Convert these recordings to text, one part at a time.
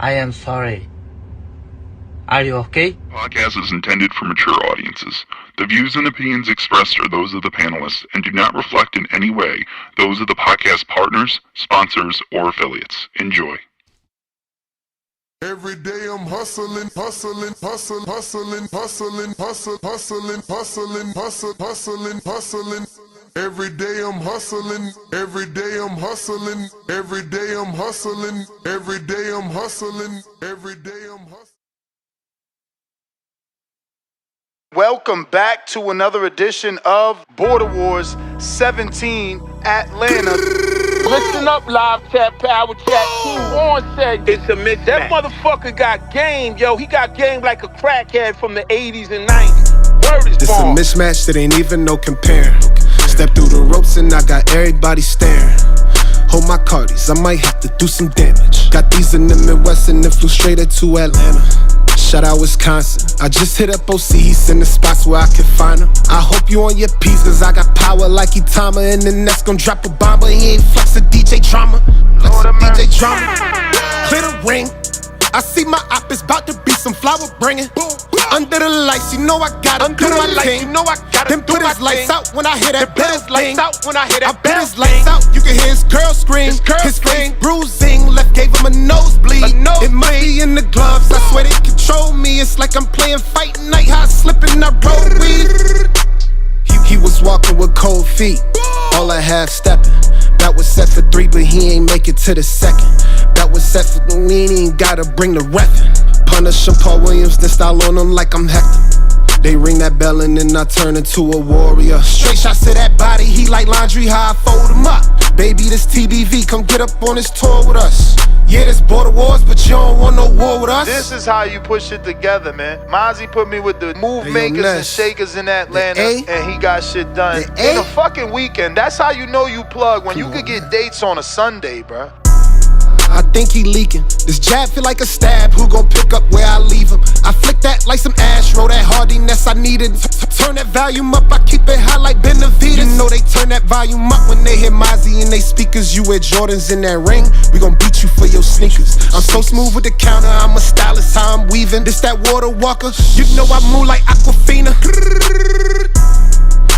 I am sorry. Are you okay? Podcast is intended for mature audiences. The views and opinions expressed are those of the panelists and do not reflect in any way those of the podcast partners, sponsors, or affiliates. Enjoy. Every day I'm hustling, hustling, hustling, hustling, hustling, hustling, hustling, hustling, hustling, hustling, hustling. Every day I'm hustling, every day I'm hustling, every day I'm hustling, every day I'm hustling, every day I'm hustling. Welcome back to another edition of Border Wars 17 Atlanta. Listen up, live chat, power chat, team on said it's a mismatch. That motherfucker got game, yo. He got game like a crackhead from the 80s and 90s. Word is This a born. mismatch that ain't even no comparing. Step through the ropes and I got everybody staring. Hold my cardies, I might have to do some damage. Got these in the Midwest and then flew straight to Atlanta. Shout out Wisconsin. I just hit up OC, he's in the spots where I can find him. I hope you on your piece, cause I got power like Itama. And the next gon' drop a bomb, but he ain't flex a DJ drama. Flex a DJ drama. Clear the ring. I see my op is about to be some flower bringing. Under the lights, you know I gotta do my thing. You know I gotta then put his lights out when I hear that bell thing. I bet his lights out, you can hear his girl scream. His face bruising, left gave him a nosebleed. It might be in the gloves, I swear they control me. It's like I'm playing fight night, how I slip and I roll weed. He was walking with cold feet, all I half stepping. That was set for 3, but he ain't make it to the second. That was set for the we ain't gotta bring the reffin'. Punish him, Paul Williams, then style on him like I'm Hector. They ring that bell and then I turn into a warrior. Straight shots to that body, he like laundry, how I fold him up. Baby, this TBV, come get up on this tour with us. Yeah, this Border Wars, but you don't want no war with us. This is how you push it together, man. Mozzie put me with the move makers and shakers in Atlanta, and he got shit done in a fucking weekend. That's how you know you plug, when you could get dates on a Sunday, bruh. I think he leaking. This jab feel like a stab. Who gon' pick up where I leave him? I flick that like some Astro. That hardiness I needed. Turn that volume up. I keep it high like Benavides. You know they turn that volume up when they hear Mozzie in they speakers. You wear Jordans in that ring. We gon' beat you for your sneakers. I'm so smooth with the counter. I'm a stylist. How I'm weaving. This that water walker. You know I move like Aquafina.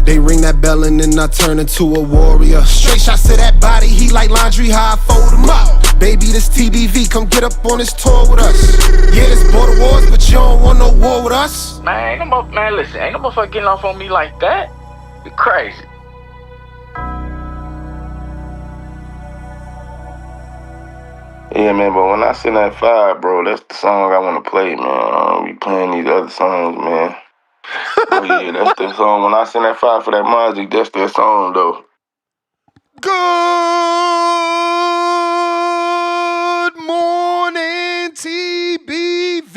They ring that bell and then I turn into a warrior. Straight shots to that body, he like laundry, how I fold him up. Baby, this TBV, come get up on this tour with us. Yeah, this Border Wars, but you don't want no war with us. Man, ain't no motherfucker getting off on me like that. You crazy. Yeah, man, but when I send that fire, bro, that's the song I want to play, man. I don't be playing these other songs, man. Oh, yeah, that's the song. When I send that fire for that Mozzie, that's that song, though. Good morning, TBV.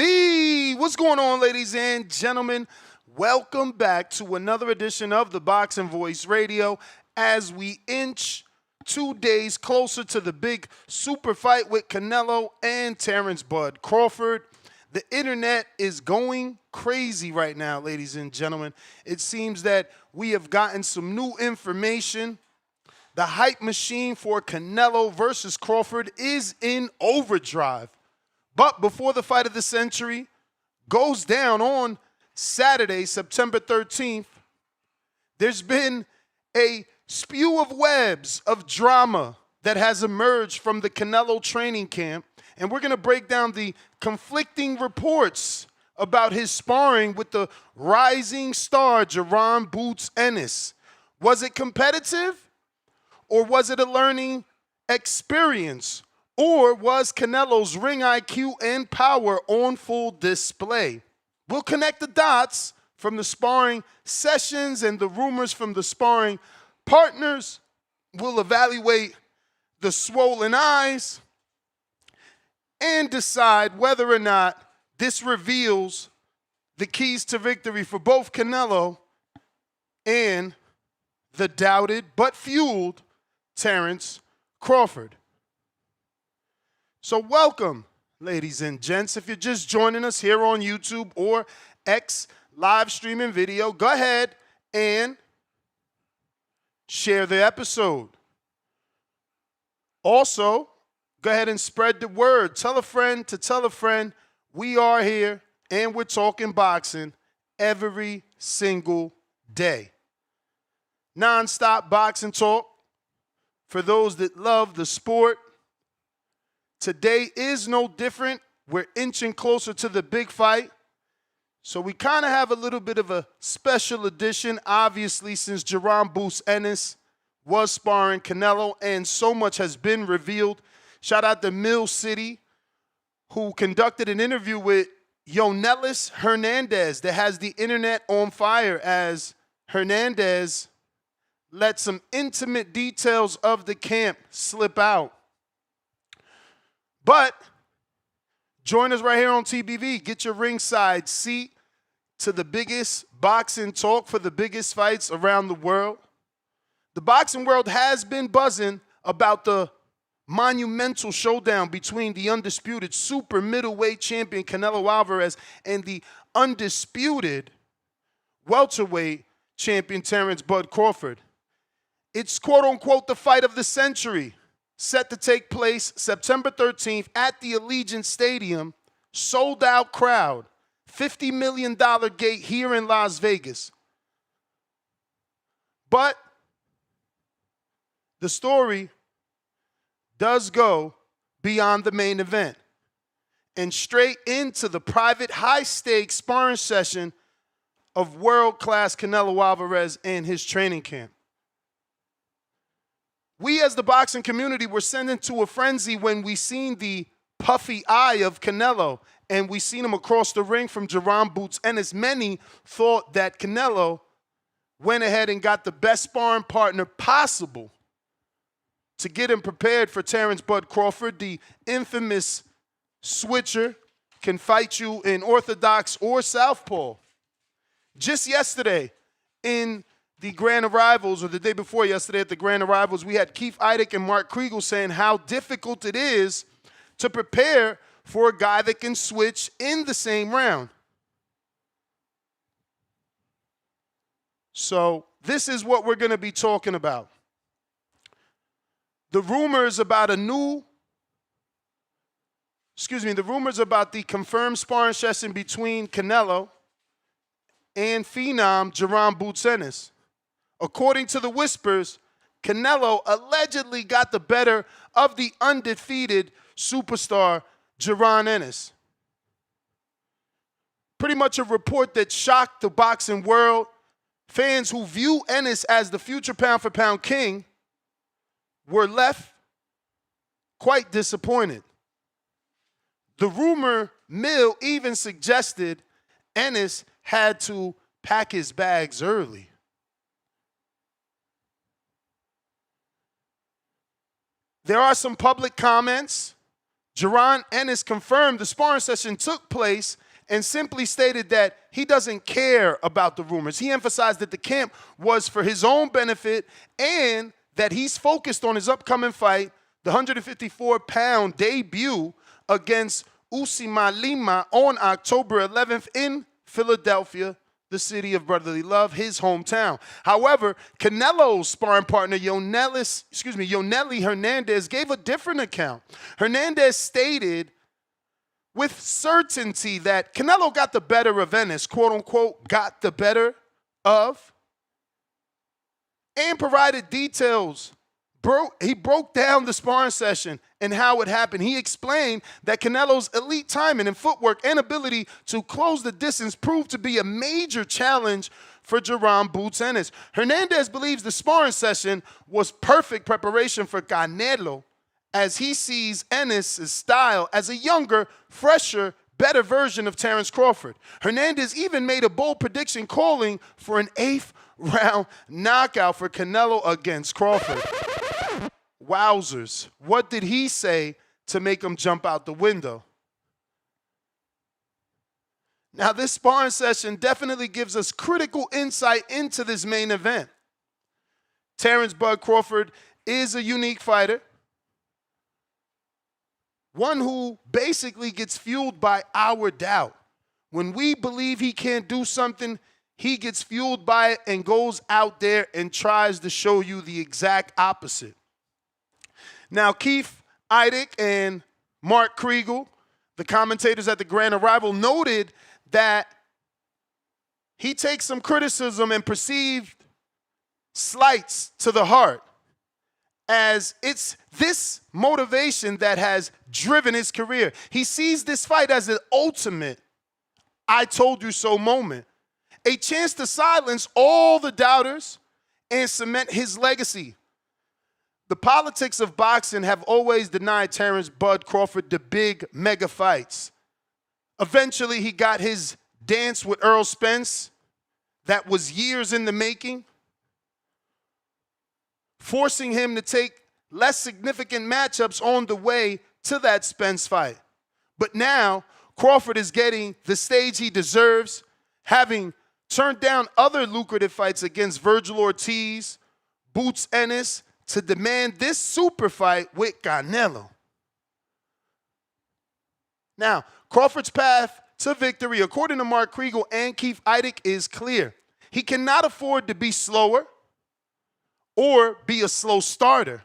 What's going on, ladies and gentlemen? Welcome back to another edition of the Boxing Voice Radio as we inch 2 days closer to the big super fight with Canelo and Terence "Bud" Crawford. The internet is going crazy right now, ladies and gentlemen. It seems that we have gotten some new information. The hype machine for Canelo versus Crawford is in overdrive. But before the fight of the century goes down on Saturday, September 13th, there's been a spew of webs of drama that has emerged from the Canelo training camp. And we're going to break down the conflicting reports about his sparring with the rising star, Jaron Ennis. Was it competitive? Or was it a learning experience? Or was Canelo's ring IQ and power on full display? We'll connect the dots from the sparring sessions and the rumors from the sparring partners. We'll evaluate the swollen eyes and decide whether or not this reveals the keys to victory for both Canelo and the doubted but fueled Terence Crawford. So welcome, ladies and gents. If you're just joining us here on YouTube or X live streaming video, go ahead and share the episode. Also, Go ahead and spread the word. Tell a friend to tell a friend. We are here and we're talking boxing every single day. Non-stop boxing talk for those that love the sport. Today is no different. We're inching closer to the big fight. So we kind of have a little bit of a special edition, obviously, since Jaron Ennis was sparring Canelo and so much has been revealed. Shout out to Mill City, who conducted an interview with Yonelis Hernandez that has the internet on fire as Hernandez let some intimate details of the camp slip out. But join us right here on TBV. Get your ringside seat to the biggest boxing talk for the biggest fights around the world. The boxing world has been buzzing about the monumental showdown between the undisputed super middleweight champion Canelo Alvarez and the undisputed welterweight champion Terence Bud Crawford. It's quote-unquote the fight of the century, set to take place September 13th at the Allegiant Stadium, sold-out crowd, $50 million gate here in Las Vegas. But the story does go beyond the main event and straight into the private high-stakes sparring session of world-class Canelo Alvarez and his training camp. We as the boxing community were sent into a frenzy when we seen the puffy eye of Canelo and we seen him across the ring from Jaron Ennis. Many thought that Canelo went ahead and got the best sparring partner possible to get him prepared for Terence Bud Crawford. The infamous switcher can fight you in orthodox or southpaw. Just yesterday in the Grand Arrivals, or the day before yesterday at the Grand Arrivals, we had Keith Idec and Mark Kriegel saying how difficult it is to prepare for a guy that can switch in the same round. So this is what we're going to be talking about. The rumors about the confirmed sparring session between Canelo and phenom Jaron Ennis. According to the whispers, Canelo allegedly got the better of the undefeated superstar Jaron Ennis. Pretty much a report that shocked the boxing world. Fans who view Ennis as the future pound-for-pound king were left quite disappointed. The rumor mill even suggested Ennis had to pack his bags early. There are some public comments. Jaron Ennis confirmed the sparring session took place and simply stated that he doesn't care about the rumors. He emphasized that the camp was for his own benefit and that he's focused on his upcoming fight, the 154-pound debut against Usman Lima on October 11th in Philadelphia, the city of brotherly love, his hometown. However, Canelo's sparring partner, Yoneli Hernandez, gave a different account. Hernandez stated with certainty that Canelo got the better of Ennis, quote-unquote, got the better of, and provided details. He broke down the sparring session and how it happened. He explained that Canelo's elite timing and footwork and ability to close the distance proved to be a major challenge for Jaron Ennis. Hernandez believes the sparring session was perfect preparation for Canelo, as he sees Ennis' style as a younger, fresher, better version of Terence Crawford. Hernandez even made a bold prediction calling for an 8th round knockout for Canelo against Crawford. Wowzers. What did he say to make him jump out the window? Now, this sparring session definitely gives us critical insight into this main event. Terence Bud Crawford is a unique fighter, one who basically gets fueled by our doubt. When we believe he can't do something, he gets fueled by it and goes out there and tries to show you the exact opposite. Now, Keith Idek and Mark Kriegel, the commentators at the Grand Arrival, noted that he takes some criticism and perceived slights to the heart, as it's this motivation that has driven his career. He sees this fight as an ultimate I told you so moment, a chance to silence all the doubters and cement his legacy. The politics of boxing have always denied Terence "Bud" Crawford the big mega fights. Eventually, he got his dance with Earl Spence that was years in the making, forcing him to take less significant matchups on the way to that Spence fight. But now, Crawford is getting the stage he deserves, having turned down other lucrative fights against Virgil Ortiz, Boots Ennis, to demand this super fight with Canelo. Now, Crawford's path to victory, according to Mark Kriegel and Keith Idek, is clear. He cannot afford to be slower or be a slow starter.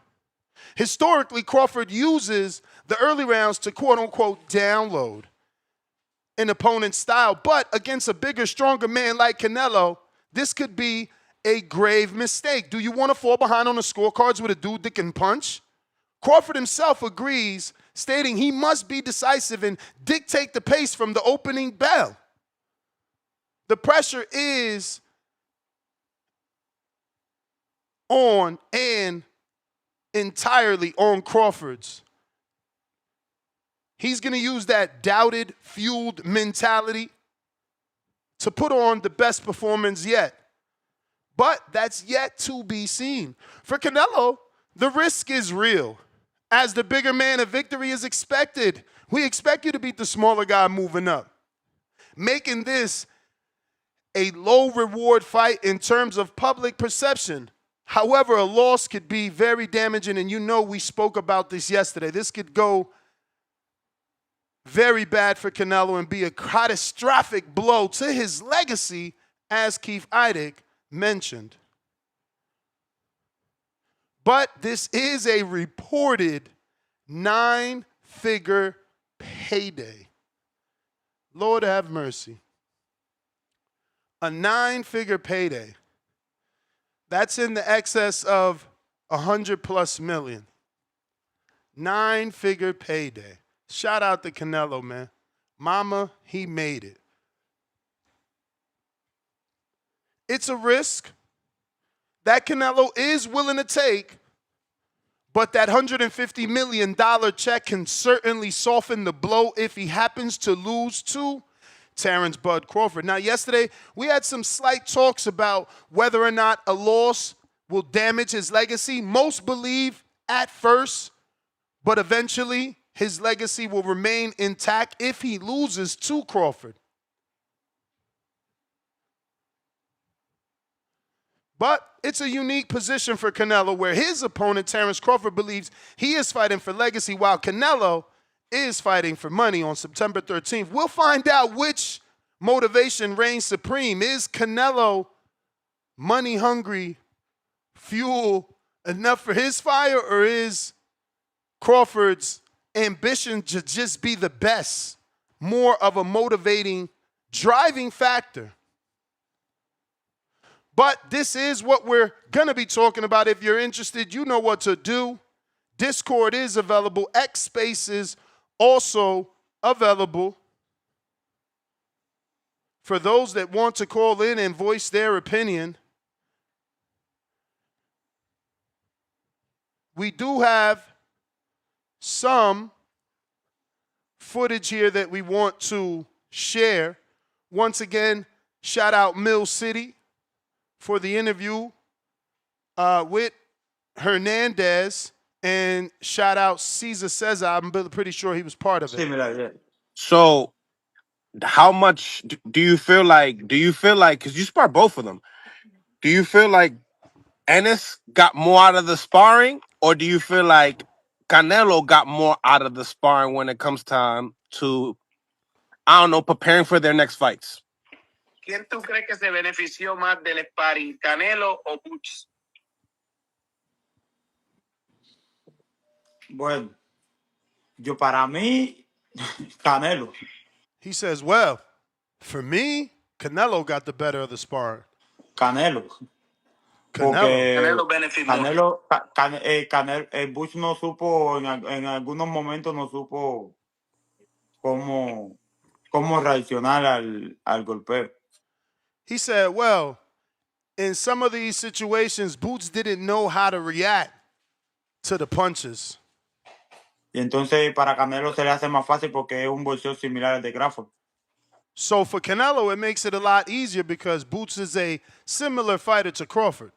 Historically, Crawford uses the early rounds to quote-unquote download an opponent's style, but against a bigger, stronger man like Canelo, this could be a grave mistake. Do you want to fall behind on the scorecards with a dude that can punch? Crawford himself agrees, stating he must be decisive and dictate the pace from the opening bell. The pressure is on and entirely on Crawford's. He's going to use that doubted, fueled mentality to put on the best performance yet. But that's yet to be seen. For Canelo, the risk is real. As the bigger man, a victory is expected. We expect you to beat the smaller guy moving up, making this a low reward fight in terms of public perception. However, a loss could be very damaging, and you know we spoke about this yesterday. This could go very bad for Canelo and be a catastrophic blow to his legacy, as Keith Idek mentioned. But this is a reported 9-figure payday. Lord have mercy. A 9-figure payday. That's in the excess of 100+ million. 9-figure payday. Shout out to Canelo, man. Mama, he made it. It's a risk that Canelo is willing to take, but that $150 million check can certainly soften the blow if he happens to lose to Terence "Bud" Crawford. Now, yesterday, we had some slight talks about whether or not a loss will damage his legacy. Most believe at first, but eventually his legacy will remain intact if he loses to Crawford. But it's a unique position for Canelo, where his opponent, Terence Crawford, believes he is fighting for legacy, while Canelo is fighting for money on September 13th. We'll find out which motivation reigns supreme. Is Canelo money-hungry fuel enough for his fire, or is Crawford's ambition to just be the best more of a motivating, driving factor? But this is what we're going to be talking about. If you're interested, you know what to do. Discord is available. X Spaces also available for those that want to call in and voice their opinion. We do have some footage here that we want to share. Once again, shout out Mill City for the interview with Hernandez, and shout out Caesar Cesar. I'm pretty sure he was part of it. So, how much do you feel like, because you spar both of them, do you feel like Ennis got more out of the sparring, or do you feel like Canelo got more out of the sparring when it comes time to, I don't know, preparing for their next fights? ¿Quién tú crees que se benefició más del sparring, Canelo o Butch? Bueno, Para mí, Canelo. He says, well, for me, Canelo got the better of the sparring. Canelo. Canelo. Bush no supo, en algunos momentos no supo cómo reaccionar al golpeo. He said, well, in some of these situations, Boots didn't know how to react to the punches. Y entonces para Canelo se le hace más fácil porque es un boxeo similar al de Crawford. So for Canelo, it makes it a lot easier because Boots is a similar fighter to Crawford.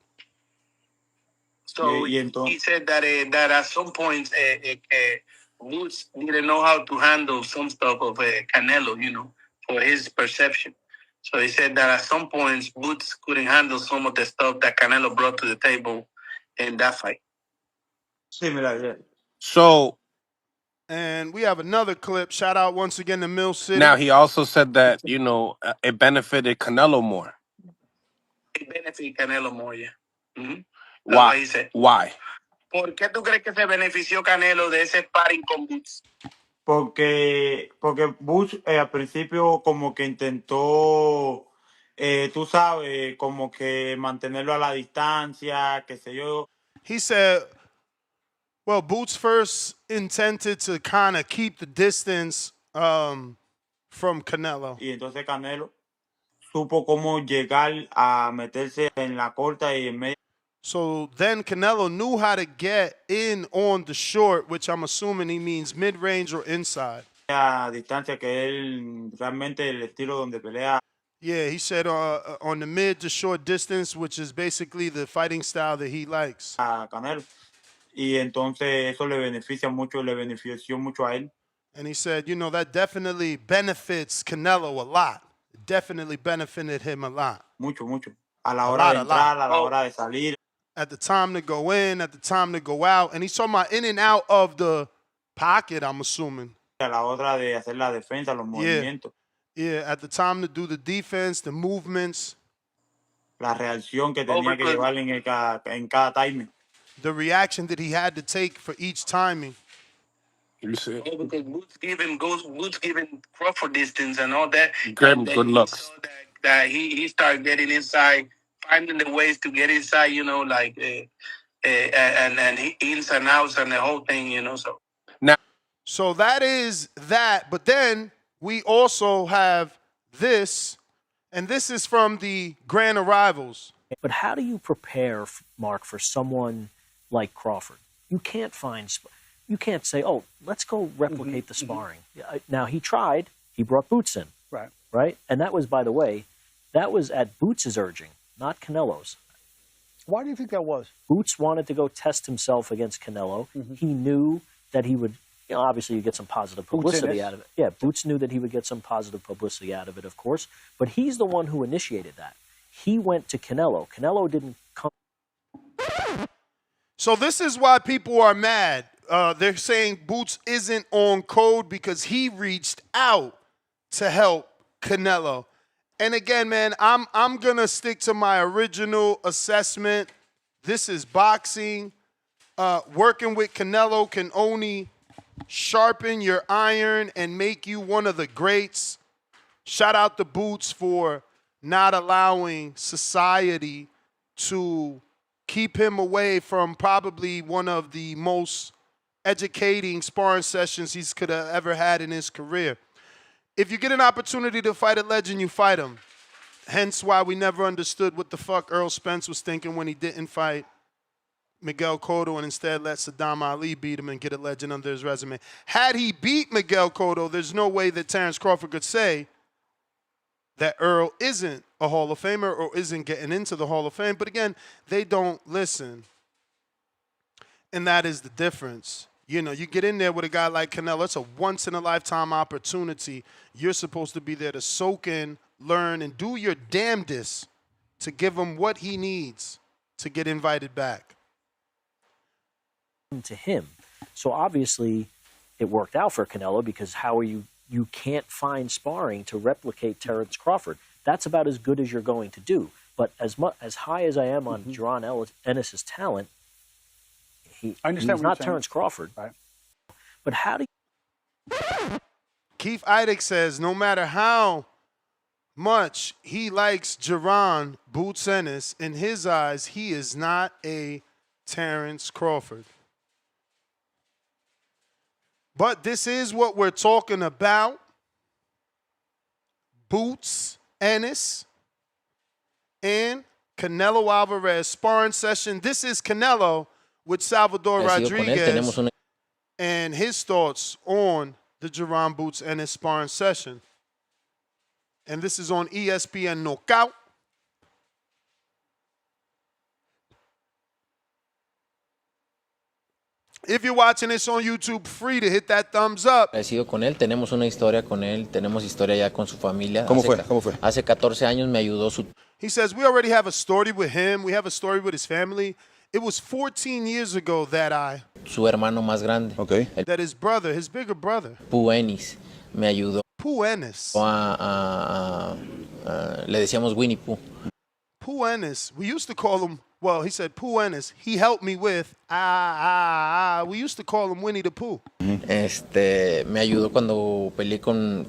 So he said that at some points Boots didn't know how to handle some stuff of Canelo, for his perception. So he said that at some points Boots couldn't handle some of the stuff that Canelo brought to the table in that fight. Similar, yeah. So And we have another clip. Shout out once again to Mill City. now he also said that, it benefited Canelo more. It benefited Canelo more, yeah. Mm-hmm. Why? What he said. Why? ¿Por qué tú crees que se benefició Canelo de ese sparring con Boots? Porque Bush al principio como que intentó, tú sabes, como que mantenerlo a la distancia, qué sé yo. He said, well, Boots first intended to kind of keep the distance from Canelo. Y entonces Canelo supo cómo llegar a meterse en la corta y en medio. So then Canelo knew how to get in on the short, which I'm assuming he means mid-range or inside. A distancia que él realmente el estilo donde pelea. Yeah, he said on the mid to short distance, which is basically the fighting style that he likes. A Canelo. Y entonces eso le benefició mucho a él. And he said, that definitely benefits Canelo a lot. It definitely benefited him a lot. Mucho. A la hora de entrar, a la hora de salir. At the time to go in, at the time to go out. And he's talking about in and out of the pocket, I'm assuming. A la hora de hacer la defensa, los movimientos. Yeah, at the time to do the defense, the movements. La reacción que tenía que llevar en cada timing. The reaction that he had to take for each timing. You see? Because Boots giving Crawford distance and all that. Good looks. That he started getting inside, finding the ways to get inside, and he ins and outs and the whole thing, so. So that is that. But then we also have this, and this is from the Grand Arrivals. But how do you prepare, Mark, for someone like Crawford? You can't say, oh, let's go replicate the sparring. Now, he tried. He brought Boots in. Right? And that was, by the way, that was at Boots' urging, not Canelo's. Why do you think that was? Boots wanted to go test himself against Canelo. He knew that he would, obviously you get some positive publicity out of it. Yeah, Boots knew that he would get some positive publicity out of it, of course. But he's the one who initiated that. He went to Canelo. Canelo didn't come. So this is why people are mad. They're saying Boots isn't on code because he reached out to help Canelo. And again, man, I'm gonna stick to my original assessment. This is boxing. Working with Canelo can only sharpen your iron and make you one of the greats. Shout out to Boots for not allowing society to keep him away from probably one of the most educating sparring sessions he's could have ever had in his career. If you get an opportunity to fight a legend, you fight him. Hence why we never understood what the fuck Earl Spence was thinking when he didn't fight Miguel Cotto and instead let Saddam Ali beat him and get a legend under his resume. Had he beat Miguel Cotto, there's no way that Terence Crawford could say that Earl isn't a Hall of Famer or isn't getting into the Hall of Fame. But again, they don't listen. And that is the difference. You get in there with a guy like Canelo, it's a once-in-a-lifetime opportunity. You're supposed to be there to soak in, learn, and do your damnedest to give him what he needs to get invited back. To him. So obviously it worked out for Canelo because you can't find sparring to replicate Terence Crawford. That's about as good as you're going to do. But as high as I am on Jaron Ennis's talent, he's not Terence Crawford. Right. But how do Keith Idek says no matter how much he likes Jaron Boots Ennis, in his eyes, he is not a Terence Crawford. But this is what we're talking about. Boots Ennis and Canelo Alvarez sparring session. This is Canelo with Salvador Rodriguez and his thoughts on the Jaron Boots Ennis sparring session. And this is on ESPN Knockout. If you're watching this on YouTube, free to hit that thumbs up. Agradecido con él, tenemos una historia con él, tenemos historia ya con su familia. ¿Cómo fue? Hace 14 años me ayudó su... He says, we already have a story with him. We have a story with his family. It was 14 years ago that Su hermano más grande. Okay. That his brother, his bigger brother. Ennis, me ayudó. Ennis. Le decíamos Winnie Pooh. Ennis. We used to call him, well, he said Ennis. He helped me with, we used to call him Winnie the Pooh. Me ayudó cuando peleé con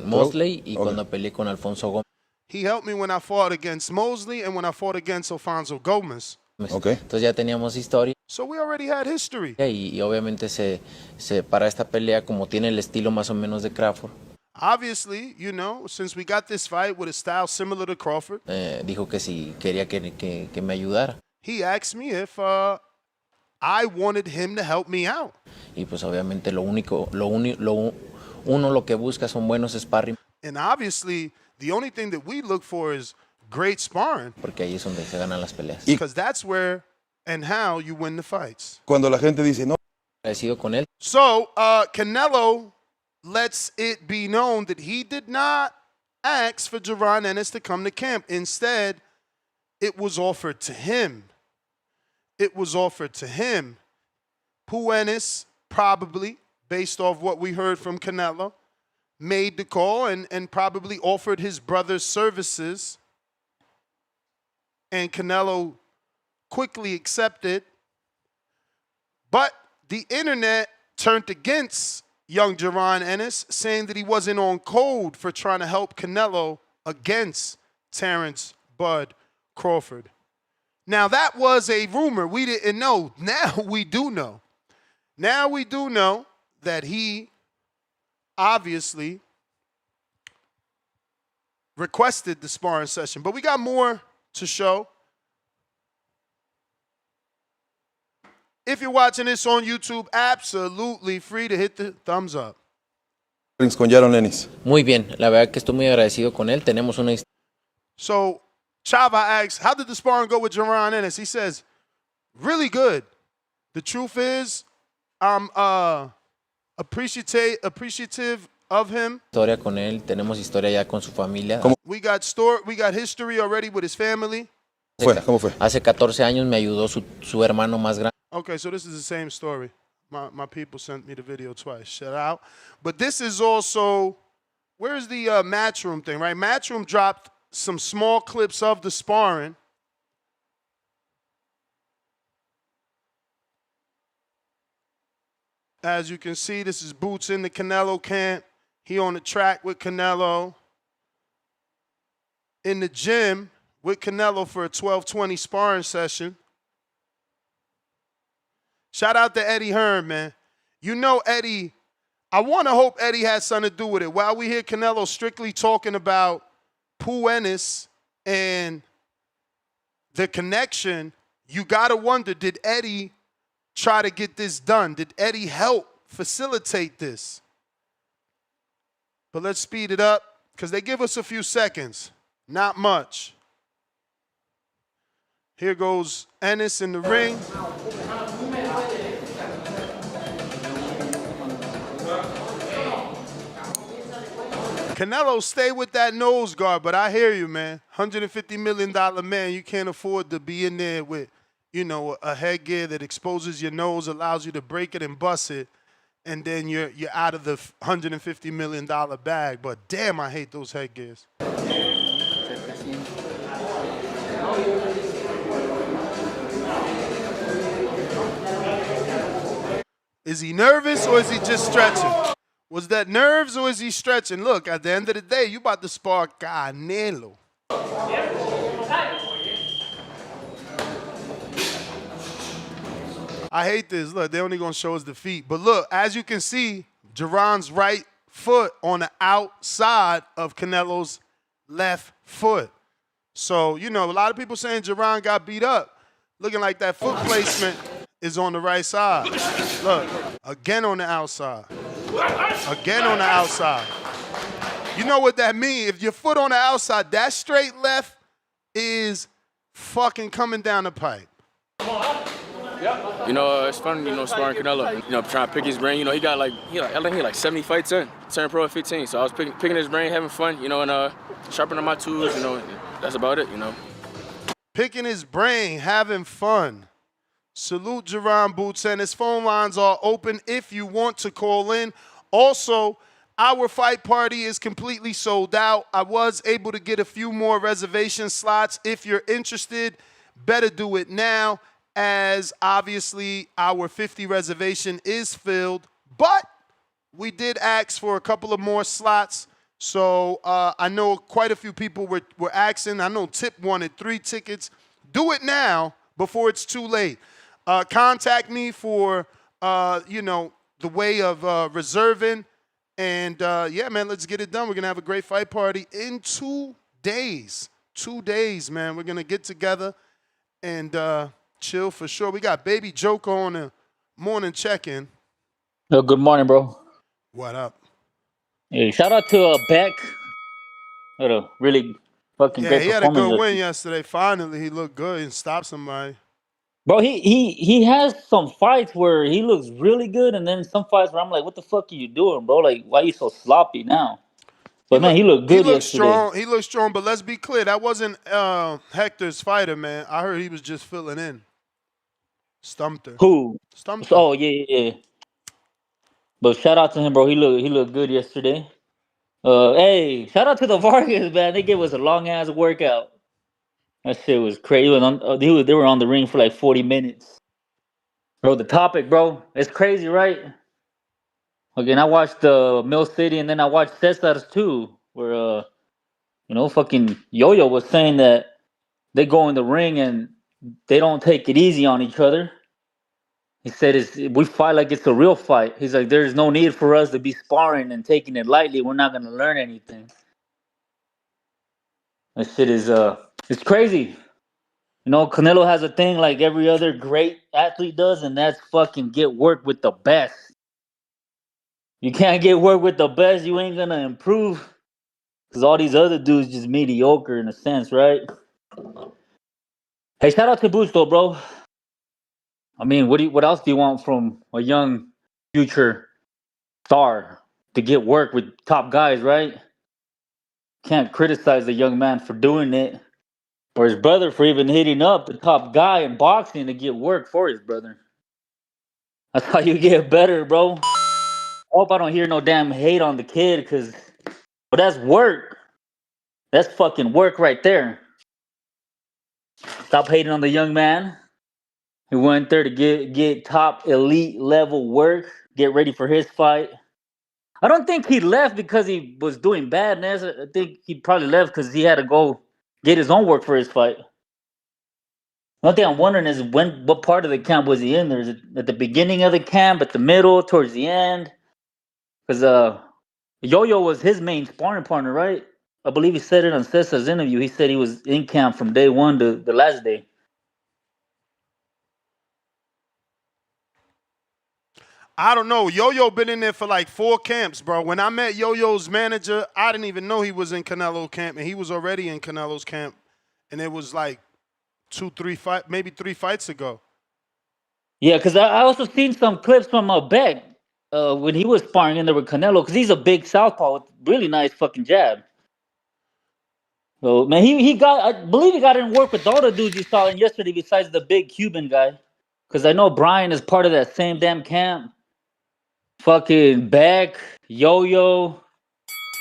Mosley y cuando peleé con Alfonso Gómez. He helped me when I fought against Mosley and when I fought against Alfonso Gomez. Okay. Entonces ya teníamos historia. So we already had history. Y obviamente para esta pelea, como tiene el estilo más o menos de Crawford. Obviously, you know, since we got this fight with a style similar to Crawford. Dijo que si quería que me ayudara. He asked me if I wanted him to help me out. Y pues obviamente lo que busca son buenos sparring. And obviously, the only thing that we look for is great sparring. Porque ahí es donde se ganan las peleas. Because that's where and how you win the fights. Cuando la gente dice no. Agradecido con él. So, Canelo lets it be known that he did not ask for Jaron Ennis to come to camp. Instead, it was offered to him. It was offered to him. Ennis, probably, based off what we heard from Canelo, made the call and probably offered his brother's services. And Canelo quickly accepted. But the internet turned against young Jaron Ennis, saying that he wasn't on code for trying to help Canelo against Terence Bud Crawford. Now, that was a rumor. We didn't know. Now we do know. Now we do know that he obviously requested the sparring session. But we got more to show. If you're watching this on YouTube, absolutely free to hit the thumbs up. Con Jaron Ennis. Muy bien, la verdad que estoy muy agradecido con él. Tenemos una historia. So, Chava asks, how did the sparring go with Jaron Ennis? He says, really good. The truth is, I'm appreciative of him. Historia con él, tenemos historia ya con su familia. We got history already with his family. ¿Cómo fue? Hace 14 años me ayudó su hermano más grande. Okay, so this is the same story. My people sent me the video twice. Shout out. But this is also, where's the Matchroom thing, right? Matchroom dropped some small clips of the sparring. As you can see, this is Boots in the Canelo camp. He on the track with Canelo. In the gym with Canelo for a 12:20 sparring session. Shout out to Eddie Hearn, man. You know Eddie, I want to hope Eddie has something to do with it. While we hear Canelo strictly talking about Ennis and the connection, you got to wonder, did Eddie try to get this done? Did Eddie help facilitate this? But let's speed it up because they give us a few seconds. Not much. Here goes Ennis in the ring. Canelo, stay with that nose guard, but I hear you, man. $150 million man, you can't afford to be in there with, you know, a headgear that exposes your nose, allows you to break it and bust it, and then you're out of the $150 million bag. But damn, I hate those headgears. Is he nervous or is he just stretching? Was that nerves or is he stretching? Look, at the end of the day, you about to spar Canelo. I hate this. Look, they're only going to show us the feet. But look, as you can see, Jaron's right foot on the outside of Canelo's left foot. So, you know, a lot of people saying Jaron got beat up. Looking like that foot placement is on the right side. Look, again on the outside. Again on the outside. You know what that means? If your foot on the outside, that straight left is fucking coming down the pipe. You know, it's fun, you know, sparring Canelo. You know, trying to pick his brain. You know, I think he like 70 fights in. Turned pro at 15. So I was picking his brain, having fun, you know, and sharpening my tools, you know, that's about it, you know. Picking his brain, having fun. Salute Jaron Boots, and his phone lines are open if you want to call in. Also, our fight party is completely sold out. I was able to get a few more reservation slots. If you're interested, better do it now, as obviously our 50 reservation is filled. But we did ask for a couple of more slots. So I know quite a few people were asking. I know Tip wanted 3 tickets. Do it now before it's too late. Contact me for, you know, the way of reserving. And, yeah, man, let's get it done. We're going to have a great fight party in 2 days. 2 days, man. We're going to get together and chill for sure. We got Baby Joker on the morning check-in. Yo, good morning, bro. What up? Hey, shout out to Beck. Had a really fucking great Yeah, he had a performance. good win yesterday. Finally, he looked good and stopped somebody. Bro, he has some fights where he looks really good, and then some fights where I'm like, what the fuck are you doing, bro? Like, why are you so sloppy now? But man, he looked good yesterday. Strong. He looked strong, but let's be clear, that wasn't Hector's fighter, man. I heard he was just filling in. Stumped her. Who? Stumped her. Oh yeah. But shout out to him, bro. He looked good yesterday. Hey, shout out to the Vargas, man. They gave us a long ass workout. That shit was crazy. They were on the ring for like 40 minutes. Bro, the topic, bro, it's crazy, right? Again, I watched Mill City, and then I watched Cesar's too, where you know, fucking Yo-Yo was saying that they go in the ring and they don't take it easy on each other. He said, we fight like it's a real fight. He's like, there's no need for us to be sparring and taking it lightly. We're not going to learn anything. That shit is, it's crazy. You know, Canelo has a thing like every other great athlete does, and that's fucking get work with the best. You can't get work with the best, you ain't going to improve. Because all these other dudes just mediocre in a sense, right? Hey, shout out to Busto, bro. I mean, what else do you want from a young future star to get work with top guys, right? Can't criticize the young man for doing it, or his brother for even hitting up the top guy in boxing to get work for his brother. That's how you get better, bro. I hope I don't hear no damn hate on the kid, but that's work. That's fucking work right there. Stop hating on the young man. He went there to get top elite level work, get ready for his fight. I don't think he left because he was doing bad, Ness. I think he probably left because he had to go get his own work for his fight. One thing I'm wondering is what part of the camp was he in there? Is it at the beginning of the camp, at the middle, towards the end? Because Yo-Yo was his main sparring partner, right? I believe he said it on Cesar's interview. He said he was in camp from day one to the last day. I don't know. Yo-Yo been in there for like 4 camps, bro. When I met Yo-Yo's manager, I didn't even know he was in Canelo camp, and he was already in Canelo's camp. And it was like 3 fights ago. Yeah, because I also seen some clips from Beck when he was sparring in there with Canelo, because he's a big southpaw with really nice fucking jab. So, man, I believe he got in work with all the dudes you saw in yesterday besides the big Cuban guy. Because I know Brian is part of that same damn camp. Fucking Beck, Yo-Yo.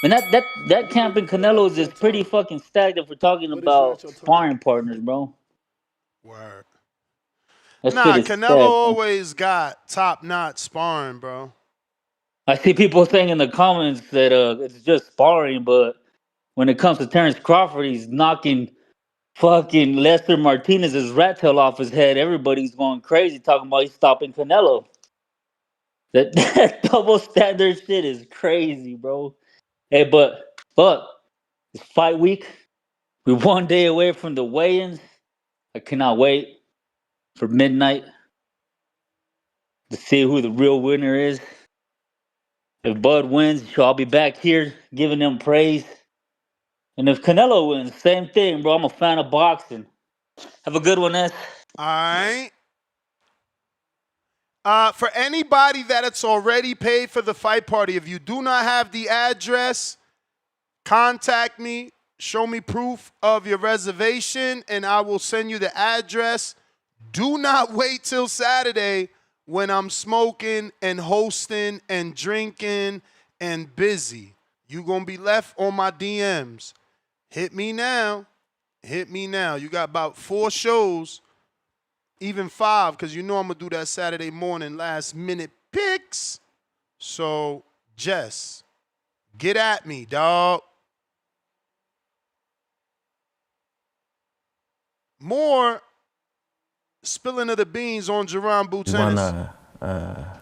And that camp in Canelo's is pretty fucking stacked if we're talking about sparring partners, bro. Word. That Nah, shit is Canelo stacked, always got top-notch sparring, bro. I see people saying in the comments that it's just sparring, but when it comes to Terence Crawford, he's knocking fucking Lester Martinez's rat tail off his head. Everybody's going crazy talking about he's stopping Canelo. That double standard shit is crazy, bro. Hey, but it's fight week. We're 1 day away from the weigh-ins. I cannot wait for midnight to see who the real winner is. If Bud wins, I'll be back here giving them praise. And if Canelo wins, same thing, bro. I'm a fan of boxing. Have a good one, S. All right. For anybody that it's already paid for the fight party, if you do not have the address, contact me. Show me proof of your reservation, and I will send you the address. Do not wait till Saturday when I'm smoking and hosting and drinking and busy. You're going to be left on my DMs. Hit me now. Hit me now. You got about 4 shows, even 5, because you know I'm going to do that Saturday morning last minute picks. So, Jess, get at me, dog. More spilling of the beans on Jaron Boots Ennis.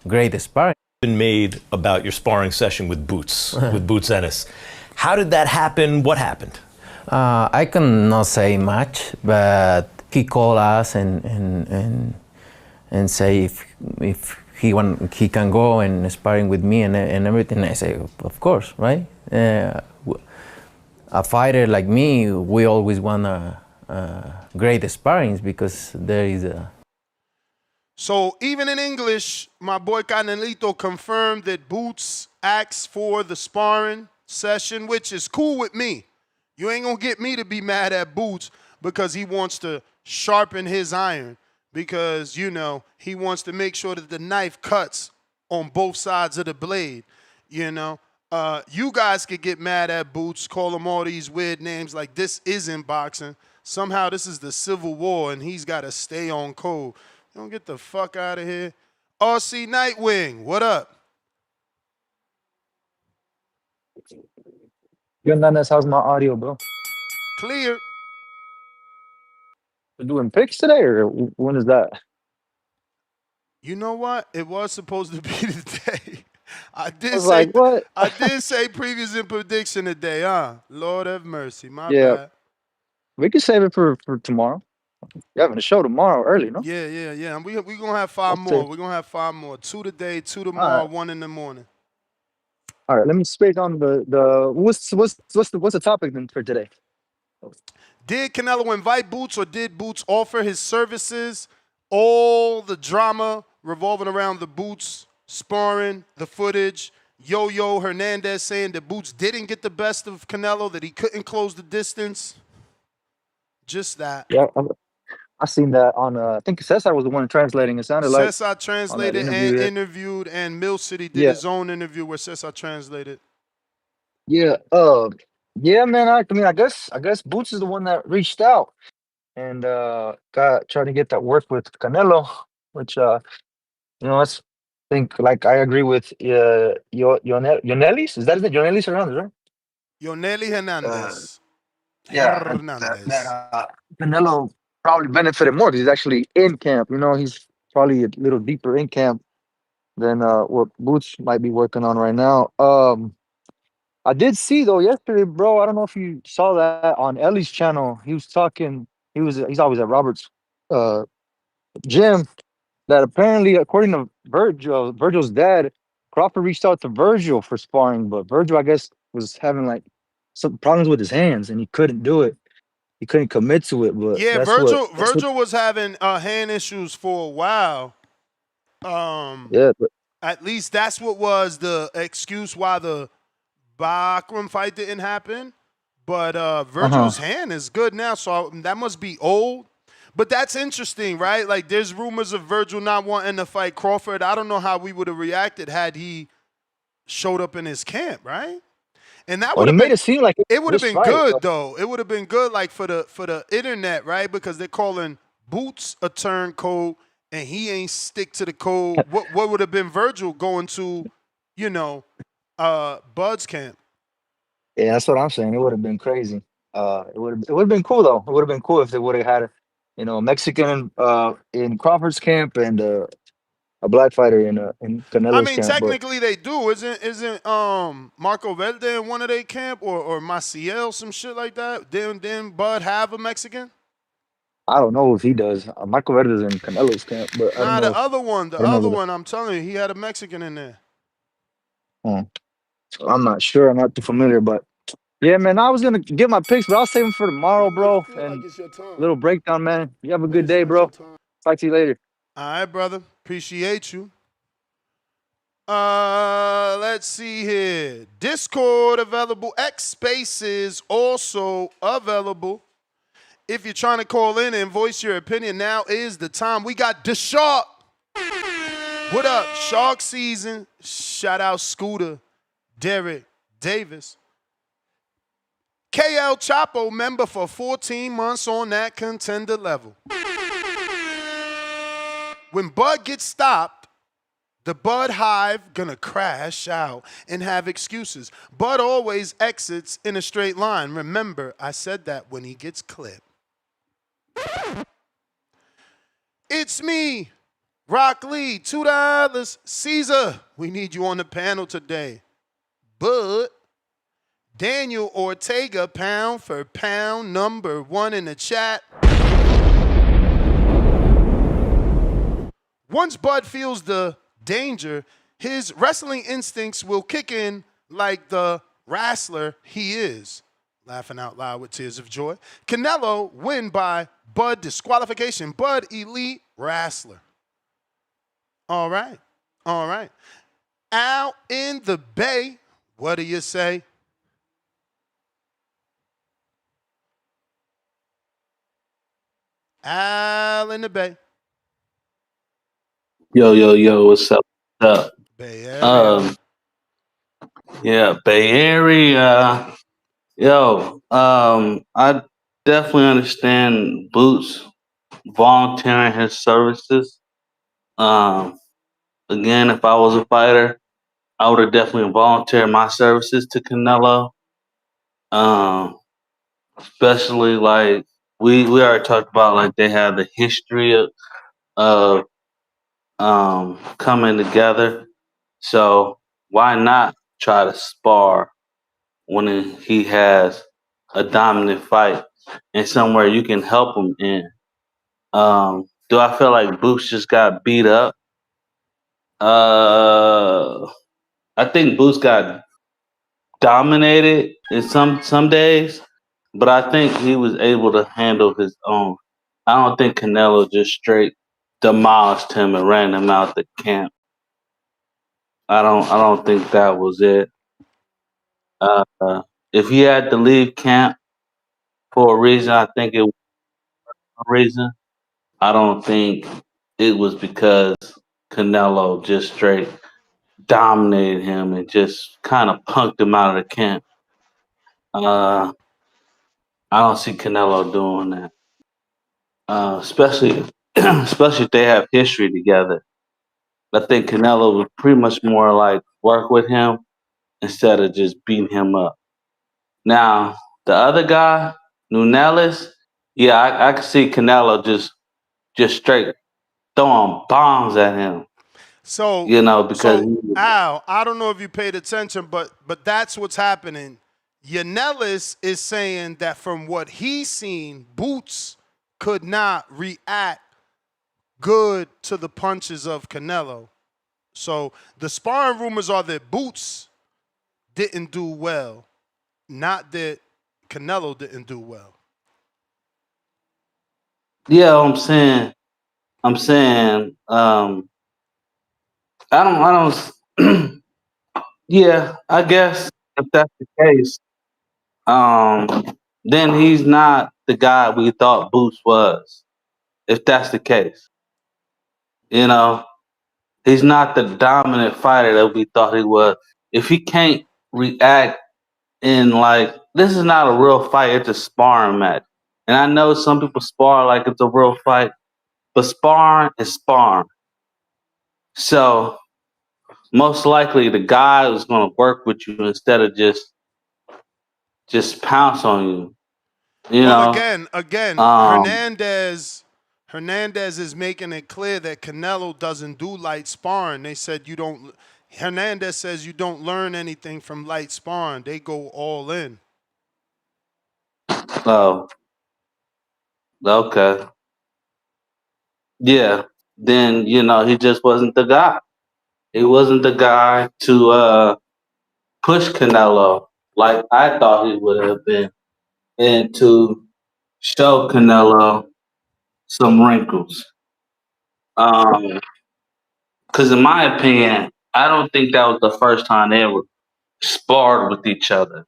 Great sparring. Been made about your sparring session with Boots, with Boots Ennis. How did that happen? What happened? I cannot say much, but he called us and say if he can go and sparring with me and everything. I say, of course, right? A fighter like me, we always want great sparrings because there is a. So even in English, my boy Canelito confirmed that Boots asked for the sparring session, which is cool with me. You ain't gonna get me to be mad at Boots because he wants to sharpen his iron, because, you know, he wants to make sure that the knife cuts on both sides of the blade, you know. You guys could get mad at Boots, call him all these weird names like this isn't boxing. Somehow this is the Civil War and he's got to stay on code. Don't get the fuck out of here. RC Nightwing, what up? Yo, Nanas, how's my audio, bro? Clear. We're doing picks today, or when is that? You know what? It was supposed to be today. I did was say like, what? I did say previous in prediction today, huh? Lord have mercy. My Yeah. bad. We can save it for tomorrow. You're having a show tomorrow early, no? Yeah. And we gonna have 5 more. We're gonna have 5 more. 2 today, 2 tomorrow, 1 in the morning. All right, let me speak on the what's the topic then for today? Did Canelo invite Boots, or did Boots offer his services? All the drama revolving around the Boots sparring, the footage, Yo-Yo Hernandez saying that Boots didn't get the best of Canelo, that he couldn't close the distance. Just that. Yeah, I seen that on. I think Cesar was the one translating. It sounded like Cesar translated and interviewed, and Mill City did his own interview where Cesar translated. Yeah. Yeah, man. I mean, I guess Boots is the one that reached out and trying to get that work with Canelo, which that's, I think, like, I agree with Yonelis. Is that his name? Yonelis Hernandez, right? Yoneli Hernandez. Canelo probably benefited more because he's actually in camp. You know, he's probably a little deeper in camp than what Boots might be working on right now. I did see though yesterday, bro. I don't know if you saw that on Ellie's channel. He was talking. He's always at Robert's gym. That apparently, according to Virgil's dad, Crawford reached out to Virgil for sparring, but Virgil, I guess, was having like some problems with his hands and he couldn't do it. He couldn't commit to it. But yeah, Virgil was having hand issues for a while. Yeah, but at least that's what was the excuse why the Bakram fight didn't happen. But Virgil's hand is good now, so that must be old. But that's interesting, right? Like, there's rumors of Virgil not wanting to fight Crawford. I don't know how we would have reacted had he showed up in his camp, right? And that would have made it seem like it would have been good, though. It would have been good, like, for the internet, right? Because they're calling Boots a turncoat, and he ain't stick to the code. What would have been Virgil going to Bud's camp. Yeah, that's what I'm saying. It would have been crazy. It would have been cool though. It would have been cool if they would have had a Mexican in Crawford's camp and a black fighter in I Canelo's mean, camp. But technically they do. Isn't Marco Verde in one of their camp or Maciel, some shit like that? Didn't Bud have a Mexican? I don't know if he does. Michael Verde's in Canelo's camp, but I don't Nah, know the if other one, I don't know. I'm telling you, he had a Mexican in there. I'm not sure. I'm not too familiar, but yeah, man. I was gonna get my picks, but I'll save them for tomorrow, bro. And little breakdown, man. You have a good day, bro. Talk to you later. All right, brother. Appreciate you. Let's see here. Discord available. X Spaces also available. If you're trying to call in and voice your opinion, now is the time. We got the Shark. What up? Shark season. Shout out Scooter, Derek, Davis. KL Chapo member for 14 months on that contender level. When Bud gets stopped, the Bud Hive gonna crash out and have excuses. Bud always exits in a straight line. Remember, I said that when he gets clipped. It's me, Rock Lee, $2. Caesar, we need you on the panel today. Bud, Daniel Ortega, pound for pound, #1 in the chat. Once Bud feels the danger, his wrestling instincts will kick in like the wrestler he is. Laughing out loud with tears of joy. Canelo win by Bud disqualification. Bud elite wrestler. All right. All right. Out in the Bay, what do you say? Al in the Bay. Yo, what's up? What's up? Bay Area. Yeah, Bay Area. I definitely understand Boots volunteering his services. Again, if I was a fighter, I would have definitely volunteered my services to Canelo. Especially like we already talked about, like they have the history of coming together. So why not try to spar when he has a dominant fight and somewhere you can help him in? Do I feel like Boots just got beat up? I think Boots got dominated in some days, but I think he was able to handle his own. I don't think Canelo just straight demolished him and ran him out the camp. I don't think that was it. If he had to leave camp for a reason, I think it was a reason. I don't think it was because Canelo just straight dominated him and just kind of punked him out of the camp. I don't see Canelo doing that, especially especially if they have history together. I think Canelo would pretty much more like work with him instead of just beating him up. Now, the other guy, Nunes, yeah, I could see Canelo just straight throwing bombs at him. So, because Al, I don't know if you paid attention, but that's what's happening. Yanellis is saying that from what he's seen, Boots could not react good to the punches of Canelo. So the sparring rumors are that Boots didn't do well, not that Canelo didn't do well. Yeah, I'm saying, I don't, yeah, I guess if that's the case, then he's not the guy we thought Boots was. If that's the case, he's not the dominant fighter that we thought he was. If he can't react in like, this is not a real fight, it's a sparring match. And I know some people spar like it's a real fight, but sparring is sparring. So most likely the guy was going to work with you instead of just pounce on you. You Well, know. again, Um. Hernandez is making it clear that Canelo doesn't do light sparring. They said you don't. Hernandez says you don't learn anything from light sparring. They go all in. Oh. Okay. Yeah. Then he just wasn't the guy. He wasn't the guy to push Canelo like I thought he would have been, and to show Canelo some wrinkles. Because in my opinion, I don't think that was the first time they ever sparred with each other.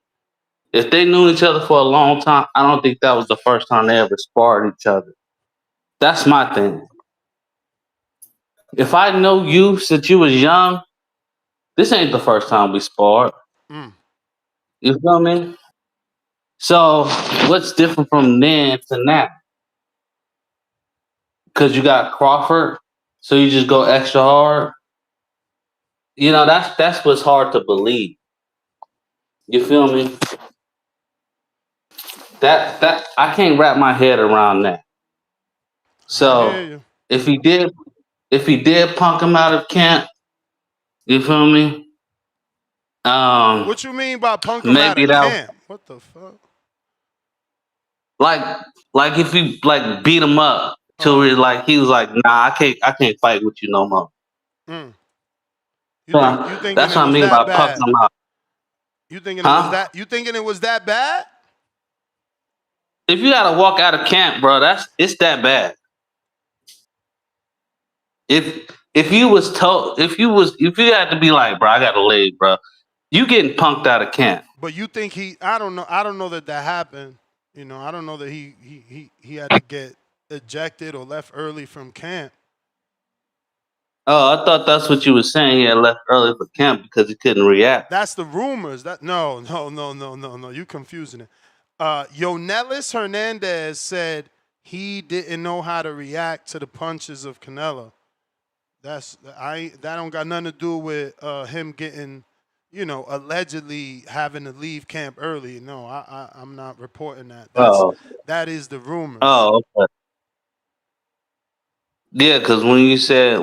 If they knew each other for a long time, I don't think that was the first time they ever sparred each other. That's my thing. If I know you since you was young, this ain't the first time we sparred. Mm. You feel me? So what's different from then to now? Because you got Crawford, so you just go extra hard. That's what's hard to believe. You feel me? That I can't wrap my head around that. I hear So you. if he did punk him out of camp, you feel me? What you mean by punk him out Maybe of that camp? What the fuck? like if he like beat him up till he was like, nah, I can't fight with you no more. Mm. You thinking That's it what I was mean by that punking bad? him out. You thinking it was Huh? that? You thinking it was that bad? If you gotta walk out of camp, bro, it's that bad. If you was told if you had to be like, bro, I gotta leave, bro, you getting punked out of camp. But you think he? I don't know. I don't know that happened. I don't know that he had to get ejected or left early from camp. Oh, I thought that's what you were saying. He had left early for camp because he couldn't react. That's the rumors. No. You confusing it. Yonelis Hernandez said he didn't know how to react to the punches of Canelo. That don't got nothing to do with him getting, allegedly having to leave camp early. No, I'm not reporting that. Oh, That is the rumors. oh, okay. Yeah, because when you said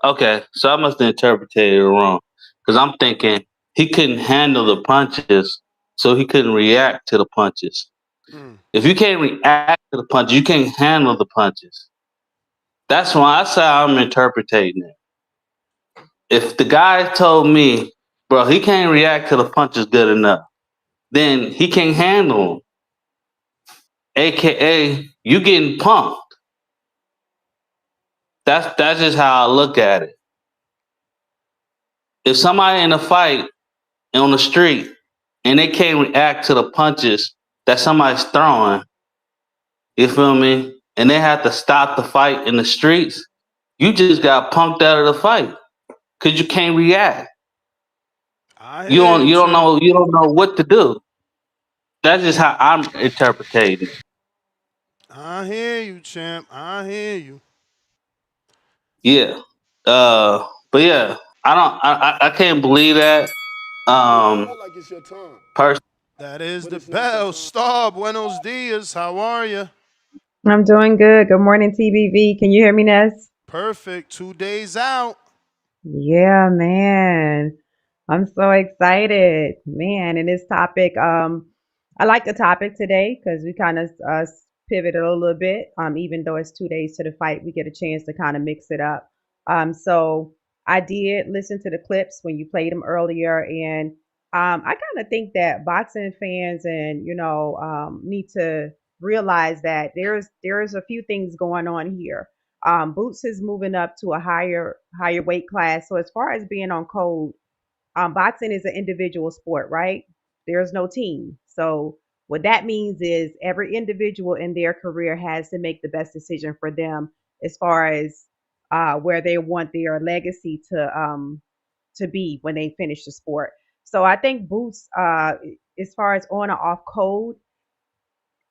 okay, so I must have interpreted it wrong. Because I'm thinking he couldn't handle the punches, so he couldn't react to the punches. Mm. If you can't react to the punches, you can't handle the punches. That's how I'm interpreting it. If the guy told me, bro, he can't react to the punches good enough, then he can't handle them. AKA, you getting punked. That's just how I look at it. If somebody in a fight on the street and they can't react to the punches that somebody's throwing, you feel me? And they have to stop the fight in the streets, you just got punked out of the fight because you can't react. I You hear don't you, you don't champ. know you don't know what to do. That's just how I'm interpreting it. I hear you, champ. I hear you. Yeah. But yeah, I can't believe that. Like it's your time. Person. That is the bell. Star, buenos dias. How are you? I'm doing good. Good morning, TBV. Can you hear me, Ness? Perfect. 2 days out. Yeah, man. I'm so excited, man. And this topic, I like the topic today because we kind of pivoted a little bit. Even though it's 2 days to the fight, we get a chance to kind of mix it up. So I did listen to the clips when you played them earlier, and I kind of think that boxing fans and need to realize that there's a few things going on here. Boots is moving up to a higher weight class. So as far as being on code, boxing is an individual sport, right? There's no team. So what that means is every individual in their career has to make the best decision for them as far as where they want their legacy to be when they finish the sport. So I think Boots, as far as on or off code,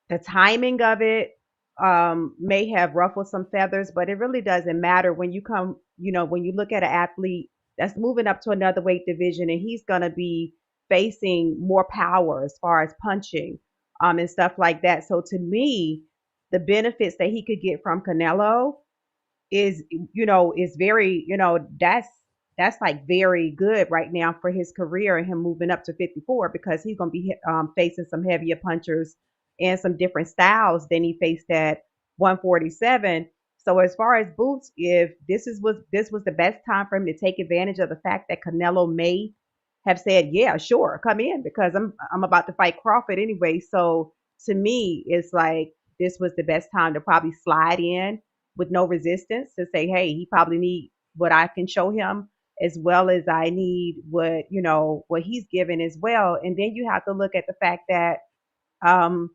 the timing of it may have ruffled some feathers, but it really doesn't matter when you come, when you look at an athlete that's moving up to another weight division, and he's going to be facing more power as far as punching, and stuff like that. So to me, the benefits that he could get from Canelo is, is very, that's like very good right now for his career and him moving up to 54, because he's going to be facing some heavier punchers and some different styles than he faced at 147. So as far as Boots, if this was the best time for him to take advantage of the fact that Canelo may have said, yeah, sure, come in, because I'm about to fight Crawford anyway. So to me, it's like this was the best time to probably slide in with no resistance, to say, hey, he probably need what I can show him, as well as I need what he's given as well. And then you have to look at the fact that, um,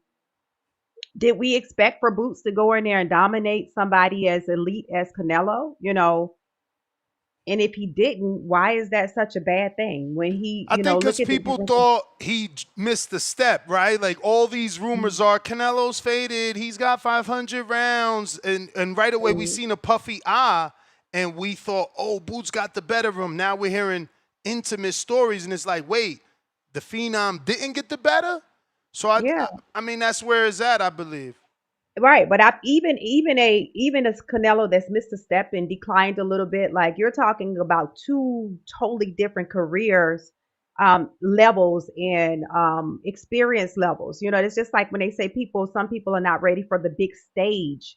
did we expect for Boots to go in there and dominate somebody as elite as Canelo? And if he didn't, why is that such a bad thing? When he, I think look because at the people difference. thought he missed the step, right? Like all these rumors are Canelo's faded. He's got 500 rounds. And right away we seen a puffy eye and we thought, oh, Boots got the better of him. Now we're hearing intimate stories and it's like, wait, the Phenom didn't get the better? So Yeah. I mean, that's where it's at, I believe. Right, but even as Canelo that's missed a step and declined a little bit, like you're talking about two totally different careers, levels and experience levels. It's just like when they say some people are not ready for the big stage.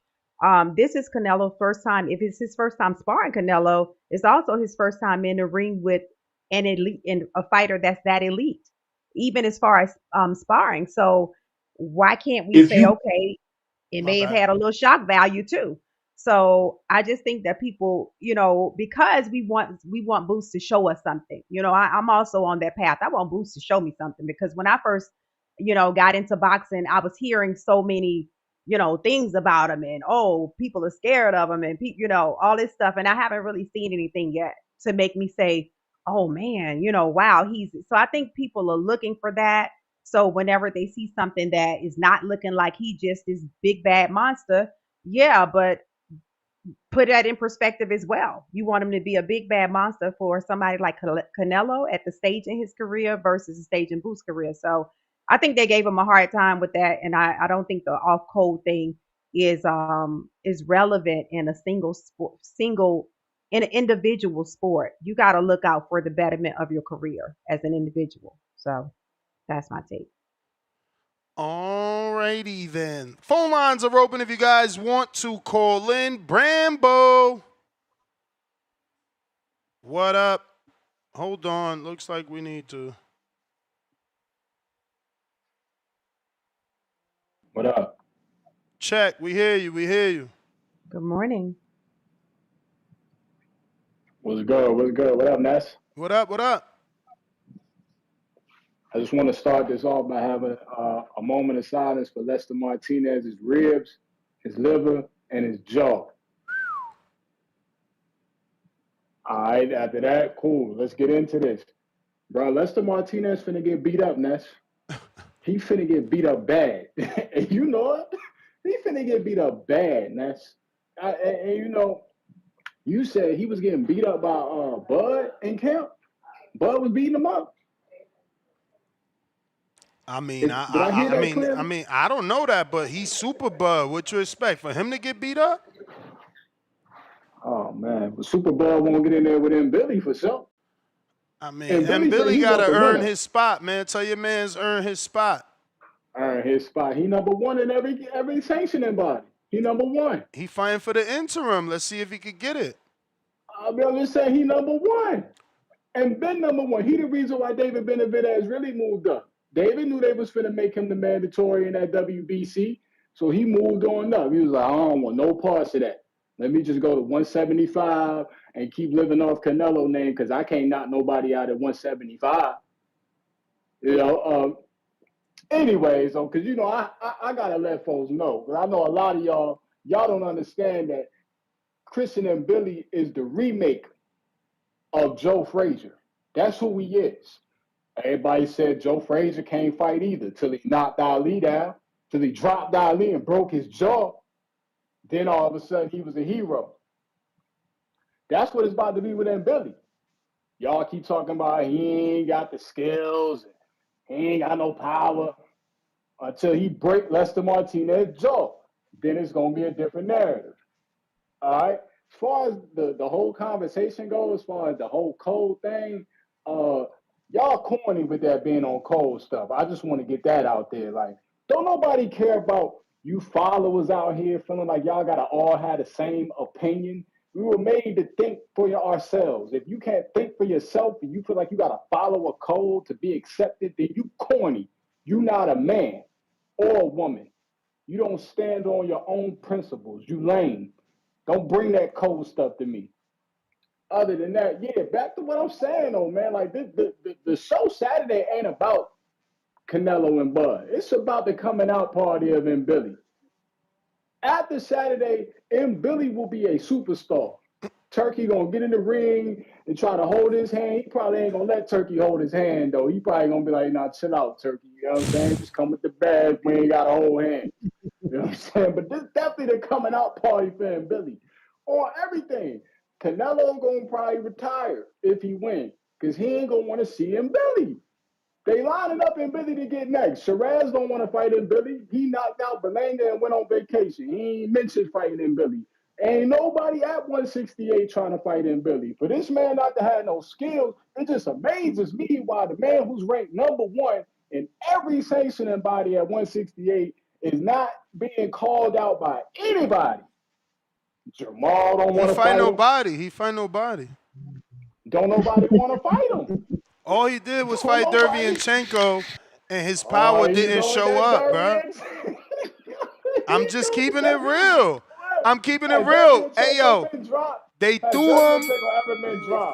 This is Canelo's first time. If it's his first time sparring Canelo, it's also his first time in the ring with an elite and a fighter that's that elite, even as far as sparring. So why can't we If say, you okay, it My may have bad. had a little shock value too. So I just think that people, because we want Boost to show us something. I'm also on that path. I want Boost to show me something, because when I first, got into boxing, I was hearing so many, things about him, and oh, people are scared of him, and all this stuff, and I haven't really seen anything yet to make me say, oh man, wow, he's. So I think people are looking for that. So whenever they see something that is not looking like he just is big bad monster, yeah, but put that in perspective as well. You want him to be a big bad monster for somebody like Canelo at the stage in his career versus the stage in Boots' career. So I think they gave him a hard time with that, and I don't think the off code thing is relevant in a single in an individual sport. You got to look out for the betterment of your career as an individual. So that's my take. Alrighty then. Phone lines are open if you guys want to call in. Brambo. What up? Hold on. Looks like we need to. What up? Check. We hear you. We hear you. Good morning. What's good? What's good? What up, Ness? What up? What up? I just want to start this off by having a moment of silence for Lester Martinez's ribs, his liver, and his jaw. All right, after that, cool. Let's get into this. Bro, Lester Martinez finna get beat up, Ness. He finna get beat up bad. And you know it? He finna get beat up bad, Ness. And you said he was getting beat up by Bud in camp. Bud was beating him up. I mean, Did I hear that clearly? I mean, I don't know that, but he's super Bud. What you expect for him to get beat up? Oh man, but Super Bowl won't get in there with him Billy for sure. I mean, and Billy got to earn his spot, man. Tell your man's earn his spot. Earn his spot. He number one in every sanctioning body. He number one. He fighting for the interim. Let's see if he could get it. I'm just saying he number one. And Ben number one. He the reason why David Benavidez really moved up. David knew they was finna make him the mandatory in that WBC, so he moved on up. He was like, I don't want no parts of that. Let me just go to 175 and keep living off Canelo name, because I can't knock nobody out at 175. Anyways, because I gotta let folks know, because I know a lot of y'all don't understand that Christian and Billy is the remake of Joe Frazier. That's who he is. Everybody said Joe Frazier can't fight either till he knocked Ali down, till he dropped Ali and broke his jaw. Then all of a sudden he was a hero. That's what it's about to be with M. Billy. Y'all keep talking about he ain't got the skills, he ain't got no power until he break Lester Martinez's jaw. Then it's gonna be a different narrative. All right. As far as the whole conversation goes, as far as the whole code thing, y'all corny with that being on code stuff. I just want to get that out there. Like, don't nobody care about you followers out here feeling like y'all gotta all have the same opinion. We were made to think for ourselves. If you can't think for yourself and you feel like you gotta follow a code to be accepted, then you corny. You not a man or a woman. You don't stand on your own principles. You lame. Don't bring that cold stuff to me. Other than that, yeah, back to what I'm saying though, man. Like the show Saturday ain't about Canelo and Bud. It's about the coming out party of M. Billy. After Saturday, M. Billy will be a superstar. Turkey gonna get in the ring and try to hold his hand. He probably ain't gonna let Turkey hold his hand though. He probably gonna be like, nah, chill out, Turkey. You know what I'm saying? Just come with the bag. We ain't got a whole hand. You know what I'm saying? But this definitely the coming out party for M. Billy. On everything. Canelo gonna probably retire if he wins. Because he ain't gonna want to see M. Billy. They lining up M. Billy to get next. Shiraz don't want to fight M. Billy. He knocked out Belanga and went on vacation. He ain't mentioned fighting M. Billy. Ain't nobody at 168 trying to fight M. Billy. For this man not to have no skills, it just amazes me why the man who's ranked #1 in every sanctioning body at 168 is not being called out by anybody. Jamal don't want to fight nobody. He fight nobody. Don't nobody want to fight him. All he did was fight Derevyanchenko, and his power didn't show up, bro. I'm just keeping it real. I'm keeping it real. Hey, yo, they threw him.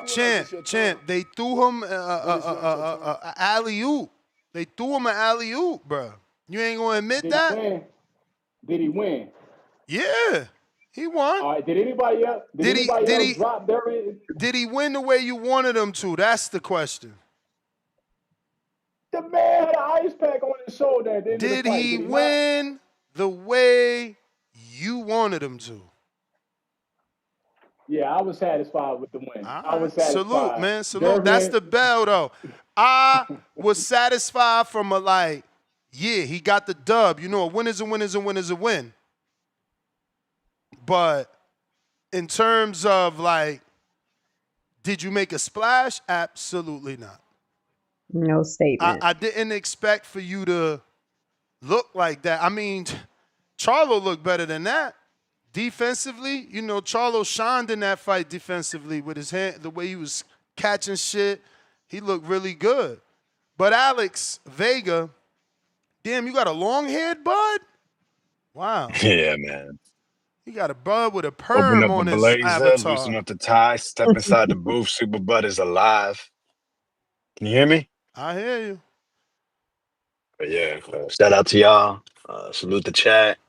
Champ, they threw him an alley-oop. They threw him an alley-oop, bro. You ain't going to admit that? Did he win? Yeah, he won. All right, did anybody else drop Derevyanchenko? Did he win the way you wanted him to? That's the question. The man had an ice pack on his shoulder at the end of the fight. Did he win the way you wanted him to? Yeah, I was satisfied with the win. I was satisfied. Salute, man. Salute. That's the bell, though. I was satisfied from he got the dub. You know, a win is a win is a win is a win. But in terms of, did you make a splash? Absolutely not. No statement. I didn't expect for you to look like that. I mean, Charlo looked better than that. Defensively, you know, Charlo shined in that fight defensively with his hand, the way he was catching shit. He looked really good. But Alex Vega, damn, you got a long-haired bud? Wow. Yeah, man. He got a bud with a perm on his avatar. Loosen up the tie, step inside the booth. Super Bud is alive. Can you hear me? I hear you. But yeah, shout out to y'all. Salute the chat.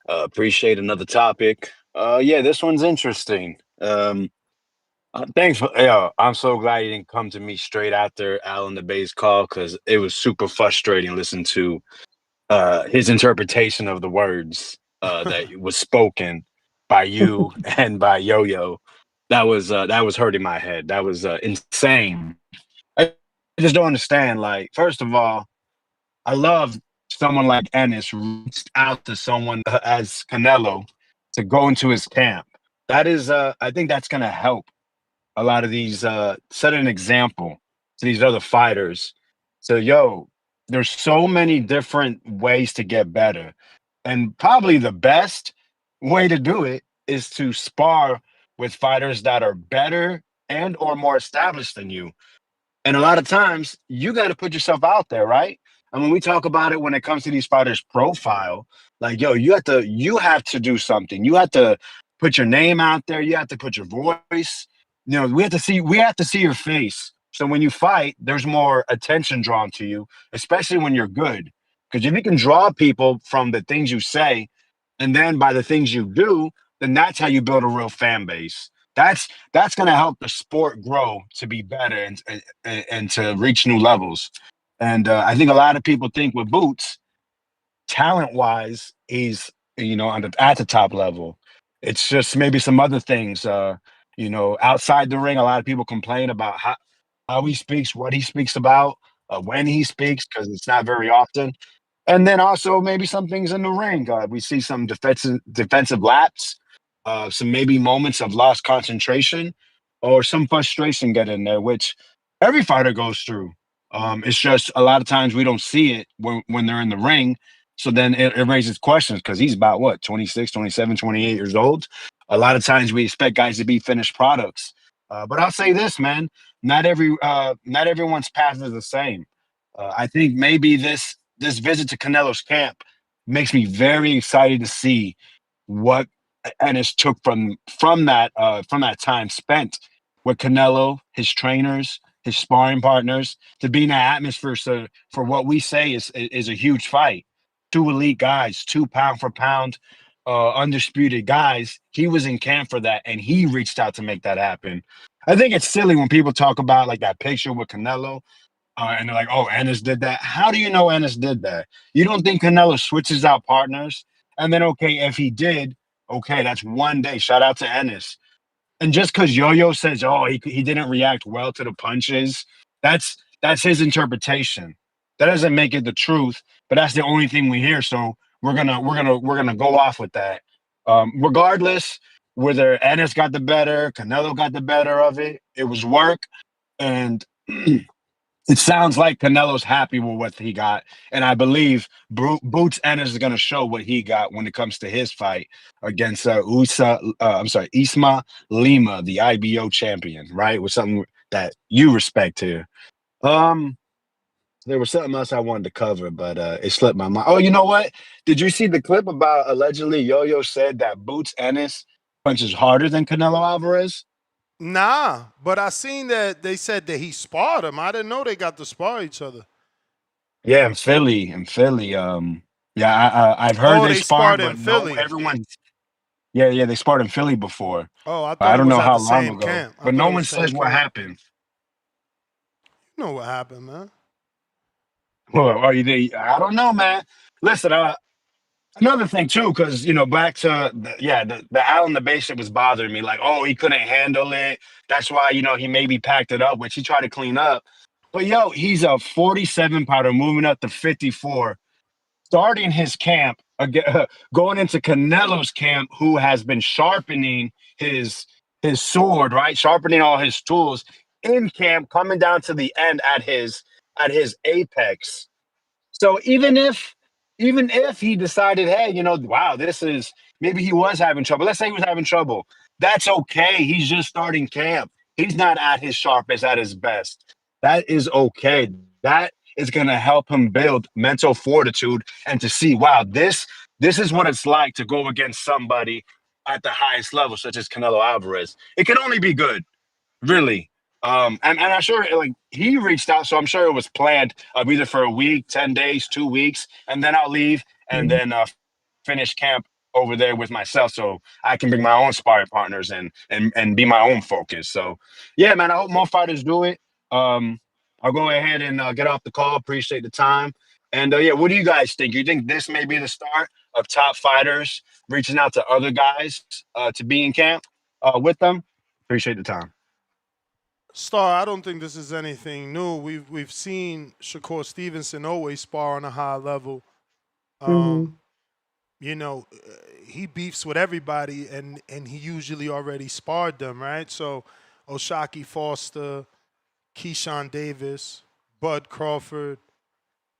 Appreciate another topic. Yeah, this one's interesting. Thanks for, I'm so glad you didn't come to me straight after Alan DeBay's call because it was super frustrating listening to his interpretation of the words that was spoken by you and by Yo-Yo. That was hurting my head. That was insane. I just don't understand. Like, first of all, I love someone like Ennis reached out to someone as Canelo to go into his camp. That is, I think that's going to help a lot of these, set an example to these other fighters. So, there's so many different ways to get better. And probably the best way to do it is to spar with fighters that are better and or more established than you. And a lot of times you got to put yourself out there, right? And when we talk about it, when it comes to these fighters' profile, like, you have to do something. You have to put your name out there. You have to put your voice. You know, we have to see your face. So when you fight, there's more attention drawn to you, especially when you're good. Because if you can draw people from the things you say and then by the things you do, then that's how you build a real fan base. That's going to help the sport grow to be better and to reach new levels. And I think a lot of people think with Boots, talent-wise, he's at the top level. It's just maybe some other things. Outside the ring, a lot of people complain about how he speaks, what he speaks about, when he speaks, because it's not very often. And then also maybe some things in the ring. We see some defensive lapse, some maybe moments of lost concentration, or some frustration get in there, which every fighter goes through. It's just a lot of times we don't see it when they're in the ring. So then it raises questions because he's about what, 26, 27, 28 years old. A lot of times we expect guys to be finished products. But I'll say this, man, not everyone's path is the same. I think maybe this visit to Canelo's camp makes me very excited to see what Ennis took from that time spent with Canelo, his trainers, his sparring partners, to be in that atmosphere. So for what we say is a huge fight. Two elite guys, two pound for pound, undisputed guys. He was in camp for that, and he reached out to make that happen. I think it's silly when people talk about like that picture with Canelo and they're like, "Oh, Ennis did that." How do you know Ennis did that? You don't think Canelo switches out partners? And then, okay, if he did, okay, that's one day. Shout out to Ennis. And just because Yo-Yo says, "Oh, he didn't react well to the punches," that's his interpretation. That doesn't make it the truth, but that's the only thing we hear. So we're gonna go off with that. Regardless, whether Ennis got the better, Canelo got the better of it, it was work, and it sounds like Canelo's happy with what he got, and I believe Boots Ennis is going to show what he got when it comes to his fight against Isma Lima, the IBO champion, right? With something that you respect here. Um, there was something else I wanted to cover, but it slipped my mind. Oh, you know what? Did you see the clip about allegedly Yo-Yo said that Boots Ennis punches harder than Canelo Alvarez? Nah, but I seen that they said that he sparred him. I didn't know they got to spar each other. Yeah, in Philly. Yeah, I've heard Oh, they they sparred, sparred in but no, Philly. everyone. Yeah, they sparred in Philly before. Oh, I I thought it don't was know at how the long same ago, camp. I but thought no it one was same says what camp. happened. You know what happened, man. Well, are you there? I don't know, man. Listen, another thing too, because back to the Al in the base shit was bothering me. Like, oh, he couldn't handle it. That's why he maybe packed it up, which he tried to clean up. But yo, he's a 47 pounder moving up to 54. Starting his camp again, going into Canelo's camp, who has been sharpening his sword, right? Sharpening all his tools in camp, coming down to the end at his apex. So even if he decided, hey, wow, this is maybe he was having trouble. Let's say he was having trouble. That's okay. He's just starting camp. He's not at his sharpest, at his best. That is okay. That is going to help him build mental fortitude and to see, wow, this is what it's like to go against somebody at the highest level, such as Canelo Alvarez. It can only be good. Really. And I'm sure like he reached out, so I'm sure it was planned either for a week, 10 days, 2 weeks, and then I'll leave and Mhm. then finish camp over there with myself so I can bring my own sparring partners and be my own focus. So yeah, man, I hope more fighters do it. I'll go ahead and get off the call. Appreciate the time. And yeah, what do you guys think? You think this may be the start of top fighters reaching out to other guys to be in camp with them? Appreciate the time. Star, I don't think this is anything new. We've seen Shakur Stevenson always spar on a high level. Mhm. You know, he beefs with everybody, and he usually already sparred them, right? So, Oshaki Foster, Keyshawn Davis, Bud Crawford,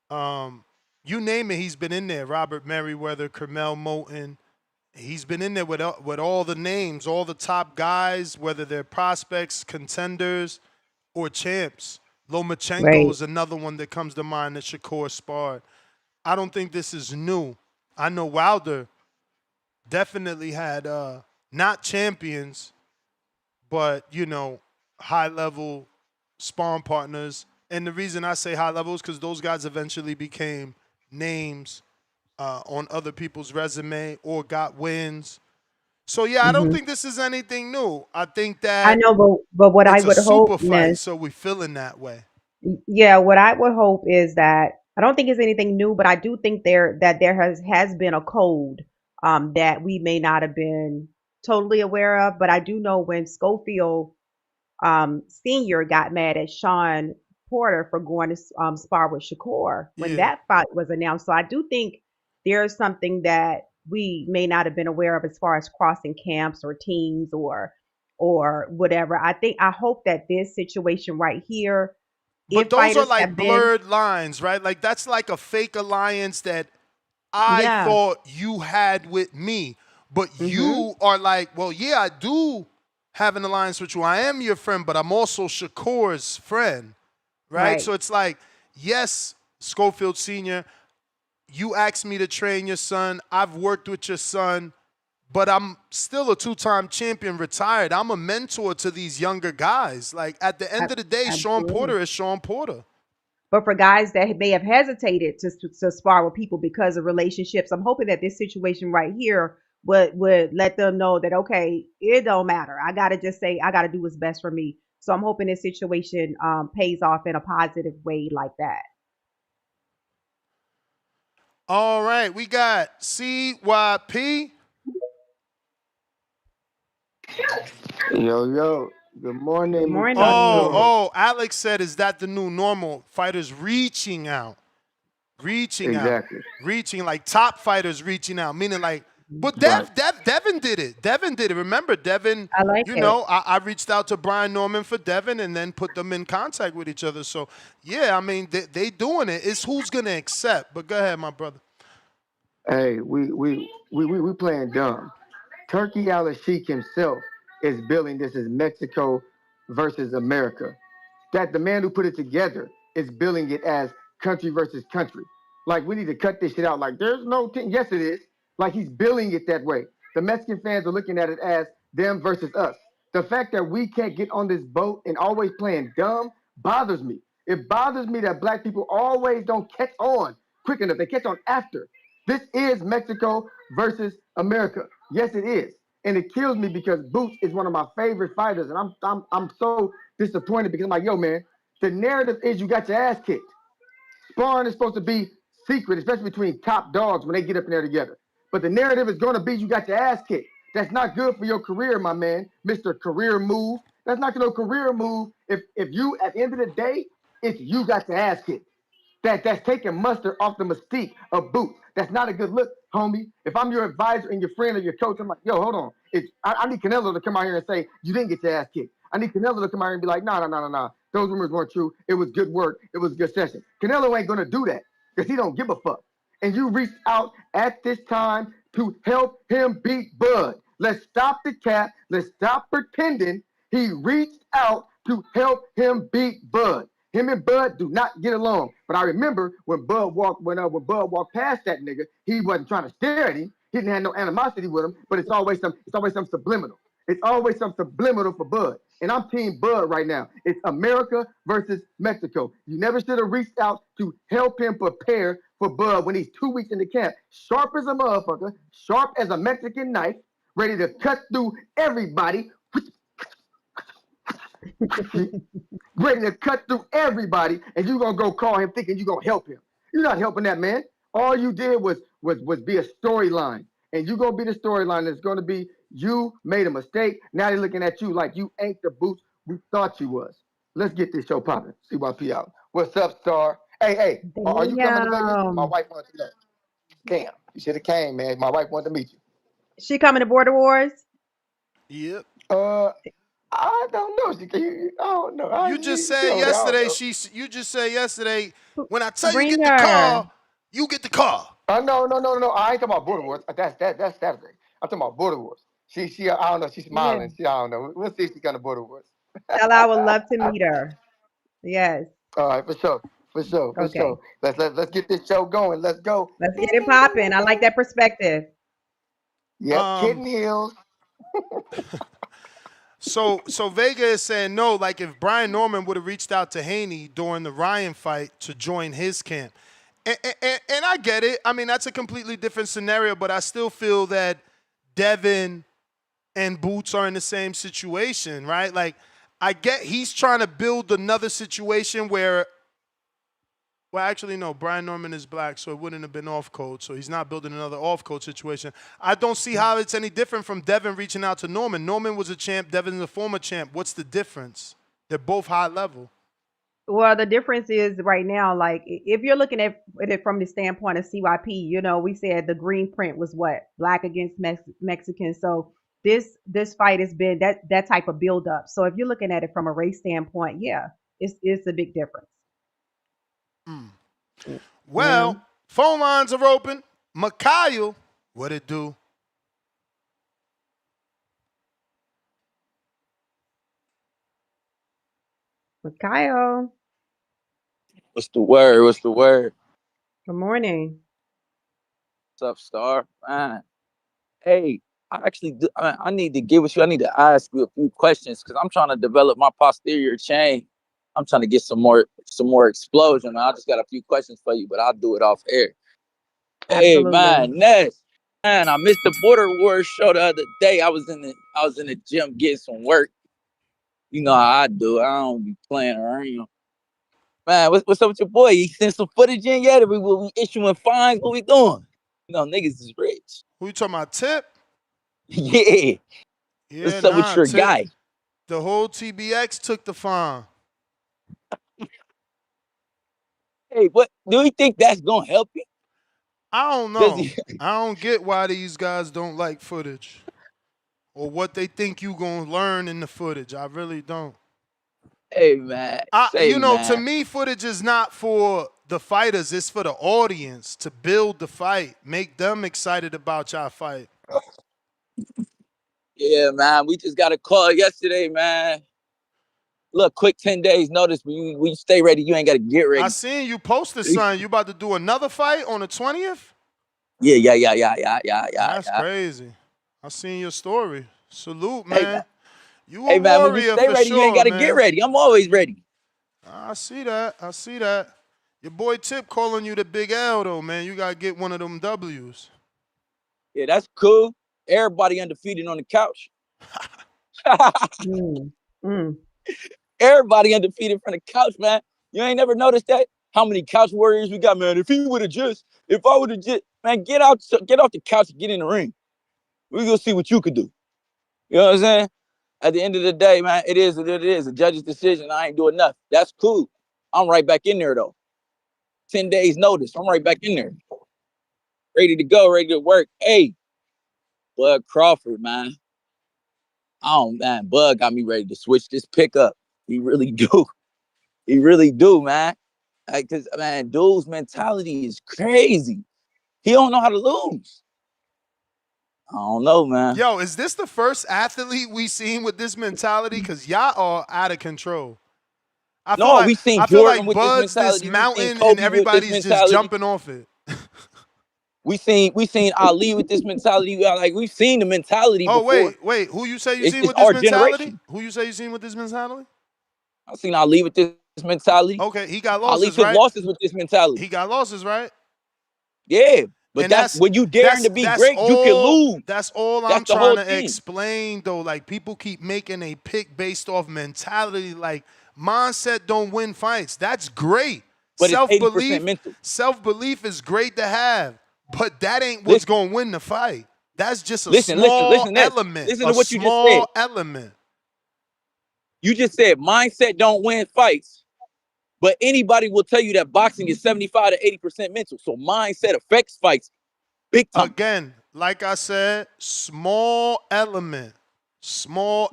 you name it, he's been in there. Robert Merriweather, Kermel Moulton. He's been in there with all the names, all the top guys, whether they're prospects, contenders, or champs. Lomachenko Right. is another one that comes to mind that Shakur sparred. I don't think this is new. I know Wilder definitely had not champions, but high level spawn partners. And the reason I say high level is because those guys eventually became names on other people's resume or got wins. So yeah, I don't Mhm. think this is anything new. I think I that know, but what I it's a would hope, super fight, Ness, so we feeling that way. yeah, what I would hope is that I don't think it's anything new, but I do think there has been a code that we may not have been totally aware of. But I do know when Schofield Senior got mad at Sean Porter for going to spar with Shakur when Yeah. that fight was announced. So I do think there's something that we may not have been aware of as far as crossing camps or teams or whatever. I hope that this situation right here, But if those are fighters like have been, blurred lines, right? Like that's like a fake alliance that I yeah, thought you had with me. But mm-hmm, you are like, well, yeah, I do have an alliance with you. I am your friend, but I'm also Shakur's friend, right? right. So it's like, yes, Schofield Sr., you asked me to train your son. I've worked with your son, but I'm still a two-time champion retired. I'm a mentor to these younger guys. Like at the end of the day, Sean Absolutely. Porter is Sean Porter. But for guys that may have hesitated to spar with people because of relationships, I'm hoping that this situation right here would let them know that okay, it don't matter. I gotta just say I gotta do what's best for me. So I'm hoping this situation pays off in a positive way like that. All right, we got CYP. Yo, good Good morning, morning. muchacho. Alex said, is that the new normal? Fighters reaching out, Exactly. reaching like top fighters reaching out, meaning like, but Right. Devin did it. Devin did it. Remember, Devin, I like you it. know, I reached out to Brian Norman for Devin and then put them in contact with each other. So, yeah, I mean, they doing it. It's who's going to accept. But go ahead, my brother. Hey, we playing dumb. Turkey Al-Sheikh himself is billing this as Mexico versus America. That the man who put it together is billing it as country versus country. Like we need to cut this shit out. Like there's no thing. Yes, it is. Like he's billing it that way. The Mexican fans are looking at it as them versus us. The fact that we can't get on this boat and always playing dumb bothers me. It bothers me that black people always don't catch on quick enough. They catch on after. This is Mexico versus America. Yes, it is. And it kills me because Boots is one of my favorite fighters. And I'm so disappointed because I'm like, yo, man, the narrative is you got your ass kicked. Sparring is supposed to be secret, especially between top dogs when they get up in there together. But the narrative is going to be you got your ass kicked. That's not good for your career, my man, Mr. Career Move. That's not no career move if you, at the end of the day, it's you got your ass kicked. That's taking mustard off the mystique of Boots. That's not a good look, homie. If I'm your advisor and your friend or your coach, I'm like, yo, hold on. I need Canelo to come out here and say, you didn't get your ass kicked. I need Canelo to come out here and be like, no. Those rumors weren't true. It was good work. It was a good session. Canelo ain't going to do that because he don't give a fuck. And you reached out at this time to help him beat Bud. Let's stop the cap. Let's stop pretending. He reached out to help him beat Bud. Him and Bud do not get along. But I remember when Bud walked past that nigga, he wasn't trying to stare at him. He didn't have no animosity with him, but it's always some subliminal. It's always some subliminal for Bud. And I'm team Bud right now. It's America versus Mexico. You never should have reached out to help him prepare for Bud when he's 2 weeks in the camp. Sharp as a motherfucker, sharp as a Mexican knife, ready to cut through everybody. Ready to cut through everybody, and you gonna go call him thinking you gonna help him. You're not helping that man. All you did was be a storyline, and you gonna be the storyline that's gonna be you made a mistake. Now they're looking at you like you ain't the Boots we thought you was. Let's get this show popping. CYP out. What's up, Star? Hey, are you coming to Vegas? My wife wants to know. Damn, you should have came, man. My wife wanted to meet you. She coming to Border Wars? Yep. I don't know. I don't know. You just said yesterday, when I tell you Bring get the her. car, you get the car. No. I ain't talking about Border Wars. That's Saturday. I'm talking about Border Wars. She I don't know. She's Yeah. smiling. I don't know. We'll see if she come to Border Wars. Tell her I would love to meet her. Yes. All right, for sure. Okay. Let's get this show going. Let's go. Let's get it popping. I like that perspective. Yep, Kitten Hills. So Vega is saying no, like if Brian Norman would have reached out to Haney during the Ryan fight to join his camp. And I get it. I mean, that's a completely different scenario, but I still feel that Devin and Boots are in the same situation, right? Like, I get he's trying to build another situation where Well, actually, no. Brian Norman is black, so it wouldn't have been off code. So he's not building another off code situation. I don't see how it's any different from Devin reaching out to Norman. Norman was a champ. Devin's a former champ. What's the difference? They're both high level. Well, the difference is right now, like if you're looking at it from the standpoint of CYP, we said the green print was what black against Mexican. So this fight has been that type of build up. So if you're looking at it from a race standpoint, yeah, it's a big difference. Well, phone lines are open. Mikhail, what it do? Mikhail, What's the word? What's the word? good morning. What's up, Star? Man, hey, I actually do. I need to get with you. I need to ask you a few questions because I'm trying to develop my posterior chain. I'm trying to get some more explosion. I just got a few questions for you, but I'll do it off air. Hey, Absolutely. man, Ness. Man, I missed the Border Wars show the other day. I was in the gym getting some work. You know how I do. I don't be playing around. Man, what's up with your boy? He sent some footage in yet? We issuing fines? What we doing? You know, niggas is rich. Who you talking about, Tip? Yeah. Yeah, What's up with your Tip, guy? The whole TBX took the fine. Hey, what do you think that's gonna help you? I don't know. I don't get why these guys don't like footage or what they think you gonna learn in the footage. I really don't. Hey, man. To me, footage is not for the fighters. It's for the audience to build the fight, make them excited about y'all fight. Yeah, man. We just got a call yesterday, man. Look, quick 10 days notice. When you stay ready, you ain't got to get ready. I seen you posted something. You about to do another fight on the 20th? Yeah. That's crazy. I seen your story. Salute, man. Hey, you a man, warrior when you stay for ready, sure, you ain't got to man. get ready. I'm always ready. I see that. Your boy Tip calling you the Big L, though, man. You got to get one of them W's. Yeah, that's cool. Everybody undefeated on the couch. Everybody undefeated from the couch, man. You ain't never noticed that? How many couch warriors we got, man? If I would have just, man, get off the couch and get in the ring. We gonna see what you could do. You know what I'm saying? At the end of the day, man, it is what it is. A judge's decision. I ain't doing nothing. That's cool. I'm right back in there though. 10 days notice. I'm right back in there. Ready to go, ready to work. Hey, Bud Crawford, man. Man, Bud got me ready to switch this pickup. He really do. He really do, man. Cause man, dude's mentality is crazy. He don't know how to lose. I don't know, man. Yo, is this the first athlete we seen with this mentality? Because y'all are out of control. I feel like Bud's this mountain and everybody's just jumping off it. We seen Ali with this mentality. Like we've seen the mentality before. Wait. Who you say you seen with this this mentality? generation. Who you say you seen with this mentality? I seen Ali with this mentality. Okay, he got losses, Ali took losses with this mentality. He got losses, right? Yeah, but that's when you daring to be great, you can lose. That's all I'm trying to explain, though. Like, people keep making a pick based off mentality. Like, mindset don't win fights. That's great. But Self-belief is great to have, but that ain't what's going to win the fight. That's just a small element. Listen to what you just said. Element. You just said mindset don't win fights, but anybody will tell you that boxing is 75 to 80% mental. So mindset affects fights big time. Again, like I said, small element.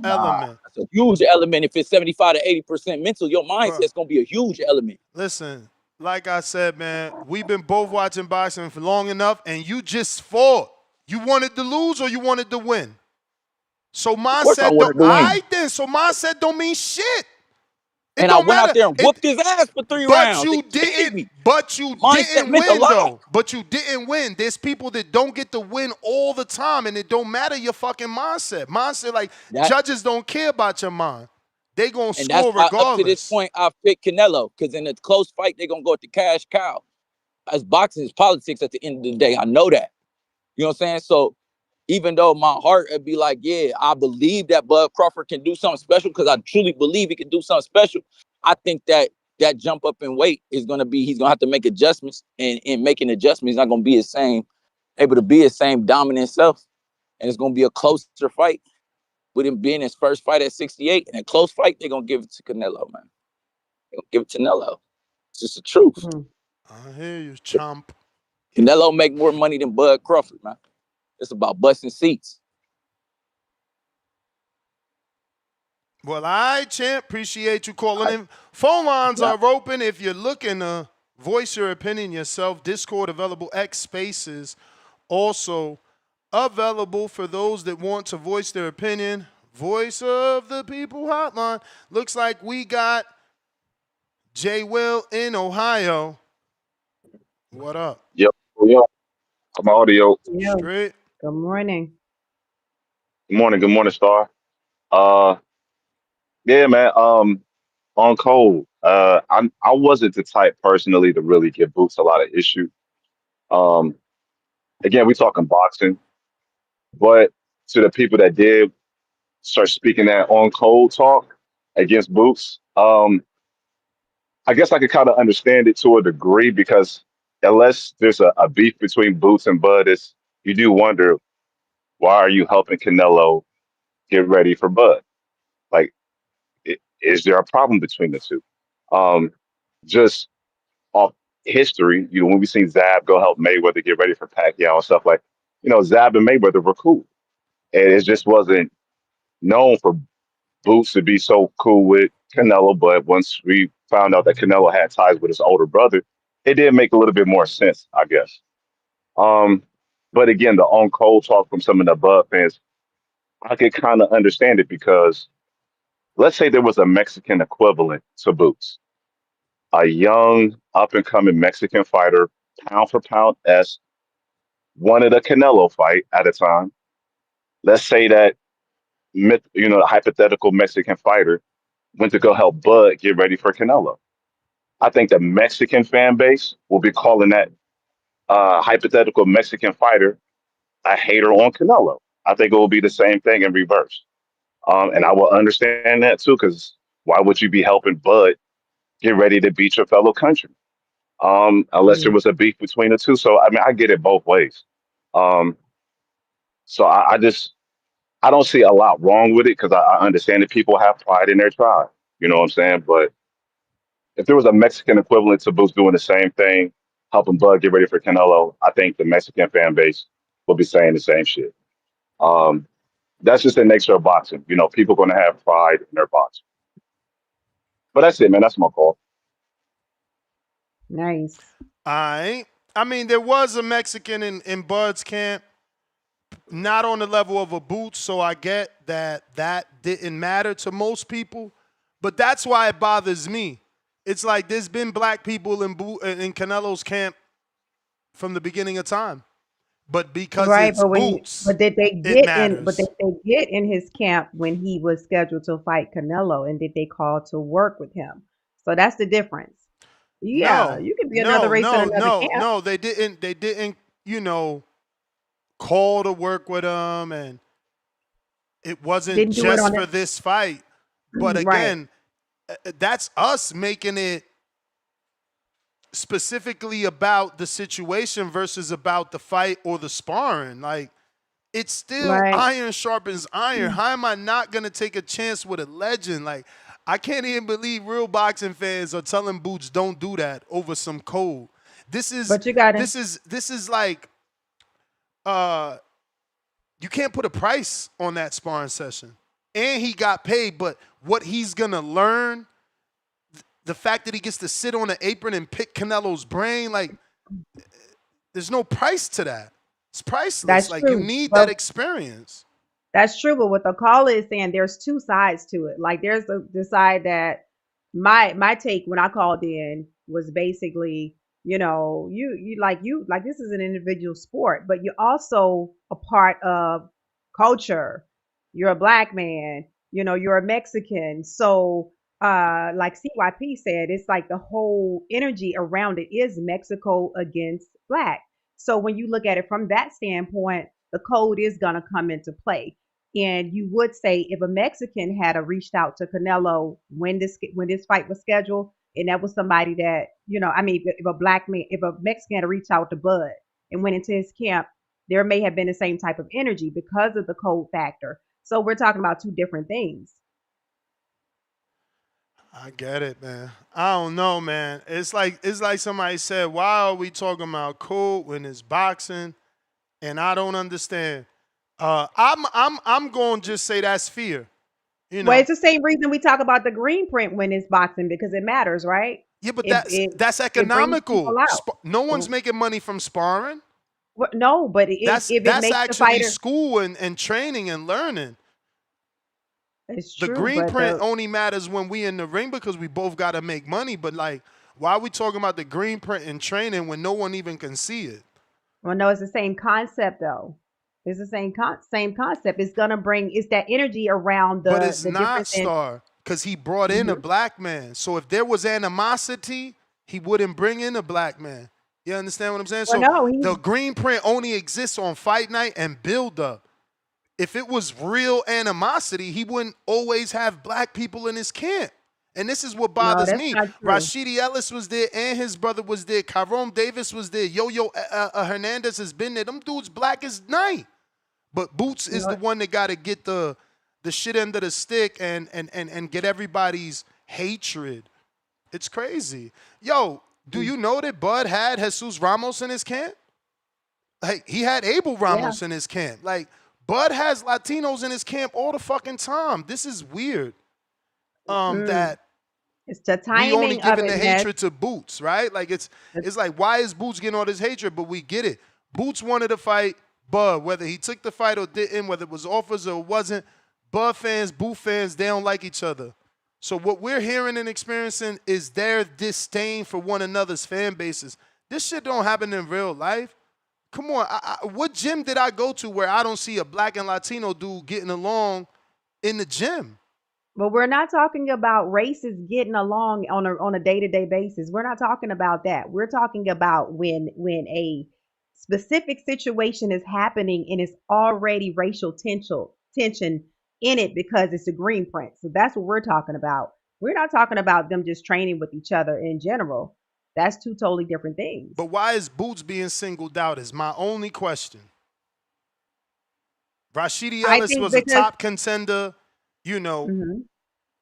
Element. It's a huge element. If it's 75 to 80% mental, your mindset's going to be a huge element. Listen, like I said, man, we've been both watching boxing for long enough, and you just fought. You wanted to lose or you wanted to win? So mindset so mindset don't mean shit. And I went out there and whooped his ass for 3 rounds. But you didn't win, though. But you didn't win. There's people that don't get to win all the time, and it don't matter your fucking mindset. Judges don't care about your mind. They gonna score regardless. Up to this point, I've picked Canelo because in a close fight, they're gonna go at the cash cow. As boxing is politics at the end of the day, I know that. You know what I'm saying? So even though my heart would be like, yeah, I believe that Bud Crawford can do something special because I truly believe he can do something special. I think that that jump up in weight is gonna be, he's gonna have to make adjustments, and in making adjustments, he's not gonna be able to be his same dominant self, and it's gonna be a closer fight. With him being his first fight at 68, and a close fight, they're gonna give it to Canelo, man. They're gonna give it to Canelo. It's just the truth. I hear you, chomp. Canelo make more money than Bud Crawford, man. It's about busting seats. Well, all right, champ. Appreciate you calling in. Phone lines are open if you're looking to voice your opinion yourself. Discord available, X Spaces also available for those that want to voice their opinion. Voice of the People hotline. Looks like we got J. Will in Ohio. What up? Yep. I'm audio. Yeah. Straight. Good morning. Good morning, Star. Yeah, man. On Cole, I wasn't the type personally to really give Boots a lot of issue. Um, again, we talking boxing, but to the people that did start speaking that on Cole talk against Boots, I guess I could kind of understand it to a degree because unless there's a beef between Boots and Bud, you do wonder why are you helping Canelo get ready for Bud? Like, is there a problem between the two? Just off history, when we seen Zab go help Mayweather get ready for Pacquiao and stuff, like, Zab and Mayweather were cool. And it just wasn't known for Boots to be so cool with Canelo. But once we found out that Canelo had ties with his older brother, it did make a little bit more sense, I guess. But again, the on cold talk from some of the Bud fans, I could kind of understand it because let's say there was a Mexican equivalent to Boots, a young up and coming Mexican fighter, pound for pound S, wanted a Canelo fight at a time. Let's say that the hypothetical Mexican fighter went to go help Bud get ready for Canelo. I think the Mexican fan base will be calling that hypothetical Mexican fighter a hater on Canelo. I think it will be the same thing in reverse. And I will understand that too, because why would you be helping Bud get ready to beat your fellow country? Unless there was a beef between the two. So, I mean, I get it both ways. So I don't see a lot wrong with it because I understand that people have pride in their tribe. You know what I'm saying? But if there was a Mexican equivalent to Boots doing the same thing, helping Bud get ready for Canelo, I think the Mexican fan base will be saying the same shit. That's just the nature of boxing. People are going to have pride in their boxing. But that's it, man. That's my call. Nice. All right. I mean, there was a Mexican in Bud's camp, not on the level of a Boots, so I get that didn't matter to most people. But that's why it bothers me. It's like there's been black people in Canelo's camp from the beginning of time. But because it's Boots, did they it matters. But did they get in his camp when he was scheduled to fight Canelo, and did they call to work with him? So that's the difference. Yeah, you could be another race in another camp. No, they didn't. They didn't. Call to work with him, and it wasn't just for this fight. But again, that's us making it specifically about the situation versus about the fight or the sparring. Like, it's still iron sharpens iron. How am I not going to take a chance with a legend? Like, I can't even believe real boxing fans are telling Boots don't do that over some code. This is like you can't put a price on that sparring session. And he got paid, but what he's going to learn, the fact that he gets to sit on an apron and pick Canelo's brain, like, there's no price to that. It's priceless. That's like, true. You need that experience. That's true, but what the caller is saying, there's two sides to it. Like, there's the side that my take when I called in was basically, you this is an individual sport, but you're also a part of culture. You're a black man, you're a Mexican. So like CYP said, it's like the whole energy around it is Mexico against black. So when you look at it from that standpoint, the code is going to come into play. And you would say if a Mexican had reached out to Canelo when this fight was scheduled, And that was somebody that, I mean, if a black man, if a Mexican had reached out to Bud and went into his camp, there may have been the same type of energy because of the cold factor. So we're talking about two different things. I get it, man. I don't know, man. It's like somebody said, why are we talking about code when it's boxing? And I don't understand. I'm going to just say that's fear. Well, it's the same reason we talk about the green print when it's boxing because it matters, right? Yeah, but that's it brings people economical. out. No one's making money from sparring. Well, no, but if it That's makes the actually fighter, school and training and learning. it's The true. green print only matters when we in the ring because we both got to make money. But like, why are we talking about the green print in training when no one even can see it? Well, no, it's the same concept though. It's the same concept. It's gonna bring it's that energy around But it's the not difference in. Star because he brought in a black man. So if there was animosity, he wouldn't bring in a black man. You understand what I'm saying? Well, So no, the green print only exists on fight night and build up. If it was real animosity, he wouldn't always have black people in his camp. And this is what bothers that's me. not true. Rashidi Ellis was there and his brother was there. Kyron Davis was there. Yo-Yo Hernandez has been there. Them dudes black as night. But Boots is the one that got to get the shit under the stick and get everybody's hatred. It's crazy. Yo, do you know that Bud had Jesus Ramos in his camp? Like, he had Abel Ramos in his camp. Like, Bud has Latinos in his camp all the fucking time. This is weird. That it's the timing we only giving of the it, hatred to Boots, right? Like it's like, why is Boots getting all this hatred? But we get it. Boots wanted to fight Bud, whether he took the fight or didn't, whether it was offers or it wasn't. Bud fans, Boot fans, they don't like each other. So what we're hearing and experiencing is their disdain for one another's fan bases. This shit don't happen in real life. Come on, what gym did I go to where I don't see a black and Latino dude getting along in the gym? But we're not talking about races getting along on a day-to-day basis. We're not talking about that. We're talking about when a specific situation is happening and it's already racial tension in it because it's a green print. So that's what we're talking about. We're not talking about them just training with each other in general. That's two totally different things. But why is Boots being singled out is my only question. Rashidi Ellis was a top contender,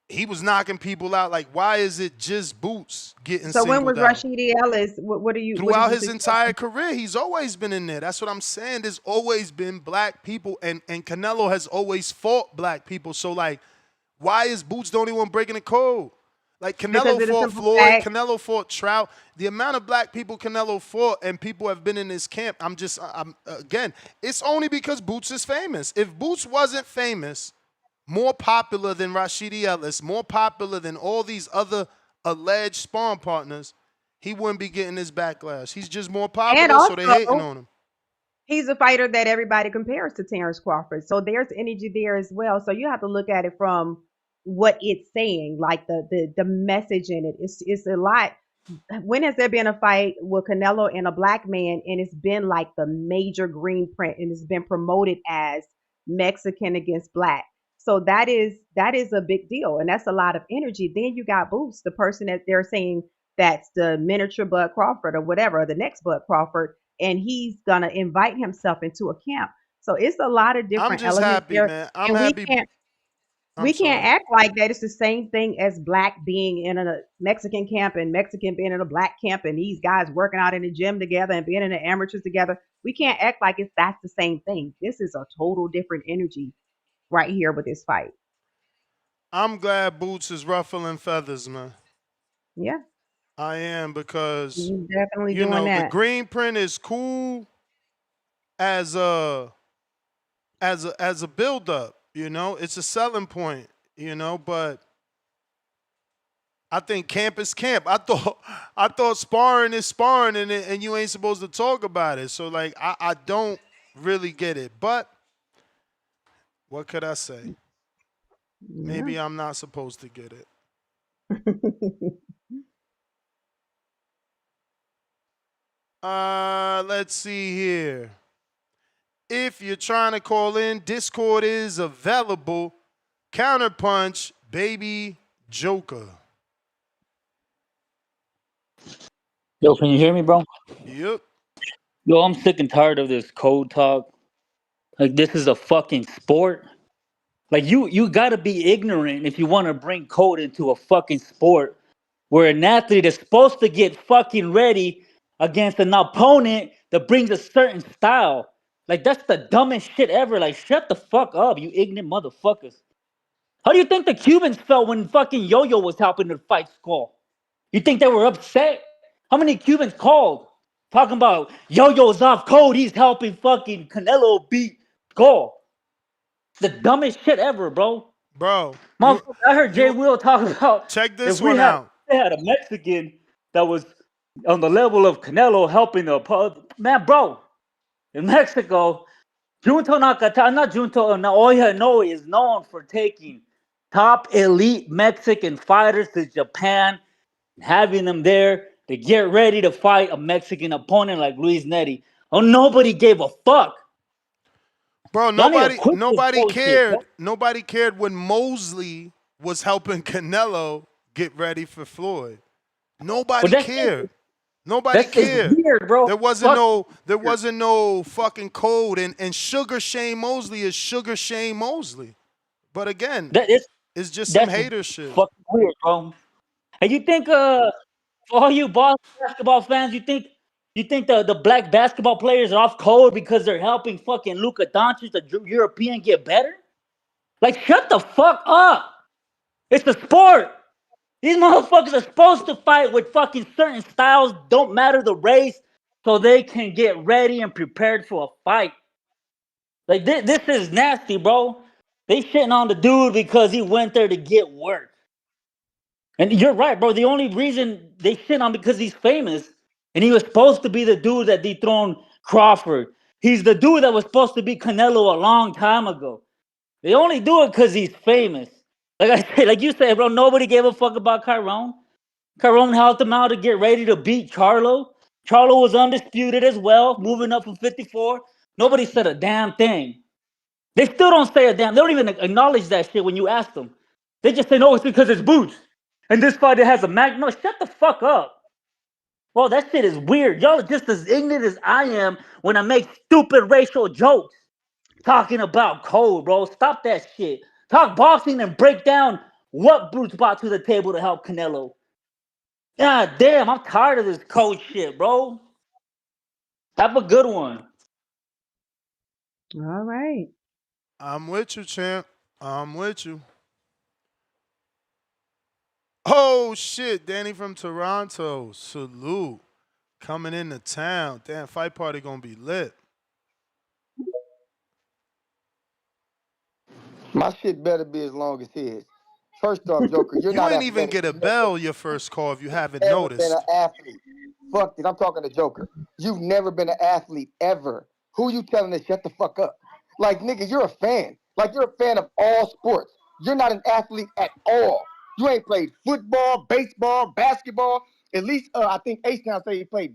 He was knocking people out. Like, why is it just Boots getting singled out? So when was Rashidi Ellis? What are you? Throughout his entire career, he's always been in there. That's what I'm saying. There's always been black people, and Canelo has always fought black people. So, like, why is Boots the only one breaking the code? Like, Canelo fought Floyd, Canelo fought Trout. The amount of black people Canelo fought and people have been in his camp, again, it's only because Boots is famous. If Boots wasn't famous, more popular than Rashidi Ellis, more popular than all these other alleged sparring partners, he wouldn't be getting this backlash. He's just more popular, so they're hating on him. He's a fighter that everybody compares to Terence Crawford. So there's energy there as well. So you have to look at it from what it's saying, like the message in it. It's a lot. When has there been a fight with Canelo and a black man and it's been like the major green print and it's been promoted as Mexican against black? So that is a big deal, and that's a lot of energy. Then you got Boots, the person that they're saying that's the miniature Bud Crawford or whatever, or the next Bud Crawford, and he's gonna invite himself into a camp. So it's a lot of different elements happy, there. Man. I'm happy. We can't act like that. It's the same thing as black being in a Mexican camp and Mexican being in a black camp, and these guys working out in the gym together and being in the amateurs together. We can't act like that's the same thing. This is a total different energy right here with this fight. I'm glad Boots is ruffling feathers, man. Yeah. I am, because he's definitely doing that. The green print is cool as a build up, it's a selling point, but I think camp is camp. I thought sparring is sparring and you ain't supposed to talk about it. So like I don't really get it. But what could I say? Yeah. Maybe I'm not supposed to get it. Let's see here. If you're trying to call in, Discord is available. Counterpunch, baby Joker. Yo, can you hear me, bro? Yep. Yo, I'm sick and tired of this code talk. Like, this is a fucking sport. Like, you gotta be ignorant if you want to bring code into a fucking sport where an athlete is supposed to get fucking ready against an opponent that brings a certain style. Like, that's the dumbest shit ever. Like, shut the fuck up, you ignorant motherfuckers. How do you think the Cubans felt when fucking Yo-Yo was helping the fight Skull? You think they were upset? How many Cubans called? Talking about Yo-Yo's off code, he's helping fucking Canelo beat Skull. The dumbest shit ever, bro. Bro, Motherfucker, I heard Jay Will talk about check if this we one had out. a Mexican that was on the level of Canelo helping the man, bro. In Mexico, Junto Nakata, not Junto Naoya Inoue is known for taking top elite Mexican fighters to Japan, having them there to get ready to fight a Mexican opponent like Luis Neri. Oh, nobody gave a fuck. Bro, Y'all need to quit this nobody bullshit, bro. cared. Nobody cared when Mosley was helping Canelo get ready for Floyd. But Nobody that shit, cared. Nobody that shit's cared. weird, bro. There wasn't Fuck. no fucking code, and Sugar Shane Mosley is Sugar Shane Mosley. But again, it's just some That's hater shit. fucking weird, bro. And you think for all you Boston basketball fans, you think the black basketball players are off code because they're helping fucking Luka Doncic, the European, get better? Like, shut the fuck up. It's a sport. These motherfuckers are supposed to fight with fucking certain styles, don't matter the race, so they can get ready and prepared for a fight. Like, this is nasty, bro. They shitting on the dude because he went there to get work. And you're right, bro. The only reason they shit on because he's famous, and he was supposed to be the dude that dethroned Crawford. He's the dude that was supposed to be Canelo a long time ago. They only do it because he's famous. Like I said, like you said, bro, nobody gave a fuck about Chiron. Chiron helped him out to get ready to beat Charlo. Charlo was undisputed as well, moving up from 54. Nobody said a damn thing. They still don't say a damn. They don't even acknowledge that shit when you ask them. They just say, no, it's because it's Boots. And this fighter has a mag. No, shut the fuck up. Well, that shit is weird. Y'all are just as ignorant as I am when I make stupid racial jokes talking about code, bro. Stop that shit. Talk boxing and break down what Boots brought to the table to help Canelo. God damn, I'm tired of this code shit, bro. Have a good one. All right. I'm with you, champ. I'm with you. Oh shit, Danny from Toronto. Salute. Coming into town. Damn, fight party gonna be lit. My shit better be as long as his. First off, Joker, you're You not ain't even athletic. get a You've never bell your first call if you haven't ever been an noticed. athlete. Fuck it, I'm talking to Joker. You've never been an athlete ever. Who you telling to shut the fuck up? Like, nigga, you're a fan. Like, you're a fan of all sports. You're not an athlete at all. You ain't played football, baseball, basketball. At least, I think Ace now say he played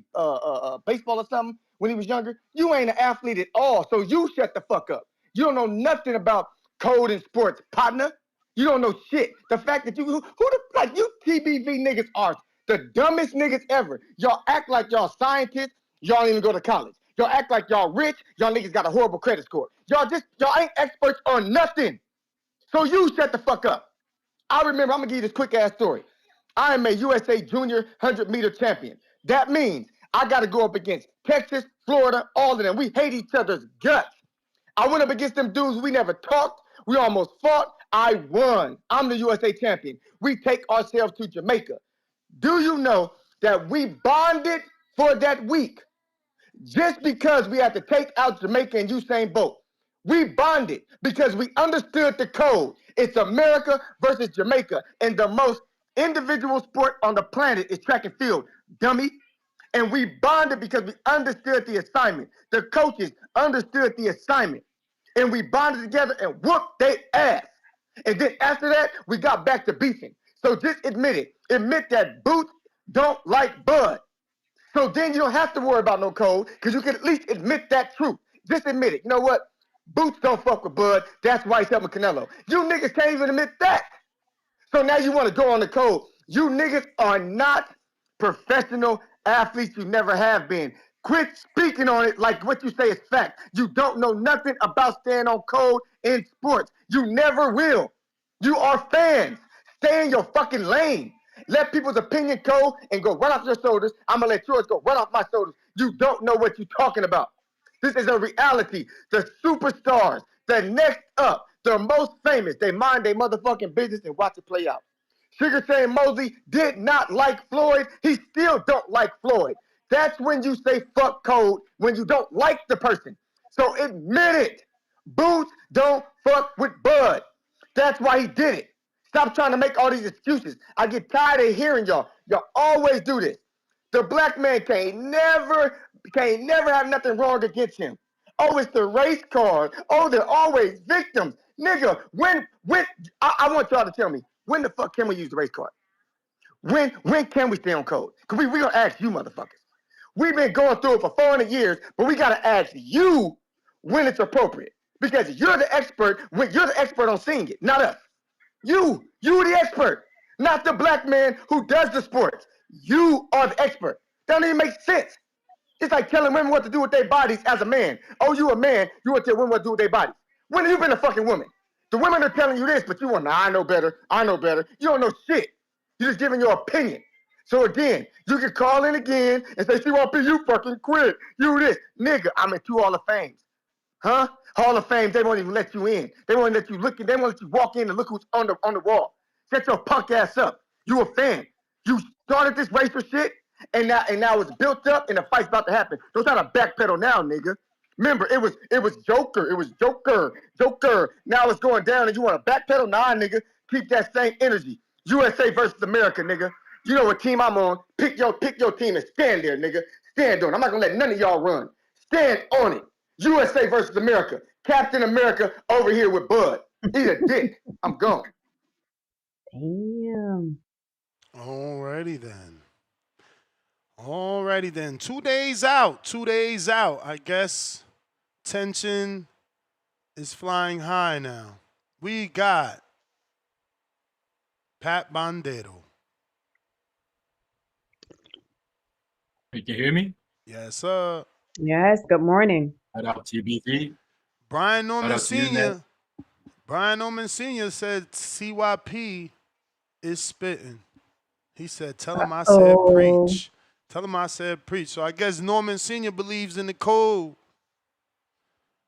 baseball or something when he was younger. You ain't an athlete at all, so you shut the fuck up. You don't know nothing about code in sports, partner. You don't know shit. The fact that who the like you TBV niggas are the dumbest niggas ever. Y'all act like y'all scientists. Y'all don't even go to college. Y'all act like y'all rich. Y'all niggas got a horrible credit score. Y'all ain't experts on nothing. So you shut the fuck up. I remember, I'm gonna give you this quick ass story. I am a USA Junior 100-meter champion. That means I gotta go up against Texas, Florida, all of them. We hate each other's guts. I went up against them dudes. We never talked. We almost fought. I won. I'm the USA champion. We take ourselves to Jamaica. Do you know that we bonded for that week just because we had to take out Jamaica and Usain Bolt? We bonded because we understood the code. It's America versus Jamaica. And the most individual sport on the planet is track and field, dummy. And we bonded because we understood the assignment. The coaches understood the assignment. And we bonded together and whooped their ass. And then after that, we got back to beefing. So just admit it. Admit that Boots don't like Bud. So then you don't have to worry about no code because you can at least admit that truth. Just admit it. You know what? Boots don't fuck with Bud. That's why he's helping Canelo. You niggas can't even admit that. So now you want to go on the code. You niggas are not professional athletes. You never have been. Quit speaking on it like what you say is fact. You don't know nothing about staying on code in sports. You never will. You are fans. Stay in your fucking lane. Let people's opinion go and go right off your shoulders. I'm going to let yours go right off my shoulders. You don't know what you're talking about. This is a reality. The superstars, the next up, the most famous, they mind their motherfucking business and watch it play out. Sugar Shane Mosley did not like Floyd. He still don't like Floyd. That's when you say fuck code, when you don't like the person. So admit it. Boots don't fuck with Bud. That's why he did it. Stop trying to make all these excuses. I get tired of hearing y'all. Y'all always do this. The black man can't never have nothing wrong against him. Oh, it's the race card. Oh, they're always victims. Nigga, when I want y'all to tell me, when the fuck can we use the race card? When can we stay on code? Because we gonna ask you motherfuckers. We've been going through it for 400 years, but we gotta ask you when it's appropriate. Because you're the expert on seeing it, not us. You the expert, not the black man who does the sports. You are the expert. That don't even make sense. It's like telling women what to do with their bodies as a man. Oh, you a man, you want to tell women what to do with their bodies. When have you been a fucking woman? The women are telling you this, but you want, nah, I know better. You don't know shit. You're just giving your opinion. So again, you can call in again and say, CYP, you fucking quit. You this. Nigga, I'm in 2 Hall of Fames. Huh? Hall of Fame, they won't even let you in. They won't let you look in. They won't let you walk in and look who's on the wall. Shut your punk ass up. You a fan. You started this racial shit, and now it's built up and the fight's about to happen. Don't try to backpedal now, nigga. Remember, it was Joker. It was Joker. Now it's going down and you want to backpedal? Nah, nigga. Keep that same energy. USA versus America, nigga. You know what team I'm on. Pick your team and stand there, nigga. Stand on it. I'm not gonna let none of y'all run. Stand on it. USA versus America. Captain America over here with Bud. He's a dick. I'm gone. Damn. Alrighty then. 2 days out. I guess tension is flying high now. We got Pat Bandero. You can hear me? Yes, sir. Yes, good morning. Shout out TBV. Brian Norman Shout out to you, Sr. Ned. Brian Norman Sr. said CYP is spitting. He said, tell him I said preach. Tell him I said preach. So I guess Norman Sr. believes in the code.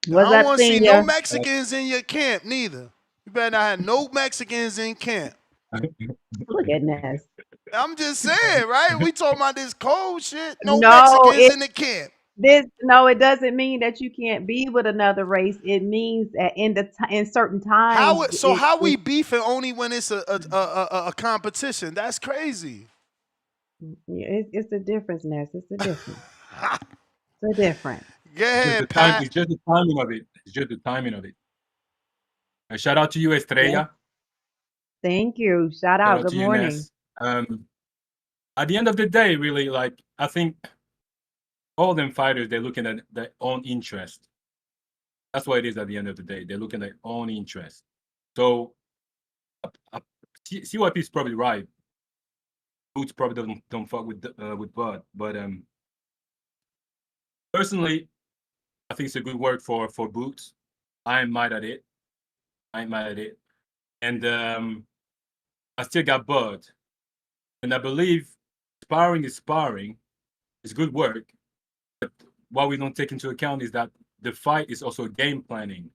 What's I don't up, want to see no Senior? Mexicans in your camp, neither. You better not have no Mexicans in camp. Look at Ness. I'm just saying, right? We talking about this cold shit. No No, Mexicans in the camp. it doesn't mean that you can't be with another race. It means that in certain times, How we beefing only when it's a competition? That's crazy. it's a difference, Ness. It's a difference. It's a difference. Go ahead, Pat. It's just the timing of it. Shout out to you, Estrella. Yeah. Thank you. Shout Shout out. out Good to you, morning. Ness. At the end of the day, really, like, I think all them fighters, they're looking at their own interest. That's what it is at the end of the day. They're looking at their own interest. So CYP is probably right. Boots probably don't fuck with Bud, but personally, I think it's a good work for Boots. I ain't mad at it. And I still got Bud. And I believe sparring is sparring. It's good work. But what we don't take into account is that the fight is also game planning.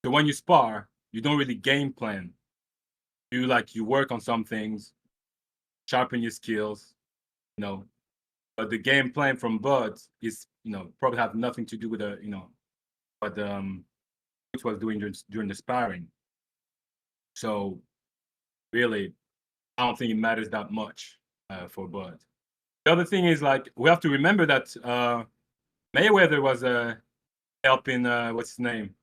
So when you spar, you don't really game plan. You work on some things, sharpen your skills, But the game plan from Bud is, probably have nothing to do with what Boots was doing during the sparring. So really, I don't think it matters that much for Bud. The other thing is, we have to remember that Mayweather was helping what's his name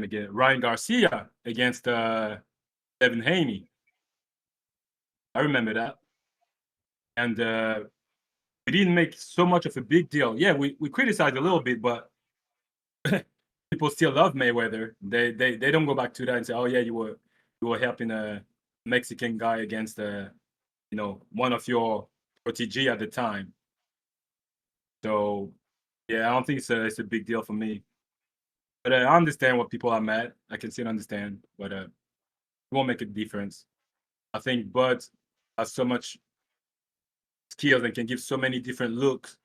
again? Ryan Garcia against Devin Haney. I remember that. And we didn't make so much of a big deal. Yeah, we criticized a little bit, but people still love Mayweather. They don't go back to that and say, oh yeah, you were helping Mexican guy against one of your protege at the time. So yeah, I don't think it's a big deal for me. But I understand what people are mad. I can still understand, but it won't make a difference. I think Bud has so much skills and can give so many different looks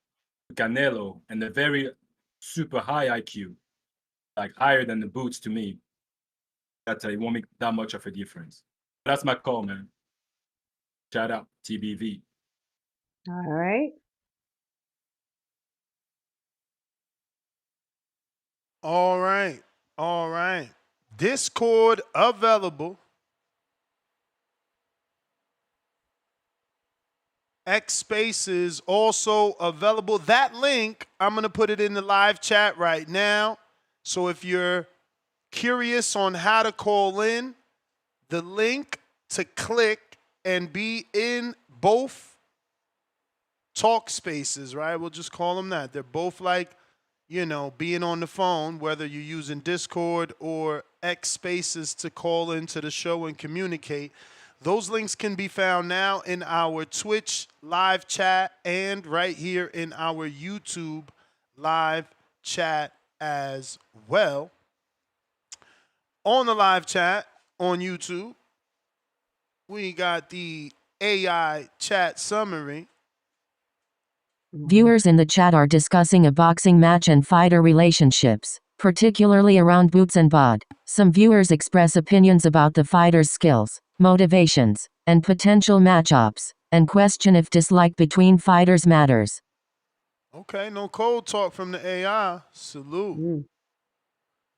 to Canelo and a very super high IQ, like higher than the Boots to me. That it won't make that much of a difference. That's my call, man. Shout out TBV. All right. All right. All right. Discord available. X Spaces also available. That link, I'm going to put it in the live chat right now. So if you're curious on how to call in, the link to click and be in both talk spaces, right? We'll just call them that. They're both like, being on the phone, whether you're using Discord or X Spaces to call into the show and communicate. Those links can be found now in our Twitch live chat and right here in our YouTube live chat as well. On the live chat on YouTube, we got the AI chat summary. Viewers in the chat are discussing a boxing match and fighter relationships, particularly around Boots and Bod. Some viewers express opinions about the fighter's skills, motivations, and potential matchups, and question if dislike between fighters matters. Okay, no cold talk from the AI. Salute.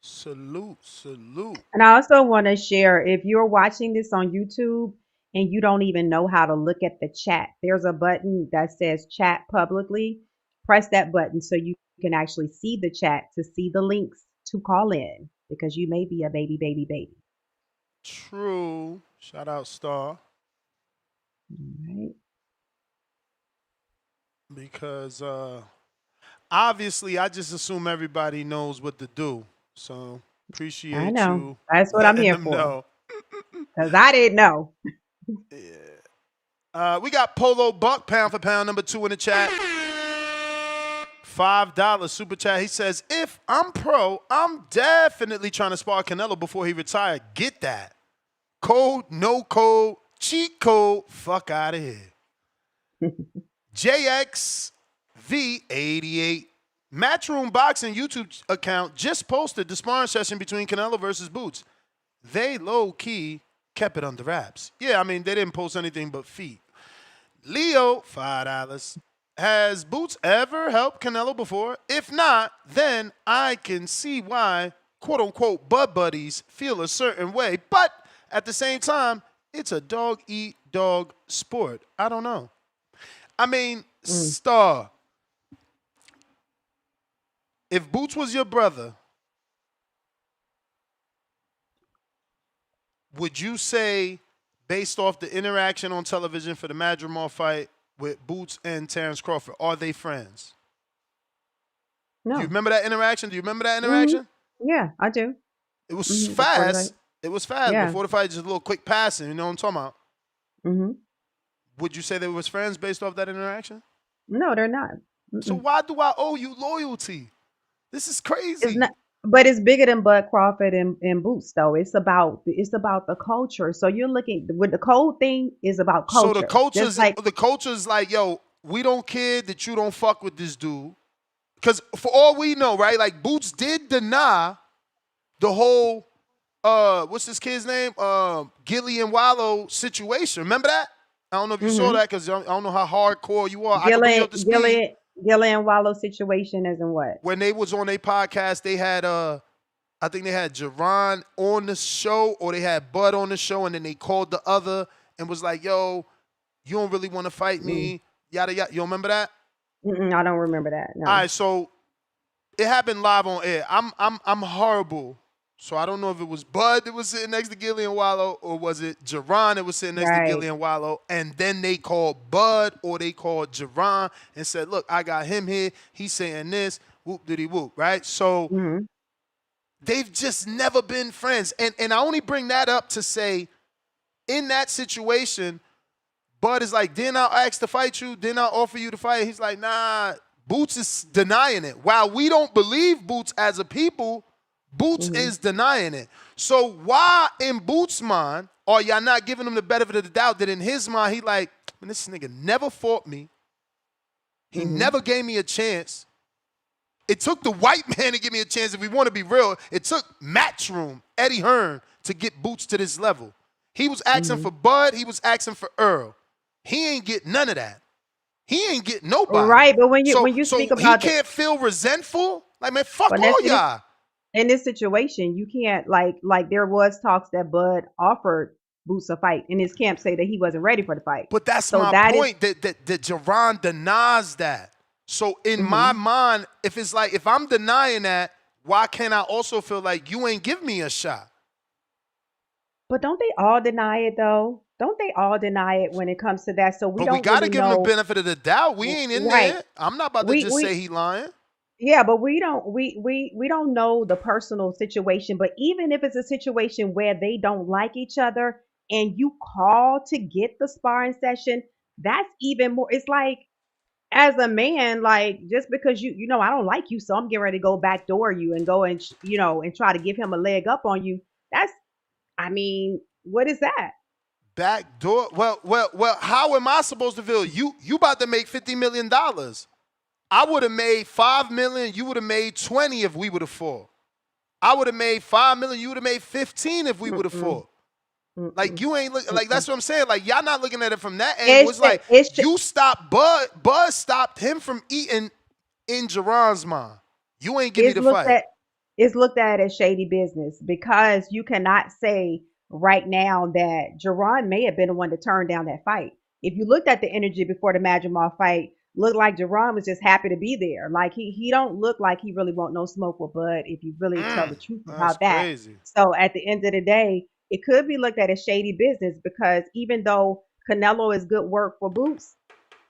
Salute. And I also want to share, if you're watching this on YouTube and you don't even know how to look at the chat, there's a button that says chat publicly. Press that button so you can actually see the chat to see the links to call in, because you may be a baby. True. Shout out Star. Right. Because obviously I just assume everybody knows what to do. So appreciate I know. you. That's what I'm letting here them for. know. Because I didn't know. We got Polo Buck, pound for pound, number 2 in the chat. $5 super chat. He says, if I'm pro, I'm definitely trying to spar Canelo before he retired. Get that. Code, no code, cheat code, fuck out of here. JXV88. Matchroom Boxing YouTube account just posted the sparring session between Canelo versus Boots. They low-key kept it under wraps. Yeah, I mean, they didn't post anything but feet. Leo, $5. Has Boots ever helped Canelo before? If not, then I can see why, quote-unquote, bud buddies feel a certain way. But at the same time, it's a dog-eat-dog sport. I don't know. I mean, Star, if Boots was your brother, would you say, based off the interaction on television for the Madrimov fight with Boots and Terence Crawford, are they friends? No. Do you remember that interaction? Yeah, I do. It was fast. It was fast. Yeah. Before the fight, just a little quick passing. You know what I'm talking about? Mm-hmm. Would you say they was friends based off that interaction? No, they're not. So why do I owe you loyalty? This is crazy. It's not, but it's bigger than Bud Crawford and Boots, though. It's about the culture. So you're looking with the code thing is about culture. So the culture's like, yo, we don't care that you don't fuck with this dude. Because for all we know, right, like Boots did deny the whole what's this kid's name? Gilly and Wallow situation. Remember that? I don't know if you saw that, because I don't know how hardcore you are. Gilly and Wallow situation as in what? When they was on their podcast, they had I think they had Jaron on the show, or they had Bud on the show, and then they called the other and was like, yo, you don't really want to fight me, yada yada. You don't remember that? I don't remember that. No. All right, so it happened live on air. I'm horrible. So I don't know if it was Bud that was sitting next to Gilly and Wallow, or was it Jaron that was sitting next to Gilly and Wallow, and then they called Bud or they called Jaron and said, look, I got him here. He's saying this, whoop diddy whoop, right? So they've just never been friends. And I only bring that up to say, in that situation, Bud is like, didn't I ask to fight you? Didn't I offer you to fight? He's like, nah. Boots is denying it. While we don't believe Boots as a people, Boots is denying it. So why in Boots' mind are y'all not giving him the benefit of the doubt that in his mind, he like, man, this nigga never fought me. He never gave me a chance. It took the white man to give me a chance. If we want to be real, it took Matchroom, Eddie Hearn, to get Boots to this level. He was asking for Bud. He was asking for Earl. He ain't get none of that. He ain't get nobody. Right, but when you so speak he about can't feel resentful. Like, man, fuck but all y'all. in this situation, you can't like there was talks that Bud offered Boots a fight, and his camp say that he wasn't ready for the fight. But that's so my that point. That Jaron denies that. So in my mind, if it's like, if I'm denying that, why can't I also feel like you ain't give me a shot? But don't they all deny it though? Don't they all deny it when it comes to that? So we But don't we gotta really give him the know. benefit of the doubt. We ain't in Right. there. I'm not about to just say he lying. Yeah, but we don't know the personal situation. But even if it's a situation where they don't like each other and you call to get the sparring session, that's even more. It's like, as a man, like, just because you know I don't like you, so I'm getting ready to go backdoor you and go and and try to give him a leg up on you. That's, I mean, what is that? Backdoor. Well. How am I supposed to feel? You about to make $50 million. I would have made $5 million. You would have made 20 if we would have fought. I would have made $5 million. You would have made 15 if we would have fought. Like, you ain't look like, that's what I'm saying. Like, y'all not looking at it from that angle. It's like you stopped Bud. Bud stopped him from eating in Jaron's mind. You ain't give me the fight. It's looked at as shady business, because you cannot say right now that Jaron may have been the one to turn down that fight. If you looked at the energy before the Madrimov fight, looked like Jaron was just happy to be there. Like, he don't look like he really want no smoke with Bud, if you really tell the truth about that. Crazy. So at the end of the day, it could be looked at as shady business, because even though Canelo is good work for Boots,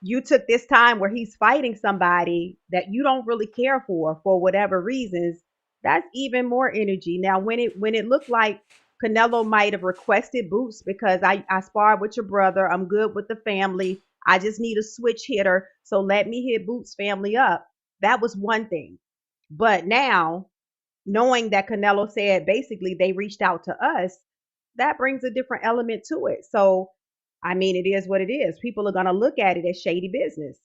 you took this time where he's fighting somebody that you don't really care for whatever reasons. That's even more energy. Now, when it looked like Canelo might have requested Boots because I sparred with your brother, I'm good with the family, I just need a switch hitter, so let me hit Boots' family up. That was one thing. But now, knowing that Canelo said basically they reached out to us, that brings a different element to it. So, I mean, it is what it is. People are going to look at it as shady business.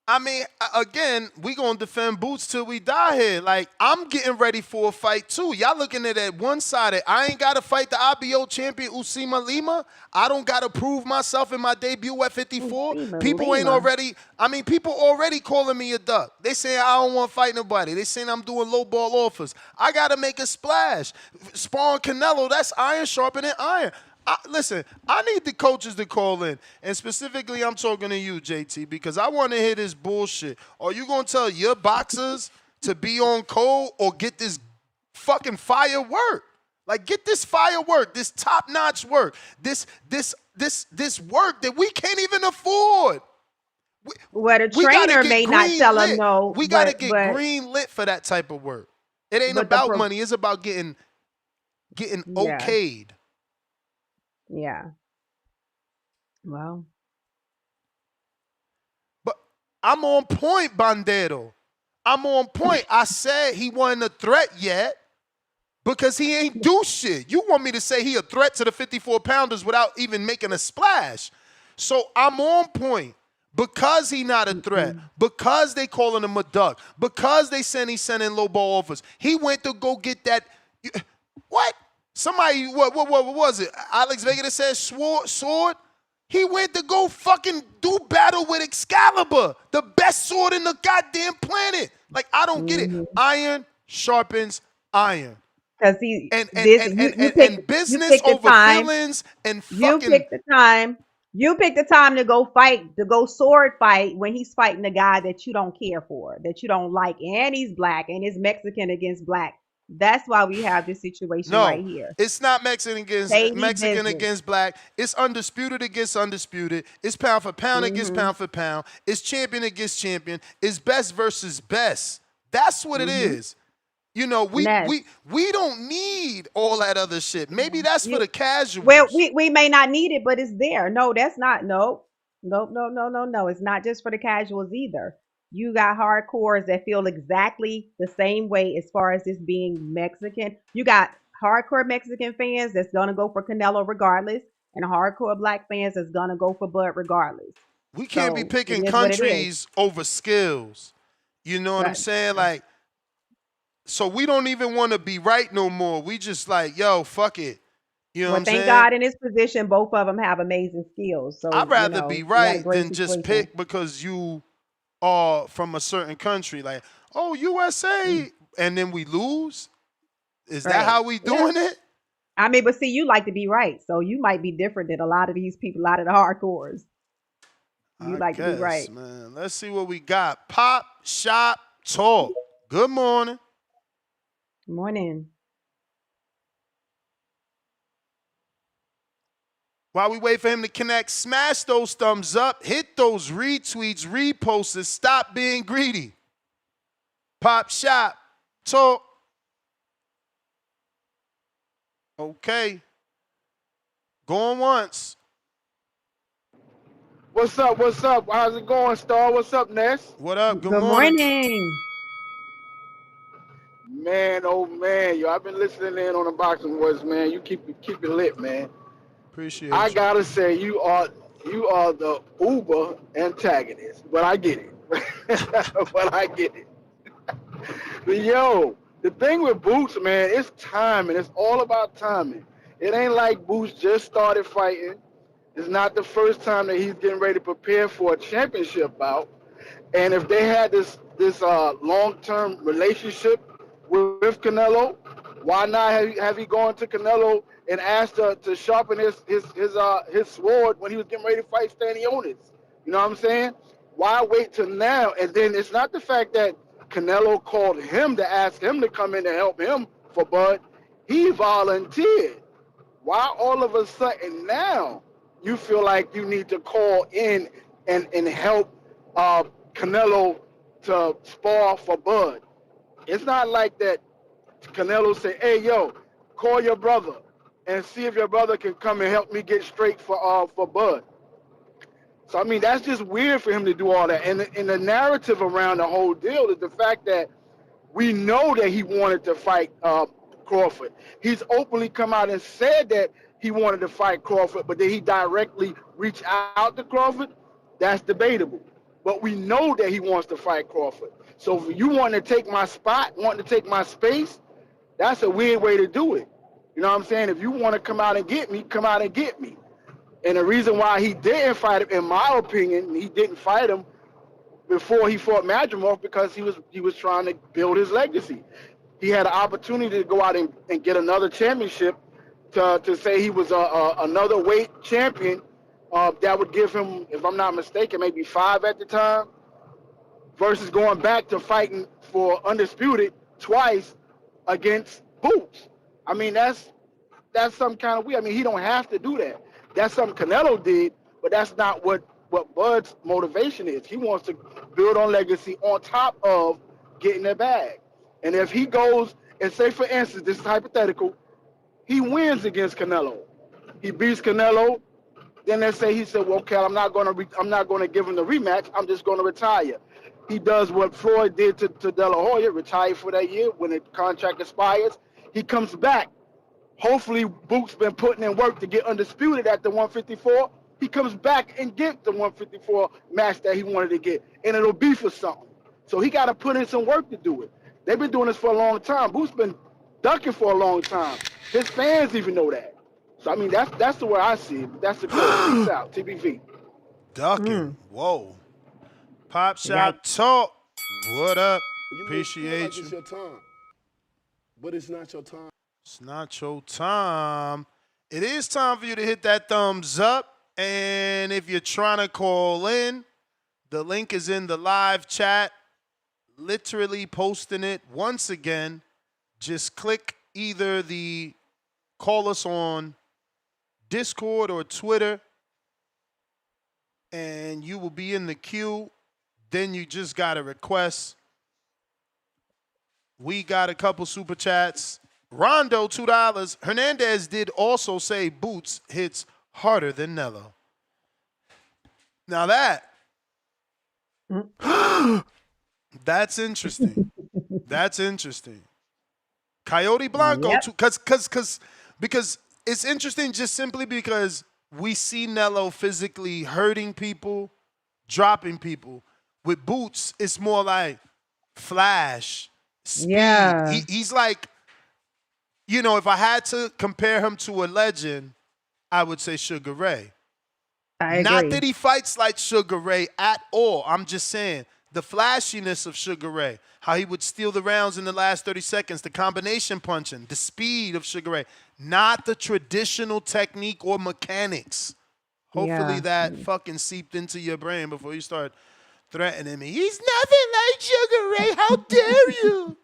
I mean, again, we gonna defend Boots till we die here. Like, I'm getting ready for a fight too. Y'all looking at it one-sided. I ain't gotta fight the IBO champion Usima Lima. I don't gotta prove myself in my debut at 54. People ain't already. I mean, people already calling me a duck. They saying I don't want to fight nobody. They saying I'm doing low ball offers. I gotta make a splash. Sparring Canelo, that's iron sharpening iron. Listen, I need the coaches to call in, and specifically I'm talking to you, JT, because I want to hear this bullshit. Are you going to tell your boxers to be on code or get this fucking fire work? Like, get this fire work, this top-notch work, this work that we can't even afford. Well, the trainer may not tell them no. We got to get green lit for that type of work. It ain't about money. It's about getting okayed. Yeah. Well. But I'm on point, Bandero. I'm on point. I said he wasn't a threat yet because he ain't do shit. You want me to say he a threat to the 54-pounders without even making a splash. So I'm on point. Because he not a threat, because they calling him a duck, because they saying he's sending low ball offers, he went to go get that. What? Somebody, what was it? Alex Vega that said sword? He went to go fucking do battle with Excalibur, the best sword in the goddamn planet. Like, I don't get it. Iron sharpens iron. Because and business over feelings and fucking. You picked the time to go fight, to go sword fight when he's fighting a guy that you don't care for, that you don't like, and he's black, and it's Mexican against black. That's why we have this situation right here. It's not Mexican against black. It's undisputed against undisputed. It's pound for pound against pound for pound. It's champion against champion. It's best versus best. That's what it is. You know, Ness. we don't need all that other shit. Maybe that's for You the casuals. well, we may not need it, but it's there. No, that's not. No. It's not just for the casuals either. You got hardcores that feel exactly the same way as far as this being Mexican. You got hardcore Mexican fans that's gonna go for Canelo regardless, and hardcore black fans that's gonna go for Bud regardless. We can't be So it picking is what it is. countries over skills. You know what I'm Right. saying? Like, so we don't even want to be right no more. We just like, yo, fuck it. You know what Well, I'm thank saying? God in this position, both of them have amazing skills. I'd So, rather be we got a right great than just situation. pick because you are from a certain country. Like, oh, USA, and then we lose. Is that Right. how we Yeah. doing it? I mean, but see, you like to be right. So you might be different than a lot of these people, a lot of the hardcores. You I like to be guess, right. man. Let's see what we got. Pop, shop, talk. Good morning. Morning. While we wait for him to connect, smash those thumbs up, hit those retweets, reposts, and stop being greedy. Pop, shop, talk. Okay. Going once. What's up? What's up? How's it going, Star? What's up, Ness? What up? Good Good morning. morning. Man, oh man, yo, I've been listening in on the boxing voice, man. You keep it lit, man. Appreciate I you. gotta say, you are the Uber antagonist, but I get it. But I get it. But yo, the thing with Boots, man, it's timing. It's all about timing. It ain't like Boots just started fighting. It's not the first time that he's getting ready to prepare for a championship bout. And if they had this long-term relationship with Canelo, why not have he gone to Canelo and asked to sharpen his sword when he was getting ready to fight Stanionis? You know what I'm saying? Why wait till now? And then it's not the fact that Canelo called him to ask him to come in to help him for Bud. He volunteered. Why all of a sudden now you feel like you need to call in and help Canelo to spar for Bud? It's not like that Canelo say, hey, yo, call your brother and see if your brother can come and help me get straight for Bud. So, I mean, that's just weird for him to do all that. And the narrative around the whole deal is the fact that we know that he wanted to fight Crawford. He's openly come out and said that he wanted to fight Crawford, but did he directly reach out to Crawford? That's debatable. But we know that he wants to fight Crawford. So if you want to take my spot, wanting to take my space, that's a weird way to do it. You know what I'm saying? If you want to come out and get me, come out and get me. And the reason why he didn't fight him, in my opinion, he didn't fight him before he fought Madrimov because he was trying to build his legacy. He had an opportunity to go out and get another championship to say he was another weight champion that would give him, if I'm not mistaken, maybe 5 at the time, versus going back to fighting for undisputed twice against Boots. I mean, that's some kind of weird. I mean, he don't have to do that. That's something Canelo did, but that's not what Bud's motivation is. He wants to build on legacy on top of getting the bag. And if he goes and say, for instance, this is hypothetical, he wins against Canelo. He beats Canelo. Then they say he said, well, okay, I'm not going to give him the rematch. I'm just going to retire. He does what Floyd did to De La Hoya, retire for that year when the contract expires. He comes back. Hopefully, Boot's been putting in work to get undisputed at the 154. He comes back and gets the 154 match that he wanted to get, and it'll be for something. So he got to put in some work to do it. They've been doing this for a long time. Boot's been ducking for a long time. His fans even know that. So, I mean, that's the way I see it. That's the code. Peace out. TBV. Ducking. Whoa. Pop shop talk. What up? Appreciate you. It's your time, but it's not your time. It's not your time. It is time for you to hit that thumbs up. And if you're trying to call in, the link is in the live chat. Literally posting it once again. Just click either the call us on Discord or Twitter, and you will be in the queue. Then you just got to request We got a couple super chats. Rondo, $2. Hernandez did also say Boots hits harder than Nello. Now that's interesting. That's interesting. Coyote Blanco, because it's interesting just simply because we see Nello physically hurting people, dropping people. With Boots, it's more like flash, speed. Yeah. He's like, if I had to compare him to a legend, I would say Sugar Ray. I agree. Not that he fights like Sugar Ray at all. I'm just saying the flashiness of Sugar Ray, how he would steal the rounds in the last 30 seconds, the combination punching, the speed of Sugar Ray, not the traditional technique or mechanics. Hopefully that fucking seeped into your brain before you start threatening me. He's nothing like Sugar Ray. How dare you?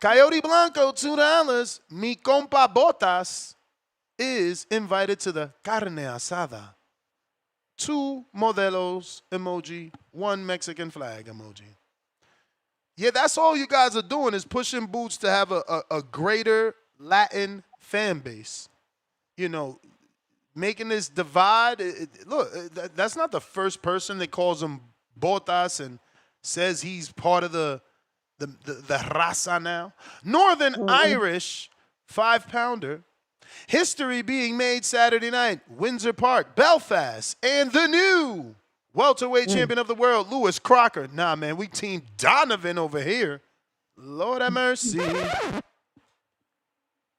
Coyote Blanco, $2. Mi compa Botas is invited to the carne asada. 2 modelos emoji, 1 Mexican flag emoji. Yeah, that's all you guys are doing is pushing Boots to have a greater Latin fan base. Making this divide. Look, that's not the first person that calls him Botas and says he's part of the raza now. Northern Irish 5-pounder. History being made Saturday night. Windsor Park, Belfast, and the new welterweight champion of the world, Lewis Crocker. Nah, man, we team Donovan over here. Lord have mercy.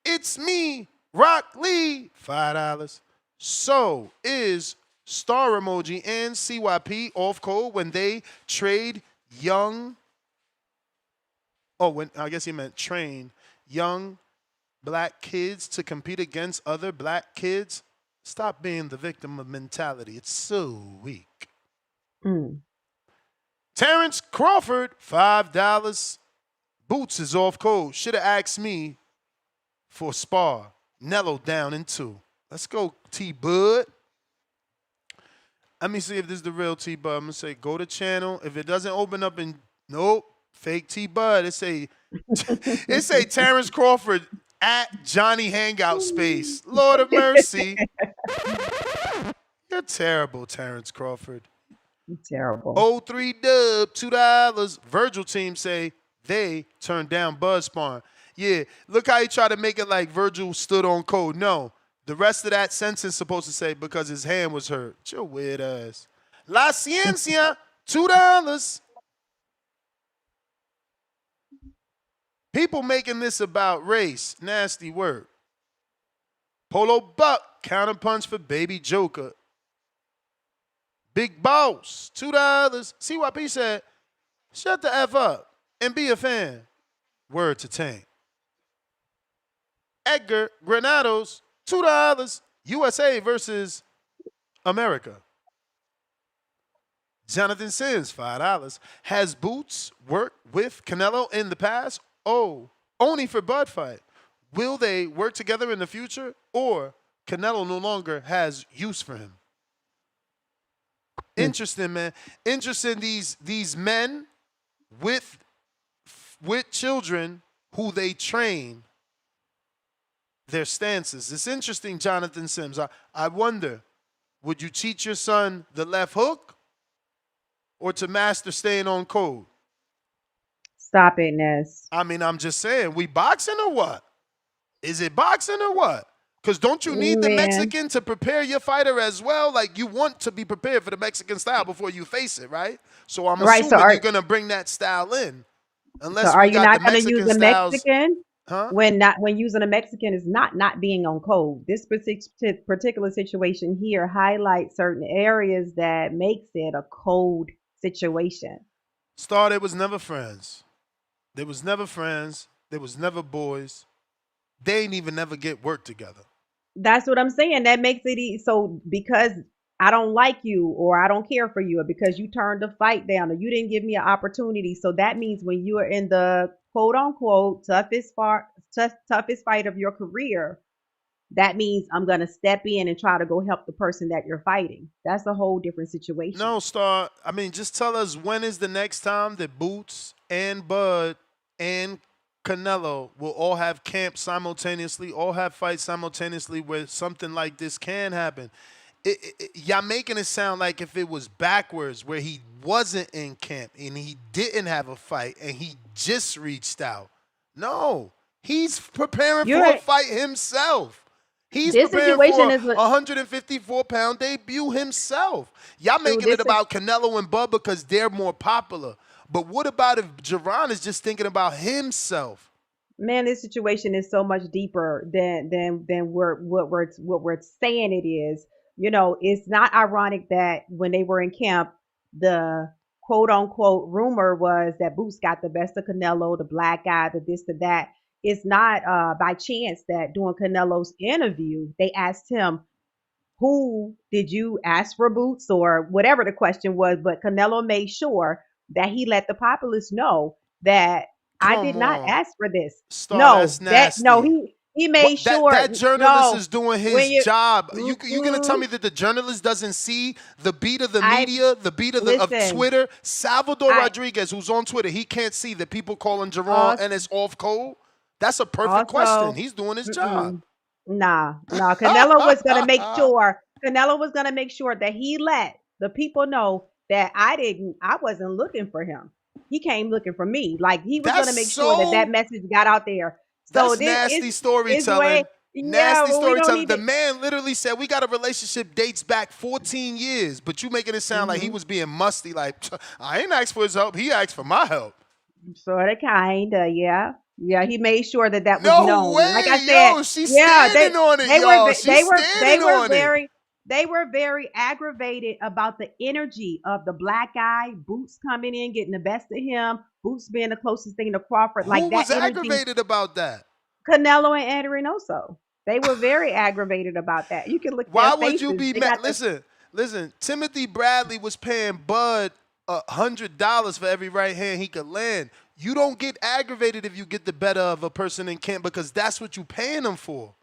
It's me, Rock Lee, $5. So is star emoji and CYP off code when they trade young. I guess he meant train young black kids to compete against other black kids. Stop being the victim of mentality. It's so weak. Terence Crawford, $5. Boots is off code. Should have asked me for spar. Nello down in 2. Let's go, T-Bud. Let me see if this is the real T-Bud. I'm going to say go to channel. If it doesn't open up in, nope, fake T-Bud. It say Terence Crawford at Johnny Hangout Space. Lord of mercy. You're terrible, Terence Crawford. You're terrible. 03 Dub, $2. Virgil team say they turned down Bud sparring. Yeah, look how he tried to make it like Virgil stood on code. No, the rest of that sentence is supposed to say because his hand was hurt. Your weird ass. La Ciencia, $2. People making this about race. Nasty word. Polo Buck, counterpunch for Baby Joker. Big Boss, $2. CYP said, shut the F up and be a fan. Word to Tank. Edgar Granados, $2. USA versus America. Jonathan Sims, $5. Has Boots worked with Canelo in the past? Oh, only for Bud fight. Will they work together in the future? Or Canelo no longer has use for him? Interesting, man. Interesting, these men with children who they train, their stances. It's interesting, Jonathan Sims. I wonder, would you teach your son the left hook or to master staying on code? Stop it, Ness. I mean, I'm just saying, we boxing or what? Is it boxing or what? Because don't you need the Mexican to prepare your fighter as well? Like, you want to be prepared for the Mexican style before you face it, right? So I'm assuming you're going to bring that style in. Unless so are you you not going to use a styles, Mexican? Huh? When using a Mexican is not being on code. This particular situation here highlights certain areas that makes it a code situation. Star, they was never friends. They was never friends. They was never boys. They ain't even never get work together. That's what I'm saying. That makes it so because I don't like you or I don't care for you or because you turned the fight down or you didn't give me an opportunity. So that means when you are in the quote unquote toughest fight of your career, that means I'm going to step in and try to go help the person that you're fighting. That's a whole different situation. No, Star. I mean, just tell us when is the next time that Boots and Bud and Canelo will all have camp simultaneously, all have fights simultaneously where something like this can happen. Y'all making it sound like if it was backwards, where he wasn't in camp and he didn't have a fight and he just reached out. No, he's preparing for a fight himself. He's This preparing situation for is a 154-pound debut himself. Y'all making it about Canelo and Bud because they're more popular. But what about if Jaron is just thinking about himself? Man, this situation is so much deeper than what we're saying it is. You know, it's not ironic that when they were in camp, the quote unquote rumor was that Boots got the best of Canelo, the black guy, the this, the that. It's not by chance that during Canelo's interview, they asked him, who did you ask for Boots or whatever the question was, but Canelo made sure that he let the populace know that I did not ask for this. That's nasty. He made sure that journalist is doing when his job. You gonna tell me that the journalist doesn't see the beat of the media, the beat of of Twitter? Salvador Rodriguez, who's on Twitter, he can't see that people calling Jaron and it's off code. That's a perfect question. He's doing his job. Nah. Canelo was gonna make sure. Canelo was gonna make sure that he let the people know that I wasn't looking for him. He came looking for me. Like he was gonna make sure that message got out there. So that's nasty storytelling. Nasty storytelling. The man literally said, we got a relationship dates back 14 years, but you making it sound like he was being musty. Like, I ain't asked for his help. He asked for my help. Sort of, kinda, yeah. Yeah, he made sure that was no known. Way, like I said, she's standing on it, y'all. They were very aggravated about the energy of the black guy, Boots coming in, getting the best of him, Boots being the closest thing to Crawford. Who like that was aggravated about that? Canelo and Andy Reynoso. They were very aggravated about that. You can look. Why would you be mad? Listen. Timothy Bradley was paying Bud $100 for every right hand he could land. You don't get aggravated if you get the better of a person in camp because that's what you paying them for.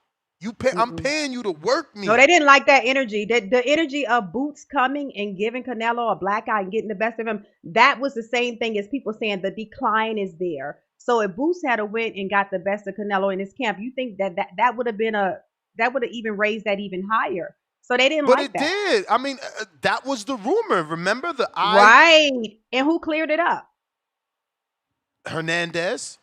I'm paying you to work me. No, they didn't like that energy. The energy of Boots coming and giving Canelo a black eye and getting the best of him. That was the same thing as people saying the decline is there. So if Boots had a win and got the best of Canelo in his camp, you think that would have been that would have even raised that even higher. So they didn't like that. But it did. I mean, that was the rumor. Remember the eye? Right. And who cleared it up? Hernandez.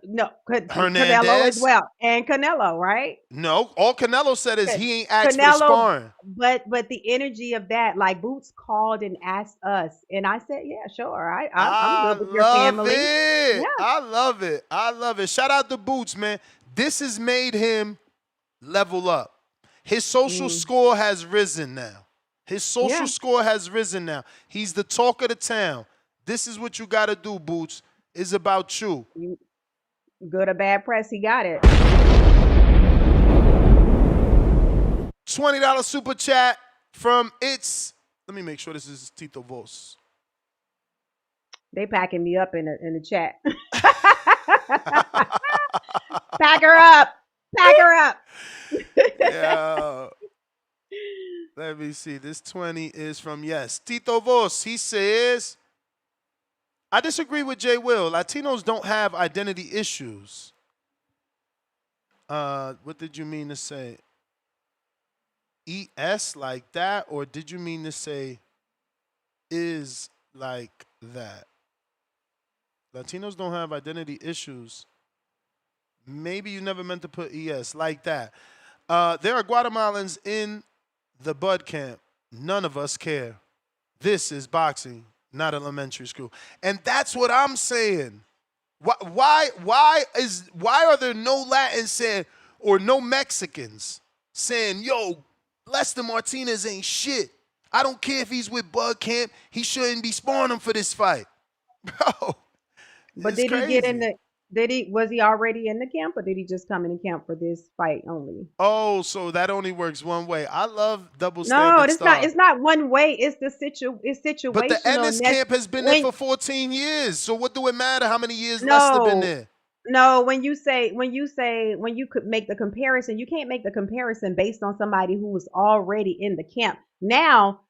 No, Canelo as well, and Canelo, right? No, all Canelo said is he ain't asked for sparring. But the energy of that, like Boots called and asked us, and I said, yeah, sure, I'm good with your family. Yeah. I love it. Shout out to Boots, man. This has made him level up. His social score has risen now. He's the talk of the town. This is what you got to do, Boots. It's about you. Good or bad press, he got it. $20 super chat from Let me make sure this is Tito Vos. They packing me up in the chat. Pack her up. Yeah. Let me see. This 20 is from Tito Vos. He says, I disagree with Jay Will. Latinos don't have identity issues. What did you mean to say? ES like that? Or did you mean to say is like that? Latinos don't have identity issues. Maybe you never meant to put ES like that. There are Guatemalans in the Bud camp. None of us care. This is boxing, not elementary school. And that's what I'm saying. Why are there no Latins saying, or no Mexicans saying, yo, Lester Martinez ain't shit. I don't care if he's with Bud Camp. He shouldn't be sparring him for this fight. Bro. But did he get in was he already in the camp, or did he just come in the camp for this fight only? Oh, so that only works one way. I love double standard. No, it's not one way. It's situational. But the Ennis camp has been there for 14 years. So what do it matter how many years Lester been there? No, when you could make the comparison, you can't make the comparison based on somebody who was already in the camp. Now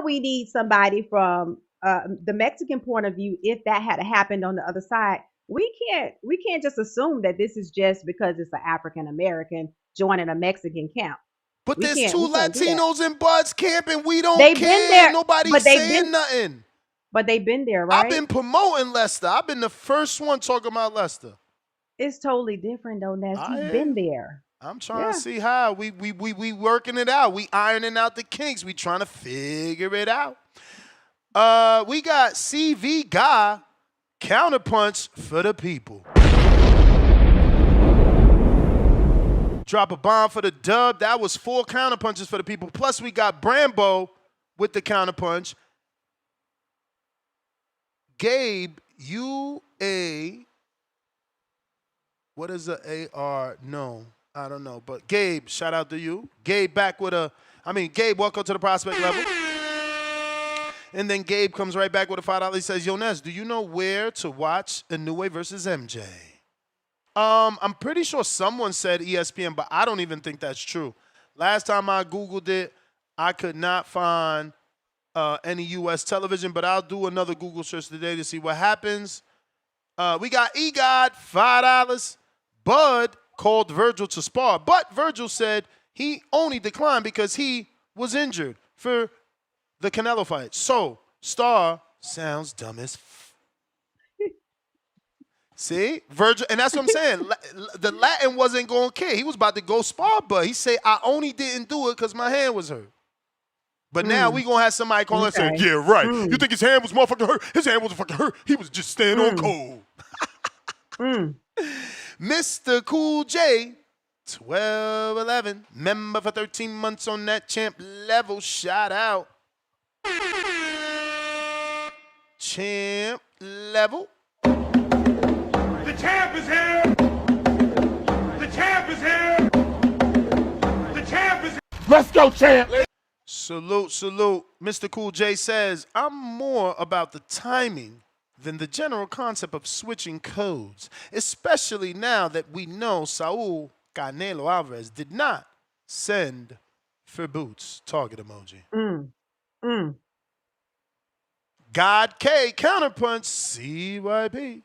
we need somebody from the Mexican point of view. If that had happened on the other side, we can't just assume that this is just because it's an African American joining a Mexican camp. But there's two We can't do that. Latinos in Bud's camp, and we don't They've been care. there, Nobody's saying nothing. but they've been there, I've right? been promoting Lester. I've been the first one talking about Lester. It's totally different though, Ness. He's been there. I'm trying to see how we working it out. We ironing out the kinks. We trying to figure it out. We got CV Guy counterpunch for the people. Drop a bomb for the dub. That was 4 counterpunches for the people. Plus we got Brambo with the counterpunch. Gabe, what is a AR? No, I don't know. But Gabe, shout out to you. Gabe back with Gabe, welcome to the prospect level. And then Gabe comes right back with a $5. He says, Yo, Ness, do you know where to watch Inoue versus MJ? I'm pretty sure someone said ESPN, but I don't even think that's true. Last time I Googled it, I could not find any U.S. television, but I'll do another Google search today to see what happens. We got EGOD, $5. Bud called Virgil to spar, but Virgil said he only declined because he was injured for the Canelo fight. So, Star sounds dumb as See? Virgil, and that's what I'm saying. The Latin wasn't going to care. He was about to go spar, but he said, I only didn't do it because my hand was hurt. But now we going to have somebody call and say, yeah, right. You think his hand was motherfucking hurt? His hand wasn't fucking hurt. He was just staying on cold. Mr. Cool J, 1211, member for 13 months on that champ level. Shout out. Champ level. The champ is here! The champ is here! The champ is here! Let's go, champ! Salute, salute. Mr. Cool J says, I'm more about the timing than the general concept of switching codes, especially now that we know Saul Canelo Alvarez did not send for boots. Target emoji. God K, counterpunch, CYP.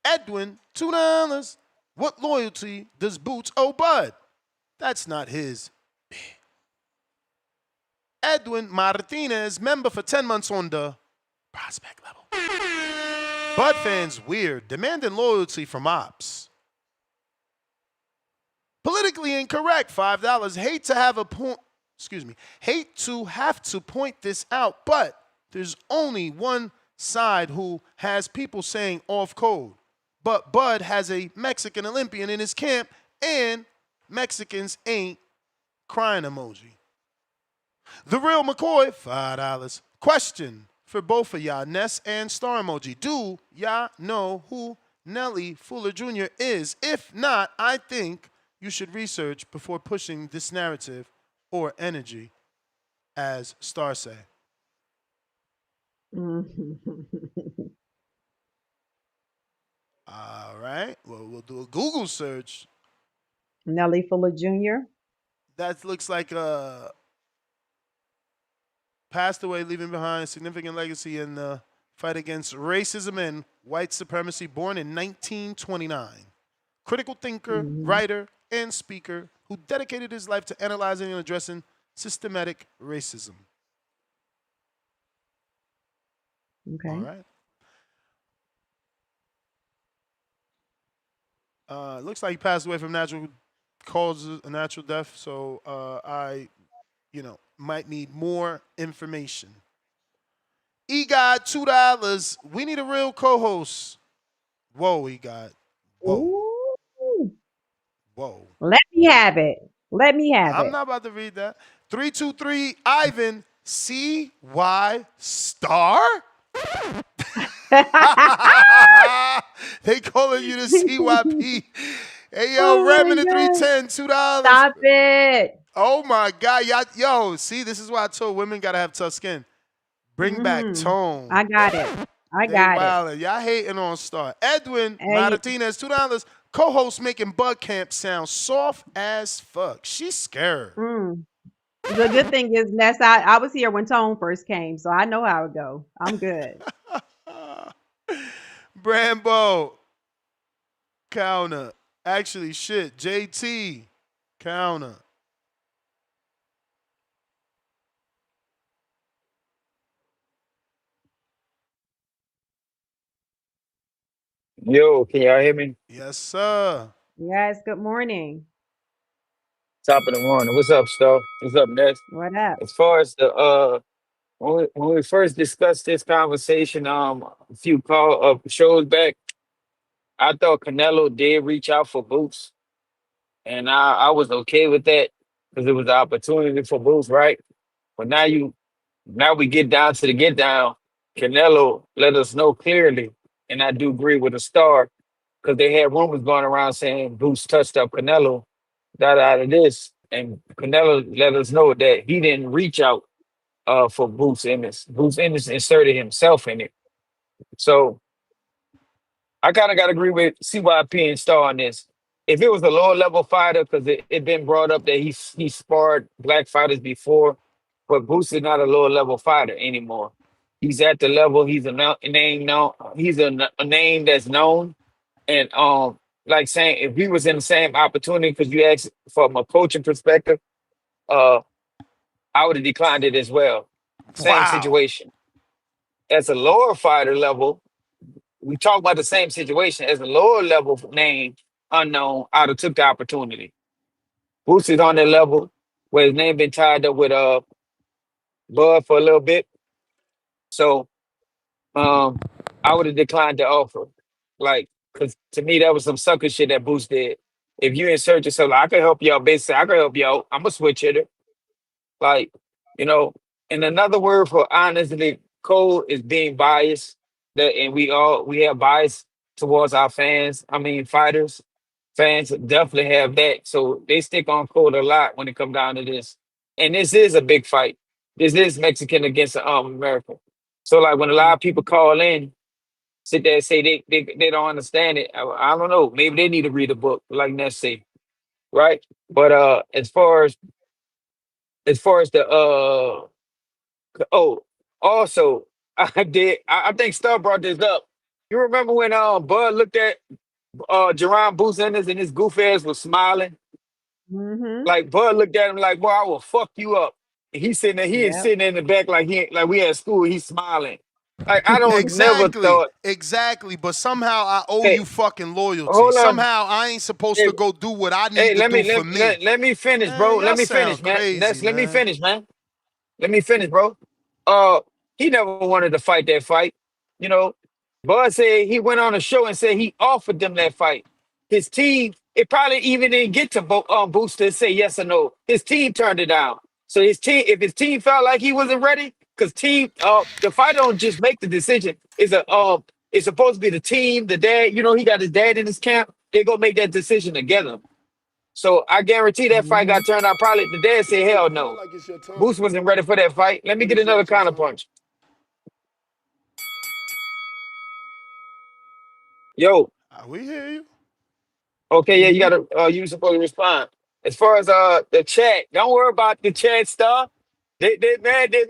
Edwin, $2. What loyalty does Boots owe Bud? That's not his. Edwin Martinez, member for 10 months on the prospect level. Bud fans weird, demanding loyalty from ops. Politically incorrect, $5. Hate to have to point this out, but there's only one side who has people saying off code. But Bud has a Mexican Olympian in his camp, and Mexicans ain't crying emoji. The Real McCoy, $5. Question for both of y'all, Ness and Star emoji. Do y'all know who Nelly Fuller Jr. is? If not, I think you should research before pushing this narrative or energy, as Star say. All right. Well, we'll do a Google search. Nelly Fuller Jr. That looks like passed away, leaving behind a significant legacy in the fight against racism and white supremacy, born in 1929. Critical thinker, writer, and speaker who dedicated his life to analyzing and addressing systematic racism. Okay. All right. Looks like he passed away from natural causes, a natural death. So I, might need more information. EGOD, $2. We need a real co-host. Whoa, EGOD. Whoa. Ooh. Whoa. Let me have it. Let me have it. I'm not about to read that. 323 Ivan CY Star. They calling you the CYP. Hey, yo, Ramming the 310, $2. Stop it. Oh, my God. Yo, see, this is why I told women got to have tough skin. Bring back tone. I got it. I got it. Y'all hating on Star. Edwin Martinez, $2. Co-host making Bud Camp sound soft as fuck. She's scared. The good thing is, Ness, I was here when Tone first came, so I know how it go. I'm good. Brambo. Counter. Actually, shit. JT. Counter. Yo, can y'all hear me? Yes, sir. Yes, good morning. Top of the morning. What's up, Sto? What's up, Ness? What up? As far as the when we first discussed this conversation a few shows back, I thought Canelo did reach out for Boots, and I was okay with that because it was an opportunity for Boots, right? But now we get down to the get down. Canelo let us know clearly, and I do agree with the star because they had rumors going around saying Boots touched up Canelo, out of this, and Canelo let us know that he didn't reach out for Boots Ennis. Boots Ennis inserted himself in it. So I kind of got to agree with CYP and Star on this. If it was a lower level fighter, because it been brought up that he sparred black fighters before, but Boots is not a lower level fighter anymore. He's at the level. He's a name known. He's a name that's known, and like saying if he was in the same opportunity, because you asked from a coaching perspective, uh, I would have declined it as well. Same Wow. situation. As a lower fighter level, we talk about the same situation. As a lower level name, unknown, I would have took the opportunity. Boots is on that level where his name been tied up with Bud for a little bit. So I would have declined the offer. Like, because to me, that was some sucker shit that Boots did. If you insert yourself, like, I can help y'all, basically, I can help y'all. I'm a switch hitter. Like, you know, and another word for honestly, Cole is being biased. And we have bias towards our fans. I mean, fighters, fans definitely have that. So they stick on Cole a lot when it comes down to this. And this is a big fight. This is Mexican against America. So like when a lot of people call in, sit there and say they don't understand it. I don't know. Maybe they need to read a book, like Ness say, right? But as far as the oh, also I think Star brought this up. You remember when Bud looked at Jaron Boots Ennis and his goof ass was smiling? Mm-hmm. Like Bud looked at him like, boy, I will fuck you up. And he's sitting there, he is Yep. sitting in the back like we at school, he's smiling. Like I don't never Exactly. thought, Exactly. But somehow I owe hey, you fucking loyalty. hold on. Somehow I ain't supposed Hey, to go do what I hey, need to do for me. let me finish, bro. Man, Let y'all me finish, sound man. crazy, Let me man. finish, man. Let me finish, bro. Uh, he never wanted to fight that fight. You know, Bud said he went on a show and said he offered them that fight. His team, it probably even didn't get to Booster and say yes or no. His team turned it down. So if his team felt like he wasn't ready, because the fighter don't just make the decision. It's supposed to be the team, the dad. You know, he got his dad in his camp. They gonna make that decision together. So I guarantee that fight Mm-hmm. got turned out. Probably the dad said, "Hell Feel no." like it's your turn. Boost wasn't ready for that fight. Let me Let me get see another what your counter turn. punch. Yo, We hear you. okay, yeah, you Mm-hmm. gotta you supposed to respond. As far as the chat, don't worry about the chat stuff. They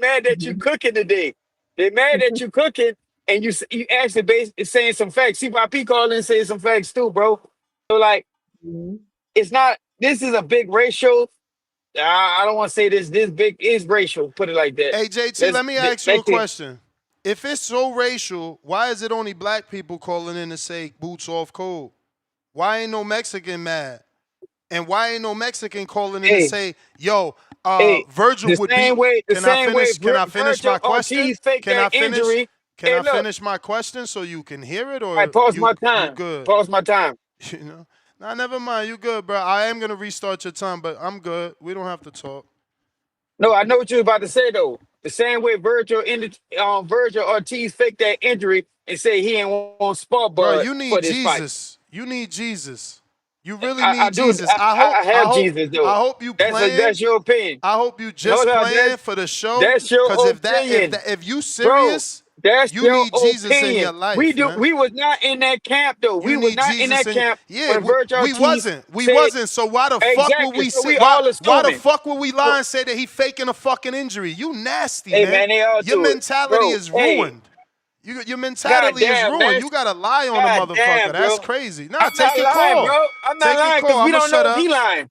mad that you cooking today. They mad that you cooking and you actually saying some facts. CYP calling and saying some facts too, bro. So like Mm-hmm. it's not this is a big ratio. I don't want to say this big is racial, put it like that. Hey, JT, Let's let me ask you a let you question. If it's so racial, why is it only black people calling in to say boots off code? Why ain't no Mexican mad? And why ain't no Mexican calling in to hey, say, yo, hey, Virgil the would beat. same way, Can I finish? Can I finish Virgil my question? Ortiz faked Can I that finish? injury. Can Hey, I look, finish my question so you can hear it, all right, or pause my you time. good? Pause my time. You know? Nah, never mind. You good, bro. I am gonna restart your time, but I'm good. We don't have to talk. No, I know what you was about to say though. The same way Virgil Ortiz faked that injury and say he ain't want spar Bro, Bud you for need this fight. Jesus. You need Jesus. You really I need do. Jesus. I have Jesus though. I hope you That's playing. your opinion. I hope you Hold just on, playing for the show. that's your Cause opinion. if you Bro, serious, that's you your need Jesus in opinion. your life, man. We was not in that camp though. You We was need not in Jesus that in camp yeah, when Virgil we Ortiz wasn't. We said wasn't. So why the fuck would exactly. we So say we all why the assuming. fuck would we lie So, and say that he faking a fucking injury? You nasty, hey man. man, they all Your do it. mentality Bro, is hey, ruined. Your God mentality is damn, man. ruined. You gotta lie on a God motherfucker. damn, That's bro. crazy. Nah, I'm take not your lying, call. bro. I'm not Take your lying because call. we I'ma don't shut know if up. he lying.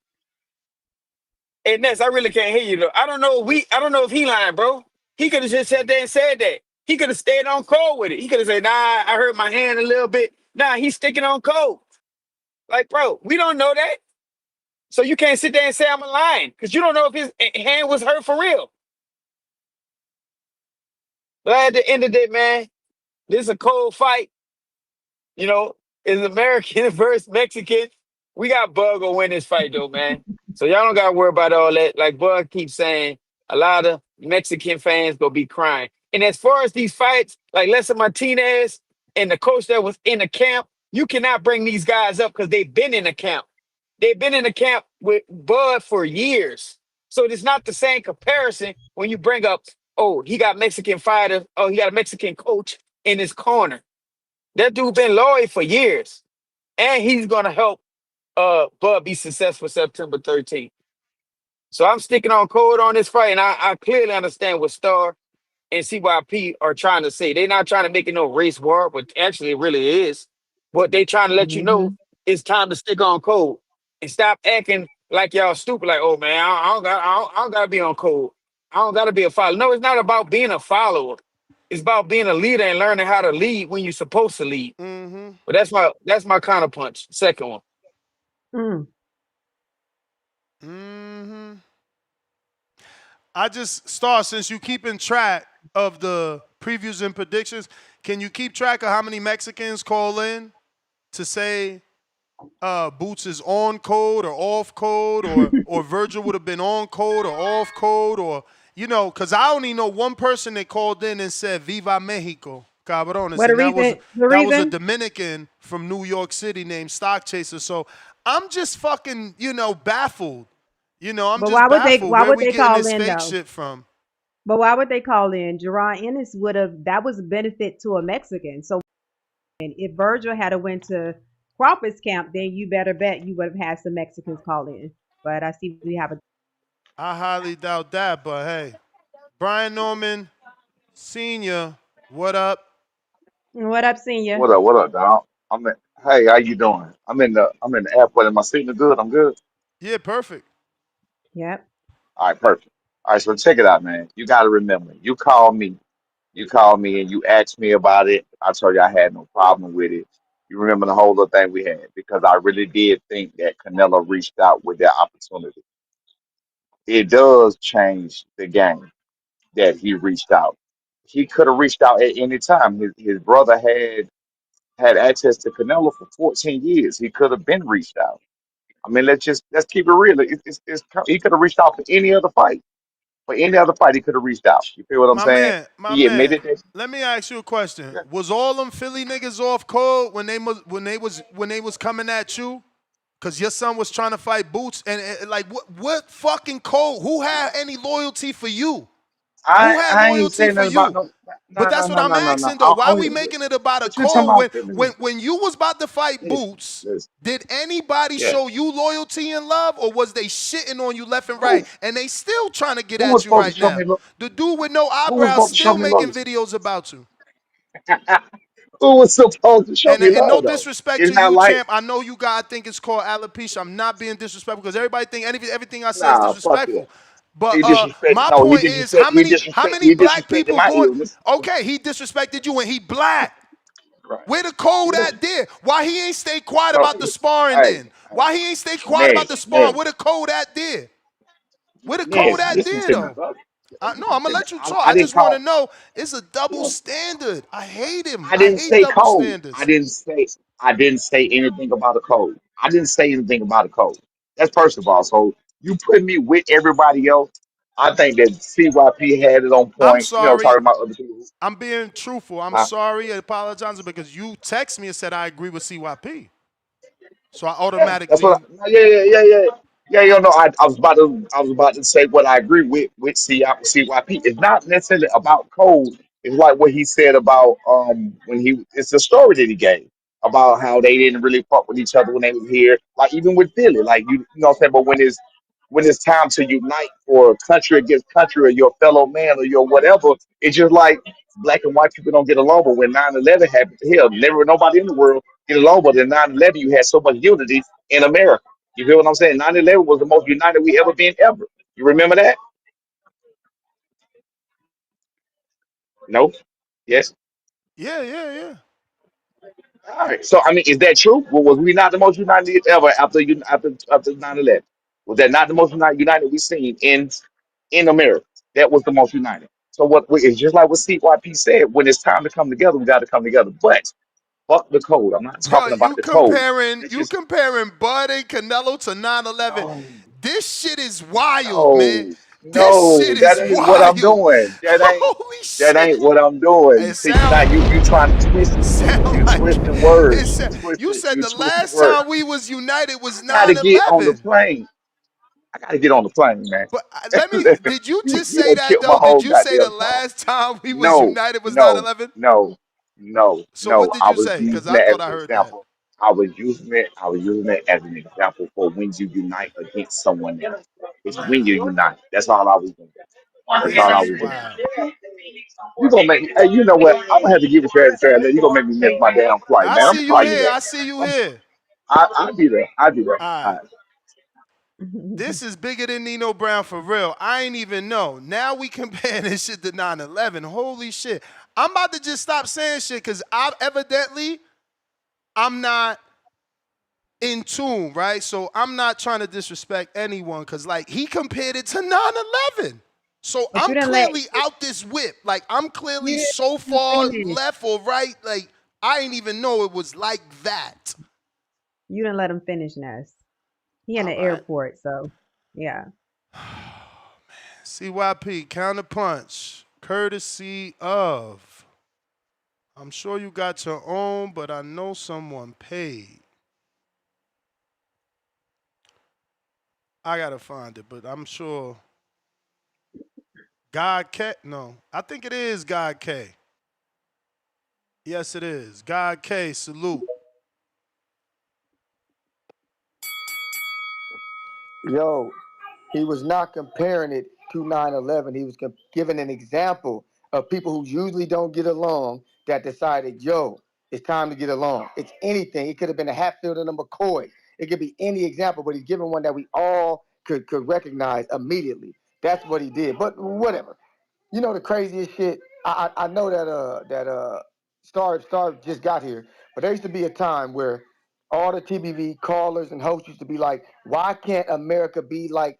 Hey, Ness, I really can't hear you though. I don't know if he lying, bro. He could have just sat there and said that. He could have stayed on code with it. He could have said, nah, I hurt my hand a little bit. Nah, he's sticking on code. Like, bro, we don't know that. So you can't sit there and say I'm lying because you don't know if his hand was hurt for real. But at the end of the day, man, this is a cold fight. You know, it's American versus Mexican. We got Bug gonna win this fight though, man. So y'all don't gotta worry about all that. Like Bug keeps saying, a lot of Mexican fans gonna be crying. And as far as these fights, like Lester Martinez and the coach that was in the camp, you cannot bring these guys up because they've been in the camp. They've been in the camp with Bud for years. So it's not the same comparison when you bring up, oh, he got Mexican fighter, oh, he got a Mexican coach in his corner. That dude been loyal for years. And he's gonna help Bud be successful September 13th. So I'm sticking on code on this fight, and I clearly understand what Star and CYP are trying to say. They're not trying to make it no race war, but actually it really is. But they trying to let you know Mhm. it's time to stick on code and stop acting like y'all stupid. Like, oh man, I don't gotta be on code. I don't gotta be a follower. No, it's not about being a follower. It's about being a leader and learning how to lead when you're supposed to lead. Mm-hmm. But that's my counter punch. Second one. Mm. Mm-hmm. I just Star, since you keeping track of the previews and predictions, can you keep track of how many Mexicans call in to say Boots is on code or off code, or Virgil would have been on code or off code, or because I only know one person that called in and said "Viva Mexico, cabrones," What the and reason? The that was a reason? Dominican from New York City named Stock Chaser. So I'm just fucking baffled. I'm But just why would they? baffled Why where would we they getting call this in fake though? shit from. But why would they call in? Jaron Ennis would have. That was a benefit to a Mexican. So if Virgil had went to Crawford's camp, then you better bet you would have had some Mexicans call in. But I see we have a. I highly doubt that, but hey, Brian Norman Senior, what up? What up, senior? What up, dog? Hey, how you doing? I'm in the airport. Am I signal good? I'm good. Yeah, perfect. Yep. All right, perfect. All right, so check it out, man. You got to remember, you called me and you asked me about it. I told you I had no problem with it. You remember the whole little thing we had because I really did think that Canelo reached out with that opportunity. It does change the game that he reached out. He could have reached out at any time. His brother had access to Canelo for 14 years. He could have been reached out. I mean, let's keep it real. He could have reached out for any other fight. For any other fight, he could have reached out. You feel what I'm My saying? man, my He man. admitted that. Let me ask you a question. Yeah. Was all them Philly niggas off code when they was coming at you? Cause your son was trying to fight Boots, and like what fucking code? Who had any loyalty for you? Who had I ain't loyalty saying for nothing about you? no. But No, no, that's what no, I'm no, no, no. asking though. Why are we Only, making it about a but you're talking code about when feelings. when when you was about to fight Listen, Boots? listen. Did anybody Yeah. show you loyalty and love, or was they shitting on you left and Who right? And they still trying to get who was at you supposed to right show now. me? The dude with no Who was eyebrows supposed to show still me making loyalty? videos about you. Who was supposed to show And, me and no love though? disrespect It's to not you, like champ. I know you guys think it's called alopecia. I'm not being disrespectful because everybody think everything I say is nah. Fuck it. disrespectful. But He disrespect. my No, he point is, disrespect. how He many how disrespect. many He black disrespected people my going? illness. Okay, he disrespected you and he black. Right. Where the code Yeah. at there? Why he ain't stay quiet So, about the sparring hey, then? Why he ain't stay quiet about the Nez, sparring? Nez, Where the code at there? Where the code Nez, at listen there to me, though? brother. No, Listen I'm gonna to me. let you talk. I I didn't just want to call. know. It's a double Look, standard. I hate him. I I didn't hate say double code. standards. I didn't say anything about a code. I didn't say anything about a code. That's first of all. So you put me with everybody else. I think that CYP had it on I'm point. sorry. Talking about other people. I'm being truthful. I'm Huh? sorry. I apologize because you text me and said I agree with CYP. So I Yeah, that's what. automatically. I was about to say what I agree with CYP. It's not necessarily about code. It's like what he said about when he. It's the story that he gave about how they didn't really fuck with each other when they was here. Like even with Philly, like you know what I'm saying. But when it's time to unite for country against country or your fellow man or your whatever, it's just like black and white people don't get along, but when 9/11 happened, hell, never nobody in the world get along, but in 9/11 you had so much unity in America. You feel what I'm saying? 9/11 was the most united we ever been ever. You remember that? No? Yes? Yeah, yeah, yeah. All right. So I mean, is that true? Well, was we not the most united ever after 9/11? Was that not the most united we seen in America? That was the most united. So it's just like what CYP said. When it's time to come together, we got to come together. But fuck the code. I'm not Bro, talking about the code. It's you just comparing Bud and Canelo to 9/11. no, This shit is wild, man. no, This no. shit That is ain't what I'm wild. doing. Holy That shit. ain't what I'm doing. It See, you not sound you trying to twist it. sound You like twisting words. you said You the twisting last words. time we was united was I gotta get on the 9/11. plane. I gotta get on the plane, man. But let me did you just You say done that killed my though? Did whole you say the goddamn thought. last time we was No, united was no, 9/11? no, no, So what no. did I you was say? Cuz using I that as thought I an heard that. example. I was using it as an example for when you unite against someone else. It's when you unite. That's all I was doing. That's This all I is was doing. wild. You gonna make me, hey, you know what? I'm gonna have to give it fair. You gonna make me miss my damn flight, I man. I'm see you sorry you here. that. I see you here. I'll be there. I'll be there. All All right. right. This is bigger than Nino Brown for real. I ain't even know. Now we compare this shit to 9/11. Holy shit. I'm about to just stop saying shit because I'm not in tune, right? So I'm not trying to disrespect anyone because like he compared it to 9/11. So But you I'm didn't let clearly out this whip. Like I'm clearly you so didn't far finish. left or right. Like I ain't even know it was like that. You didn't let him finish, Ness. He in All the right. airport, so yeah. CYP, counterpunch, courtesy of. I'm sure you got your own, but I know someone paid. I gotta find it, but I'm sure God K. No, I think it is God K. Yes, it is. God K. Salute. Yo, he was not comparing it to 9/11. He was giving an example of people who usually don't get along that decided, yo, it's time to get along. It's anything. It could have been a Hatfield and a McCoy. It could be any example, but he's giving one that we all could recognize immediately. That's what he did. But whatever. You know the craziest shit. I know that Star just got here, but there used to be a time where all the TBV callers and hosts used to be like, why can't America be like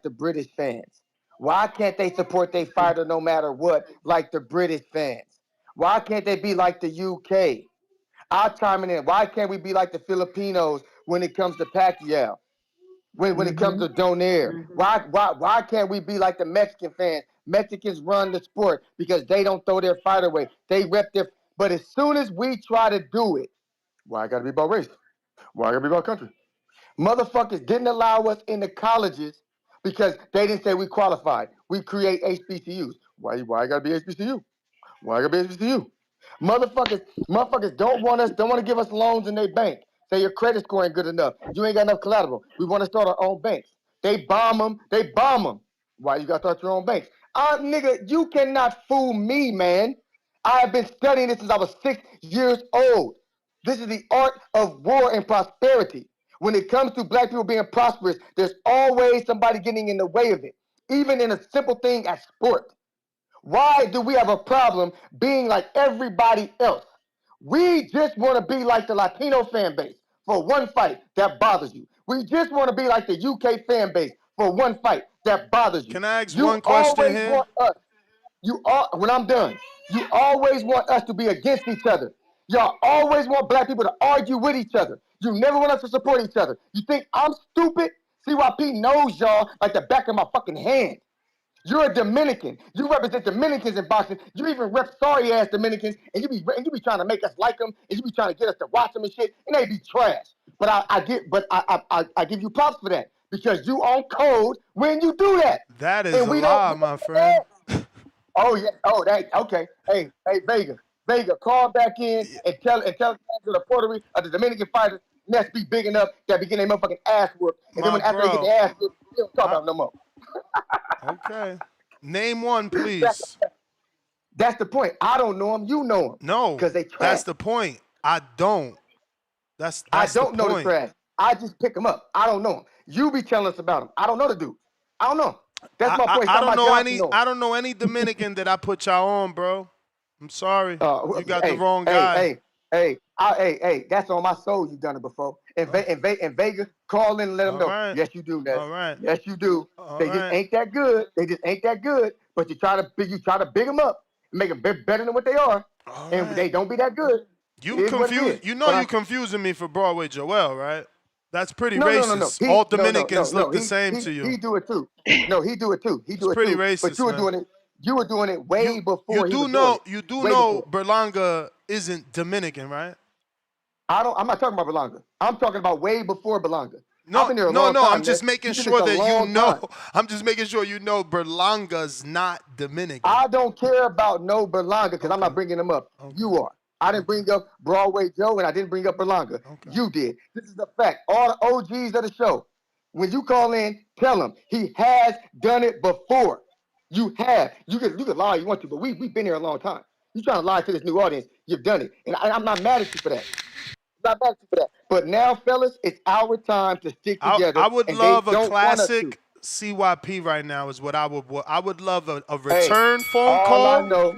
the British fans? Why can't they support their fighter no matter what, like the British fans? Why can't they be like the UK? I'll chime in. Why can't we be like the Filipinos when it comes to Pacquiao? When it comes Mm-hmm. to Donaire, why can't we be like the Mexican fans? Mexicans run the sport because they don't throw their fight away. They rep their. But as soon as we try to do it, why I gotta be about race? Why I gotta be about country? Motherfuckers didn't allow us in the colleges because they didn't say we qualified. We create HBCUs. Why I gotta be HBCU? Why I gotta be HBCU? Motherfuckers don't want to give us loans in their bank. Say your credit score ain't good enough. You ain't got enough collateral. We want to start our own banks. They bomb them. They bomb them. Why you gotta start your own banks? Nigga, you cannot fool me, man. I have been studying this since I was 6 years old. This is the art of war and prosperity. When it comes to black people being prosperous, there's always somebody getting in the way of it. Even in a simple thing as sport. Why do we have a problem being like everybody else? We just want to be like the Latino fan base for one fight that bothers you. We just want to be like the UK fan base for one fight that bothers you. Can I ask You one question always here? want us. When I'm done, you always want us to be against each other. Y'all always want black people to argue with each other. You never want us to support each other. You think I'm stupid? CYP knows y'all like the back of my fucking hand. You're a Dominican. You represent Dominicans in boxing. You even rep sorry ass Dominicans, and you be trying to make us like them, and you be trying to get us to watch them and shit, and they be trash. But I give you props for that because you on code when you do that, That is and a we don't. lie, my friend. Oh yeah. Oh that. Okay. Hey, Vega, call back in and tell to the Puerto Rico, the Dominican fighters must be big enough that be getting their motherfucking ass whooped, and then My after they get bro. their ass whooped, we don't talk I, about them no more. okay. Name one, please. That's the point. I don't know him. You know him. No, because they trash. that's the point. I don't. That's I the don't know the point. trash. I just pick him up. I don't know him. You be telling us about him. I don't know the dude. I don't know him. That's my point. It's I not don't my know job to any. know him. I don't know any Dominican that I put y'all on, bro. I'm sorry. You got the wrong guy. Hey, that's on my soul. You've done it before. In Vegas, call in and let them know. Right. Yes, you do, Ness. All right. Yes, you do. They just right. ain't that good. They just ain't that good. But you try to big them up, and make them better than what they are, and they don't be that good. You confused. You know you confusing me for Broadway Joel, right? That's pretty racist. All Dominicans look the same to you. He do it too. No, he do it too. He do it pretty too. racist, But you were man. doing it. You were doing it way before he was doing it. You do Way know before. Berlanga isn't Dominican, right? I'm not talking about Belonga. I'm talking about way before Belonga. No, I've been there a long time, I'm just man. making You did sure this a that you long know. time. I'm just making sure you know Berlanga's not Dominican. I don't care about no Berlanga because I'm not bringing them up. You are. I didn't bring up Broadway Joe and I didn't bring up Berlanga. You did. This is the fact. All the OGs of the show, when you call in, tell them he has done it before. You have. You can lie if you want to, but we've been here a long time. You trying to lie to this new audience. You've done it. And I'm not mad at you for that. I'm not mad at you for that. But now, fellas, it's our time to stick together. I would and love they a don't want us to. classic CYP right now is what I would. I would love a return phone all call. I know.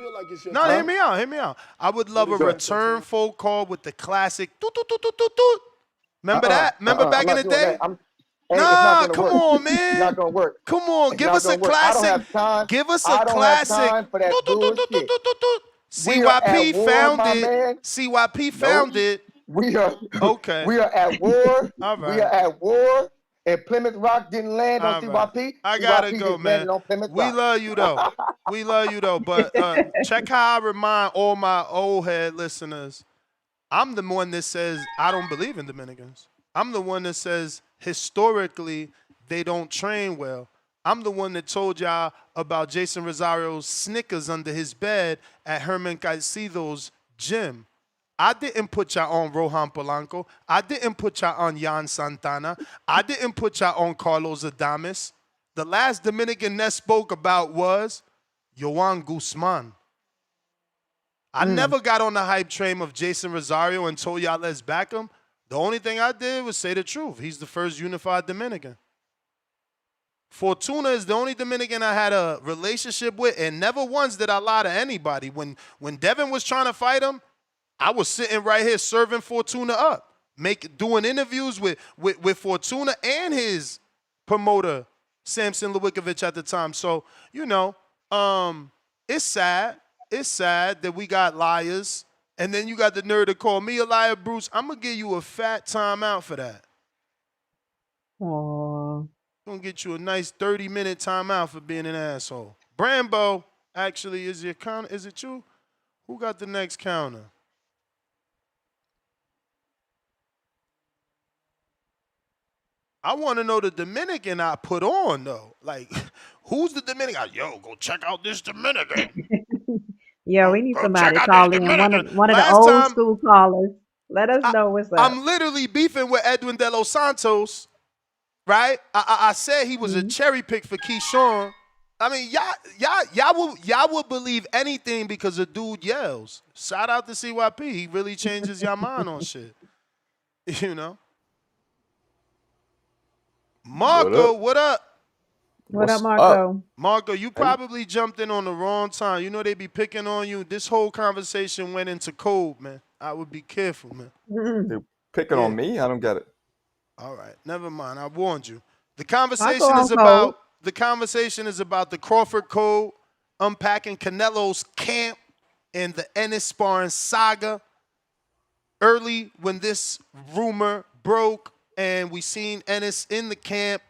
No, hear me out. Hear me out. I would love a return phone call with the classic. Toot, toot, toot, toot, toot, toot. Remember that? Remember back in the day? Nah, come on, man. It's not gonna work. Come on, give us a classic. I don't have time. Give us I a don't classic. have time for that bullshit. CYP found it. CYP found it. We are okay. We are at war. All right. We are at war. And Plymouth Rock didn't land on CYP. I gotta CYP go, just man. landed on Plymouth We Rock. love you though. We love you though. But check how I remind all my old head listeners. I'm the one that says I don't believe in Dominicans. I'm the one that says historically they don't train well. I'm the one that told y'all about Jason Rosario's Snickers under his bed at Herman Caicedo's gym. I didn't put y'all on Rohan Polanco. I didn't put y'all on Jan Santana. I didn't put y'all on Carlos Adames. The last Dominican Ness spoke about was Yohan Guzman. I never got on the hype train of Jason Rosario and told y'all let's back him. The only thing I did was say the truth. He's the first unified Dominican. Fortuna is the only Dominican I had a relationship with, and never once did I lie to anybody. When Devin was trying to fight him, I was sitting right here serving Fortuna up, doing interviews with Fortuna and his promoter, Samson Lewickovich at the time. So, it's sad. It's sad that we got liars, and then you got the nerve to call me a liar, Bruce. I'm going to give you a fat timeout for that. Aww. I'm going to get you a nice 30-minute timeout for being an asshole. Brambo, actually, is it you? Who got the next counter? I want to know the Dominican I put on, though. Like, who's the Dominican? Yo, go check out this Dominican. Yeah, we need somebody to call in. One of the old school callers. Let us know what's up. I'm literally beefing with Edwin De Los Santos, right? I said he was a cherry pick for Keyshawn. I mean, y'all will believe anything because a dude yells. Shout out to CYP. He really changes your mind on shit. You know? Marco, what up? What up, Marco? Marco, you probably jumped in on the wrong time. You know they be picking on you. This whole conversation went into code, man. I would be careful, man. They're picking on me? I don't get it. All right, never mind. I warned you. The conversation is about the Crawford Code, unpacking Canelo's camp and the Ennis Sparring Saga. Early when this rumor broke and we seen Ennis in the camp,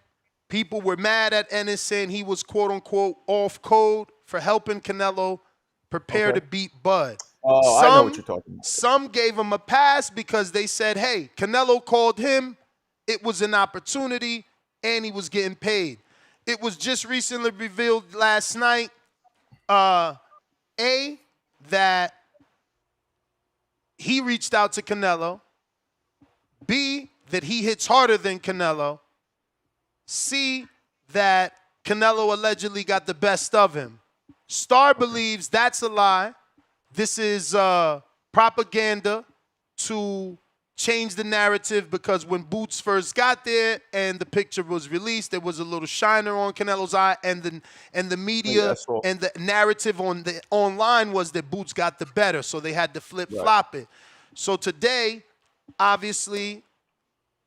people were mad at Ennis saying he was quote-unquote off code for helping Canelo prepare to beat Bud. Oh, I know what you're talking about. Some gave him a pass because they said, hey, Canelo called him. It was an opportunity, and he was getting paid. It was just recently revealed last night, that he reached out to Canelo. B, that he hits harder than Canelo. C, that Canelo allegedly got the best of him. Star believes that's a lie. This is propaganda to change the narrative, because when Boots first got there and the picture was released, there was a little shiner on Canelo's eye, and the media and the narrative on the online was that Boots got the better, so they had to flip-flop it. So today, obviously,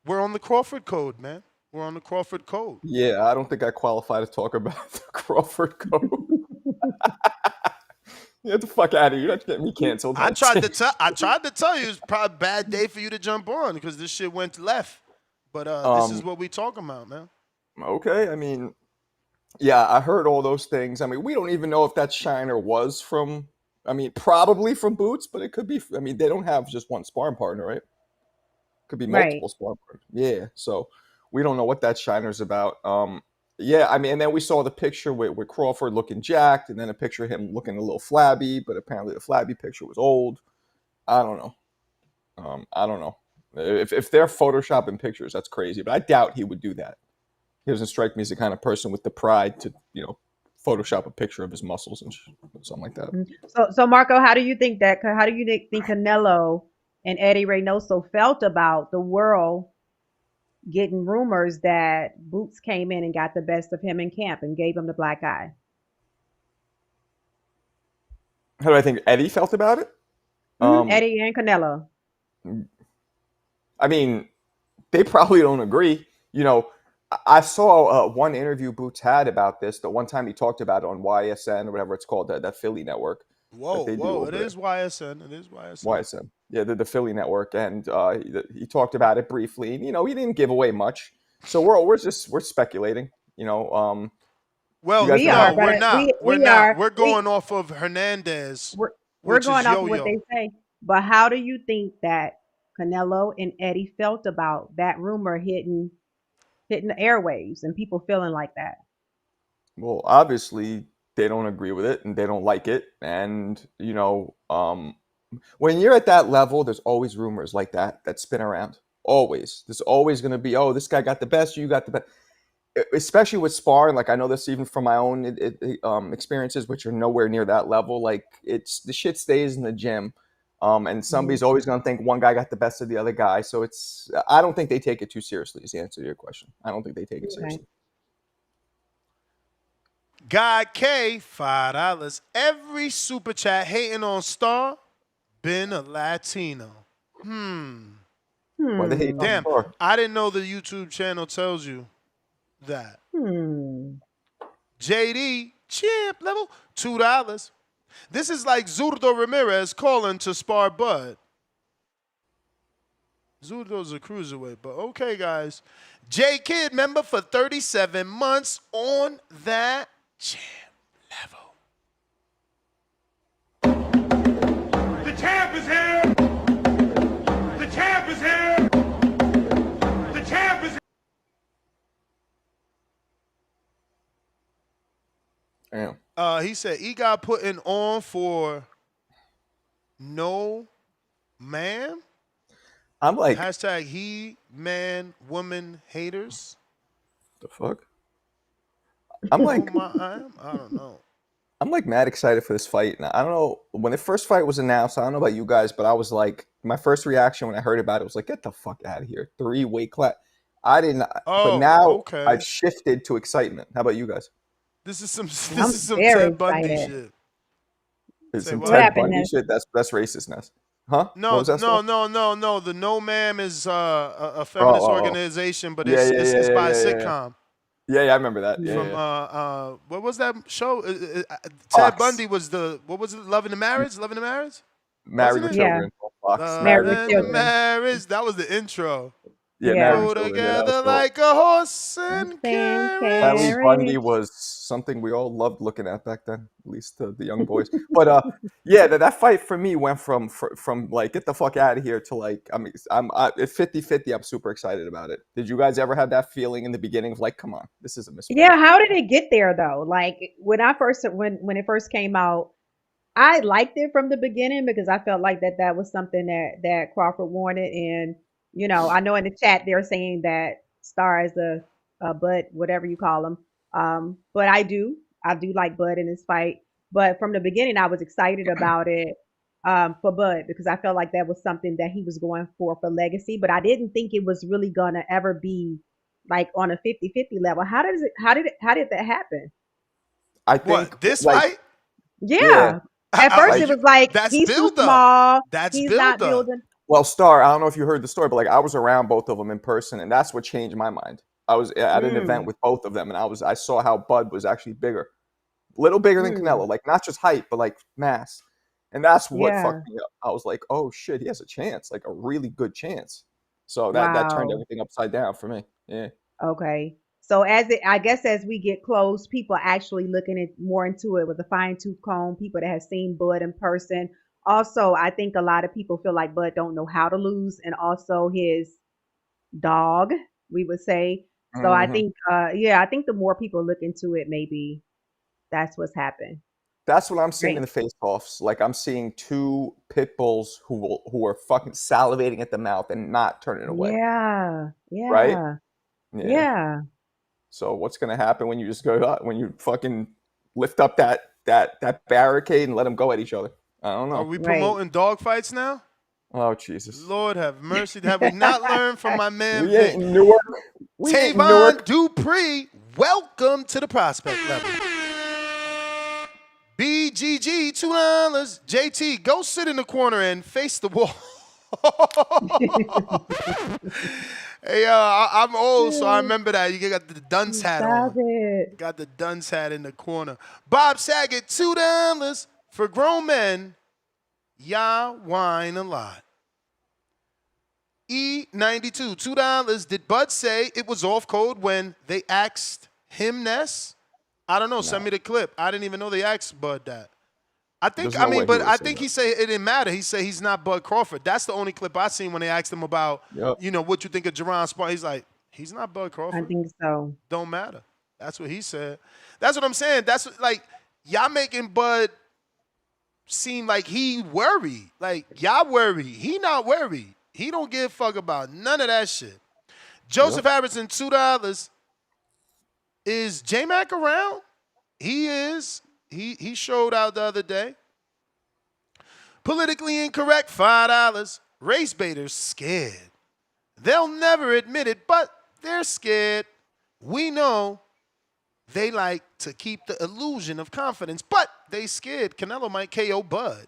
we're on the Crawford code, man. We're on the Crawford code. Yeah, I don't think I qualify to talk about the Crawford code. Get the fuck out of here! You're not getting me canceled. I tried to tell you it's probably a bad day for you to jump on because this shit went left. But this is what we talking about, man. Okay, I mean, yeah, I heard all those things. I mean, we don't even know if that shiner was from. I mean, probably from Boots, but it could be. I mean, they don't have just one sparring partner, right? Could be multiple sparring partners. Yeah, so we don't know what that shiner's about. Yeah, I mean, and then we saw the picture with Crawford looking jacked, and then a picture of him looking a little flabby, but apparently the flabby picture was old. I don't know. I don't know. If they're photoshopping pictures, that's crazy, but I doubt he would do that. He doesn't strike me as the kind of person with the pride to, Photoshop a picture of his muscles and something like that. So Marco, how do you think Canelo and Eddie Reynoso felt about the world getting rumors that Boots came in and got the best of him in camp and gave him the black eye? How do I think Eddie felt about it? Eddie and Canelo. I mean, they probably don't agree. I saw one interview Boots had about this. The one time he talked about it on YSN or whatever it's called, that Philly network. Whoa, it is YSN. It is YSN. YSN. Yeah, the Philly network, and he talked about it briefly. And, he didn't give away much, so we're speculating. Well, we're not. We're going off of Hernandez. We're going off of what they say. But how do you think that Canelo and Eddie felt about that rumor hitting the airwaves and people feeling like that? Well, obviously they don't agree with it and they don't like it. And, when you're at that level, there's always rumors like that spin around. Always. There's always going to be, oh, this guy got the best, you got the best. Especially with sparring, like I know this even from my own experiences, which are nowhere near that level. Like the shit stays in the gym. And somebody's always going to think one guy got the best of the other guy. So I don't think they take it too seriously is the answer to your question. I don't think they take it seriously. God K, $5. Every super chat hating on Star, been a Latino. Why they hate Damn, on Star? I didn't know the YouTube channel tells you that. JD, champ level, $2. This is like Zurdo Ramirez calling to spar Bud. Zurdo's a cruiserweight, but okay, guys. J Kid member for 37 months on that champ level. The champ is here! The champ is here! The champ is here! Damn. He said he got putting on for no man. I'm like hashtag he, man, woman, haters. The fuck? I'm like I don't know. I'm like mad excited for this fight. And I don't know, when the first fight was announced, I don't know about you guys, but I was like, my first reaction when I heard about it was like, get the fuck out of here. 3 weight class. I didn't. But now I've shifted to excitement. How about you guys? This is some Ted Bundy shit. It's some Ted Bundy shit. That's racistness. Huh? No. The No Ma'am is a feminist organization, but it's by a sitcom. Yeah, I remember that. From what was that show? Ted Bundy was what was it? Love in the Marriage? Love in the Marriage? Married with Children. Married with Children. Marriage. That was the intro. Yeah, go together like a horse and carriage. Harry Bundy was something we all loved looking at back then, at least the young boys. But yeah, that fight for me went from like get the fuck out of here to like I'm at 50-50. I'm super excited about it. Did you guys ever have that feeling in the beginning of like, come on, this is a mismatch? Yeah, how did it get there though? Like when it first came out, I liked it from the beginning because I felt like that was something that Crawford wanted. And I know in the chat they're saying that Star is a Bud, whatever you call him. But I do like Bud in this fight. But from the beginning, I was excited about it for Bud because I felt like that was something that he was going for legacy. But I didn't think it was really gonna ever be like on a 50-50 level. How did that happen? I think What, this like fight? yeah, Yeah. At first, like it was like That's he's too build up. small. That's He's build not up. building. well, Star. I don't know if you heard the story, but like I was around both of them in person, and that's what changed my mind. I was at an event Mm, with both of them, and I saw how Bud was actually bigger, little bigger than mm, Canelo, like not just height, but like mass, and that's what yeah. fucked me up. I was like, oh shit, he has a chance, like a really good chance. So that turned Wow. everything upside down for me. Yeah. Okay. So I guess as we get close, people are actually looking at more into it with a fine tooth comb. People that have seen Bud in person. Also, I think a lot of people feel like Bud don't know how to lose, and also his dog, we would say. So I hmm think, yeah, I think the more people look into it, maybe that's what's happened. That's what I'm seeing in Right. the face-offs. Like I'm seeing two pit bulls who are fucking salivating at the mouth and not turning away. Yeah. Right? Yeah. Yeah. Yeah. So what's gonna happen when you just go when you fucking lift up that barricade and let them go at each other? I don't Are know. we Right. promoting dog fights now? Oh Jesus. Lord have mercy. Have we not learned from my man We ain't Vic? in Newark. We ain't in Tavon Newark. Dupree, welcome to the prospect level. BGG, $2. JT, go sit in the corner and face the wall. Hey, I'm old, so I remember that. You got the dunce hat Stop on. it. Got the dunce hat in the corner. Bob Saget, $2 for grown men. Y'all whine a lot. E92, $2. Did Bud say it was off code when they asked him Ness? I don't know. Send me the clip. I didn't even know they asked Bud that. There's no way he But would I have said think that. he said it didn't matter. He said he's not Bud Crawford. That's the only clip I seen when they asked him about, Yep. what you think of Jaron Sparring. He's like, he's not Bud I Crawford. think so. Don't matter. That's what he said. That's what I'm saying. That's like y'all making Bud seem like he worried. Like y'all worried. He not worried. He don't give a fuck about none of that shit. Joseph Yep. Harrison, $2. Is J-Mac around? He is. He showed out the other day. Politically incorrect, $5. Race baiters scared. They'll never admit it, but they're scared. We know they like to keep the illusion of confidence, but they scared Canelo might KO Bud.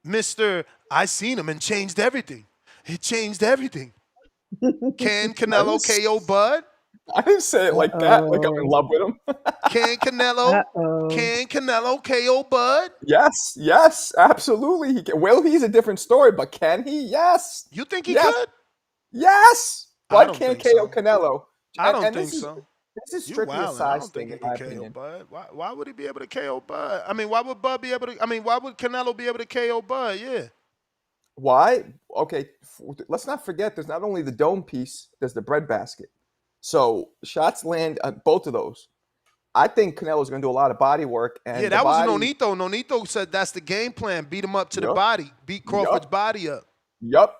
Mr. I seen him and changed everything. It changed everything. Can Canelo KO Bud? I didn't say it like that. Like I'm in Uh-oh. love with him. Can Uh-oh. Canelo KO Bud? Yes, yes, absolutely. He can. Will he's a different story, but can he? Yes. You think he Yes. could? Yes. I Bud don't can't think KO so. Canelo. I don't and think so. this is You strictly a wildin'. I size don't thing, think in he my can KO opinion. Bud. Why would he be able to KO Bud? I mean, why would Bud be able to? I mean, why would Canelo be able to KO Bud? Yeah. Why? Okay, let's not forget there's not only the dome piece, there's the breadbasket. So shots land at both of those. I think Canelo's going to do a lot of body work, Yeah, and the that was body. Nonito. Nonito said that's the game plan. Beat him up to the Yup, body. Beat Crawford's yup, body up. yup,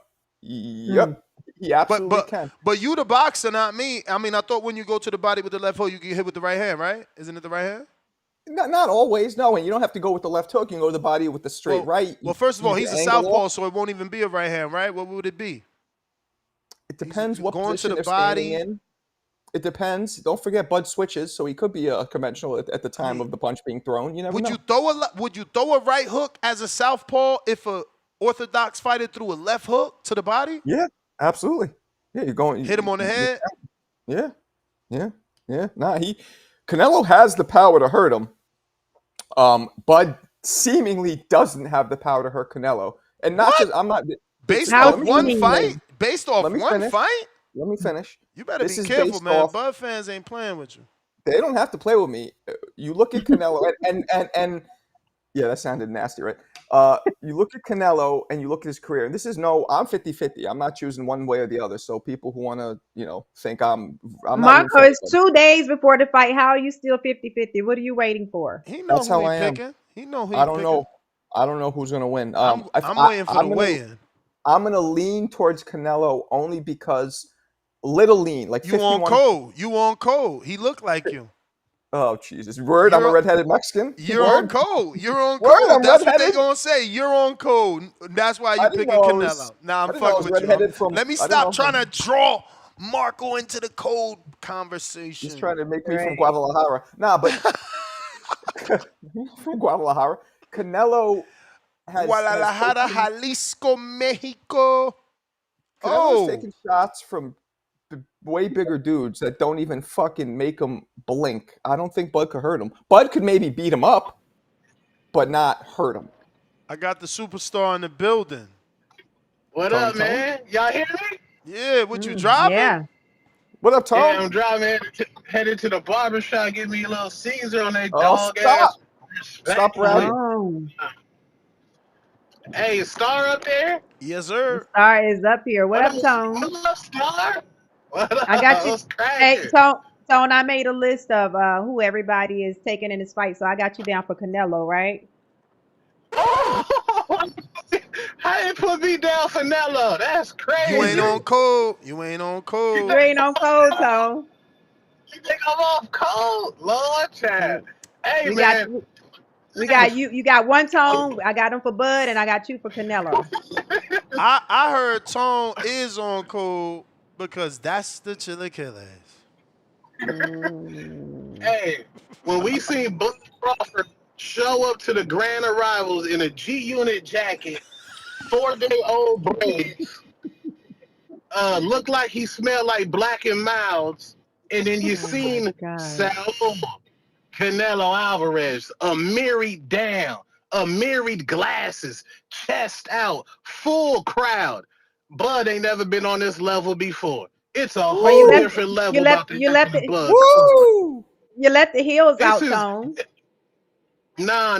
Hmm. yup. He absolutely can. But you the boxer, not me. I mean, I thought when you go to the body with the left hook, you get hit with the right hand, right? Isn't it the right hand? Not always, no. And you don't have to go with the left hook. You can go to the body with the straight right. Well, first of all, You he's can a angle southpaw, off. so it won't even be a right hand, right? What would it be? It depends what Going to position the they're standing body. in. It depends. Don't forget Bud switches, so he could be a conventional at the time of the punch being thrown. You never Would know. you throw a right hook as a southpaw if a orthodox fighter threw a left hook to the body? Yeah, absolutely. Yeah, you're going. Hit him on the head. Yeah, yeah. Nah, Canelo has the power to hurt him. Bud seemingly doesn't have the power to hurt Canelo, and not just. I'm not based How off one seemingly? fight. Based off Let me one finish. fight. Let me finish. You better This be is careful, based man. off. Bud fans ain't playing with you. They don't have to play with me. You look at Canelo, and yeah, that sounded nasty, right? You look at Canelo and you look at his career, and I'm 50-50. I'm not choosing one way or the other. So people who want to, think I'm not rooting Marco, for it's anybody. 2 days before the fight. How are you still 50-50? What are you waiting for? He know That's who how he I am. picking. He know who he I don't picking. know. I don't know who's gonna win. I'm waiting for the weigh-in. I'm gonna lean towards Canelo only because little lean, like You on 51. cold. You on cold. He looked like you. Oh Jesus! Word, I'm a redheaded Mexican. You're on Word, code. You're on word. code. I'm That's what they redheaded. gonna say. You're on code. That's why I you didn't picking know I was. Canelo. Nah, I I'm didn't know I fucking was with you. redheaded from. Let me I didn't stop know. trying to draw Marco into the code He's conversation. trying to make me from Right. Guadalajara. Nah, but from Guadalajara, Canelo has Guadalajara, taken Jalisco, Mexico. Canelo's Oh, taken shots from way bigger dudes that don't even fucking make him blink. I don't think Bud could hurt him. Bud could maybe beat him up, but not hurt him. I got the superstar in the building. What Tony up, Tone? man? Y'all hear me? Yeah, what you driving? Yeah. What up, Yeah, Tone? I'm driving headed to the barber shop. Give me a little Caesar on that Oh, dog ass. stop Respectfully. rapping. Oh, Hey, is Star up there? Yes, the sir. star is up here. What What up, up, Tone? what up, Star? What I up? got you. What's Hey, cracking? Tone, I made a list of who everybody is taking in this fight. So I got you down for Canelo, right? Oh, how you put me down for Nello? That's You ain't crazy. on code. You ain't on You You code. ain't on code, Tone. think I'm off cold? Lord, Chad. Hey, We got man. we got you. You got one Tone. I got him for Bud, and I got you for Canelo. I heard Tone is on code because that's the Chili Killers. Mm. Hey, when we seen Bud Crawford show up to the grand arrivals in a G Unit jacket, 4-day-old braids, looked like he smelled like Black and Mouths, and then you Oh my seen God. Saul Canelo Alvarez, a mirrored down, a mirrored glasses, chest out, full crowd. Bud ain't never been on this level before. It's a Well, you whole left Woo! different you level left about to you happen left to it Bud Crawford. Woo! you left the heels This out, is Tone. nah.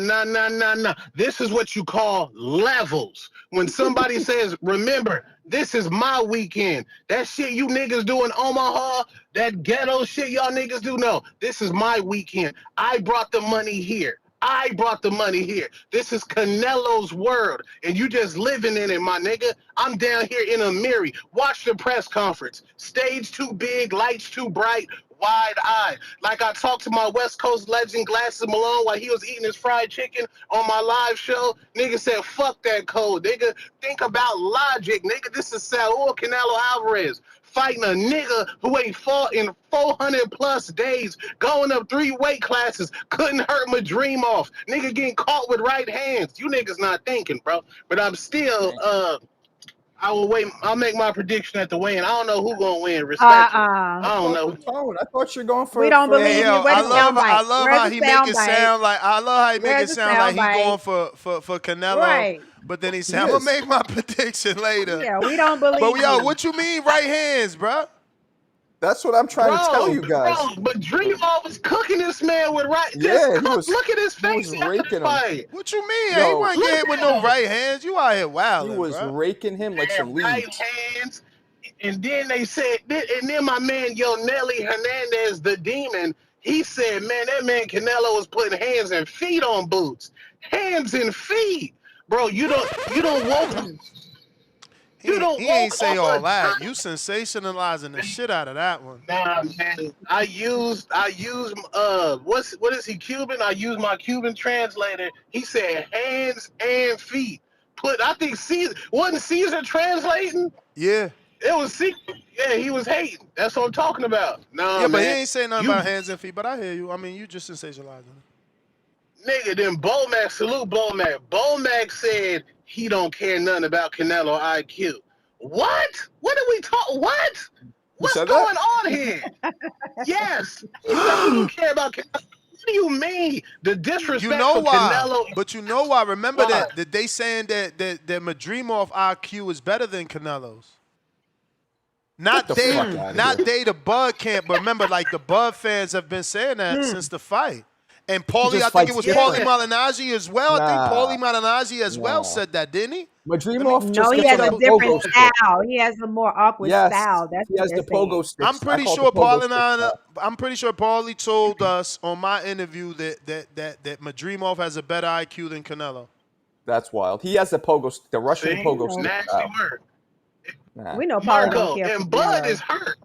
This is what you call levels. When somebody says, remember, this is my weekend. That shit you niggas do in Omaha, that ghetto shit y'all niggas do, no. This is my weekend. I brought the money here. I brought the money here. This is Canelo's world, and you just living in it, my nigga. I'm down here in a mirror. Watch the press conference. Stage too big, lights too bright, wide-eyed. Like I talked to my West Coast legend Glasses Malone while he was eating his fried chicken on my live show. Nigga said, fuck that code. Nigga, think about logic. Nigga, this is Saul Canelo Alvarez fighting a nigga who ain't fought in 400 plus days, going up 3 weight classes, couldn't hurt my dream off. Nigga getting caught with right hands. You niggas not thinking, bro. But I'm still, I will wait. I'll make my prediction at the weigh-in. I don't know who gonna win, respectfully. Uh-uh. I don't know. Tone, I thought you were going We for don't for. Hey believe you. yo, Where's the sound I bite? love Where's how the he make sound it bite? sound like Where's the sound he going bite? for Canelo, Right. but then he He said I'm gonna is. make my prediction later. Yeah, we don't But believe yo, you. what you mean right hands, bro? That's what I'm trying to tell you guys. But Dreamall was cooking this man with right. Just Yeah, look at his he was face after the raking him. fight. What you mean? He Yo, wasn't Look getting hit with at no him. right hands. You out here he wilding, was bro. raking him like some Right leaves. hands. And then they said, and then my man, Nelly Hernandez, the demon, he said, man, that man Canelo was putting hands and feet on Boots. Hands and feet. Bro, you don't He ain't walk say off all a that. You sensationalizing the shit out of that one. Nah, man. I used what is he, Cuban? I used my Cuban translator. He said hands and feet. I think Caesar translating? Yeah. It was Caesar. Yeah, he was hating. That's what I'm talking about. Nah, Yeah, but he man. ain't saying nothing You about hands and feet, but I hear you. I mean, you just sensationalizing. nigga, then Bomac, salute Bomac. Bomac said he don't care nothing about Canelo IQ. What? What are we talking? What? He What's said that? going on here? Yes. He said he don't care about Canelo. What do you mean? The You disrespect know for why? Canelo. But you know why? Remember Why? that they saying that Madrimov IQ is better than Canelo's. Get the Not they, fuck out of not here. they, the Bud camp. But remember, like the Bud fans have been saying that since the fight. And He Paulie, I just think it fights was Yeah. Paulie different. Malignaggi as well. I think Nah, Paulie Malignaggi as well nah. said that, didn't he? Madrimov No, just he gets has on a that Let me. different pogo stick. style. He has a more awkward Yes, style. That's he what has they're the pogo saying. I'm sticks. I pretty call it the sure pogo stick Paulie. style. I'm pretty sure Paulie told us on my interview that Madrimov has a better IQ than Canelo. That's wild. He has the Russian See? You pogo know, stick Nasty style. word. Nah. we know Paulie don't Marco, care for and Bud is Canelo. hurt.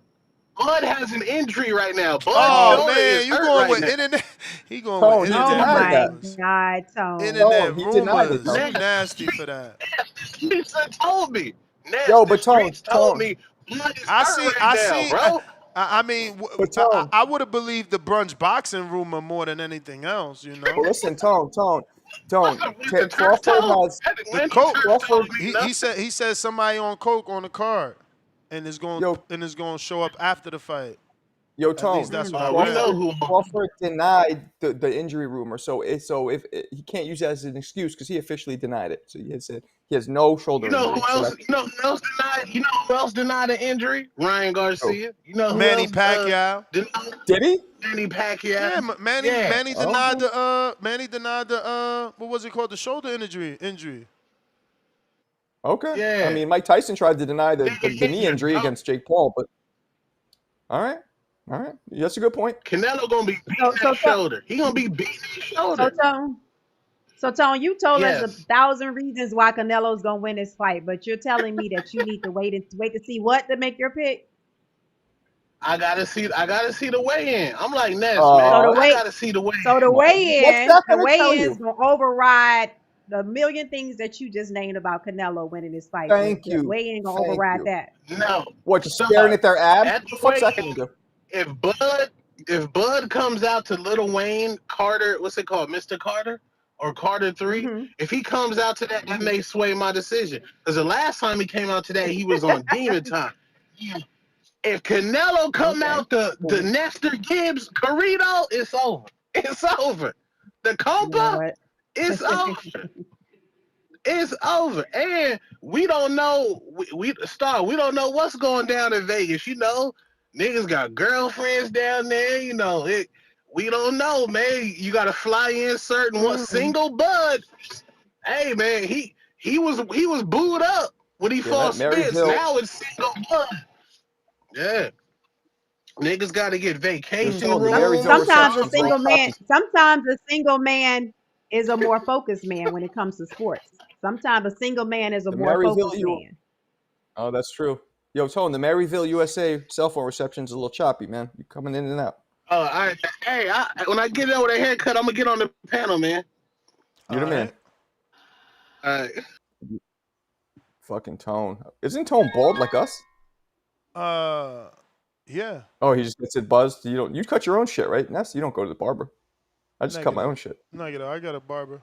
Bud has an injury right now. Bud's Oh shoulder man, is you hurt going right with now. internet? He going with Tone, he Oh internet denied my that. rumors. God, Tone. Tone, Internet he denied it, rumors. Tone. You nasty for that. Lisa told me. Yo, Nasty but Tone, Streets told Tone, me Bud is I hurt see. right I now, see. bro. I mean, but Tone. I would have believed the brunch boxing rumor more than anything else. You know, Well, listen, Tone. The Turk Crawford told. has the When the coke. Turk Crawford. told me He said somebody on coke on the card, and Yo, is going to show up after the fight. Yo, At least Tone. that's what I we read. know Crawford who. Crawford denied the injury rumor, so if he can't use that as an excuse because he officially denied it. So he said he has no shoulder You know injury. who So else? that's You know who else denied? You know who else denied an injury? Ryan oh. Garcia. You know who Manny else? Pacquiao. Denied? Did he? Manny Pacquiao. Yeah, Yeah. Manny denied Oh, the what was it called, the shoulder injury. okay. I Yeah. mean, Mike Tyson tried to deny Nigga the knee injured, injury bro. against Jake Paul, but all right. That's a good point. Canelo gonna be beating So so that shoulder. He gonna be beating that so shoulder. Tone. So Tone, you told us Yes. 1,000 reasons why Canelo's gonna win this fight, but you're telling me that you need to wait to see what to make your pick. I gotta see the weigh in. I'm like Ness, man. So the Uh, I wait, gotta see the weigh so the in. what's weigh-in, that the gonna tell weigh-in's you? gonna override the million things that you just named about Canelo winning this fight. Thank The you. weigh-in gonna Thank override you. that. No. What, just staring Star. at their abs? At What the the fuck's weigh that gonna in, do? if Bud comes out to Little Wayne, Carter, what's it called? Mr. Carter? Or Carter 3? Mm-hmm. If he comes out to that may sway my decision. Because the last time he came out to that, he was on demon time. If Canelo come Okay. out the Nestor Gibbs Corrido, it's over. It's over. The You know Copa, what? it's over. It's over. And we don't know, we don't know what's going down in Vegas. You know, niggas got girlfriends down there. You know, we don't know, man. You got to fly in certain what single Bud. Hey, man, he was booed up when he Yeah, fought Spence. Maryville. Now it's single Bud. Yeah. Niggas got to get vacation The rooms. Maryville Sometimes a reception's a little single man, choppy. is a more focused man when it comes to sports. Sometimes a single man is a The more Maryville, focused man. oh, that's true. Yo, Tone, the Maryville, USA cell phone reception's a little choppy, man. You coming in and out. When I get over the haircut, I'm gonna get on the panel, man. You're the man. All right. Fucking Tone. Isn't Tone bald like us? Yeah. Oh, he just gets it buzzed. You cut your own shit, right? Ness? You don't go to the barber. I just cut my own shit. Negative. I got a barber.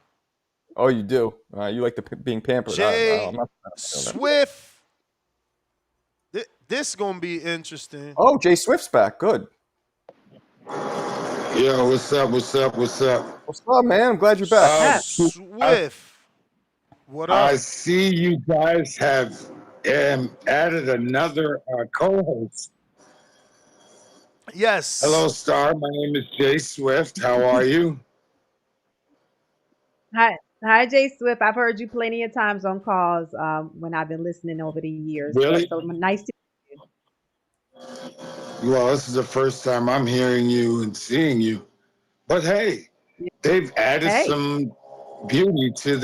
Oh, you do. You like being pampered. Jay I'm not Swift. This gonna be interesting. Oh, Jay Swift's back. Good. Yo, what's up? What's up? What's up? What's up, man? I'm glad you're back. Swift. What up? I see you guys have added another co-host. Yes. Hello, Star. My name is Jay Swift. How are you? Hi, Jay Swift. I've heard you plenty of times on calls when I've been listening over the years. Really? So nice to meet you. Well, this is the first time I'm hearing you and seeing you. But hey, they've added some beauty to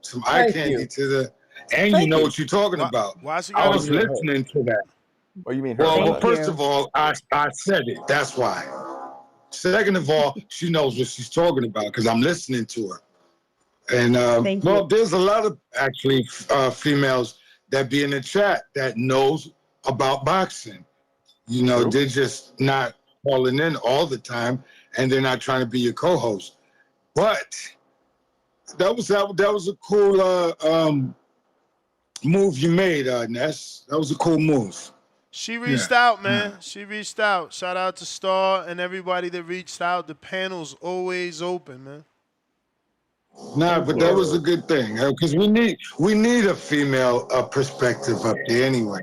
some eye candy to the, and you know what you're talking about. I was listening to that. What do you mean? Her? Well, first of all, I said it. That's why. Second of all, she knows what she's talking about because I'm listening to her. And well, there's a lot of actually females that be in the chat that knows about boxing. You know, they're just not calling in all the time, and they're not trying to be your co-host. But that was a cool move you made, Ness. That was a cool move. She reached out, man. She reached out. Shout out to Star and everybody that reached out. The panel's always open, man. Nah, but that was a good thing because we need a female perspective up there anyway.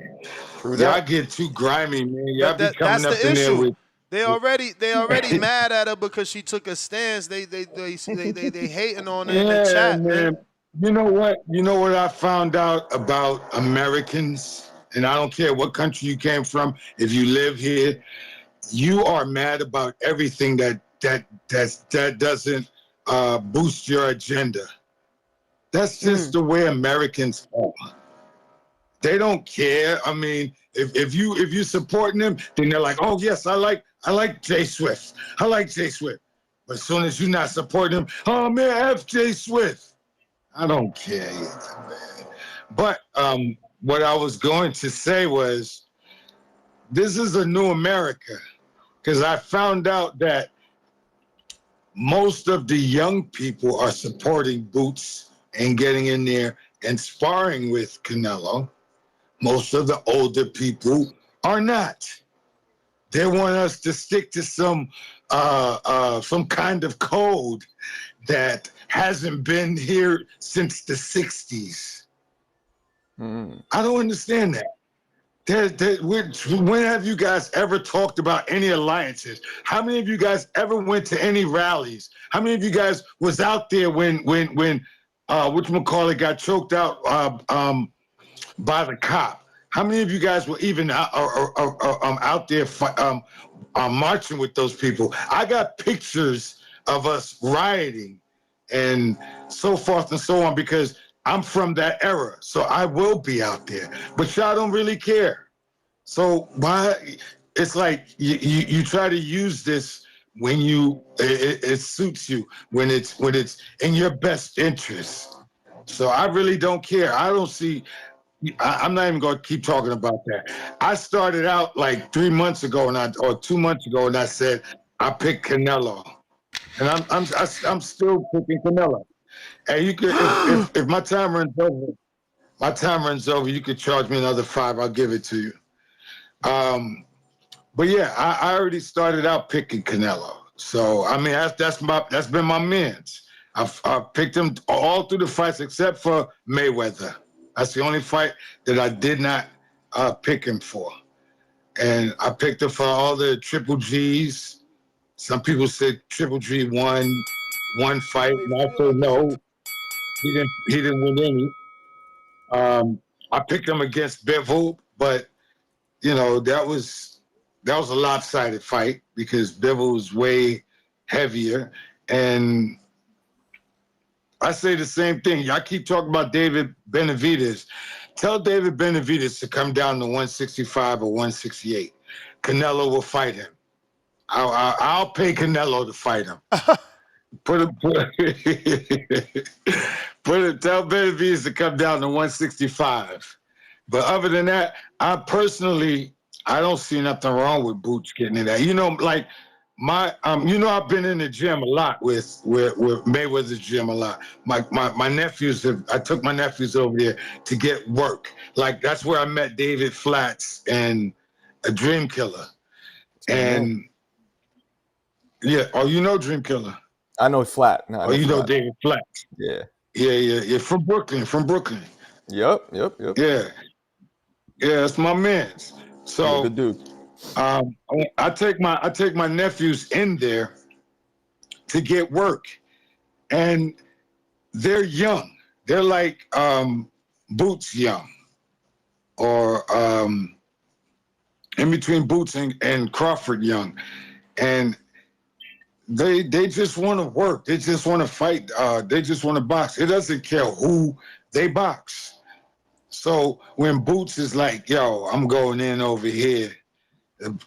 Y'all get too grimy, man. Y'all be coming up in there with. They already mad at her because she took a stance. They hating on her in the chat, man. You know what? You know what I found out about Americans, and I don't care what country you came from. If you live here, you are mad about everything that doesn't boost your agenda. That's just the way Americans are. They don't care. I mean, if you're supporting them, then they're like, oh yes, I like Jay Swift. I like Jay Swift. But as soon as you're not supporting him, oh man, F Jay Swift. I don't care either, man. But what I was going to say was, this is a new America, because I found out that most of the young people are supporting Boots and getting in there and sparring with Canelo. Most of the older people are not. They want us to stick to some kind of code that hasn't been here since the 60s. I don't understand that. When have you guys ever talked about any alliances? How many of you guys ever went to any rallies? How many of you guys was out there when whatchamacallit got choked out by the cop? How many of you guys were even out there marching with those people? I got pictures of us rioting and so forth and so on, because I'm from that era, so I will be out there. But y'all don't really care. So why? It's like you try to use this when it suits you, when it's in your best interest. So I really don't care. I don't see. I'm not even going to keep talking about that. I started out like 3 months ago, or 2 months ago, and I said I picked Canelo, and I'm still picking Canelo. And you could, if my time runs over, you could charge me another $5. I'll give it to you. But yeah, I already started out picking Canelo. So I mean, that's been my man's. I've picked him all through the fights except for Mayweather. That's the only fight that I did not pick him for. And I picked him for all the Triple Gs. Some people said Triple G won one fight, and I said no. He didn't win any. I picked him against Bivol, but you know that was a lopsided fight because Bivol was way heavier. And I say the same thing. Y'all keep talking about David Benavidez. Tell David Benavidez to come down to 165 or 168. Canelo will fight him. I'll pay Canelo to fight him. Tell Benavidez to come down to 165. But other than that, I don't see nothing wrong with Boots getting in there. You know, like I've been in the gym a lot with Mayweather's gym a lot. My nephews I took my nephews over there to get work. Like that's where I met David Flats and a Dream Killer. And yeah, you know Dream Killer. I know Flat. No, you know David Flat. Yeah. Yeah. From Brooklyn. Yep. Yeah, that's my man. So good dude. I take my nephews in there to get work, and they're young. They're like Boots young, or in between Boots and Crawford young, and they just want to work. They just want to fight. They just want to box. It doesn't care who they box. So when Boots is like, yo, I'm going in over here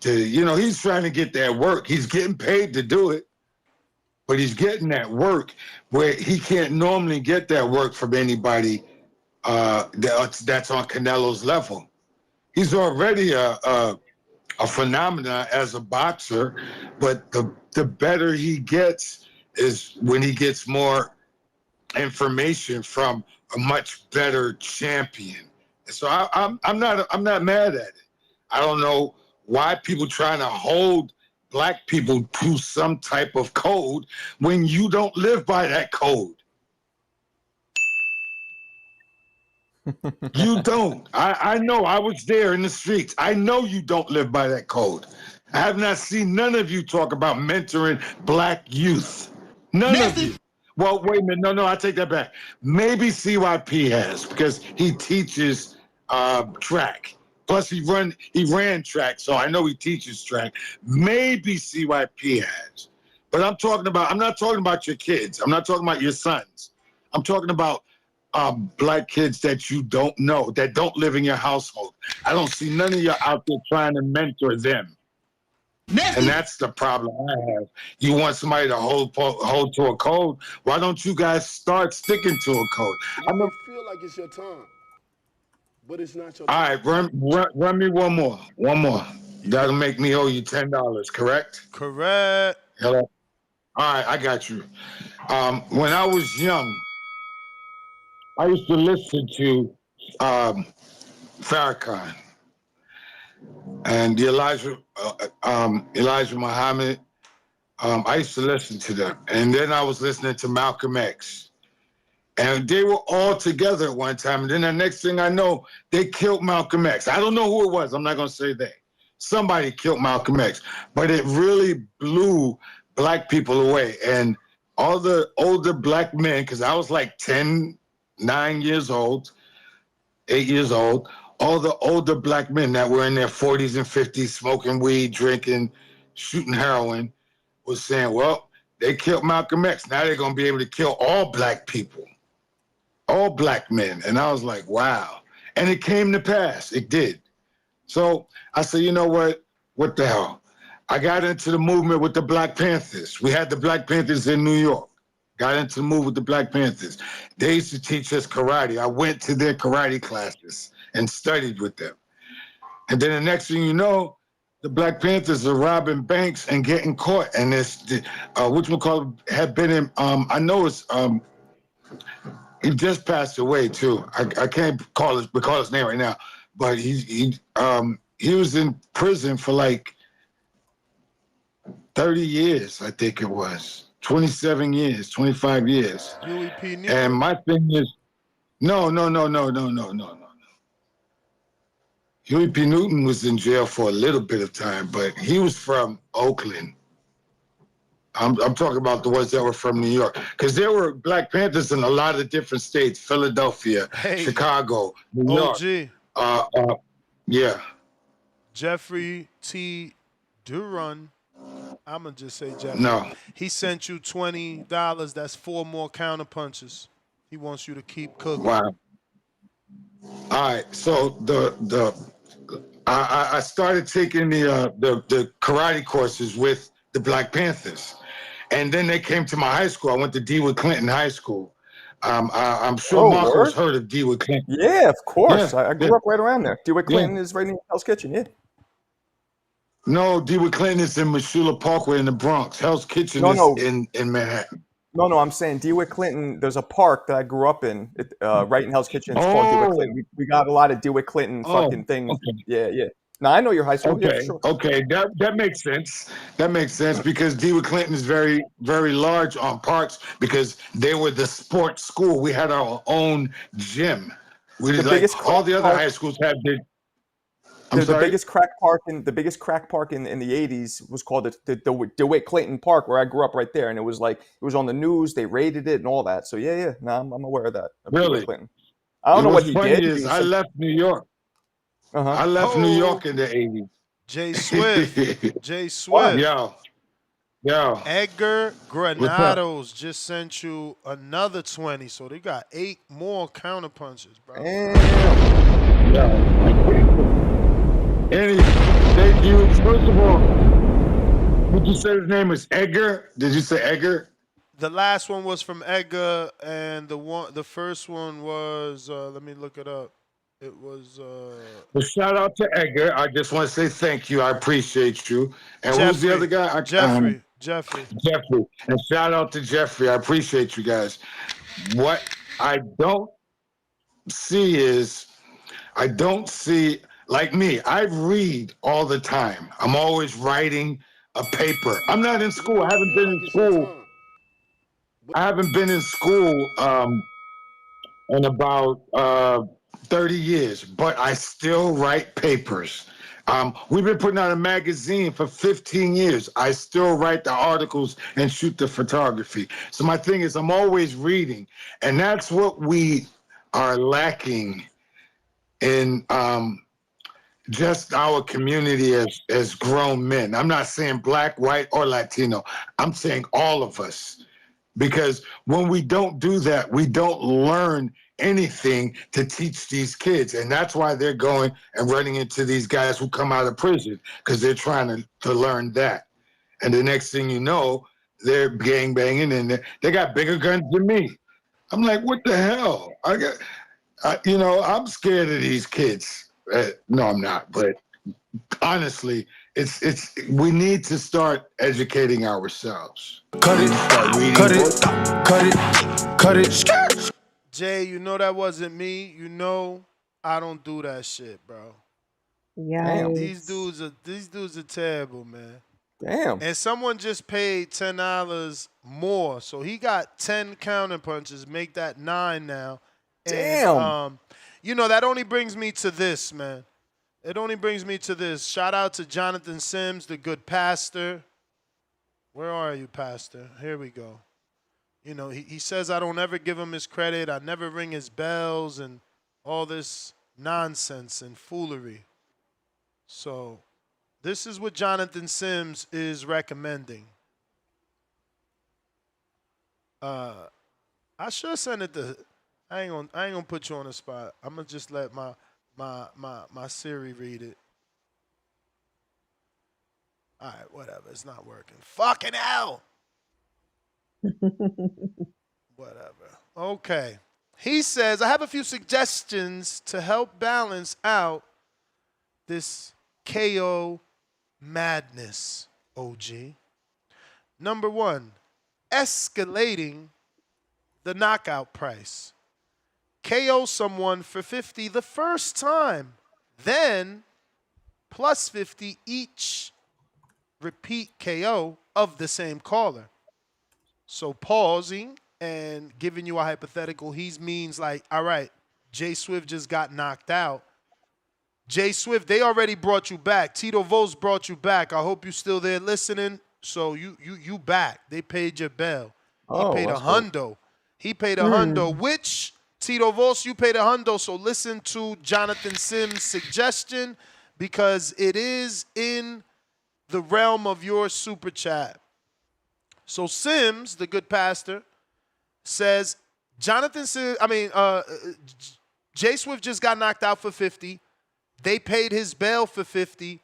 he's trying to get that work. He's getting paid to do it, but he's getting that work where he can't normally get that work from anybody that's on Canelo's level. He's already a phenomenon as a boxer, but the better he gets is when he gets more information from a much better champion. So I'm not mad at it. I don't know why people trying to hold black people to some type of code when you don't live by that code. You don't. I know. I was there in the streets. I know you don't live by that code. I have not seen none of you talk about mentoring black youth. None of you. Well, wait a minute. No, I take that back. Maybe CYP has, because he teaches track. Plus, he ran track, so I know he teaches track. Maybe CYP has. But I'm not talking about your kids. I'm not talking about your sons. I'm talking about black kids that you don't know, that don't live in your household. I don't see none of you out there trying to mentor them. And that's the problem I have. You want somebody to hold to a code. Why don't you guys start sticking to a code? You feel like it's your time, but it's not your All time. right, run me one more. One more. That'll make me owe you $10, correct? Correct. Hello? All right, I got you. When I was young, I used to listen to Farrakhan and the Elijah Muhammad. I used to listen to them. And then I was listening to Malcolm X. And they were all together at one time. And then the next thing I know, they killed Malcolm X. I don't know who it was. I'm not going to say they. Somebody killed Malcolm X. But it really blew black people away. And all the older black men, because I was like 9 years old, 8 years old, all the older black men that were in their 40s and 50s, smoking weed, drinking, shooting heroin, was saying, well, they killed Malcolm X. Now they're going to be able to kill all black people, all black men. And I was like, wow. And it came to pass. It did. So I said, you know what? What the hell? I got into the movement with the Black Panthers. We had the Black Panthers in New York. Got into the movement with the Black Panthers. They used to teach us karate. I went to their karate classes and studied with them. And then the next thing you know, the Black Panthers are robbing banks and getting caught. And this, whatchamacallit had been in, I know it's, he just passed away too. I can't recall his name right now, but he was in prison for like 30 years, I think it was. 27 years, 25 years. Huey P. Newton. And my thing is, no. Huey P. Newton was in jail for a little bit of time, but he was from Oakland. I'm talking about the ones that were from New York. Because there were Black Panthers in a lot of different states, Philadelphia, Chicago, New York. OG. Yeah. Jeffrey T. Duran. I'm going to just say Jeffrey. No. He sent you $20. That's 4 more counter punches. He wants you to keep cooking. Wow. All right. So I started taking the karate courses with the Black Panthers. And then they came to my high school. I went to DeWitt Clinton High School. I'm sure Marco's heard of DeWitt Clinton. Yeah, of course. Yeah, I grew up right around there. DeWitt Clinton is right in Hell's Kitchen, yeah. No, DeWitt Clinton is in Meshulah Parkway in the Bronx. Hell's Kitchen is in Manhattan. No, I'm saying DeWitt Clinton, there's a park that I grew up in, right in Hell's Kitchen. It's called DeWitt Clinton. We got a lot of DeWitt Clinton fucking things. Okay. Yeah. Now, I know your high school. Okay, yeah, sure. Okay, that makes sense. That makes sense because DeWitt Clinton is very, very large on parks because they were the sports school. We had our own gym. We did all the other high schools had the biggest crack park in the 80s was called the DeWitt Clinton Park, where I grew up right there, and it was on the news. They raided it and all that. So yeah. No, I'm aware of that. Really? Clinton. I don't know what he did. I left New York. I left New York in the 80s. Jay Swift. Yo. Edgar Granados just sent you another 20, so they got 8 more counter punches, bro. Ennis, thank you. First of all, did you say his name is Edgar? Did you say Edgar? The last one was from Edgar, and the first one was let me look it up. It was well, shout out to Edgar. I just want to say thank you. I appreciate you. And who's the other guy? Jeffrey. Jeffrey. And shout out to Jeffrey. I appreciate you guys. What I don't see like me, I read all the time. I'm always writing a paper. I'm not in school. I haven't been in school in about 30 years, but I still write papers. We've been putting out a magazine for 15 years. I still write the articles and shoot the photography. So my thing is I'm always reading, and that's what we are lacking in just our community as grown men. I'm not saying black, white, or Latino. I'm saying all of us. Because when we don't do that, we don't learn anything to teach these kids. And that's why they're going and running into these guys who come out of prison, because they're trying to learn that. And the next thing you know, they're gang banging and they got bigger guns than me. I'm like, what the hell? I'm scared of these kids. No, I'm not. But honestly, we need to start educating ourselves. Cut it, cut it, books. cut it. Jay, you know that wasn't me. You know I don't do that shit, bro. Damn. These dudes are terrible, man. Damn. And someone just paid $10 more, so he got 10 counter punches. Make that 9 now. Damn. And, that only brings me to this, man. It only brings me to this. Shout out to Jonathan Sims, the good pastor. Where are you, pastor? Here we go. He says I don't ever give him his credit. I never ring his bells and all this nonsense and foolery. So this is what Jonathan Sims is recommending. I should send it to. I ain't gonna put you on the spot. I'm gonna just let my Siri read it. All right, whatever. It's not working. Fucking hell. Whatever. Okay. He says, I have a few suggestions to help balance out this KO madness, OG. Number 1, escalating the knockout price. KO someone for 50 the first time, then plus 50 each repeat KO of the same caller. So pausing and giving you a hypothetical, he means like, all right, Jay Swift just got knocked out. Jay Swift, they already brought you back. Tito Vos brought you back. I hope you're still there listening. So you back. They paid your bail. He paid a hundo. He paid a hundo, which Tito Vos, you paid a hundo. So listen to Jonathan Sims' suggestion because it is in the realm of your super chat. So Sims, the good pastor, says Jay Swift just got knocked out for 50. They paid his bail for 50.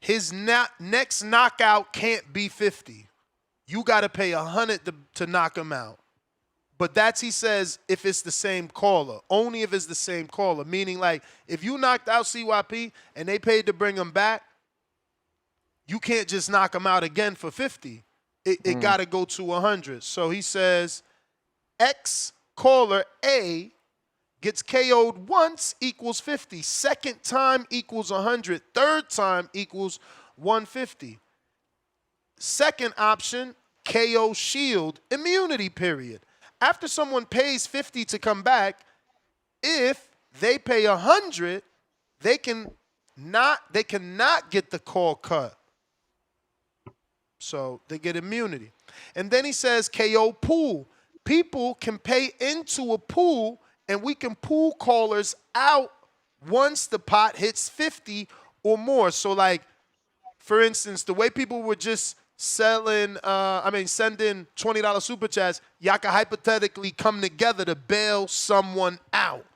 His next knockout can't be 50. You got to pay 100 to knock him out. But that's, he says, if it's the same caller. Only if it's the same caller. Meaning, like, if you knocked out CYP and they paid to bring him back, you can't just knock him out again for 50. It got to go to 100. So he says, X caller A gets KO'd once equals 50. Second time equals 100. Third time equals 150. Second option, KO shield immunity period. After someone pays 50 to come back, if they pay 100, they cannot get the call cut. So they get immunity. And then he says KO pool. People can pay into a pool and we can pool callers out once the pot hits 50 or more. So like, for instance, the way people were just sending $20 super chats, y'all can hypothetically come together to bail someone out.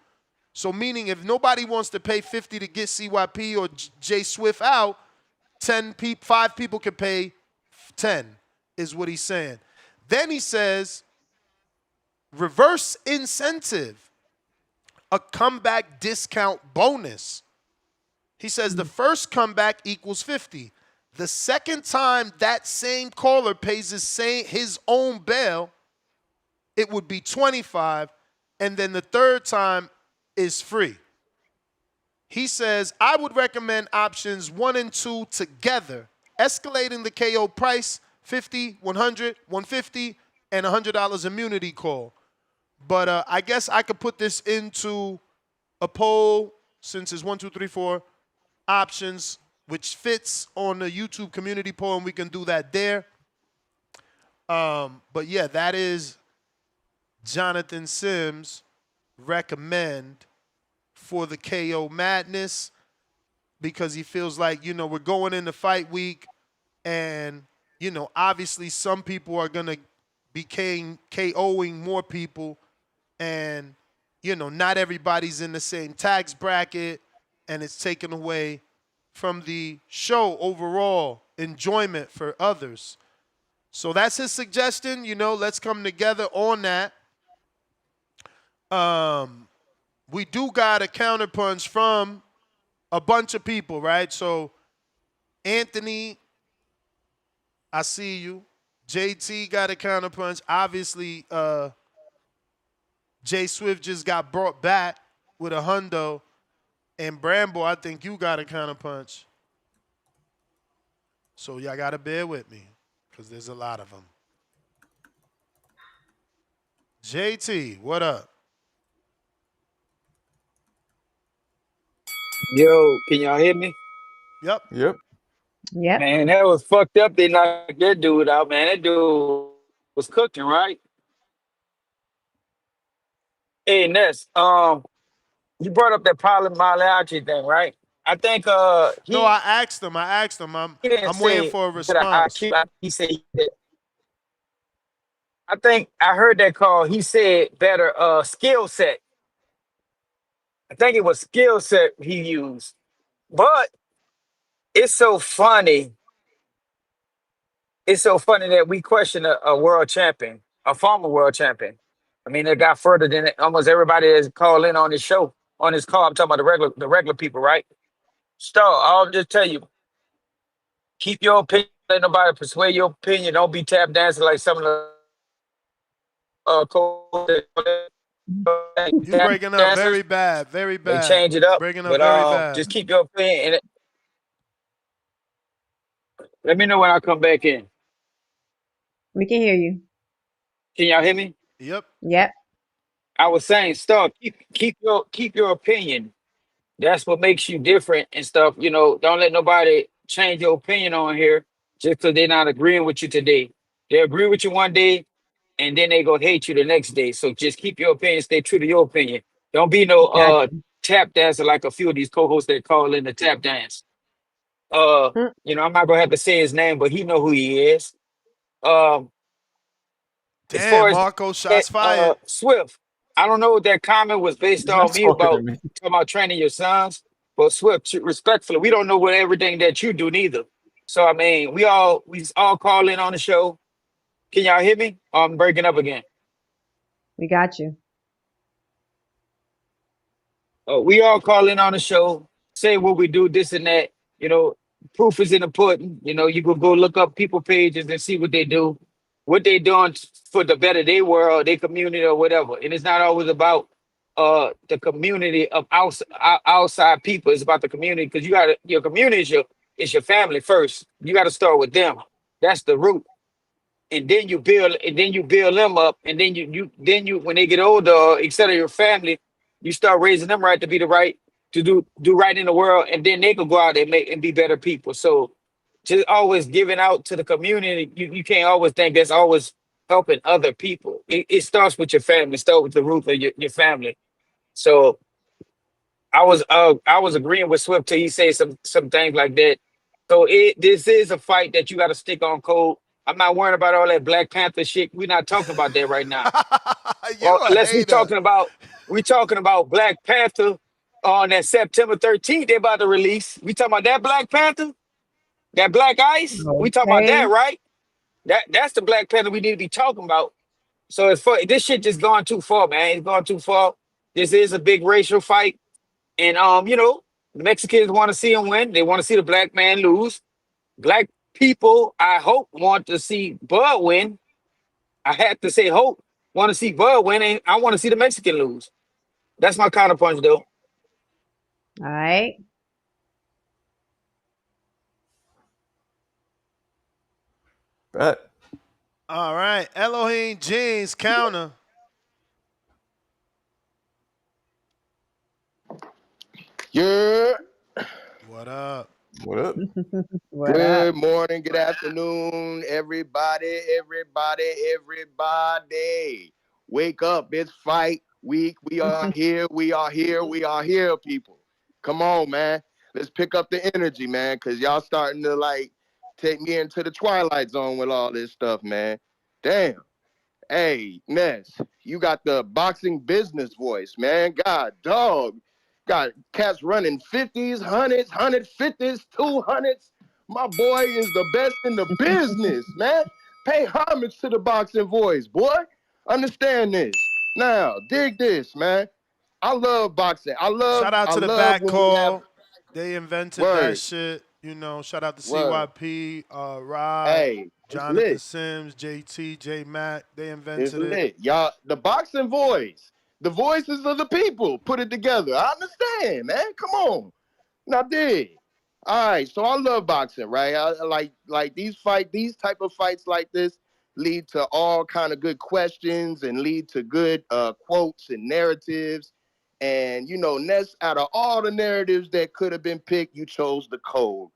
So meaning if nobody wants to pay 50 to get CYP or Jay Swift out, 5 people can pay 10 is what he's saying. Then he says, reverse incentive, a comeback discount bonus. He says the first comeback equals 50. The second time that same caller pays his own bail, it would be 25, and then the third time is free. He says, I would recommend options 1 and 2 together, escalating the KO price, 50, 100, 150, and $100 immunity call. But I guess I could put this into a poll since it's 1, 2, 3, 4 options, which fits on the YouTube community poll, and we can do that there. But yeah, that is Jonathan Sims' recommend for the KO madness because he feels like, we're going into fight week and, obviously some people are going to be KOing more people and, not everybody's in the same tax bracket, and it's taken away from the show overall enjoyment for others. So that's his suggestion. Let's come together on that. We do got a counterpunch from a bunch of people, right? So Anthony, I see you. JT got a counterpunch. Obviously, Jay Swift just got brought back with a hundo. And Brambo, I think you got a counterpunch. So y'all got to bear with me because there's a lot of them. JT, what up? Yo, can y'all hear me? Yep. Yep. Yep. Man, that was fucked up. They knocked that dude out, man. That dude was cooking, right? Hey, Ness, you brought up that polymyalgia thing, right? I think No, I asked him. I'm he didn't waiting say for a that response. He said I think I heard that call. He said better skill set. I think it was skill set he used. But it's so funny. It's so funny that we question a world champion, a former world champion. I mean, it got further than almost everybody that's called in on this show, on this call. I'm talking about the regular people, right? Star, I'll just tell you, keep your opinion. Let nobody persuade your opinion. Don't be tap dancing like some of the You tap breaking up dancers. very bad, very They bad. change it up, Breaking up but very bad. just keep your opinion. Let me know when I come back in. We can hear you. Can y'all hear me? Yep. Yep. I was saying, Star, keep your opinion. That's what makes you different and stuff. Don't let nobody change your opinion on here just because they're not agreeing with you today. They agree with you one day and then they go hate you the next day. So just keep your opinion, stay true to your opinion. Don't be no Gotcha. tap dancer like a few of these co-hosts that call in the tap dance. I'm not gonna have to say his name, but he know who he is. Um, as Damn, far as Marco, that shots fired. Swift, I don't know what that comment was based He's on not me talking to about me. talking about training your sons. But Swift, respectfully, we don't know what everything that you do neither. So I mean, we all call in on the show. Can y'all hear me? I'm breaking up again. We got you. We all call in on the show, say what we do, this and that. You know, proof is in the pudding. You can go look up people pages and see what they do, what they doing for the better they world, their community or whatever. And it's not always about the community of outside people. It's about the community because your community is your family first. You got to start with them. That's the root, and then you build them up, and then you when they get older, instead of your family, you start raising them right to be the right to do right in the world, and then they can go out and make and be better people. So just always giving out to the community, you can't always think that's always helping other people. It starts with your family, start with the root of your family. So I was agreeing with Swift till he said some things like that. So this is a fight that you got to stick on code. I'm not worrying about all that Black Panther shit. We're not talking about that right now. You a Unless hater. we talking about Black Panther on that September 13th. They about to release. We talking about that Black Panther, that Black Ice. We talking about that, Okay. right? That's the Black Panther we need to be talking about. So this shit just gone too far, man. It's gone too far. This is a big racial fight. And the Mexicans want to see him win. They want to see the black man lose. Black people, I hope, want to see Bud win. I had to say hope. Want to see Bud win, and I want to see the Mexican lose. That's my counterpunch, though. All right. Bet. All right. Elohim Jeans counter. Yeah. What up? What up? What up? Good morning, good afternoon, everybody. Wake up. It's fight week. We are here. We are here. We are here, people. Come on, man. Let's pick up the energy, man, because y'all starting to take me into the twilight zone with all this stuff, man. Damn. Hey, Ness, you got the boxing business voice, man. God, dog. Got cats running 50s, 100s, 150s, 200s. My boy is the best in the business, man. Pay homage to the boxing voice, boy. Understand this. Now, dig this, man. I love boxing. I Shout out to the love back when we have call. They invented that word, shit. You know, shout out to word. CYP, Rod, Hey, it's Jonathan lit. Sims, JT, J Mac. They It's invented it. lit. Y'all, the boxing voice, the voices of the people put it together. I understand, man. Come on. Now, dig. All right, so I love boxing, right? I like these type of fights like this lead to all kind of good questions and lead to good quotes and narratives. And you know, Ness, out of all the narratives that could have been picked, you chose the code.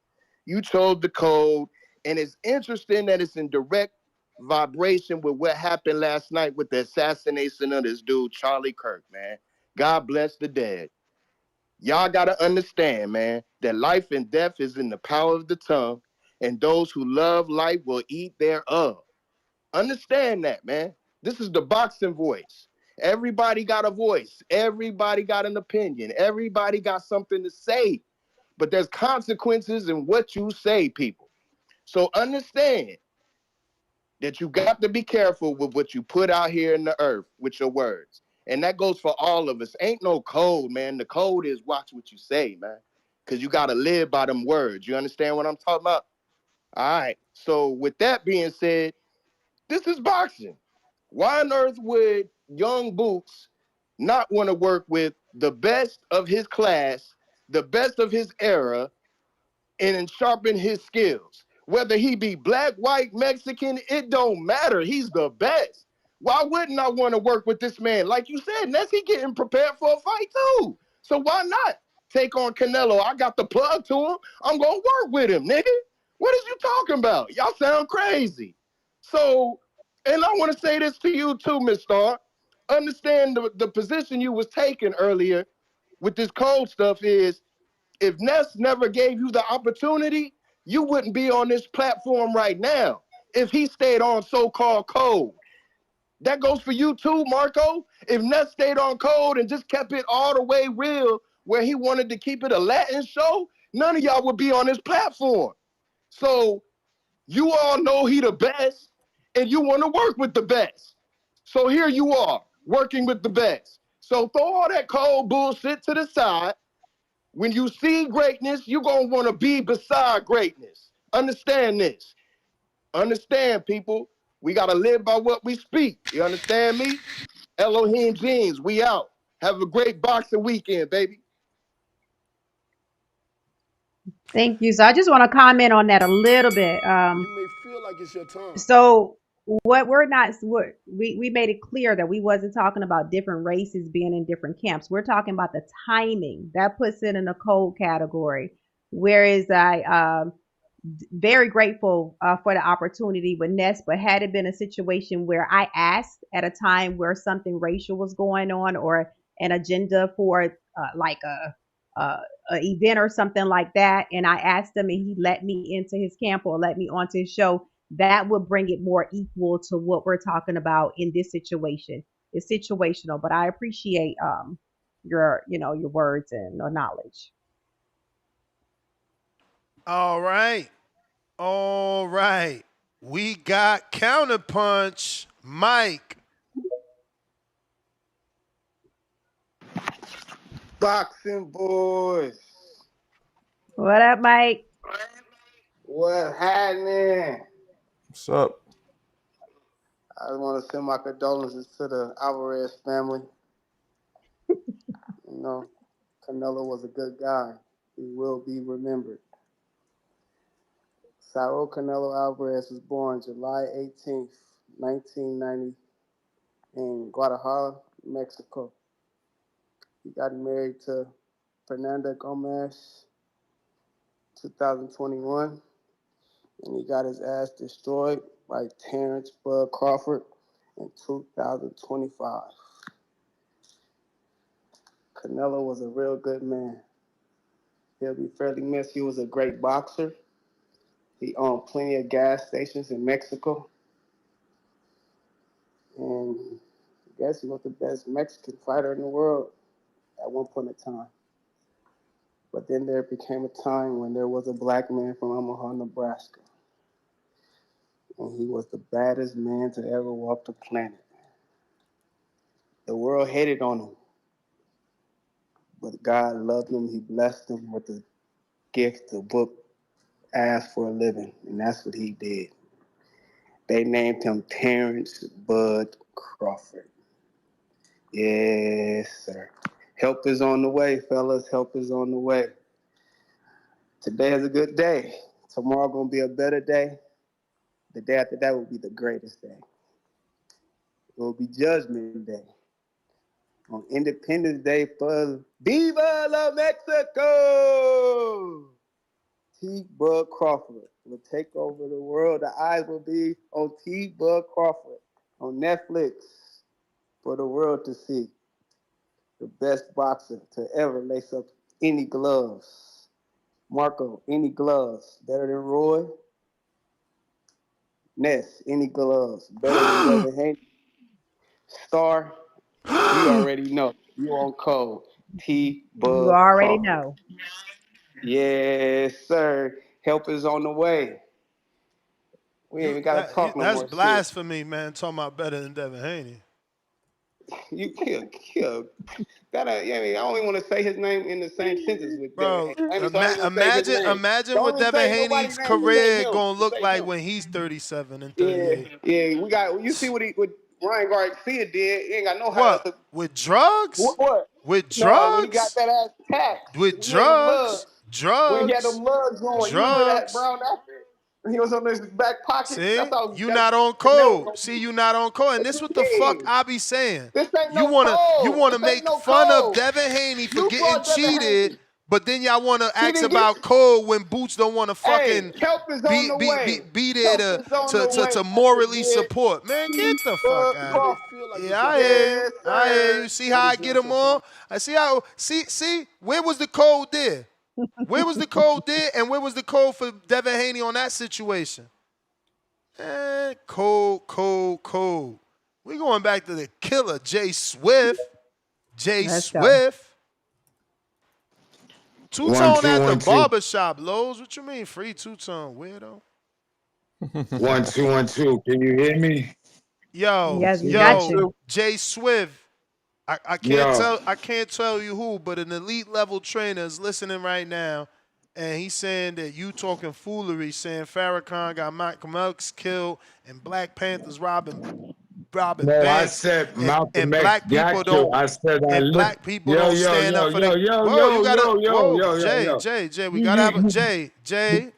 You chose the code, and it's interesting that it's in direct vibration with what happened last night with the assassination of this dude, Charlie Kirk, man. God bless the dead. Y'all got to understand, man, that life and death is in the power of the tongue, and those who love life will eat thereof. Understand that, man. This is the boxing voice. Everybody got a voice. Everybody got an opinion. Everybody got something to say. But there's consequences in what you say, people. So understand that you got to be careful with what you put out here in the earth with your words. And that goes for all of us. Ain't no code, man. The code is watch what you say, man. Because you got to live by them words. You understand what I'm talking about? All right. So with that being said, this is boxing. Why on earth would young Boots not want to work with the best of his class, the best of his era, and sharpen his skills? Whether he be black, white, Mexican, it don't matter. He's the best. Why wouldn't I want to work with this man? Like you said, Ness, he getting prepared for a fight too. So why not take on Canelo? I got the plug to him. I'm going to work with him, nigga. What is you talking about? Y'all sound crazy. So, and I want to say this to you too, Miss Star. Understand the position you was taking earlier with this cold stuff is if Ness never gave you the opportunity, you wouldn't be on this platform right now if he stayed on so-called code. That goes for you too, Marco. If Ness stayed on code and just kept it all the way real where he wanted to keep it a Latin show, none of y'all would be on this platform. So you all know he the best and you want to work with the best. So here you are, working with the best. So throw all that cold bullshit to the side. When you see greatness, you're going to want to be beside greatness. Understand this. Understand, people. We got to live by what we speak. You understand me? Elohim Jeans, we out. Have a great boxing weekend, baby. Thank you. So I just want to comment on that a little bit. You may feel like it's your time. So what we're not what we made it clear that we wasn't talking about different races being in different camps. We're talking about the timing that puts it in a cold category. Whereas I very grateful for the opportunity with Ness, but had it been a situation where I asked at a time where something racial was going on or an agenda for like a event or something like that, and I asked him and he let me into his camp or let me onto his show, that would bring it more equal to what we're talking about in this situation. It's situational, but I appreciate your your words and your knowledge. All right. All right. We got Counterpunch, Mike. Boxing boys. What up, Mike? What happening? What's up? I want to send my condolences to the Alvarez family. You know, Canelo was a good guy. He will be remembered. Saul Canelo Alvarez was born July 18th, 1990 in Guadalajara, Mexico. He got married to Fernanda Gomez 2021, and he got his ass destroyed by Terence Crawford in 2025. Canelo was a real good man. He'll be fairly missed. He was a great boxer. He owned plenty of gas stations in Mexico. And I guess he was the best Mexican fighter in the world at one point in time. But then there became a time when there was a black man from Omaha, Nebraska. And he was the baddest man to ever walk the planet. The world hated on him. But God loved him. He blessed him with the gift to whoop ass for a living. And that's what he did. They named him Terence Bud Crawford. Yes, sir. Help is on the way, fellas. Help is on the way. Today is a good day. Tomorrow gonna be a better day. The day after that will be the greatest day. It will be Judgment Day. On Independence Day for Viva la Mexico! T. Bud Crawford will take over the world. The eyes will be on T. Bud Crawford on Netflix for the world to see. The best boxer to ever lace up any gloves. Marco, any gloves better than Roy? Ness, any gloves better than Devin Haney? Star, you already know. You on code. T. You Bud already Crawford. know. Yes, sir. Help is on the way. We ain't even got to talk no That's more shit. blasphemy, man. Talking about better than Devin Haney. You kill. I don't even want to say his name in the same sentence with Devin Bro, Haney. So I don't even say his name. imagine what Don't even Devin say nobody's Haney's name. You say career him. gonna You look say like him. when he's 37 and Yeah, 38. yeah. We got. You see what Ryan Garcia did? He ain't got no What? highlights. With drugs? What? With No, when he got drugs? that ass tapped, With he had them drugs? lugs. When he had them Drugs? lugs on, you remember that Drugs? brown outfit? He was on his back pocket. That's See? how You that not on Canelo code. gonna See, be. you not on code. And What this you what the fuck mean? I be saying. This ain't You no wanna code. This ain't make no fun of code. Devin Haney for You getting brought Devin cheated, Haney. but then y'all wanna He ask didn't get. about code when Boots don't wanna Hey, fucking help is on the way. be there Help is on the way. to Dr. morally Jid. support. Man, get the fuck Bud out of here. Crawford. Yeah, I hear you. Yes, I hear sir. you. See how I get them on? I see how see where was the code there? Where was the code there? And where was the code for Devin Haney on that situation? Cold. We going back to the killer, Jay Swift. Let's go. One, Two-tone two, at the 1, 2. barbershop, Lowe's. What you mean, free two-tone, weirdo? 1, 2, 1, 2. Can you hear me? Yes, we got you. Jay Swift. I Yo, can't tell you who, but an elite level trainer is listening right now, and he's saying that you talking foolery, saying Farrakhan got Malcolm X killed and Black Panthers robbing no, I banks, said Malcolm and X black got people killed. don't I said I and live. black people Yo, don't yo, stand up yo, for yo, the yo, whoa, you yo, gotta yo, yo, whoa, yo, yo, yo. Jay, we gotta have a You,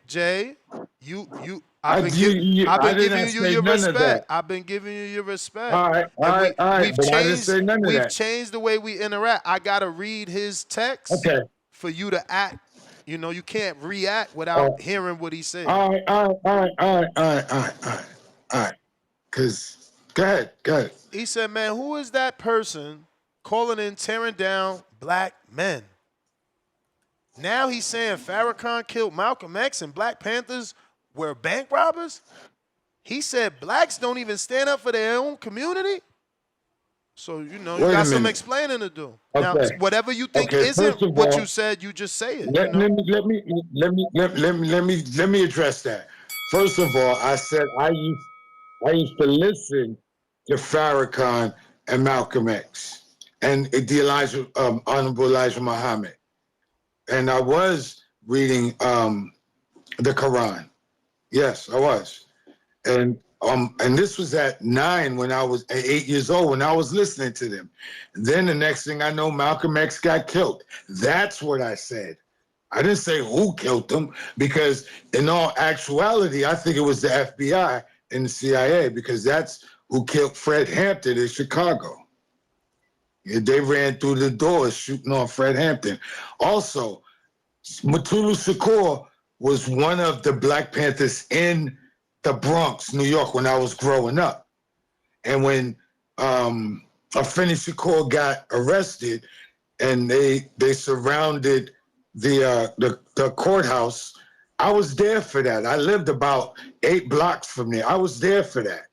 Jay, you I've been I did not giving you say your none of that. respect. I've been giving you your respect. All right, all And right, all right. But I didn't say none of we've that. changed the way we interact. I gotta read his text Okay. for you to act. You know, you can't react Oh, without hearing what he said. all right, all right, all right, all right, all right, all right, all right. Cause go ahead. He said, man, who is that person calling in tearing down black men? Now he's saying Farrakhan killed Malcolm X and Black Panthers were bank robbers? He said blacks don't even stand up for their own community? So, you know, you Wait a got some minute. explaining to do. Now, Okay. whatever you think Okay. isn't First of what you all, said, you just say it, you let know? me address that. First of all, I said I used to listen to Farrakhan and Malcolm X and the Honorable Elijah Muhammad, and I was reading the Quran. Yes, I was, and this was at 8 years old when I was listening to them. Then the next thing I know, Malcolm X got killed. That's what I said. I didn't say who killed him, because in all actuality, I think it was the FBI and the CIA, because that's who killed Fred Hampton in Chicago. Yeah, they ran through the doors shooting on Fred Hampton. Also, Mutulu Shakur was one of the Black Panthers in the Bronx, New York, when I was growing up. And when Afeni Shakur got arrested and they surrounded the courthouse, I was there for that. I lived about 8 blocks from there. I was there for that.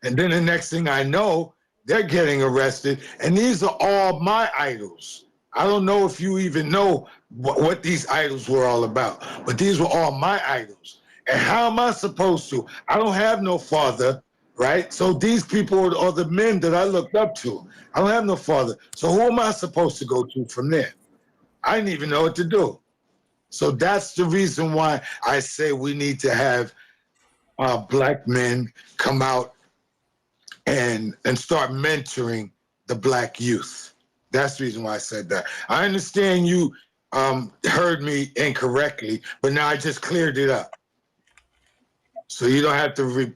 And then the next thing I know, they're getting arrested. And these are all my idols. I don't know if you even know what these idols were all about, but these were all my idols. And how am I supposed to? I don't have no father, right? So these people are the men that I looked up to. I don't have no father. So who am I supposed to go to from there? I didn't even know what to do. So that's the reason why I say we need to have black men come out and start mentoring the black youth. That's the reason why I said that. I understand you heard me incorrectly, but now I just cleared it up. So you don't have to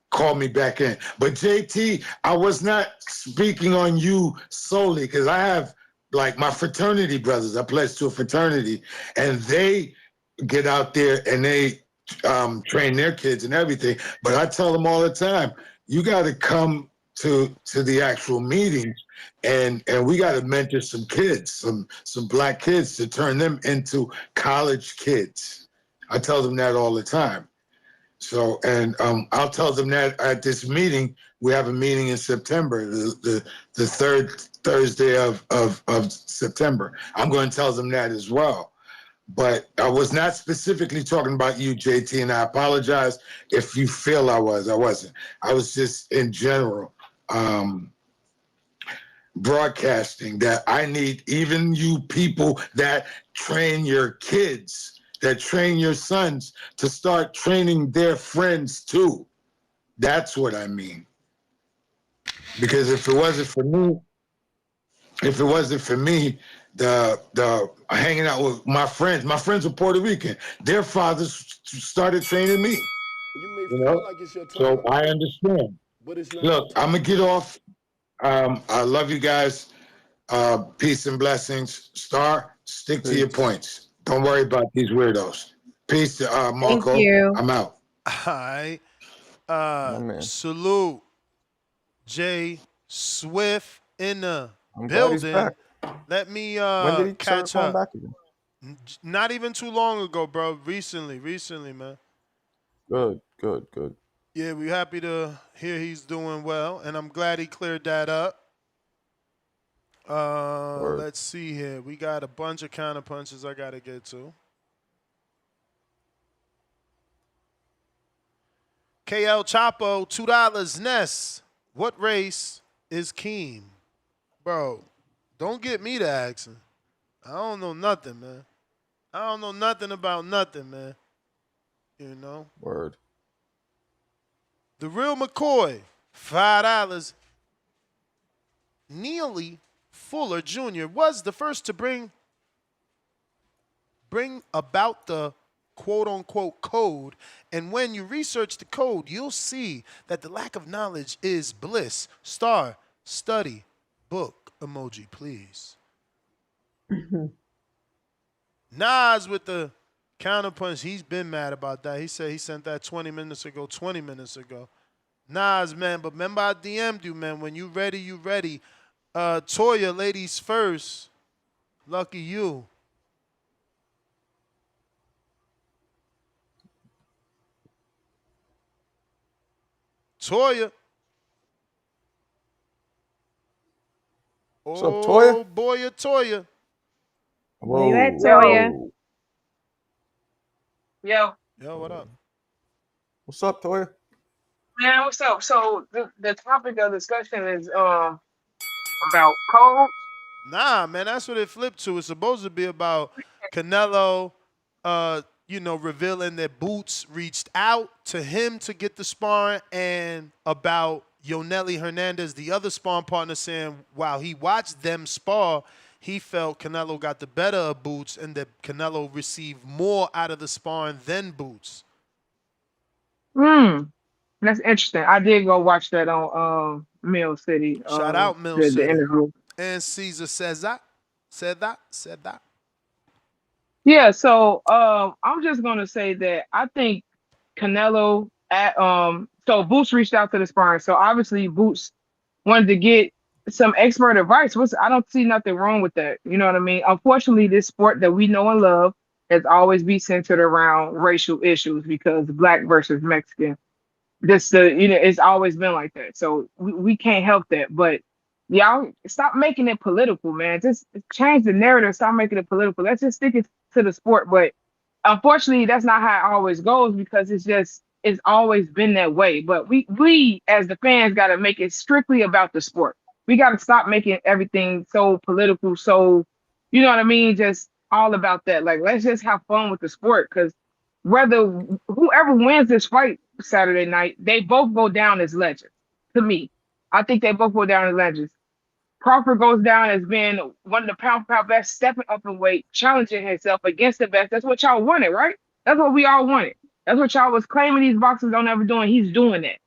call me back in. But JT, I was not speaking on you solely because I have like my fraternity brothers. I pledged to a fraternity, and they get out there and they train their kids and everything. But I tell them all the time, you got to come to the actual meetings, and we got to mentor some kids, some black kids, to turn them into college kids. I tell them that all the time. So, and I'll tell them that at this meeting. We have a meeting in September, the third Thursday of September. I'm going to tell them that as well. But I was not specifically talking about you, JT, and I apologize if you feel I was. I wasn't. I was just in general broadcasting that I need even you people that train your kids, that train your sons, to start training their friends too. That's what I mean. Because if it wasn't for me, the hanging out with my friends were Puerto Rican. Their fathers started training me. You may You feel know, like it's your so time, I understand. but it's not your Look, I'm time. gonna get off. I love you guys. Peace and blessings. Star, stick to your Peace. points. Don't worry about these weirdos. Peace, Thank Marco. you. I'm out. All right. My man. Salute Jay Swift in the I'm glad he's back. building. Let me When did he start catch calling up. back again? Not even too long ago, bro. Recently, man. Good, good, good. Yeah, we happy to hear he's doing well, and I'm glad he cleared that up. Word. Let's see here. We got a bunch of counter punches I gotta get to. KL Chapo, $2 Ness. What race is Keem? Bro, don't get me to asking. I don't know nothing, man. I don't know nothing about nothing, man. You know? Word. The Real McCoy, $5. Neely Fuller Jr. was the first to bring about the quote-unquote code, and when you research the code, you'll see that the lack of knowledge is bliss. Star, study, book, emoji, please. Nas with the counterpunch. He's been mad about that. He said he sent that 20 minutes ago. Nas, man, but remember I DM'd you, man. When you ready, you ready. Toya, ladies first. Lucky you. Toya. What's up, Toya? Oh, boy, Toya. Where you at, Whoa. Toya? Yo, Yo, what up? What's up, Toya? man, what's up? So the topic of discussion is about code. Nah, man, that's what it flipped to. It's supposed to be about Canelo, revealing that Boots reached out to him to get the sparring, and about Yoneli Hernandez, the other sparring partner, saying while he watched them spar, he felt Canelo got the better of Boots and that Canelo received more out of the sparring than Boots. That's interesting. I did go watch that on Mill City. Shout out Mill The City. interview. And Caesar said that. Yeah, so I'm just gonna say that I think Canelo so Boots reached out to the sparring. So obviously Boots wanted to get some expert advice. I don't see nothing wrong with that. You know what I mean? Unfortunately, this sport that we know and love has always been centered around racial issues because black versus Mexican. Just it's always been like that. So we can't help that. But y'all stop making it political, man. Just change the narrative. Stop making it political. Let's just stick it to the sport. But unfortunately, that's not how it always goes because it's always been that way. But we as the fans got to make it strictly about the sport. We got to stop making everything so political. So you know what I mean? Just all about that. Like let's just have fun with the sport because whether whoever wins this fight Saturday night, they both go down as legends. To me, I think they both go down as legends. Crawford goes down as being one of the pound for pound best, stepping up in weight, challenging himself against the best. That's what y'all wanted, right? That's what we all wanted. That's what y'all was claiming these boxers don't ever do, and he's doing that.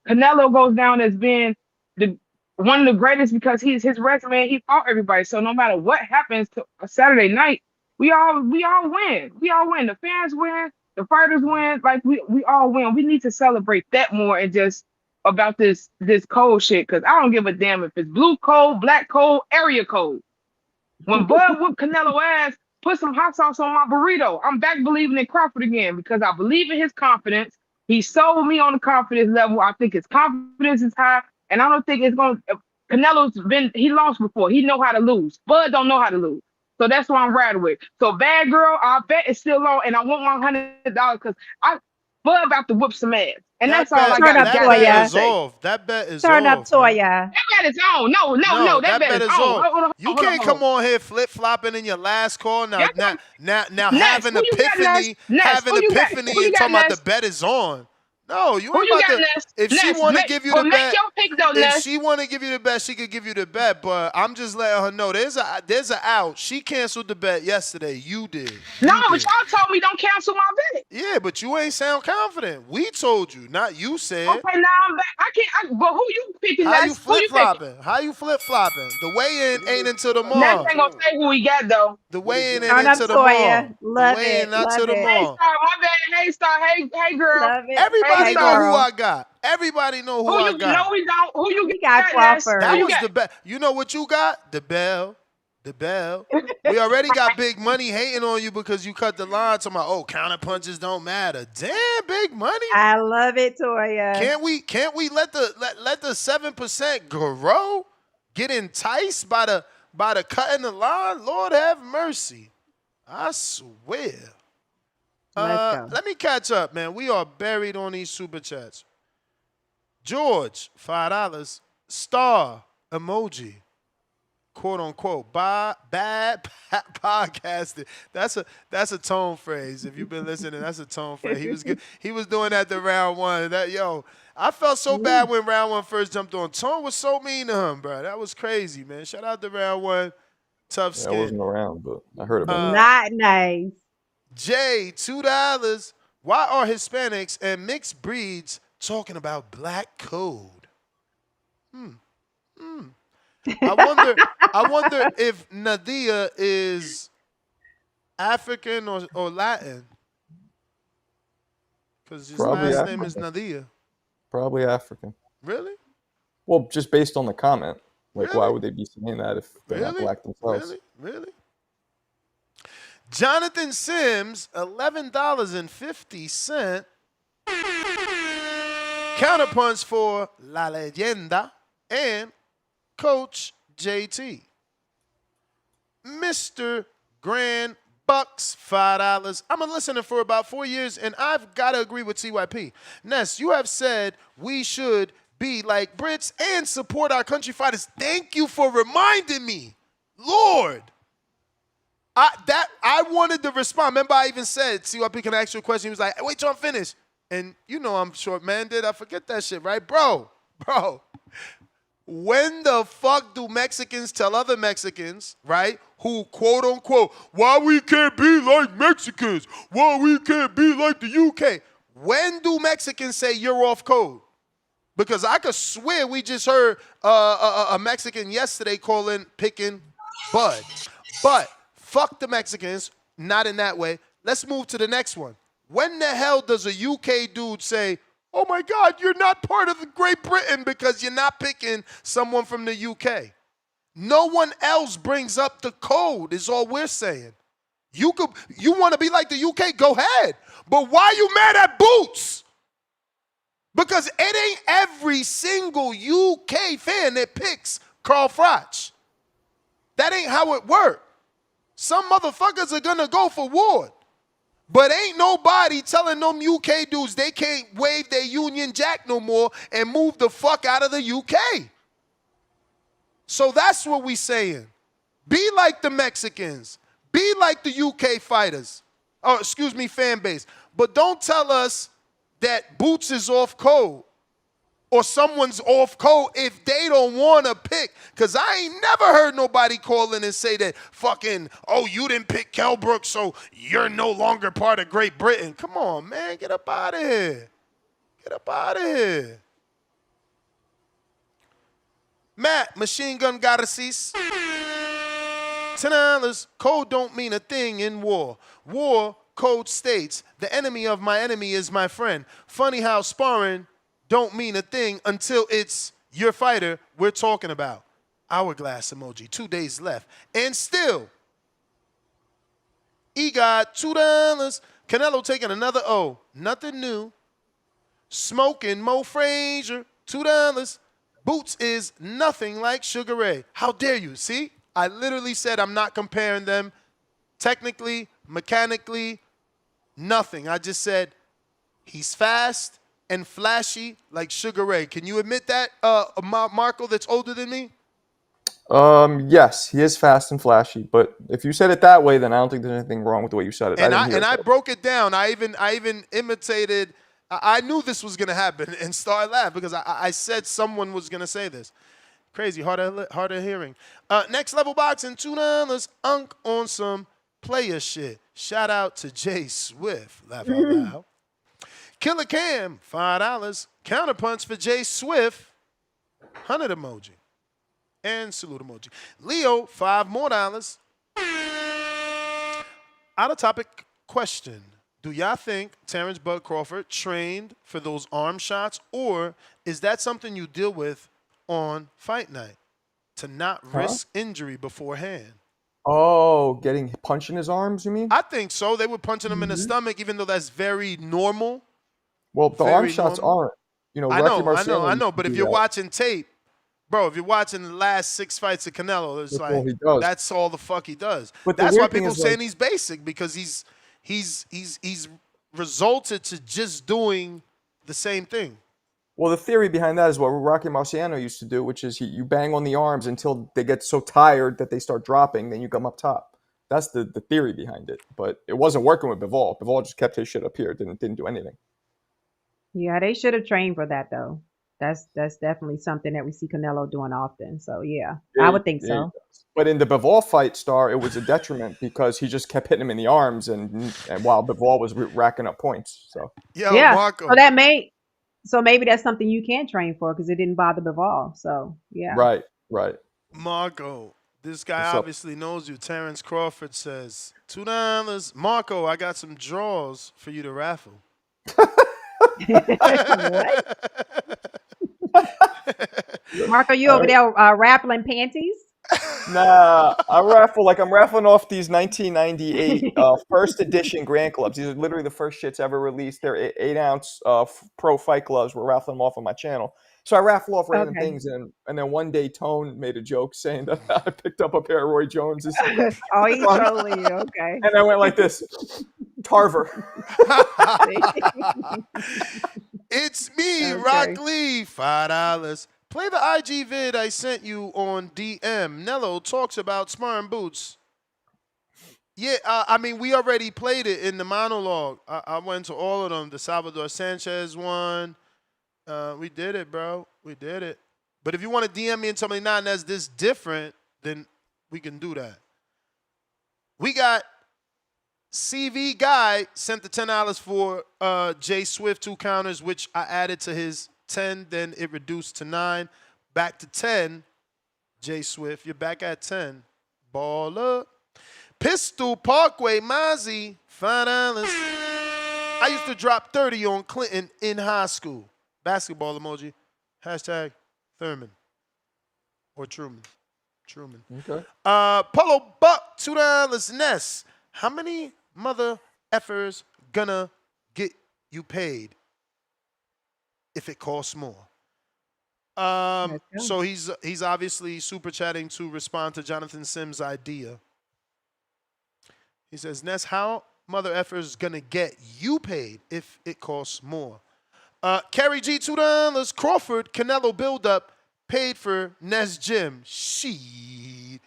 Canelo goes down as being the one of the greatest because he's his resume. He fought everybody. So no matter what happens to a Saturday night, we all win. We all win. The fans win. The fighters win. Like we all win. We need to celebrate that more and just about this code shit because I don't give a damn if it's blue code, black code, area code. When Bud whooped Canelo ass, put some hot sauce on my burrito. I'm back believing in Crawford again because I believe in his confidence. He sold me on the confidence level. I think his confidence is high, and I don't think it's going to. He lost before. He know how to lose. Bud don't know how to lose. So that's what I'm riding with. So bad girl, I bet it's still on, and I want $100 because Bud about to whoop some ass. And that's all I got. That bet is off. That bet is Turn up, off. Toya. That bet is on. No. That bet is on. Hold on, you can't come on here flip flopping in your last call now. Now having epiphany, and talking about the bet is on. No, you ain't about to. If she want to give you the bet, if she want to give you the bet, she could give you the bet. But I'm just letting her know there's a out. She canceled the bet yesterday. You did. But y'all told me don't cancel my bet. Yeah, but you ain't sound confident. We told you, not you said. Okay, now I'm back. But who you picking? How you flip flopping? How you flip flopping? The weigh in ain't until tomorrow. Next ain't gonna say who we got though. The weigh in ain't until tomorrow. Love the weigh in not till tomorrow. Hey Star, hey girl. Everybody know who I got. Everybody know who I got. No, we don't. Who you got? Crawford. That was the best. You know what you got? The bell. The bell. We already got Big Money hating on you because you cut the line to my counter punches don't matter. Damn, Big Money. I love it, Toya. Can't we let the 7% grow? Get enticed by the cutting the line? Lord have mercy. I swear. Let's go. Let me catch up, man. We are buried on these super chats. George, $5. Star emoji. Quote unquote, bad podcasting. That's a tone phrase. If you've been listening, that's a tone phrase. He was good. He was doing that to round one. I felt so bad when round one first jumped on. Tone was so mean to him, bro. That was crazy, man. Shout out to round one. Tough skin. I wasn't around, but I heard about it. Not nice. Jay, $2. Why are Hispanics and mixed breeds talking about black code? I wonder if Nadia is African or Latin. Because his last name is Nadia. Probably African. Really? Well, just based on the comment. Like, why would they be saying that if they're not black themselves? Really? Jonathan Sims, $11.50. Counterpunch for La Leyenda and Coach JT. Mr. Grand Bucks, $5. I'm a listener for about 4 years, and I've got to agree with CYP. Ness, you have said we should be like Brits and support our country fighters. Thank you for reminding me. Lord. I wanted to respond. Remember, I even said, CYP, can I ask you a question? He was like, wait till I'm finished. And you know I'm short-minded. I forget that shit, right? Bro. When the fuck do Mexicans tell other Mexicans, right, who quote unquote, why we can't be like Mexicans? Why we can't be like the UK? When do Mexicans say you're off code? Because I could swear we just heard a Mexican yesterday picking Bud. But fuck the Mexicans, not in that way. Let's move to the next one. When the hell does a UK dude say, oh my God, you're not part of Great Britain because you're not picking someone from the UK? No one else brings up the code is all we're saying. You want to be like the UK, go ahead. But why you mad at Boots? Because it ain't every single UK fan that picks Carl Froch. That ain't how it works. Some motherfuckers are gonna go for Ward. But ain't nobody telling them UK dudes they can't wave their Union Jack no more and move the fuck out of the UK. So that's what we saying. Be like the Mexicans. Be like the UK fighters. Oh, excuse me, fan base. But don't tell us that Boots is off code or someone's off code if they don't want to pick. Because I ain't never heard nobody call in and say that fucking, oh, you didn't pick Kell Brooks, so you're no longer part of Great Britain. Come on, man. Get up out of here. Get up out of here. Matt, Machine Gun gotta cease. $10. Code don't mean a thing in war. War, code states, the enemy of my enemy is my friend. Funny how sparring don't mean a thing until it's your fighter we're talking about. Hourglass emoji, 2 days left. And still, got $2. Canelo taking another O. Nothing new. Smoking Mo Frazier, $2. Boots is nothing like Sugar Ray. How dare you? See? I literally said I'm not comparing them technically, mechanically, nothing. I just said he's fast and flashy like Sugar Ray. Can you admit that, Marco, that's older than me? Yes, he is fast and flashy, but if you said it that way, then I don't think there's anything wrong with the way you said it. I broke it down. I even imitated. I knew this was gonna happen and started laughing because I said someone was gonna say this. Crazy, hard of hearing. Next Level Boxing, $2. Unk on some player shit. Shout out to Jay Swift. Laugh out loud. Killer Cam, $5. Counterpunch for Jay Swift. 100 emoji. And salute emoji. Leo, $5 more. Out of topic question. Do y'all think Terence Bud Crawford trained for those arm shots, or is that something you deal with on fight night to not risk injury beforehand? Oh, getting punched in his arms, you mean? I think so. They were punching him in the stomach, even though that's very normal. Well, the arm shots aren't. You know, I Rocky know. But if you're watching tape, bro, if you're watching the last 6 fights of Canelo, it's that's like all he does. That's all the fuck he does. But that's why people is, saying he's basic, because he's resulted to just doing the same thing. Well, the theory behind that is what Rocky Marciano used to do, which is you bang on the arms until they get so tired that they start dropping, then you come up top. That's the theory behind it. But it wasn't working with Bivol. Bivol just kept his shit up here, didn't do anything. Yeah, they should have trained for that though. That's definitely something that we see Canelo doing often. So yeah, I would think so. But in the Bivol fight, Star, it was a detriment because he just kept hitting him in the arms, and while Bivol was racking up points. So yeah, Marco. So maybe that's something you can train for because it didn't bother Bivol. So yeah, right. Marco, this guy obviously knows you. Terence Crawford says $2. Marco, I got some draws for you to raffle. What? Marco, you over there raffling panties? Nah, I'm raffling off these 1998 first edition Grand Clubs. These are literally the first shits ever released. They're 8-ounce pro fight gloves. We're raffling them off on my channel. So I raffle off random things, and then one day Tone made a joke saying that I picked up a pair of Roy Jones's. Oh, he's trolling you. Okay. And I went like this, Tarver. It's me, Rock Lee, $5. Play the IG vid I sent you on DM. Nello talks about sparring boots. Yeah, I mean, we already played it in the monologue. I went to all of them. The Salvador Sanchez one. We did it, bro. We did it. But if you want to DM me and tell me, nah, that's this different, then we can do that. We got CV Guy sent the $10 for Jay Swift 2 counters, which I added to his 10, then it reduced to 9. Back to 10. Jay Swift, you're back at 10. Ball up. Pistol Parkway Mozzie, $5. I used to drop 30 on Clinton in high school. Basketball emoji. Hashtag Thurman. Or Truman. Okay. Polo Buck, $2. Ness. How many mother effers gonna get you paid? if it costs more. Let's go. So he's obviously super chatting to respond to Jonathan Sims' idea. He says, Ness, how mother effer is gonna get you paid if it costs more? Kerry G, $2. Crawford, Canelo build-up, paid for Ness Gym. Shit.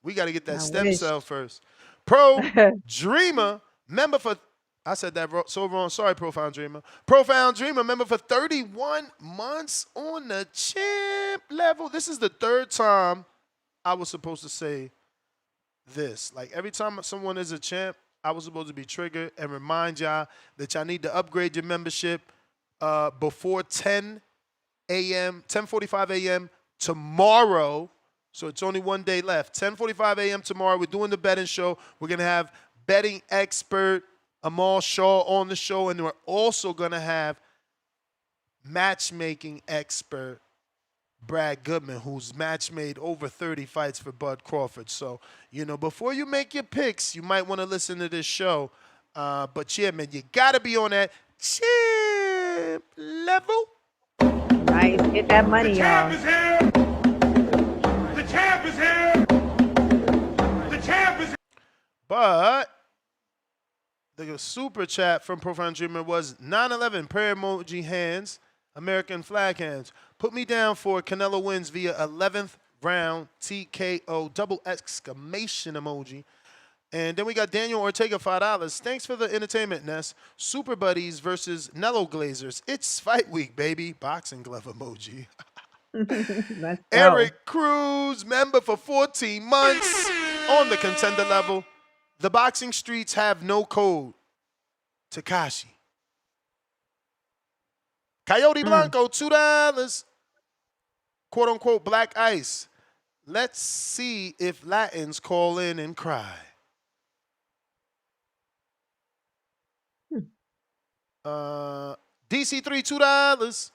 We got to get that I stem wish. cell first. Pro Dreamer, member for, I said that so wrong. Sorry, Profound Dreamer. Profound Dreamer, member for 31 months on the champ level. This is the third time I was supposed to say this. Like every time someone is a champ, I was supposed to be triggered and remind y'all that y'all need to upgrade your membership before 10 a.m., 10:45 a.m. tomorrow. So it's only one day left. 10:45 a.m. tomorrow. We're doing the betting show. We're going to have betting expert Amal Shaw on the show, and we're also going to have matchmaking expert Brad Goodman, who's match made over 30 fights for Bud Crawford. So, before you make your picks, you might want to listen to this show. But yeah, man, you got to be on that champ level. Nice. Get that money, y'all. The champ is here. The champ is here. But the super chat from Profound Dreamer was 9/11 prayer emoji hands, American flag hands. Put me down for Canelo wins via 11th round TKO double exclamation emoji. And then we got Daniel Ortega, $5. Thanks for the entertainment, Ness. Super Buddies versus Nello Glazers. It's fight week, baby. Boxing glove emoji. Let's go. Eric Cruz, member for 14 months on the contender level. The boxing streets have no code. Takashi. Coyote Blanco, $2. Quote unquote black ice. Let's see if Latins call in and cry. DC3, $2.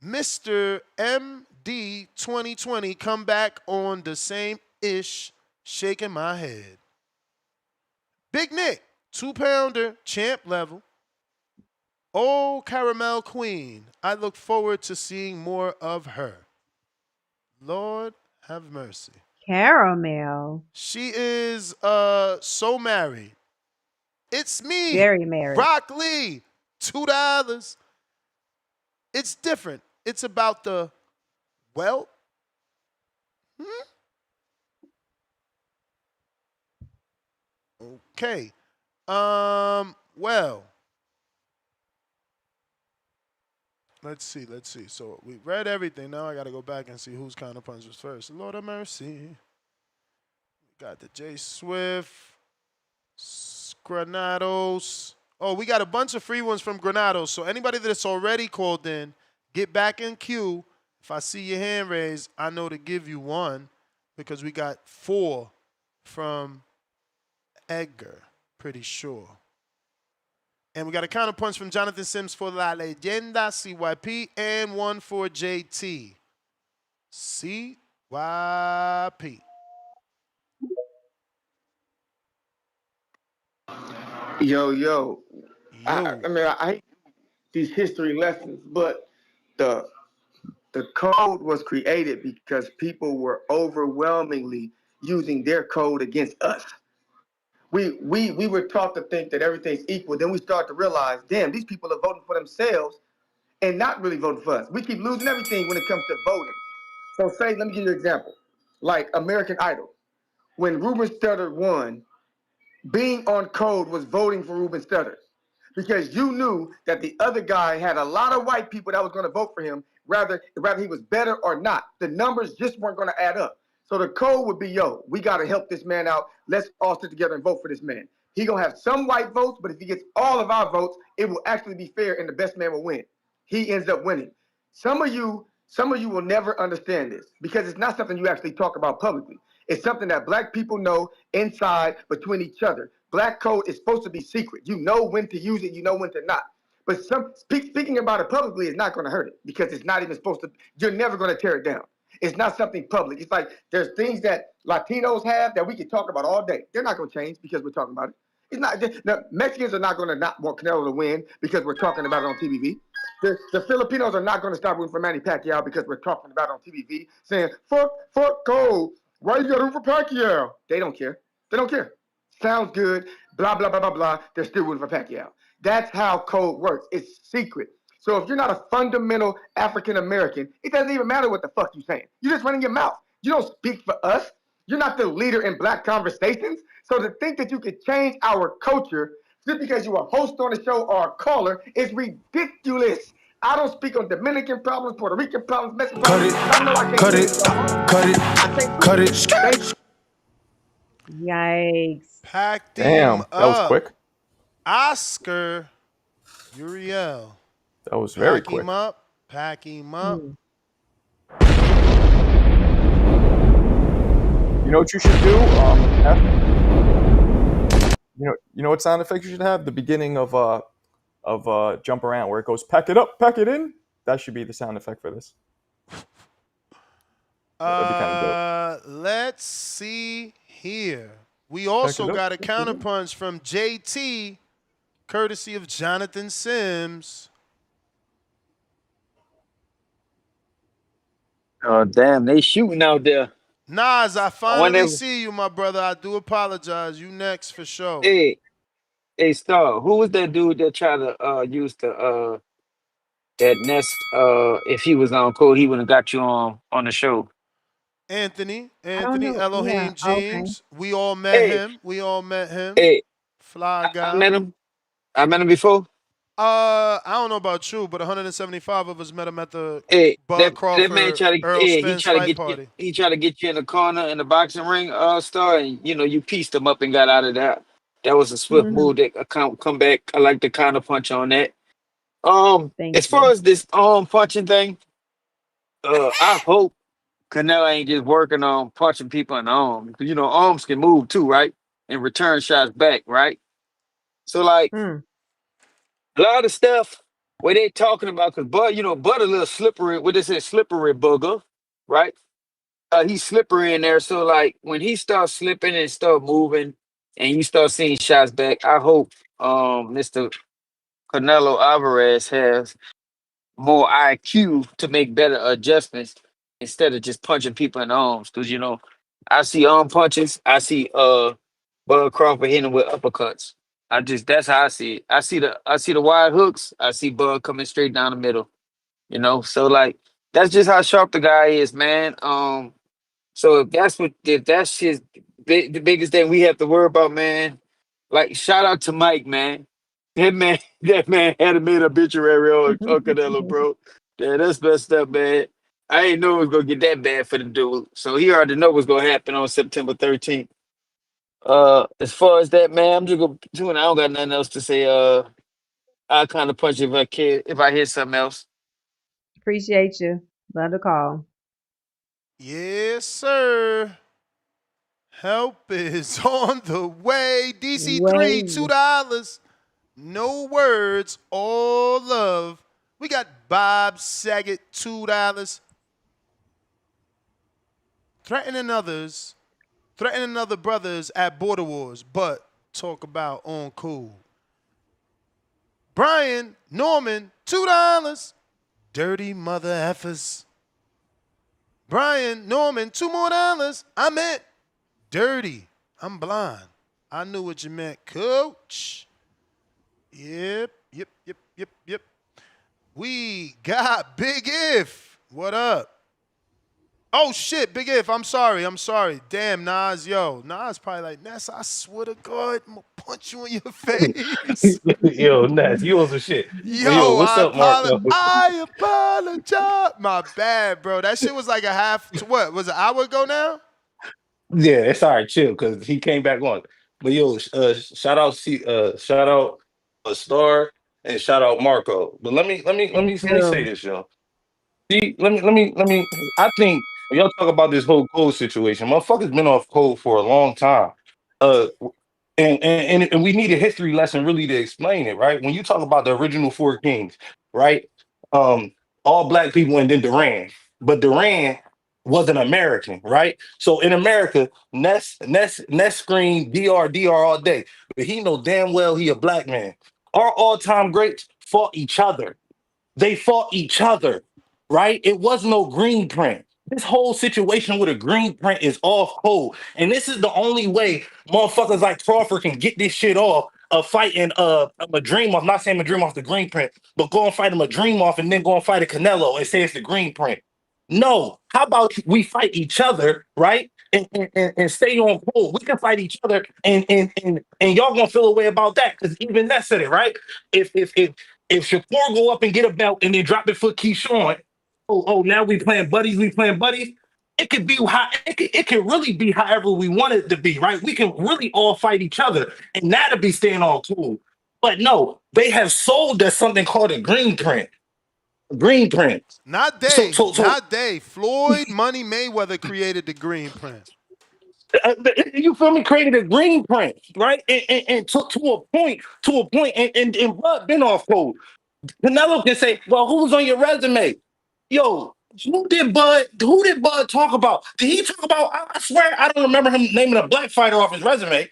Mr. MD 2020 come back on the same ish, shaking my head. Big Nick, 2-pounder, champ level. Oh, Caramel Queen, I look forward to seeing more of her. Lord have mercy. Caramel. She is so married. It's me, Very married. Rock Lee, $2. It's different. It's about the wealth. Okay. Well. Let's see. So we read everything. Now I got to go back and see whose counter punch was first. Lord of mercy. We got the J Swift, Granados. Oh, we got a bunch of free ones from Granados. So anybody that's already called in, get back in queue. If I see your hand raised, I know to give you one because we got 4 from Edgar, pretty sure. And we got a counter punch from Jonathan Sims for La Leyenda, CYP, and one for JT. CYP. Yo. I mean, I hate these history lessons, but the code was created because people were overwhelmingly using their code against us. We were taught to think that everything's equal. Then we start to realize, damn, these people are voting for themselves and not really voting for us. We keep losing everything when it comes to voting. So let me give you an example. Like American Idol. When Ruben Studdard won, being on code was voting for Ruben Studdard because you knew that the other guy had a lot of white people that was going to vote for him, whether he was better or not. The numbers just weren't going to add up. So the code would be, we got to help this man out. Let's all sit together and vote for this man. He going to have some white votes, but if he gets all of our votes, it will actually be fair and the best man will win. He ends up winning. Some of you will never understand this because it's not something you actually talk about publicly. It's something that black people know inside between each other. Black code is supposed to be secret. You know when to use it, you know when to not. But speaking about it publicly is not going to hurt it because it's not even supposed to. You're never going to tear it down. It's not something public. It's like there's things that Latinos have that we can talk about all day. They're not going to change because we're talking about it. It's not. Now, Mexicans are not going to not want Canelo to win because we're talking about it on TV. The Filipinos are not going to stop rooting for Manny Pacquiao because we're talking about it on TV saying, fuck Cole. Why you got to root for Pacquiao? They don't care. They don't care. Sounds good, blah, blah, blah, blah, blah. They're still rooting for Pacquiao. That's how code works. It's secret. So if you're not a fundamental African American, it doesn't even matter what the fuck you're saying. You're just running your mouth. You don't speak for us. You're not the leader in black conversations. So to think that you could change our culture just because you're a host on the show or a caller is ridiculous. I don't speak on Dominican problems, Puerto Rican problems, Mexican problems. Cut it. Yikes. Pack them Damn, up. that was quick. Oscar Uriel. That was very Pack quick. him up. Pack him up. You know what you should do? You know what sound effects you should have? The beginning of Jump Around, where it goes, pack it up, pack it in. That should be the sound effect for this. That'd be kind of dope. Let's see here. We also got a counterpunch from JT, courtesy of Jonathan Sims. Oh, damn, they shooting out there. Nas, I finally see you, my brother. I do apologize. You next for sure. Hey, Star, who was that dude that tried to use the that Nest if he was on code, he would have got you on the show. Anthony know. Elohim Yeah, James. okay. We all met him. Hey, Fly guy. I met him before. I don't know about you, but 175 of us met him at the That Crawford man tried to Earl Spence he fight party. He tried to get you in the corner in the boxing ring, Star, and you pieced him up and got out of that. That was a swift move that come back. I like the counter punch on that. As far as this punching thing, I hope Canelo ain't just working on punching people in the arm. Because arms can move too, right? And return shots back, right? So like a lot of stuff where they talking about, because Bud a little slippery. What they say, slippery booger, right? He's slippery in there. So like when he starts slipping and start moving, and you start seeing shots back, I hope Mr. Canelo Alvarez has more IQ to make better adjustments instead of just punching people in the arms. Because I see arm punches. I see Bud Crawford hitting with uppercuts. That's how I see it. I see the wide hooks. I see Bud coming straight down the middle. So like that's just how sharp the guy is, man. So if that's the biggest thing we have to worry about, man. Like shout out to Mike, man. That man had a made obituary on Canelo, bro. Yeah, that's messed up, man. I ain't know it was gonna get that bad for the dude. So he already know what's gonna happen on September 13th. As far as that, man, I'm just gonna tune. I don't got nothing else to say. I kind of punch if I can, if I hear something else. Appreciate you. Love the call. Yes, sir. Help is on the way. DC3, $2. No words, all love. We got Bob Saget, $2. Threatening other brothers at border wars, but talk about on cool. Brian Norman, $2. Dirty mother effers. Brian Norman, $2 more. I meant dirty. I'm blind. I knew what you meant, coach. Yep. We got Big If. What up? Oh, shit, Big If. I'm sorry. Damn, Nas, yo. Nas probably like, Ness, I swear to God, I'm going to punch you in your face. Yo, Ness, you on some shit. Yo, What's up, Marco? I apologize. My bad, bro. That shit was like a half, what, was it an hour ago now? Yeah, it's all right, chill, because he came back on. But yo, shout out Star and shout out Marco. But let me say this, yo. See, let me. I think when y'all talk about this whole cold situation, motherfuckers been off cold for a long time. Uh, and we need a history lesson really to explain it, right? When you talk about the original four kings, right? Um, all black people and then Duran, but Duran wasn't American, right? So in America, Ness scream DR all day, but he know damn well he a black man. Our all-time greats fought each other. they fought each other, right? It was no green print. This whole situation with a green print is off code. And this is the only way motherfuckers like Crawford can get this shit off of fighting a dream off, not saying a dream off the green print, but go and fight him a dream off and then go and fight a Canelo and say it's the green print. No, how about we fight each other, right? And stay on code. We can fight each other, and y'all gonna feel a way about that because even that said it, right? If Shakur go up and get a belt and then drop it for Keyshawn, now we playing buddies. It could be how it can really be however we want it to be, right? We can really all fight each other, and that'll be staying all cool. But no, they have sold us something called a green print. Green print. Not they. Not they. Floyd Money Mayweather created the green print. You feel me? Created a green print, right? And to a point, and Bud been off code. Canelo can say, "Well, who's on your resume?" Yo, who did Bud talk about? Did he talk about? I swear, I don't remember him naming a black fighter off his resume.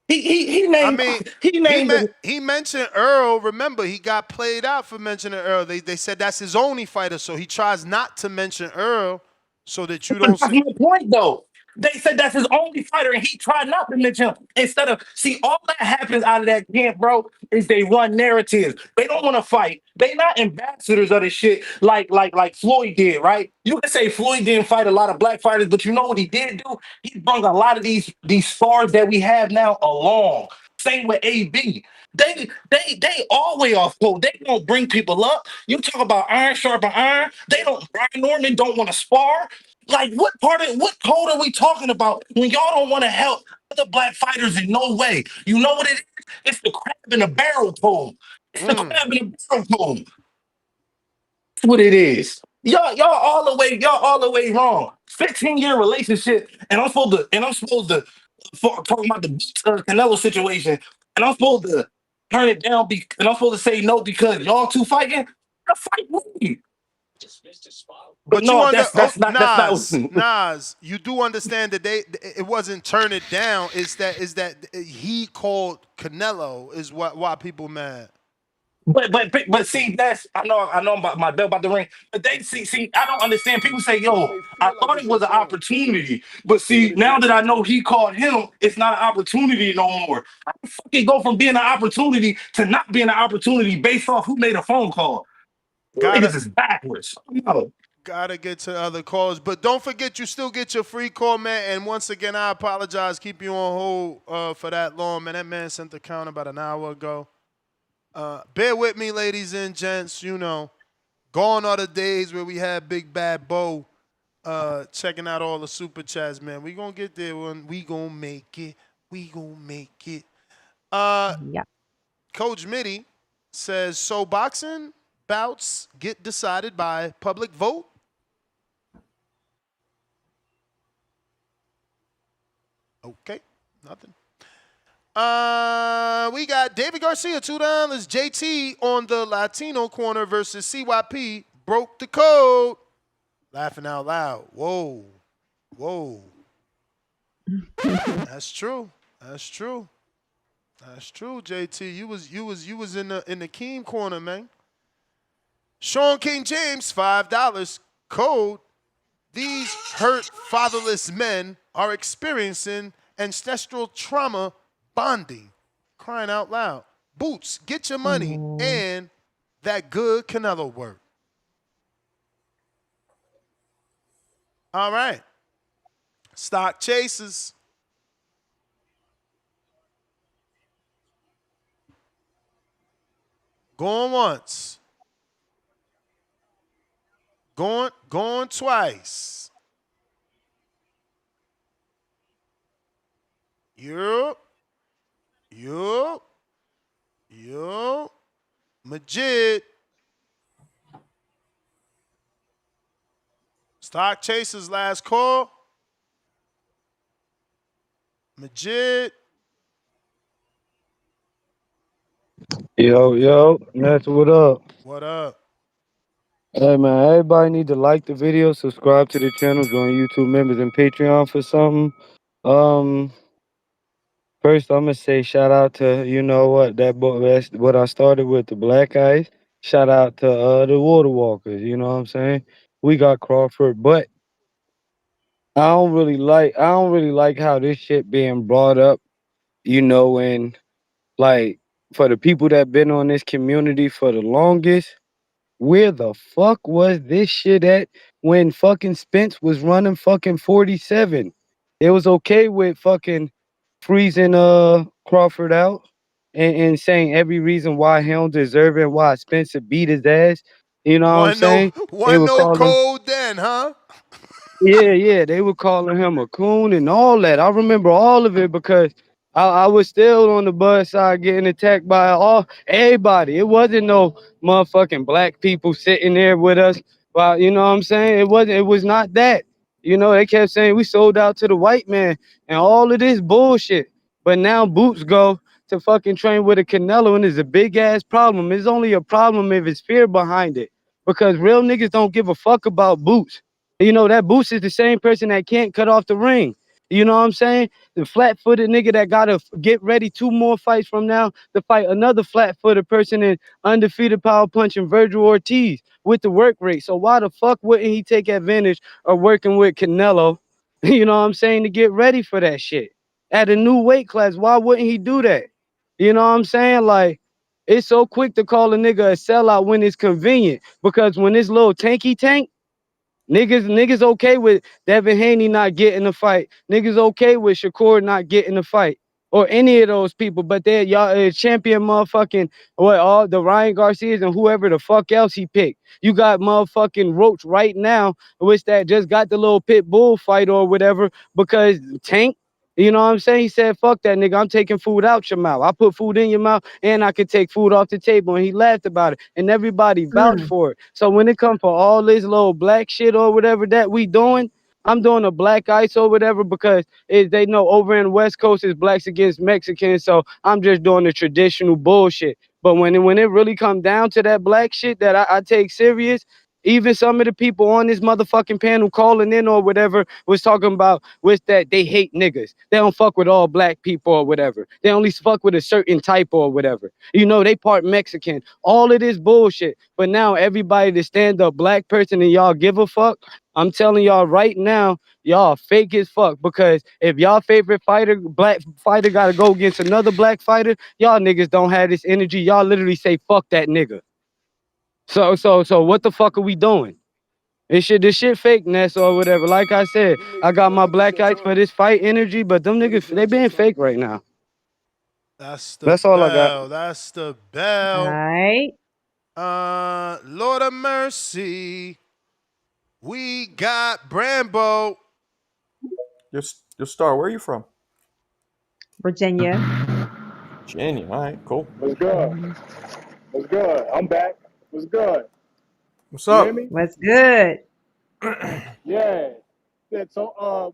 He named. I mean, he mentioned Earl. Remember, he got played out for mentioning Earl. They said that's his only fighter, so he tries not to mention Earl so that you don't. That's my point, though. They said that's his only fighter, and he tried not to mention him. Instead of all that happens out of that camp, bro, is they run narratives. They don't want to fight. They not ambassadors of this shit like Floyd did, right? You can say Floyd didn't fight a lot of black fighters, but you know what he did do? He brought a lot of these stars that we have now along. Same with AB. They all way off code. They don't bring people up. You talk about iron sharpen iron. They don't. Brian Norman don't want to spar. Like what code are we talking about when y'all don't want to help other black fighters in no way? You know what it is? It's the crab in the barrel code. It's the crab in the barrel code. That's what it is. Y'all all the way wrong. 15-year relationship, and I'm supposed to talk about the Canelo situation, and I'm supposed to turn it down, and I'm supposed to say no because y'all two fighting. Fight with me. But no, that's not. Nas, you do understand that it wasn't turn it down. Is that he called Canelo is why people mad. But see, I know about my belt about the ring, but they see I don't understand. People say, "Yo, I thought it was an opportunity," but see, now that I know he called him, it's not an opportunity no more. I can fucking go from being an opportunity to not being an opportunity based off who made a phone call. Niggas is backwards. No. Gotta get to other calls, but don't forget you still get your free call, man. And once again, I apologize, keep you on hold for that long, man. That man sent the count about an hour ago. Bear with me, ladies and gents. You know, gone are the days where we had Big Bad Bo checking out all the super chats, man. We gonna get there when we gonna make it. We gonna make it. Yeah. Coach Mitty says, so boxing bouts get decided by public vote? Okay, nothing. We got David Garcia, $2. JT on the Latino corner versus CYP. Broke the code. Laughing out loud. Whoa. That's true. That's true, JT. You was in the Keem corner, man. Sean King James, $5. Code. These hurt fatherless men are experiencing ancestral trauma bonding. Crying out loud. Boots, get your money and that good Canelo work. All right. Stock chasers. Going once. Going twice. Yup. Majid. Stock chasers last call. Majid. Yo, Nats, what up? What up? Hey, man, everybody need to like the video, subscribe to the channel, join YouTube members and Patreon for something. First, I'm going to say shout out to, you know what, that's what I started with, the Black Eyes. Shout out to the Water Walkers. You know what I'm saying? We got Crawford, but I don't really like how this shit being brought up. You know, and like for the people that been on this community for the longest. Where the fuck was this shit at when fucking Spence was running fucking 47? It was okay with fucking freezing Crawford out and saying every reason why he don't deserve it, why Spencer beat his ass. You know what I'm saying? They One were no calling code then, huh? yeah, they were calling him a coon and all that. I remember all of it because I was still on the bus side getting attacked by everybody. It wasn't no motherfucking black people sitting there with us. Well, you know what I'm saying? It was not that. You know, they kept saying we sold out to the white man and all of this bullshit. But now Boots go to fucking train with a Canelo and it's a big ass problem. It's only a problem if it's fear behind it. Because real niggas don't give a fuck about Boots. You know, that Boots is the same person that can't cut off the ring. You know what I'm saying? The flat-footed nigga that gotta get ready 2 more fights from now to fight another flat-footed person in undefeated power punching Virgil Ortiz with the work rate. So why the fuck wouldn't he take advantage of working with Canelo? You know what I'm saying? To get ready for that shit at a new weight class. Why wouldn't he do that? You know what I'm saying? Like, it's so quick to call a nigga a sellout when it's convenient because when this little tanky tank. Niggas okay with Devin Haney not getting the fight. Niggas okay with Shakur not getting the fight. Or any of those people, but they're y'all champion motherfucking what all the Ryan Garcias and whoever the fuck else he picked. You got motherfucking Roach right now, which that just got the little pit bull fight or whatever because Tank. You know what I'm saying? He said, fuck that nigga. I'm taking food out your mouth. I put food in your mouth and I can take food off the table. And he laughed about it. And everybody vouched for it. So when it comes for all this little black shit or whatever that we doing, I'm doing a black ice or whatever because they know over in the West Coast is blacks against Mexicans. So I'm just doing the traditional bullshit. But when it really come down to that black shit that I take serious, even some of the people on this motherfucking panel calling in or whatever was talking about was that they hate niggas. They don't fuck with all black people or whatever. They only fuck with a certain type or whatever. You know, they part Mexican. All of this bullshit. But now everybody to stand up black person and y'all give a fuck. I'm telling y'all right now, y'all fake as fuck because if y'all favorite fighter, black fighter gotta go against another black fighter, y'all niggas don't have this energy. Y'all literally say fuck that nigga. So what the fuck are we doing? This shit fake Ness or whatever. Like I said, I got my black ice for this fight energy, but them niggas they being fake right now. That's the That's all I got. bell. That's the All bell. right. Lord of mercy. We got Brambo. Your star. Where are you from? Virginia. Virginia. All right, cool. What's good? What's good? I'm back. What's good? What's You hear up? me? What's good? Yeah. Yeah. So,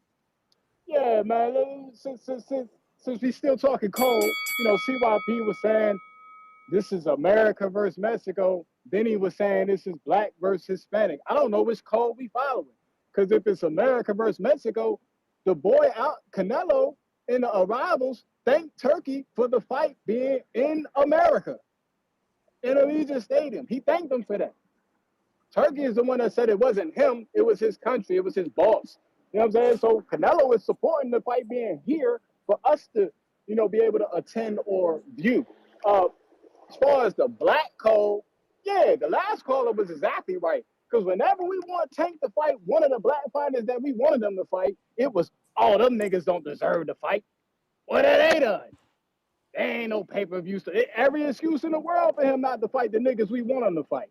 yeah, man. Since we still talking cold, CYP was saying this is America versus Mexico. Then he was saying this is black versus Hispanic. I don't know which code we following. Because if it's America versus Mexico, the boy out Canelo in the arrivals thanked Turkey for the fight being in America, in Allegiant Stadium. He thanked them for that. Turkey is the one that said it wasn't him, it was his country, it was his boss. You know what I'm saying? So Canelo is supporting the fight being here for us to, be able to attend or view. As far as the black code, yeah, the last caller was exactly right. Because whenever we want Tank to fight one of the black fighters that we wanted them to fight, it was, oh, them niggas don't deserve to fight. What have they done? They ain't no pay-per-view. So every excuse in the world for him not to fight the niggas we want him to fight.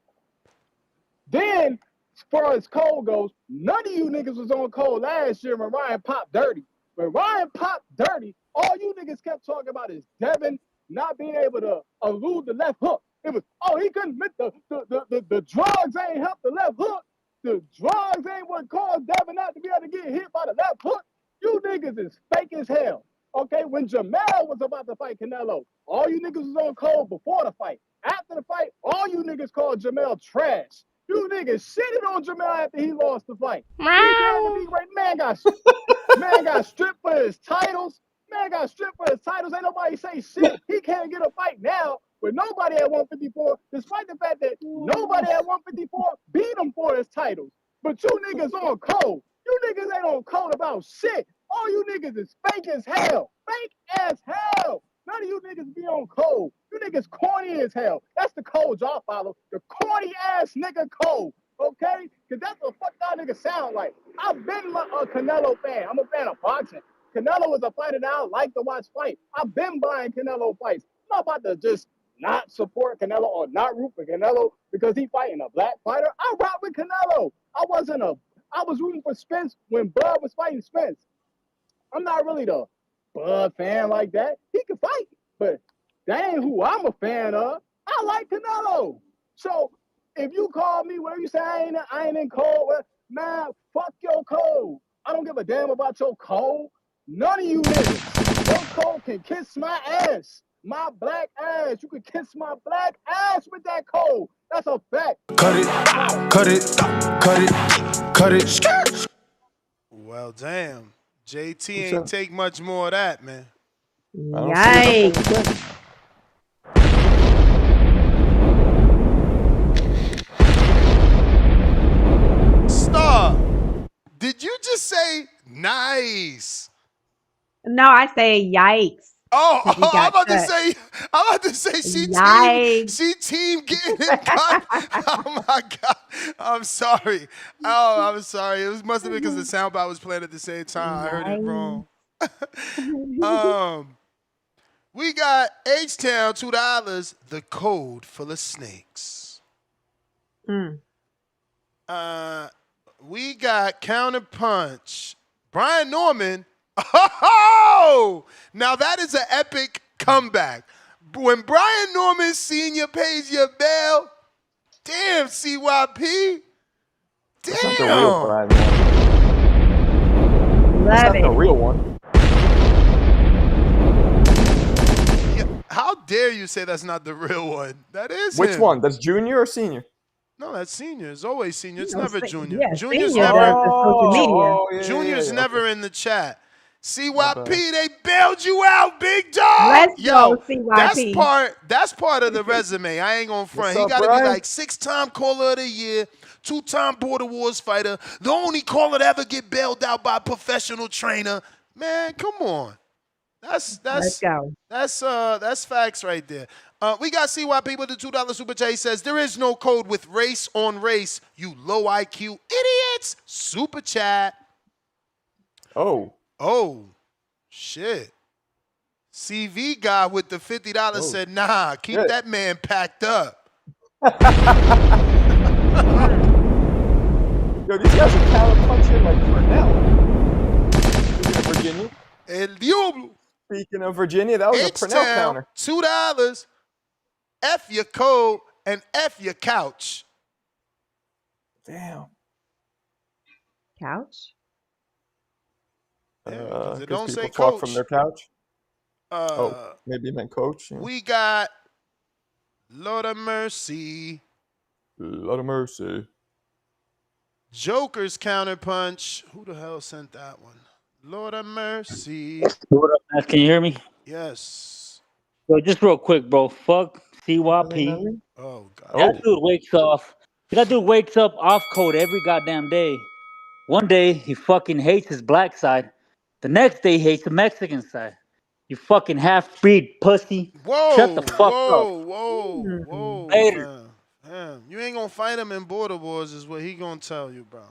Then, as far as Cole goes, none of you niggas was on Cole last year when Ryan popped dirty. When Ryan popped dirty, all you niggas kept talking about is Devin not being able to elude the left hook. It was, oh, he couldn't admit the drugs ain't helped the left hook. The drugs ain't what caused Devin not to be able to get hit by the left hook. You niggas is fake as hell. Okay, when Jamel was about to fight Canelo, all you niggas was on Cole before the fight. After the fight, all you niggas called Jamel trash. You niggas shitted on Jamel after he lost the fight. He down to be right. Man got stripped for his titles. Man got stripped for his titles. Ain't nobody say shit. He can't get a fight now But nobody at 154, despite the fact that nobody at 154 beat him for his titles. But you niggas on cold. You niggas ain't on cold about shit. All you niggas is fake as hell. Fake as hell. None of you niggas be on cold. You niggas corny as hell. That's the code y'all follow. The corny ass nigga code. Okay? Because that's what fuck y'all niggas sound like. I've been a Canelo fan. I'm a fan of boxing. Canelo is a fighter that I like to watch fight. I've been buying Canelo fights. I'm not about to just not support Canelo or not root for Canelo because he fighting a black fighter. I rock with Canelo. I was rooting for Spence when Bud was fighting Spence. I'm not really the Bud fan like that. He can fight, but that ain't who I'm a fan of. I like Canelo. So if you call me, whatever you say, I ain't in code, well, man, fuck your code. I don't give a damn about your code. None of you niggas. Your code can kiss my ass. My black ass. You can kiss my black ass with that code. That's a fact. Cut it, cut it, cut it, cut it. Well, damn. JT ain't take much more of that, man. Yikes. Star, did you just say nice? No, I say yikes. I'm about to say Yikes. she team getting him cut. Oh my god. I'm sorry. Oh, I'm sorry. It must have been because the soundbite was playing at the same time. I heard it wrong. We got H-Town $2, the code full of snakes. We got Counterpunch. Brian Norman. Oh! Now that is an epic comeback. When Brian Norman Sr. pays your bail, damn, CYP. Damn. That's not the real Brian Norman. That's not the real one. How dare you say that's not the real one? That is Which him. one? That's junior or senior? No, that's senior. It's always senior. It's never junior. Yeah, Junior's senior never. does the social media. Junior's never in the chat. CYP, they bailed you out, big dog. Let's go, CYP. That's part of the resume. I ain't gonna front. He got to be like 6-time caller of the year, 2-time Border Wars fighter, the only caller to ever get bailed out by a professional trainer. Man, come on. Let's go. That's facts right there. We got CYP with the $2 super chat. He says there is no code with race on race. You low IQ idiots. Super chat. Oh, shit. CV guy with the $50 said, nah, keep that man packed up. Yo, these guys are counter-punching like Purnell. Speaking of Virginia. El Diablo. Speaking of Virginia, that was a Purnell counter. $2. F your code and F your couch. Damn. Couch? It don't say talk coach. from their couch. Maybe you meant coach. Yeah. We got Lord of Mercy. Lord of Mercy. Joker's counterpunch. Who the hell sent that one? Lord of Mercy. Can you hear me? Yes. So just real quick, bro. Fuck CYP. Oh God. That dude wakes up off code every goddamn day. One day he fucking hates his black side. The next day he hates the Mexican side. You fucking half-breed pussy. Whoa. Shut the fuck up. Whoa. Later. Damn. You ain't gonna fight him in Border Wars is what he gonna tell you, bro.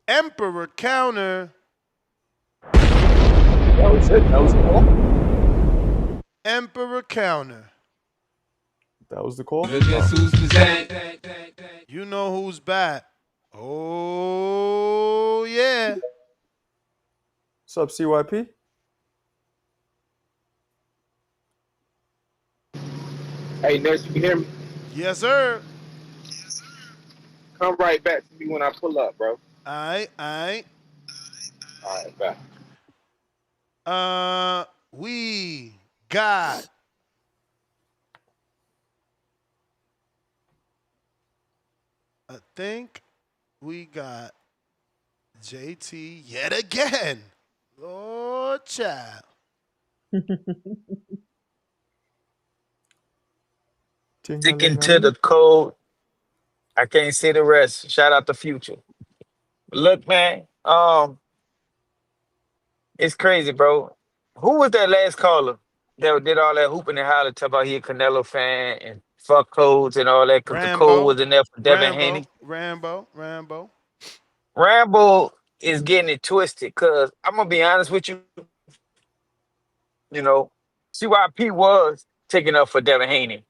Emperor counter. That was it. That was the call. Emperor counter. That was the call. You know who's back. Oh, yeah. What's up, CYP? Hey, Ness, you can hear me? Yes, sir. Come right back to me when I pull up, bro. All right, back. We got I think we got JT yet again. Lord child. Sticking to the code. I can't say the rest. Shout out to Future. Look, man. It's crazy, bro. Who was that last caller that did all that hooping and hollering talking about he a Canelo fan and fuck codes and all that because the code Rambo, was in there for Devin Rambo, Haney? Rambo, Rambo. Rambo is getting it twisted because I'm gonna be honest with you. You know, CYP was taking up for Devin Haney.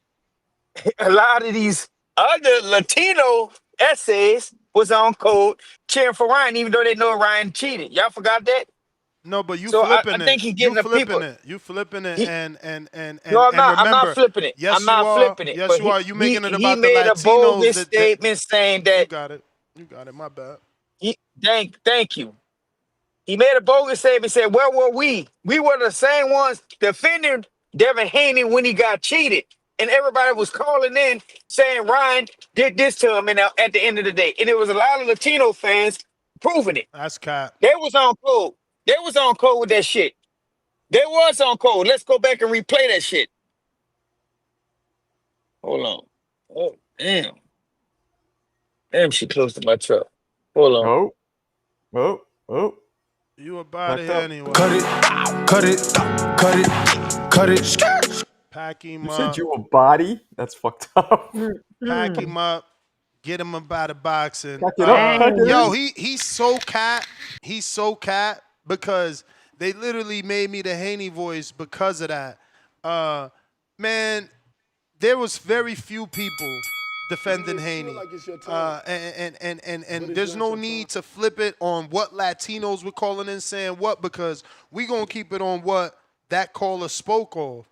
A lot of these other Latino essays was on code cheering for Ryan, even though they know Ryan cheated. Y'all forgot that? No, but you So I flipping think it. he's You getting the flipping people. it. You flipping it. He And no, and I'm not remember, flipping it. I'm yes you not are. flipping it. Yes But you are. You making it he about the made a Latinos bogus that statement saying you that got it. You got it. My bad. thank you. He made a bogus statement, said, where were we? We were the same ones defending Devin Haney when he got cheated. And everybody was calling in saying Ryan did this to him at the end of the day. And it was a lot of Latino fans proving it. That's cap. They was on code. They was on code with that shit. They was on code. Let's go back and replay that shit. Hold on. Oh, damn. Damn, she close to my truck. Hold on. Oh. You about it anyway. Cut it. Pack him You said up. you a body? That's fucked up. Pack him up. Get him about the boxing. Pack it up. Pack it Yo, up. he's so cat. He's so cat because they literally made me the Haney voice because of that. Man, there was very few people defending Haney. And there's no need to flip it on what Latinos were calling in saying what because we gonna keep it on what that caller spoke of.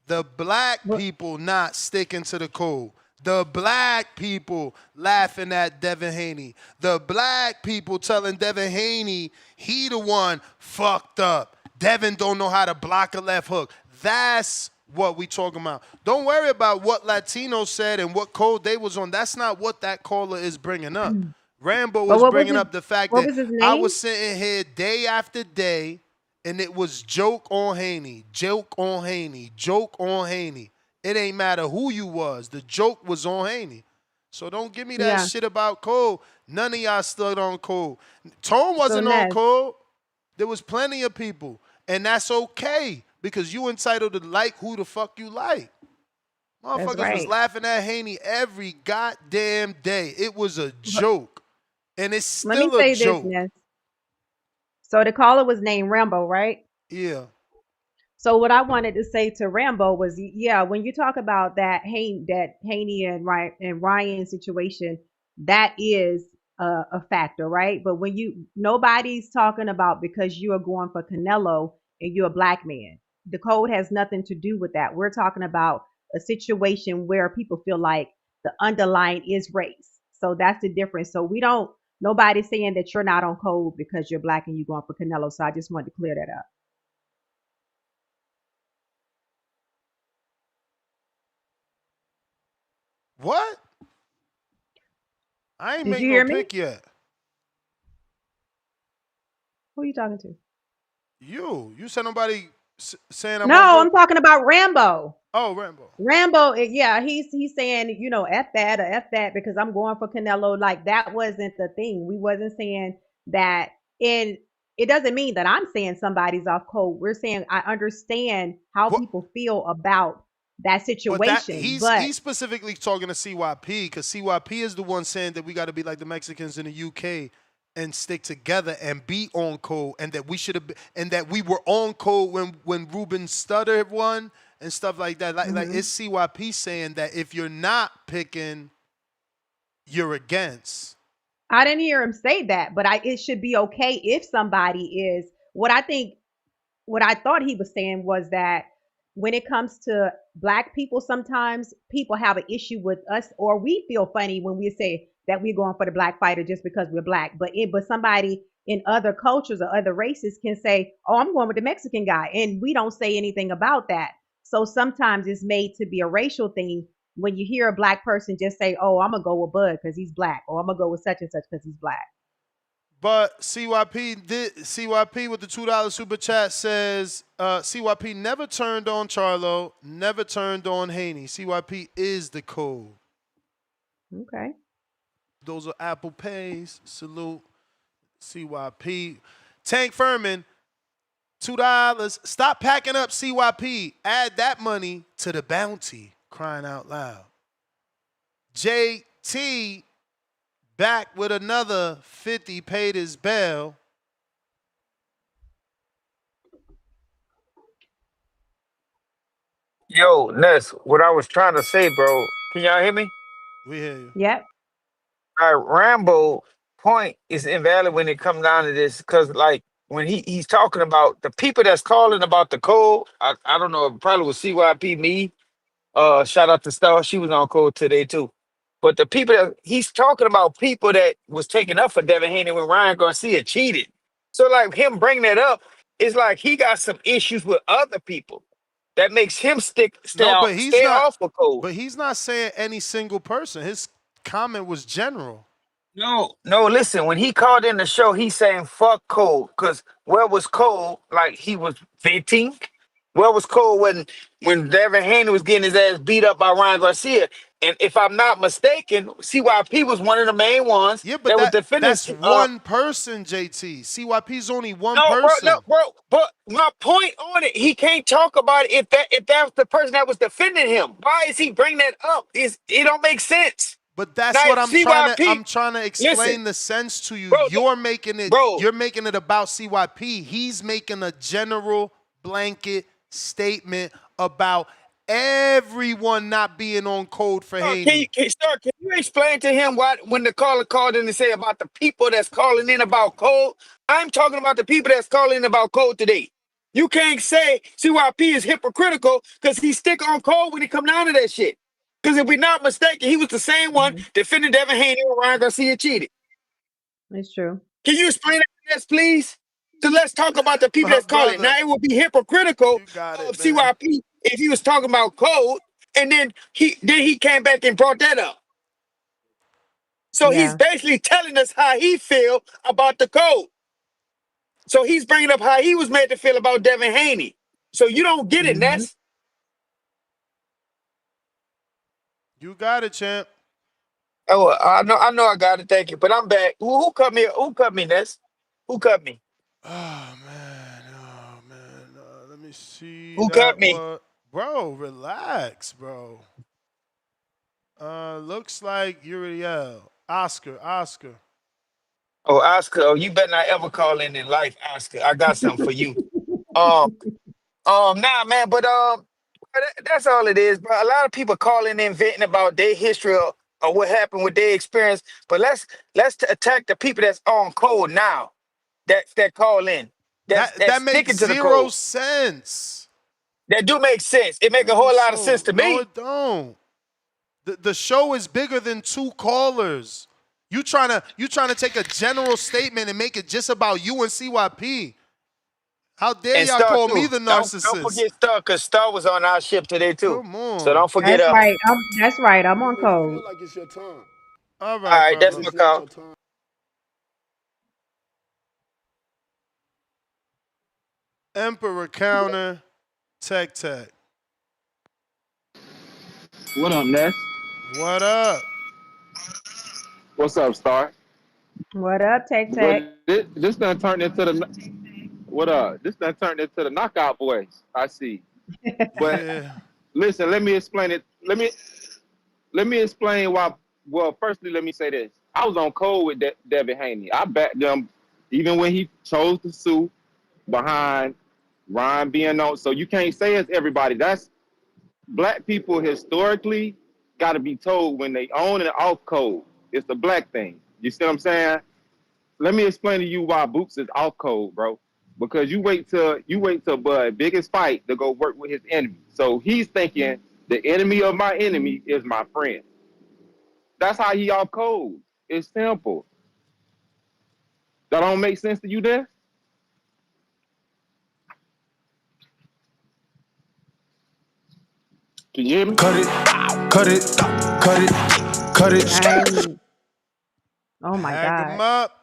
The black people not sticking to the code. The black people laughing at Devin Haney. The black people telling Devin Haney he the one fucked up. Devin don't know how to block a left hook. That's what we talking about. Don't worry about what Latino said and what code they was on. That's not what that caller is bringing up. Rambo was bringing up the fact that I was sitting here day after day and it was joke on Haney, joke on Haney, joke on Haney. It ain't matter who you was. The joke was on Haney. So don't give me that shit about code. None of y'all stood on code. Tone wasn't on code. There was plenty of people. And that's okay because you entitled to like who the fuck you like. Motherfuckers was laughing at Haney every goddamn day. It was a joke. And it's still Let me say a joke. this, Ness. So the caller was named Rambo, right? Yeah. So what I wanted to say to Rambo was, when you talk about that Haney and Ryan situation, that is a factor, right? But when nobody's talking about because you are going for Canelo and you're a black man, the code has nothing to do with that. We're talking about a situation where people feel like the underlying is race. So that's the difference. So nobody's saying that you're not on code because you're black and you're going for Canelo. So I just wanted to clear that up. What? I ain't Did make you no hear me? pick yet. Who are you talking to? You said nobody saying I'm on No, code? I'm talking about Rambo. Oh, Rambo. Rambo, he's saying, F that or F that because I'm going for Canelo. Like that wasn't the thing. We wasn't saying that. And it doesn't mean that I'm saying somebody's off code. We're saying I understand how people feel about that But that situation. he's specifically talking to CYP because CYP is the one saying that we got to be like the Mexicans in the UK and stick together and be on code, and that we should have, and that we were on code when Ruben Studdard won and stuff like that. Like it's CYP saying that if you're not picking, you're against. I didn't hear him say that, but it should be okay if somebody is. What I thought he was saying was that when it comes to black people, sometimes people have an issue with us, or we feel funny when we say that we're going for the black fighter just because we're black. But somebody in other cultures or other races can say, "Oh, I'm going with the Mexican guy," and we don't say anything about that. So sometimes it's made to be a racial thing when you hear a black person just say, "Oh, I'm gonna go with Bud because he's black," or "I'm gonna go with such and such because he's black." But CYP with the $2 super chat says CYP never turned on Charlo, never turned on Haney. CYP is the code. Okay. Those are Apple Pays. Salute CYP. Tank Furman, $2. Stop packing up CYP. Add that money to the bounty. Crying out loud. JT back with another 50, paid his bail. Yo, Ness, what I was trying to say, bro. Can y'all hear me? We hear you. Yep. Rambo point is invalid when it comes down to this, because like when he's talking about the people that's calling about the code, I don't know, it probably was CYP me. Shout out to Star, she was on code today too. But the people that he's talking about, people that was taking up for Devin Haney when Ryan Garcia cheated. So like him bringing that up is like he got some issues with other people that makes him No, but he's stay not. off of code. But he's not saying any single person. His comment was general. No, listen, when he called in the show, he's saying fuck Cole. Cause where was Cole? Like he was venting. Where was Cole when Devin Haney was getting his ass beat up by Ryan Garcia? And if I'm not mistaken, CYP was one of the main ones Yeah, but that was defending. that's one person, JT. CYP's only one No, person. bro. But my point on it, he can't talk about it if that was the person that was defending him. Why is he bringing that up? It don't make sense. But that's Now, what CYP, I'm trying to explain listen, the sense to you. bro, You're making it bro. you're making it about CYP. He's making a general blanket statement about everyone not being on code for Haney. Can you explain to him why when the caller called in and say about the people that's calling in about code? I'm talking about the people that's calling in about code today. You can't say CYP is hypocritical because he stick on code when it come down to that shit. Because if we're not mistaken, he was the same one defending Devin Haney when Ryan Garcia cheated. It's true. Can you explain that to us, please? So let's talk about the people that's calling. Now it would be hypocritical of CYP if he was talking about code, and then he came back and brought that up. So he's basically telling us how he feel about the code. So he's bringing up how he was made to feel about Devin Haney. So you don't get it, Ness. You got it, champ. Oh, I know, I got it. Thank you. But I'm back. Who cut me? Who cut me, Ness? Who cut me? Oh man. Let me see. Who cut me? Bro, relax, bro. Looks like Uriel. Oscar. Oh, Oscar. Oh, you better not ever call in life, Oscar. I got something for you. Nah, man, but that's all it is, bro. A lot of people calling in, venting about their history or what happened with their experience. But let's attack the people that's on code now. That call in. That makes sticking to the zero code. sense. That do make sense. It make a whole lot of sense to me. No, it don't. The show is bigger than two callers. You trying to take a general statement and make it just about you and CYP. How dare And y'all Star call too. me the narcissist? Don't forget Star, because Star was on our ship today too. Come on. So don't forget That's right. That's right. I'm on code. Feel like it's your time. All All right, brother. that's my call. Emperor counter, tech. What up, Ness? What up? What's up, Star? What up, Tech? But this done turned into the what up? This done turned into the knockout boys. I see. But listen, let me explain it. Let me explain why. Well, firstly, let me say this. I was on code with Devin Haney. I backed them even when he chose to sue behind Ryan being on. So you can't say it's everybody. That's black people historically got to be told when they own and off code. It's the black thing. You see what I'm saying? Let me explain to you why Boots is off code, bro. Because you wait till Bud biggest fight to go work with his enemy. So he's thinking the enemy of my enemy is my friend. That's how he off code. It's simple. That don't make sense to you, there? Can you hear me? Cut it. Oh my Hang God. him up.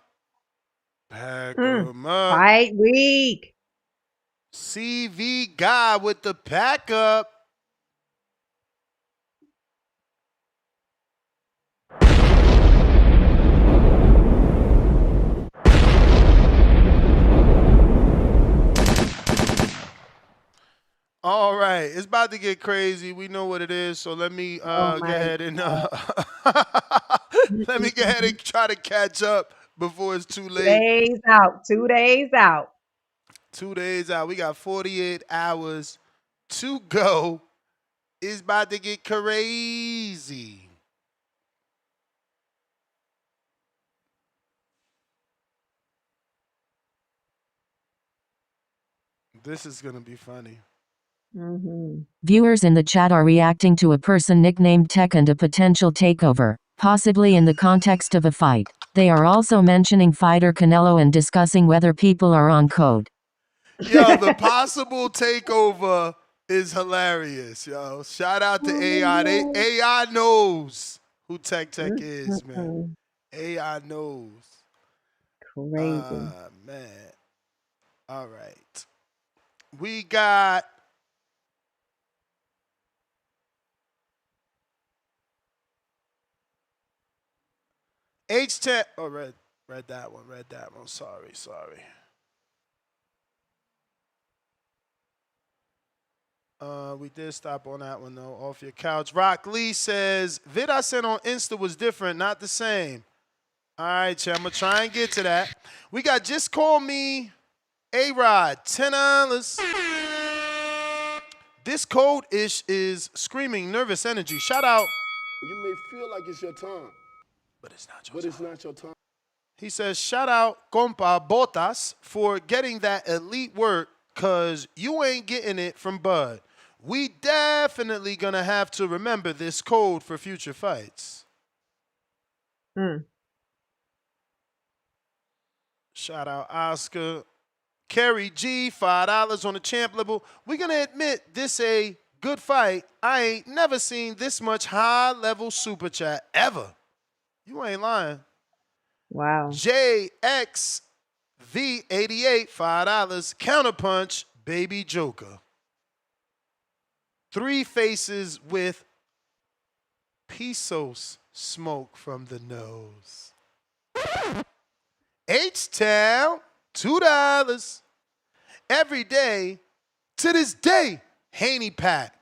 him up. Fight week. CV guy with the pack up. All right, it's about to get crazy. We know what it is, so let me Oh go my ahead and God. let me go ahead and try to catch up before it's too 2 late. days out. 2 days out. 2 days out. We got 48 hours to go. It's about to get crazy. This is gonna be funny. Viewers in the chat are reacting to a person nicknamed Tech and a potential takeover, possibly in the context of a fight. They are also mentioning fighter Canelo and discussing whether people are on code. Yo, the possible takeover is hilarious, yo. Shout out to AI. AI knows who Tech is, man. AI knows. Crazy. Man. All right. We got H10. Oh, read that one. Read that one. Sorry. We did stop on that one though. Off your couch. Rock Lee says, vid I sent on Insta was different, not the same. All right, Chet, I'm gonna try and get to that. We got Just Call Me A-Rod, $10. This code ish is screaming nervous energy. Shout out. You may feel like it's your time, but it's not your time. He says, shout out Compa Botas for getting that elite work, cause you ain't getting it from Bud. We definitely gonna have to remember this code for future fights. Shout out Oscar. Kerry G, $5 on the champ level. We're gonna admit this a good fight. I ain't never seen this much high level super chat ever. You ain't lying. Wow. JXV88, $5. Counterpunch, Baby Joker. 3 faces with Pesos smoke from the nose. H-Town, $2. Every day, to this day, Haney Pack.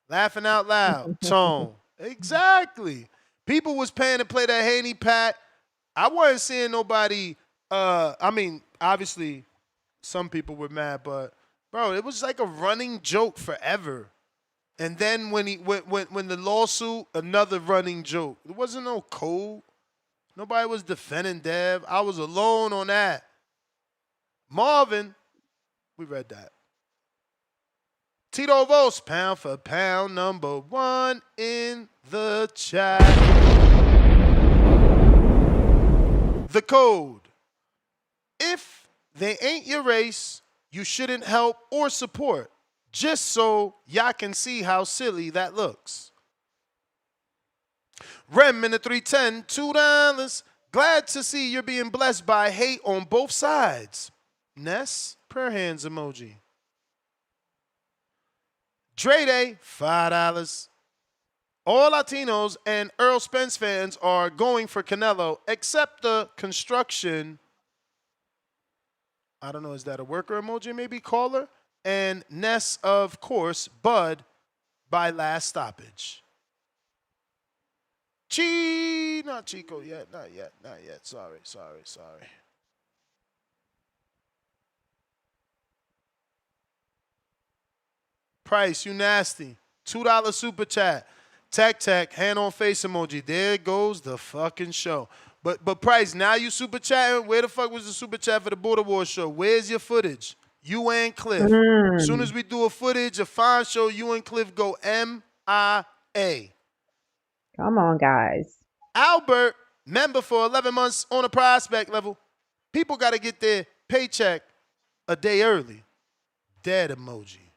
Laughing out loud, Tone. Exactly. People was paying to play that Haney Pack. I wasn't seeing nobody, I mean, obviously, some people were mad, but, bro, it was like a running joke forever. And then when the lawsuit, another running joke. There wasn't no code. Nobody was defending Dev. I was alone on that. Marvin, we read that. Tito Vos, pound for pound, #1 in the chat. The code. If they ain't your race, you shouldn't help or support. Just so y'all can see how silly that looks. Rem in the 310, $2. Glad to see you're being blessed by hate on both sides. Ness, prayer hands emoji. Dre Day, $5. All Latinos and Earl Spence fans are going for Canelo, except the construction. I don't know, is that a worker emoji maybe? Caller? And Ness, of course, Bud by last stoppage. Not Chico yet, not yet. Sorry. Price, you nasty. $2 super chat. Tech, hand on face emoji. There goes the fucking show. But Price, now you super chatting. Where the fuck was the super chat for the Border Wars show? Where's your footage? You and Cliff. As soon as we do a footage, a fine show, you and Cliff go MIA. Come on, guys. Albert, member for 11 months on a prospect level. People got to get their paycheck a day early. Dead emoji.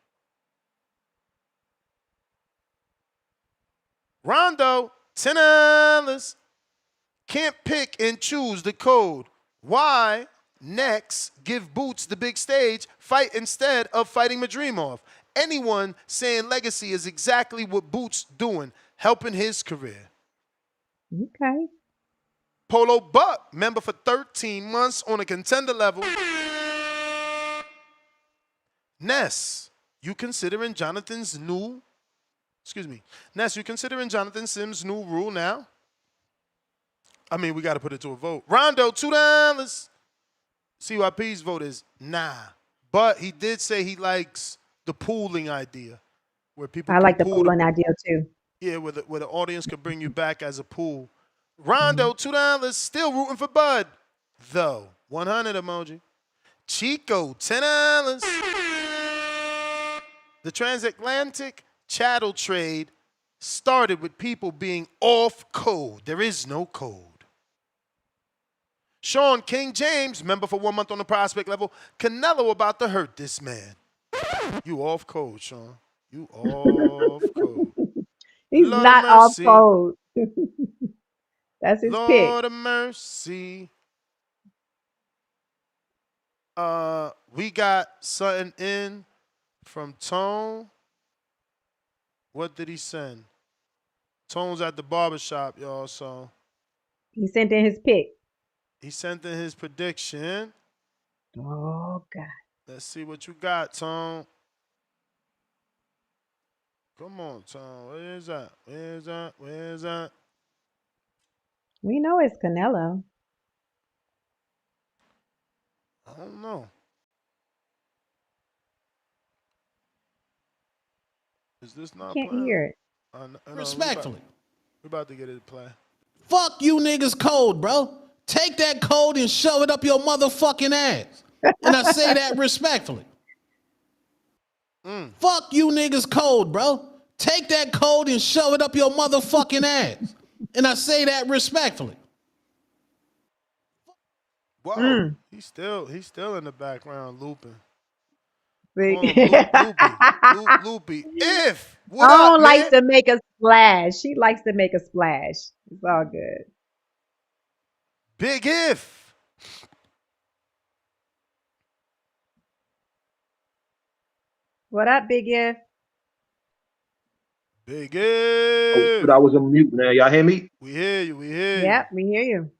Rondo, $10. Can't pick and choose the code. Why Next, give Boots the big stage, fight instead of fighting Madrimov. Anyone saying legacy is exactly what Boots doing, helping his career. Okay. Polo Buck, member for 13 months on a contender level. Ness, you considering Jonathan Sims' new rule now? I mean, we got to put it to a vote. Rondo, $2. CYP's vote is nah. But he did say he likes the pooling idea, where people I can like the pool pooling idea too. Yeah, where the audience could bring you back as a pool. Rondo, $2. Still rooting for Bud, though. 100 emoji. Chico, $10. The transatlantic chattel trade started with people being off code. There is no code. Sean King James, member for 1 month on the prospect level. Canelo about to hurt this man. You off code, Sean. You off code. He's Lord not of off mercy. code. That's his pick. Lord of mercy. We got something in from Tone. What did he send? Tone's at the barbershop, y'all, so. He sent in his pick. He sent in his prediction. Oh, God. Let's see what you got, Tone. Come on, Tone. Where is that? Where is that? Where is that? We know it's Canelo. I don't know. Is this not Can't playing? hear it. Respectfully. We're about to get it to play. Fuck you niggas code, bro. Take that code and shove it up your motherfucking ass. And I say that respectfully. Fuck you niggas code, bro. Take that code and shove it up your motherfucking ass. And I say that respectfully. Whoa. He's still in the background looping. Loopy. If what Tone up, likes man? to make a splash. She likes to make a splash. It's all good. Big if. What up, Big If? Big if. But I was on mute, man. Y'all hear me? We hear you. We hear you. Yep, we hear you.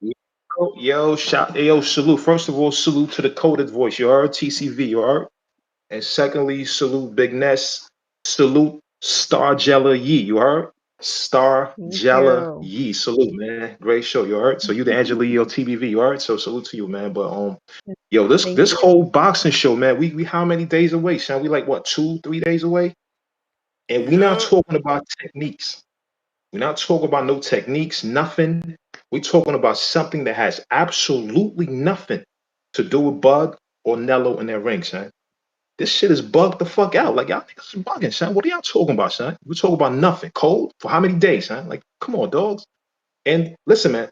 Yo, salute. First of all, salute to the coded voice. You heard TCV, you heard? And secondly, salute Big Ness. Salute Star Jella Yee, you heard? Star Jella Yee. Salute, man. Great show, you heard? So you the Angela Yee TBV, you heard? So salute to you, man. But yo, this whole boxing show, man, we how many days away, son? We like what, 2-3 days away? And we not talking about techniques. We're not talking about no techniques, nothing. We're talking about something that has absolutely nothing to do with Bud or Nello in their ring, son. This shit is bugged the fuck out. Like, y'all niggas is bugging, son. What are y'all talking about, son? We're talking about nothing. Cold? For how many days, son? Like, come on, dogs. And listen, man.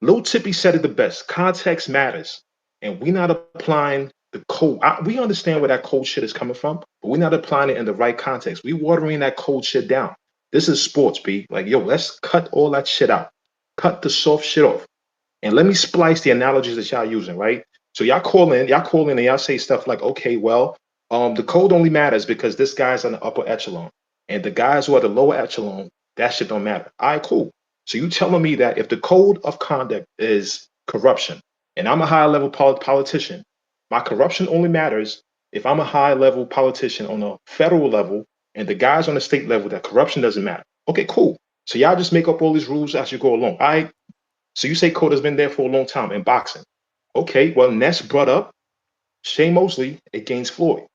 Lil Tippy said it the best. Context matters. And we're not applying the code. We understand where that cold shit is coming from, but we're not applying it in the right context. We're watering that cold shit down. This is sports, B. Like, yo, let's cut all that shit out. Cut the soft shit off. And let me splice the analogies that y'all using, right? So y'all call in and y'all say stuff like, okay, well, the code only matters because this guy's on the upper echelon. And the guys who are the lower echelon, that shit don't matter. All right, cool. So you telling me that if the code of conduct is corruption, and I'm a high-level politician, my corruption only matters if I'm a high-level politician on a federal level, and the guys on the state level, that corruption doesn't matter. Okay, cool. So y'all just make up all these rules as you go along. All right. So you say code has been there for a long time in boxing. Okay, well, Ness brought up Shane Mosley against Floyd.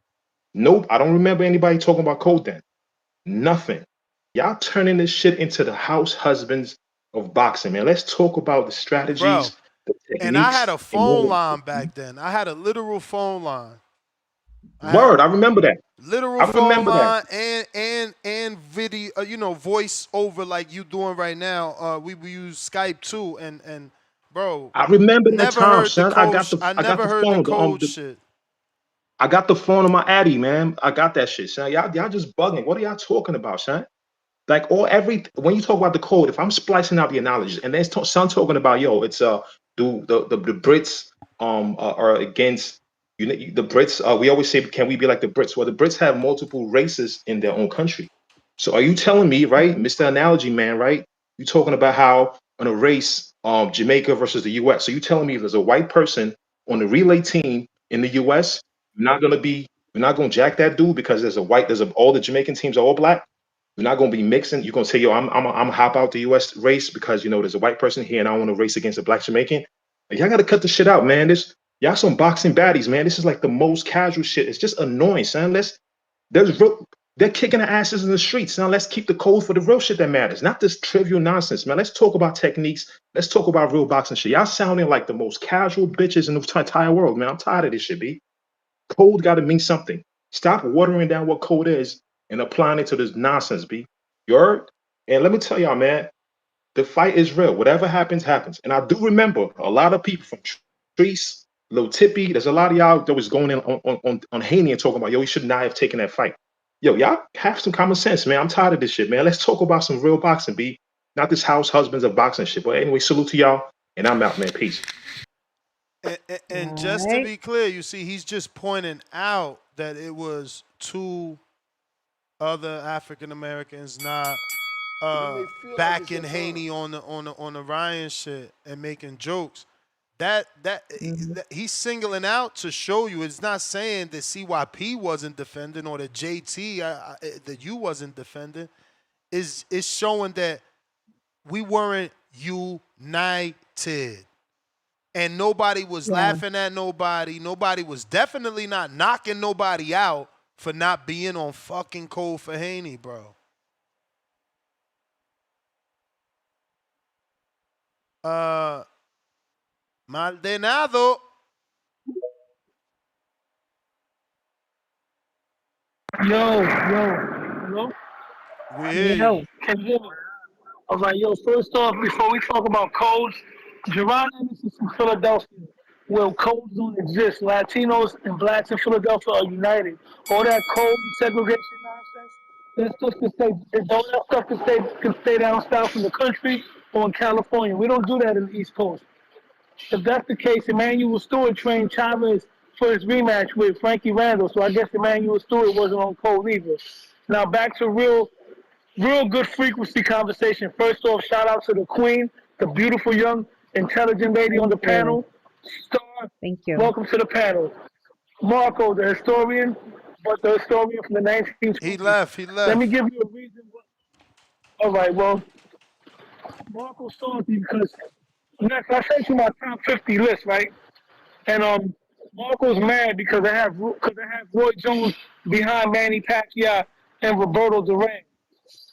Nope, I don't remember anybody talking about code then. Nothing. Y'all turning this shit into the house husbands of boxing, man. Let's talk about the strategies, the techniques. And I had a phone line back then. I had a literal phone line. Word, I remember that. Literal phone line and video, voice over like you doing right now. We use Skype too, and bro, I remember that never time, heard son. the code. I never heard the code shit. I got the phone on my Addy, man. I got that shit, son. Y'all just bugging. What are y'all talking about, son? Like when you talk about the code, if I'm splicing out the analogies, and there's some talking about, yo, it's the Brits are against the Brits. We always say, can we be like the Brits? Well, the Brits have multiple races in their own country. So are you telling me, right, Mr. Analogy Man, right? You talking about how on a race, Jamaica versus the U.S. So you telling me if there's a white person on the relay team in the U.S., we're not gonna jack that dude because all the Jamaican teams are all black. We're not gonna be mixing. You're gonna say, yo, I'm hop out the U.S. race because there's a white person here and I want to race against a black Jamaican. Like, y'all gotta cut the shit out, man. Y'all some boxing baddies, man. This is like the most casual shit. It's just annoying, son. They're kicking the asses in the streets. Now let's keep the code for the real shit that matters, not this trivial nonsense, man. Let's talk about techniques. Let's talk about real boxing shit. Y'all sounding like the most casual bitches in the entire world, man. I'm tired of this shit, B. Code got to mean something. Stop watering down what code is and applying it to this nonsense, B. You heard? And let me tell y'all, man, the fight is real. Whatever happens, happens. And I do remember a lot of people from Treese, Lil Tippy, there's a lot of y'all that was going in on Haney and talking about, yo, he should not have taken that fight. Yo, y'all have some common sense, man. I'm tired of this shit, man. Let's talk about some real boxing, B. Not this house husbands of boxing shit. But anyway, salute to y'all, and I'm out, man. Peace. And just to be clear, you see, he's just pointing out that it was two other African Americans not backing Haney on the Ryan shit and making jokes. That he's singling out to show you. It's not saying that CYP wasn't defending or that JT that you wasn't defending. Is showing that we weren't united. And nobody was laughing at nobody. Nobody was definitely not knocking nobody out for not being on fucking code for Haney, bro. Maldonado. Yo. We hear you. Can you hear me? All right, yo, first off, before we talk about codes, Jaron Ennis is from Philadelphia, where codes don't exist. Latinos and blacks in Philadelphia are united. All that code and segregation nonsense, that stuff can stay down south in the country or in California. We don't do that in the East Coast. If that's the case, Emmanuel Stewart trained Chavez for his rematch with Frankie Randall, so I guess Emmanuel Stewart wasn't on code either. Now back to real good frequency conversation. First off, shout out to the queen, the beautiful young, intelligent lady on the panel. Star, thank you. Welcome to the panel. Marco, the historian, but the historian from the 1920s. He left. Let me give you a reason. All right, well, Marco salty because next I sent you my top 50 list, right? And Marco's mad because I have Roy Jones behind Manny Pacquiao and Roberto Duran.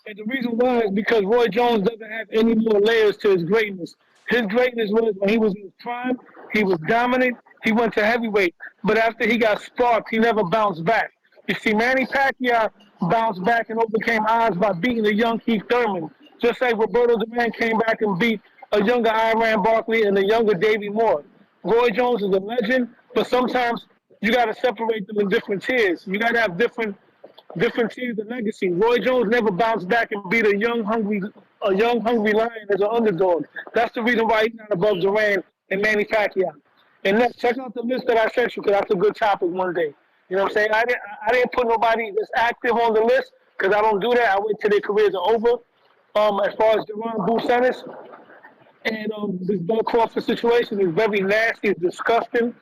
And the reason why is because Roy Jones doesn't have any more layers to his greatness. His greatness was when he was in his prime, he was dominant, he went to heavyweight. But after he got sparked, he never bounced back. You see, Manny Pacquiao bounced back and overcame odds by beating a young Keith Thurman. Just like Roberto Duran came back and beat a younger Iran Barkley and a younger Davey Moore. Roy Jones is a legend, but sometimes you got to separate them in different tiers. You got to have different tiers of legacy. Roy Jones never bounced back and beat a young hungry lion as an underdog. That's the reason why he's not above Duran and Manny Pacquiao. And next, check out the list that I sent you because that's a good topic one day. You know what I'm saying? I didn't put nobody that's active on the list because I don't do that. I wait till their careers are over. As far as Jaron Ennis and this Bud Crawford situation is very nasty, it's disgusting,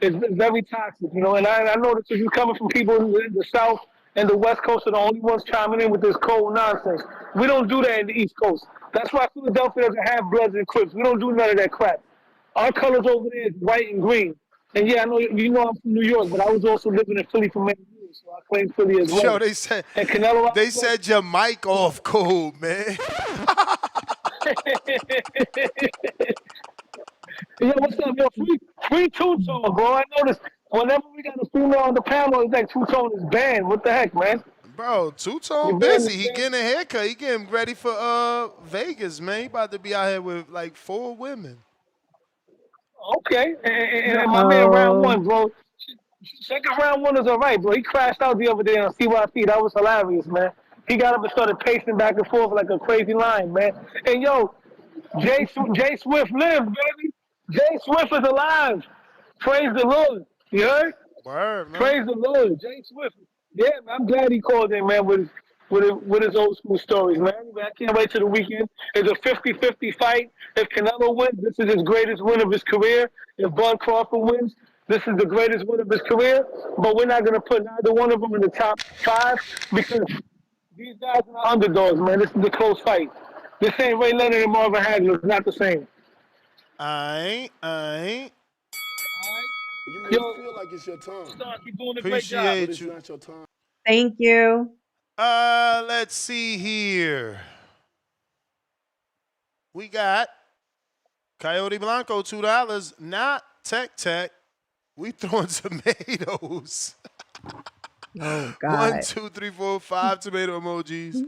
it's very toxic, you know. And I know that you're coming from people in the South and the West Coast are the only ones chiming in with this cold nonsense. We don't do that in the East Coast. That's why Philadelphia doesn't have Bloods and Crips. We don't do none of that crap. Our colors over there is white and green. And yeah, I know you know I'm from New York, but I was also living in Philly for many years, so I claim Philly as well. Yo, they said your mic off cold, man. Yo, what's up, yo? Free two-tone, bro. I noticed whenever we got a female on the panel, it's like two-tone is banned. What the heck, man? Bro, two-tone busy. He getting a haircut. He getting ready for Vegas, man. He about to be out here with like 4 women. Okay. And my man round one, bro. Second round one is all right, bro. He crashed out the other day on CYP. That was hilarious, man. He got up and started pacing back and forth like a crazy lion, man. And yo, Jay Swift lived, baby. Jay Swift is alive. Praise the Lord. You heard? Word, man. Praise the Lord. Jay Swift. Yeah, man, I'm glad he called in, man, with his old school stories, man. I can't wait till the weekend. It's a 50-50 fight. If Canelo wins, this is his greatest win of his career. If Bud Crawford wins, this is the greatest win of his career. But we're not going to put neither one of them in the top 5 because these guys are underdogs, man. This is a close fight. This ain't Ray Leonard and Marvin Hagler. It's not the same. I ain't. You may Yo, feel like it's your time, Stark, you're doing a great job. but Appreciate it's you. not your time. Thank you. Let's see here. We got Coyote Blanco, $2. Not Tech. We throwing tomatoes. Oh 1, God. 2, 3, 4, 5 tomato emojis.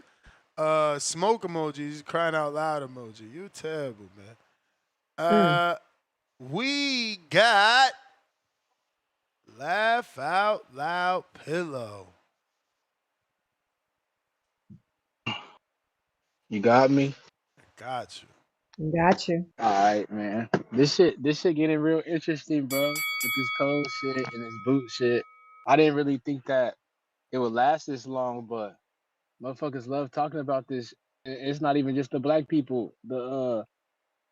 Smoke emojis. Crying out loud emoji. You terrible, man. We got Laugh Out Loud Pillow. You got me? Got you. Got you. All right, man. This shit getting real interesting, bro. With this cold shit and this boot shit. I didn't really think that it would last this long, but motherfuckers love talking about this. It's not even just the black people. The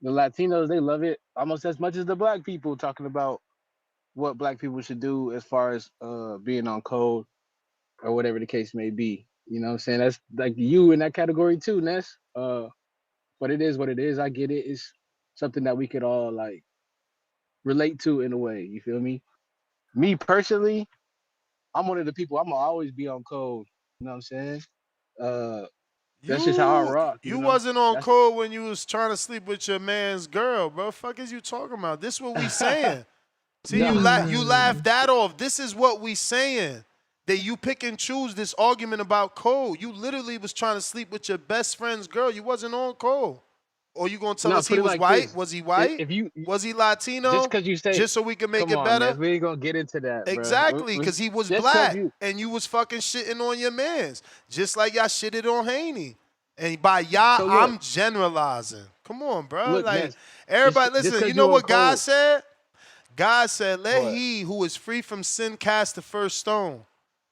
Latinos, they love it almost as much as the black people talking about what black people should do as far as being on code or whatever the case may be. You know what I'm saying? That's like you in that category too, Ness. But it is what it is. I get it. It's something that we could all like relate to in a way. You feel me? Me personally, I'm one of the people. I'm gonna always be on code. You know what I'm saying? Uh, that's just how I rock. You You know. wasn't on That's code when you was trying to sleep with your man's girl, bro. Fuck is you talking about? This what we saying. See, no. you laugh that off. This is what we saying. That you pick and choose this argument about code. You literally was trying to sleep with your best friend's girl. You wasn't on code. Or you gonna tell No, us he put it was like white? this. Was he white? If you Was he just Latino? because you say, Just so we can make come it on, better? Ness, we ain't gonna get into that, bro. Exactly, because he was Just because black you and you was fucking shitting on your mans. Just like y'all shitted on Haney. And by y'all, so I'm generalizing. Come on, bro. look, Like, Ness, everybody, just listen, you because know you on what God code. said? God said, let What? he who is free from sin cast the first stone.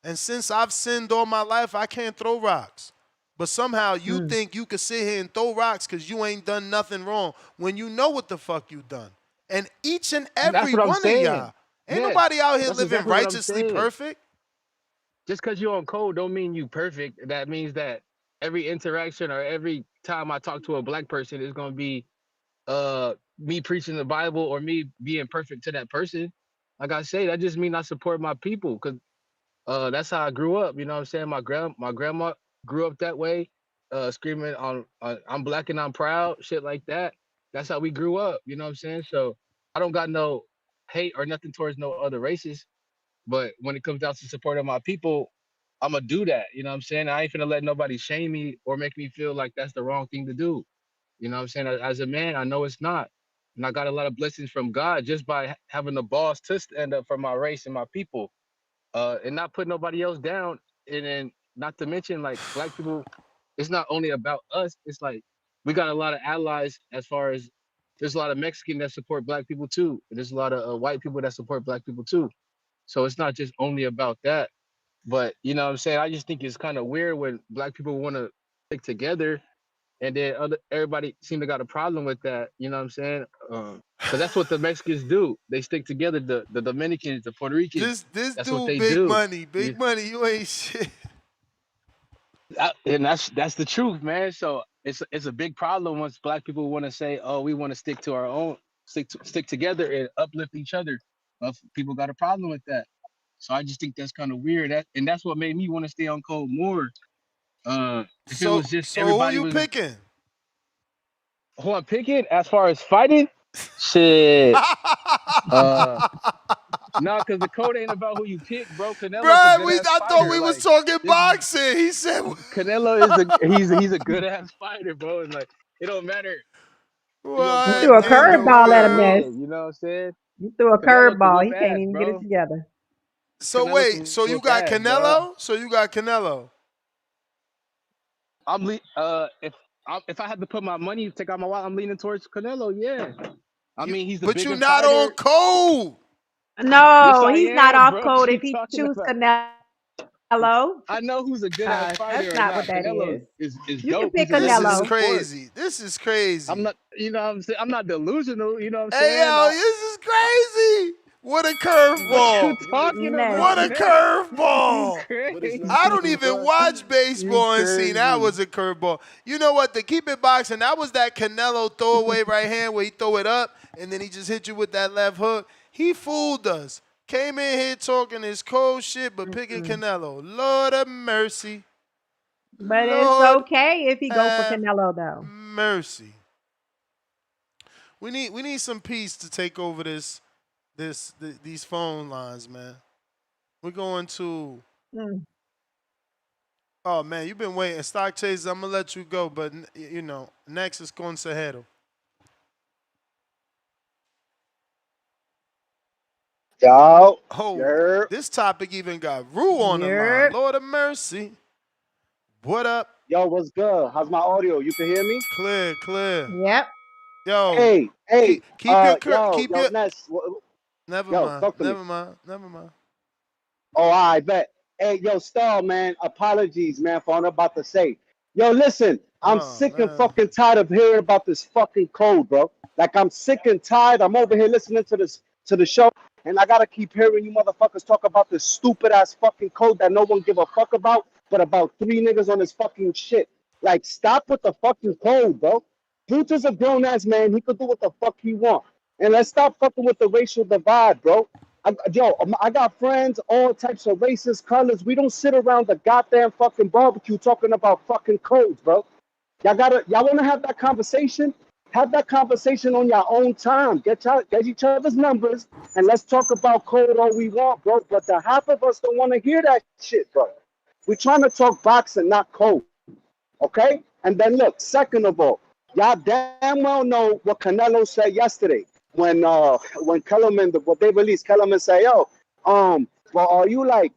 And since I've sinned all my life, I can't throw rocks. But somehow you think you could sit here and throw rocks because you ain't done nothing wrong when you know what the fuck you done. And each and That's every what I'm one of saying. y'all, ain't Ness, nobody out here that's living exactly what I'm righteously saying. perfect. Just because you're on code don't mean you perfect. That means that every interaction or every time I talk to a black person is gonna be me preaching the Bible or me being perfect to that person. Like I say, that just means I support my people because that's how I grew up. You know what I'm saying? My grandma grew up that way, screaming on I'm black and I'm proud, shit like that. That's how we grew up. You know what I'm saying? So I don't got no hate or nothing towards no other races. But when it comes down to supporting my people, I'm gonna do that. You know what I'm saying? I ain't finna let nobody shame me or make me feel like that's the wrong thing to do. You know what I'm saying? As a man, I know it's not. And I got a lot of blessings from God just by having the balls to stand up for my race and my people, and not put nobody else down. And then not to mention like black people, it's not only about us. It's like we got a lot of allies as far as there's a lot of Mexican that support black people too. And there's a lot of white people that support black people too. So it's not just only about that. But you know what I'm saying? I just think it's kind of weird when black people want to stick together and then everybody seem to got a problem with that. You know what I'm saying? Because that's what the Mexicans do. They stick together. The Dominicans, the Puerto Ricans, This that's what dude, they big do. money, you ain't shit. And that's the truth, man. So it's a big problem once black people want to say, oh, we want to stick to our own, stick together and uplift each other. But people got a problem with that. So I just think that's kind of weird. And that's what made me want to stay on code more. If it So was just who everybody you was picking? who I'm picking as far as fighting, shit. No, because the code ain't about who you pick, bro. Canelo's a Bruh, good ass I thought fighter. we was Like talking this, boxing. He said, Canelo is he's a good ass fighter, bro. And like it don't matter. He gonna You come what threw in a there in and the he's curveball at gonna him, Ness. world? win. You know what I'm saying? You threw a Canelo can curveball. whoop He can't ass, even get it bro. together. So Canelo wait, can so you whoop got ass, bro. Canelo? So you got Canelo? If I had to put my money, take out my wallet, I'm leaning towards Canelo. Yeah, I mean he's the But you bigger not on fighter. code. No, I he's not am, off bro. code What you if he talking choose about? Canelo. I know who's a good ass That's fighter or not what not. that Canelo is. is You can dope. pick He's a This really is good Canelo. sport. crazy. This is I'm crazy. not, you know what I'm saying? I'm not delusional, you know what I'm Hey saying? yo, this is crazy. What a What you curveball. talking What about, a Messy. man? You curveball. But it's I not don't crazy. true, even bro. watch You baseball and see that crazy. was a curveball. You know what? To keep it boxing, that was that Canelo throwaway right hand where he throw it up and then he just hit you with that left hook. He fooled us. Came in here talking his cold shit, but picking Mm-mm. Canelo. Lord of mercy. But it's Lord okay if he go for have Canelo though. mercy. We need some peace to take over these phone lines, man. We're going to. Mm. Oh man, you've been waiting. Stock chasers, I'm gonna let you go, but next is Consejero. Yo, Oh, yo, this topic even got Rue on the line. Yep. Lord of mercy. What up? yo, what's good? How's my audio? You can hear me? Clear, clear. Yep. Yo, Hey, keep your keep yo, your. Ness, Never yo, mind. talk to me. Never mind. Never mind. Oh, I bet. Hey, yo, Star, man, apologies, man, for what I'm about to say. Yo, listen, I'm Oh sick and man. fucking tired of hearing about this fucking code, bro. Like, I'm sick and tired. I'm over here listening to the show, and I gotta keep hearing you motherfuckers talk about this stupid ass fucking code that no one give a fuck about, but about three niggas on this fucking shit. Like, stop with the fucking code, bro. Boots is a grown ass man. He could do what the fuck he want. And let's stop fucking with the racial divide, bro. I got friends, all types of races, colors. We don't sit around the goddamn fucking barbecue talking about fucking codes, bro. Y'all want to have that conversation? Have that conversation on your own time. Get each other's numbers and let's talk about code all we want, bro. But the half of us don't want to hear that shit, bro. We're trying to talk boxing, not code. Okay? And then look, second of all, y'all damn well know what Canelo said yesterday when Kellerman what they released, Kellerman say, yo, well, are you like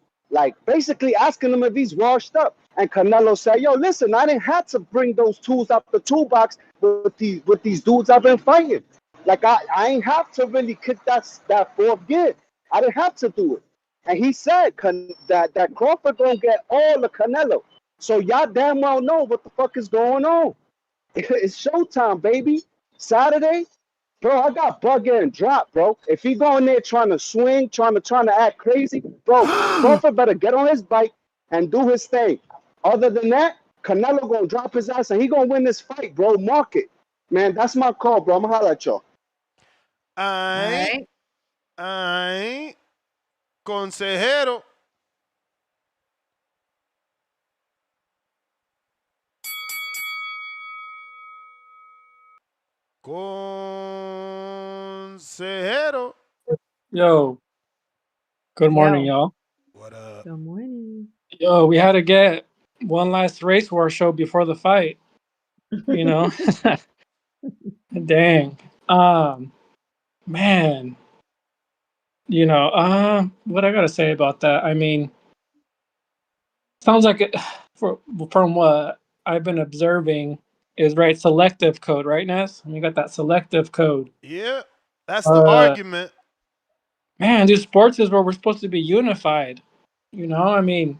basically asking him if he's washed up? And Canelo said, yo, listen, I didn't have to bring those tools out the toolbox with these dudes I've been fighting. Like I ain't have to really kick that fourth gear. I didn't have to do it. And he said that Crawford gonna get all the Canelo. So y'all damn well know what the fuck is going on. It's showtime, baby. Saturday, bro. I got bug and drop, bro. If he going there trying to swing, trying to act crazy, bro, Crawford better get on his bike and do his thing. Other than that, Canelo gonna drop his ass and he gonna win this fight, bro. Mark it, man. That's my call, bro. I'ma holla at y'all. All I right. I Consejero. Consejero. Yo, good morning, Yo. y'all. What up? Good morning. Yo, we had to get one last race war show before the fight. You know, dang. Man, what I gotta say about that? I mean, sounds like it from what I've been observing is right selective code, right, Ness? You got that selective code. Yeah, that's the Uh, argument. man, these sports is where we're supposed to be unified. I mean,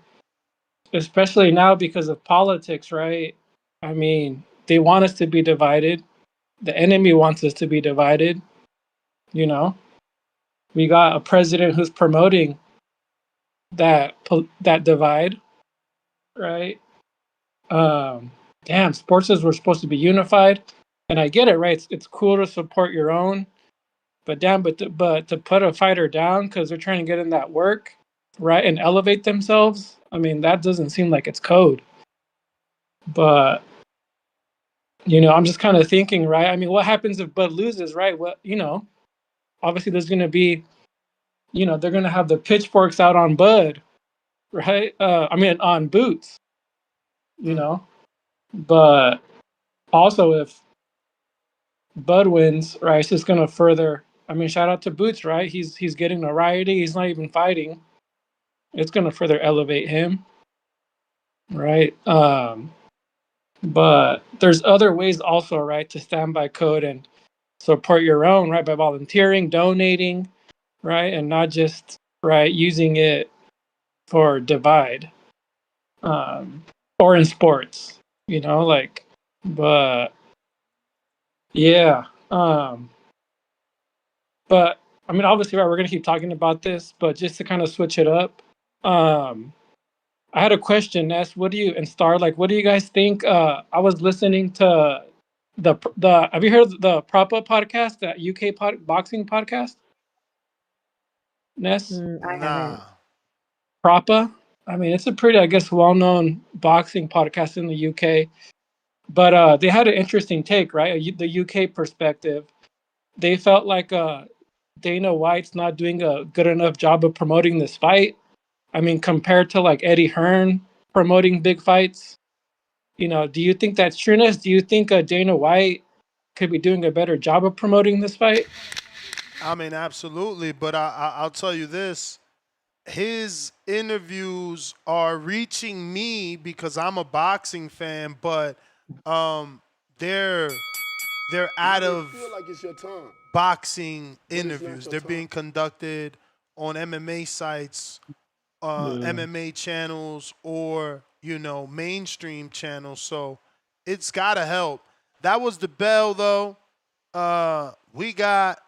especially now because of politics, right? I mean, they want us to be divided. The enemy wants us to be divided. You know, we got a president who's promoting that divide, right? Um, Damn, sports is we're supposed to be unified, and I get it, right? It's cool to support your own, but damn, but to put a fighter down because they're trying to get in that work, right, and elevate themselves. I mean, that doesn't seem like it's code. But I'm just kind of thinking, right? I mean, what happens if Bud loses, right? Obviously there's going to be, they're going to have the pitchforks out on Bud, right? I mean, on Boots, you know. But also, if Bud wins, right, it's just going to further. I mean, shout out to Boots, right? He's getting notoriety. He's not even fighting. It's going to further elevate him, right? But there's other ways also, right, to stand by code and support your own, right, by volunteering, donating, right, and not just right using it for divide, or in sports, like, but yeah, but I mean, obviously, right, we're gonna keep talking about this, but just to kind of switch it up, I had a question, Ness. What do you and Star like? What do you guys think? I was listening to the. Have you heard the Propa podcast, that UK boxing podcast? Ness, I Nah. haven't. Propa. I mean, it's a pretty, I guess, well-known boxing podcast in the UK. But they had an interesting take, right? The UK perspective. They felt like Dana White's not doing a good enough job of promoting this fight. I mean, compared to like Eddie Hearn promoting big fights. Do you think that's trueness? Do you think Dana White could be doing a better job of promoting this fight? I mean, absolutely. But I'll tell you this. His interviews are reaching me because I'm a boxing fan, but they're out You of feel like it's your time, boxing but it's not interviews. your They're time. being conducted on MMA sites, MMA channels, or mainstream channels. So it's gotta help. That was the bell, though. We got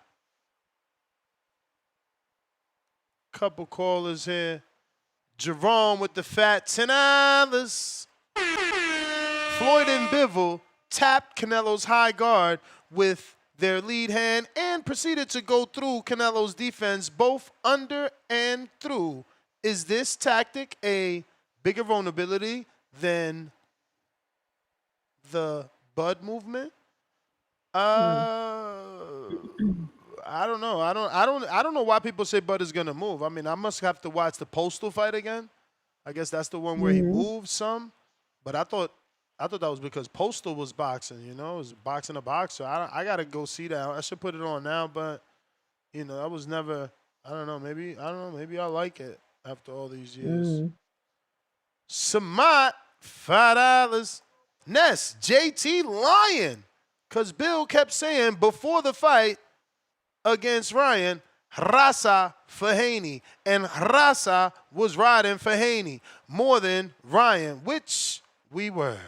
a couple callers here. Jaron with the fat $10. Floyd and Bivol tapped Canelo's high guard with their lead hand and proceeded to go through Canelo's defense, both under and through. Is this tactic a bigger vulnerability than the Bud movement? I don't know. I don't know why people say Bud is gonna move. I mean, I must have to watch the Postal fight again. I guess that's the one where he moved some. But I thought that was because Postal was boxing. It was boxing a boxer. I gotta go see that. I should put it on now, but that was never. I don't know. Maybe Maybe I like it after all these years. Samat $5. Ness JT Lion, cause Bill kept saying before the fight against Ryan, Rasa for Haney. And Rasa was riding for Haney more than Ryan, which we were.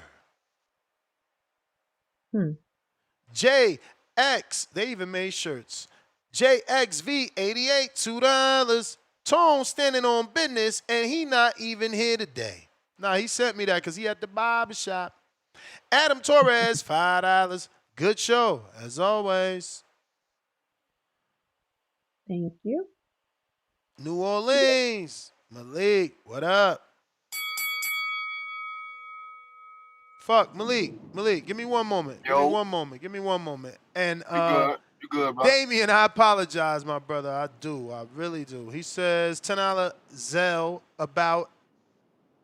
JX, they even made shirts. JXV88, $2. Tone standing on business, and he not even here today. Nah, he sent me that because he at the barber shop. Adam Torres, $5. Good show, as always. Thank you. New Orleans. Malik, what up? Fuck, Malik, give me one moment. Give me one moment. And You good, bro? Damien, I apologize, my brother. I do. I really do. He says $10 Zell about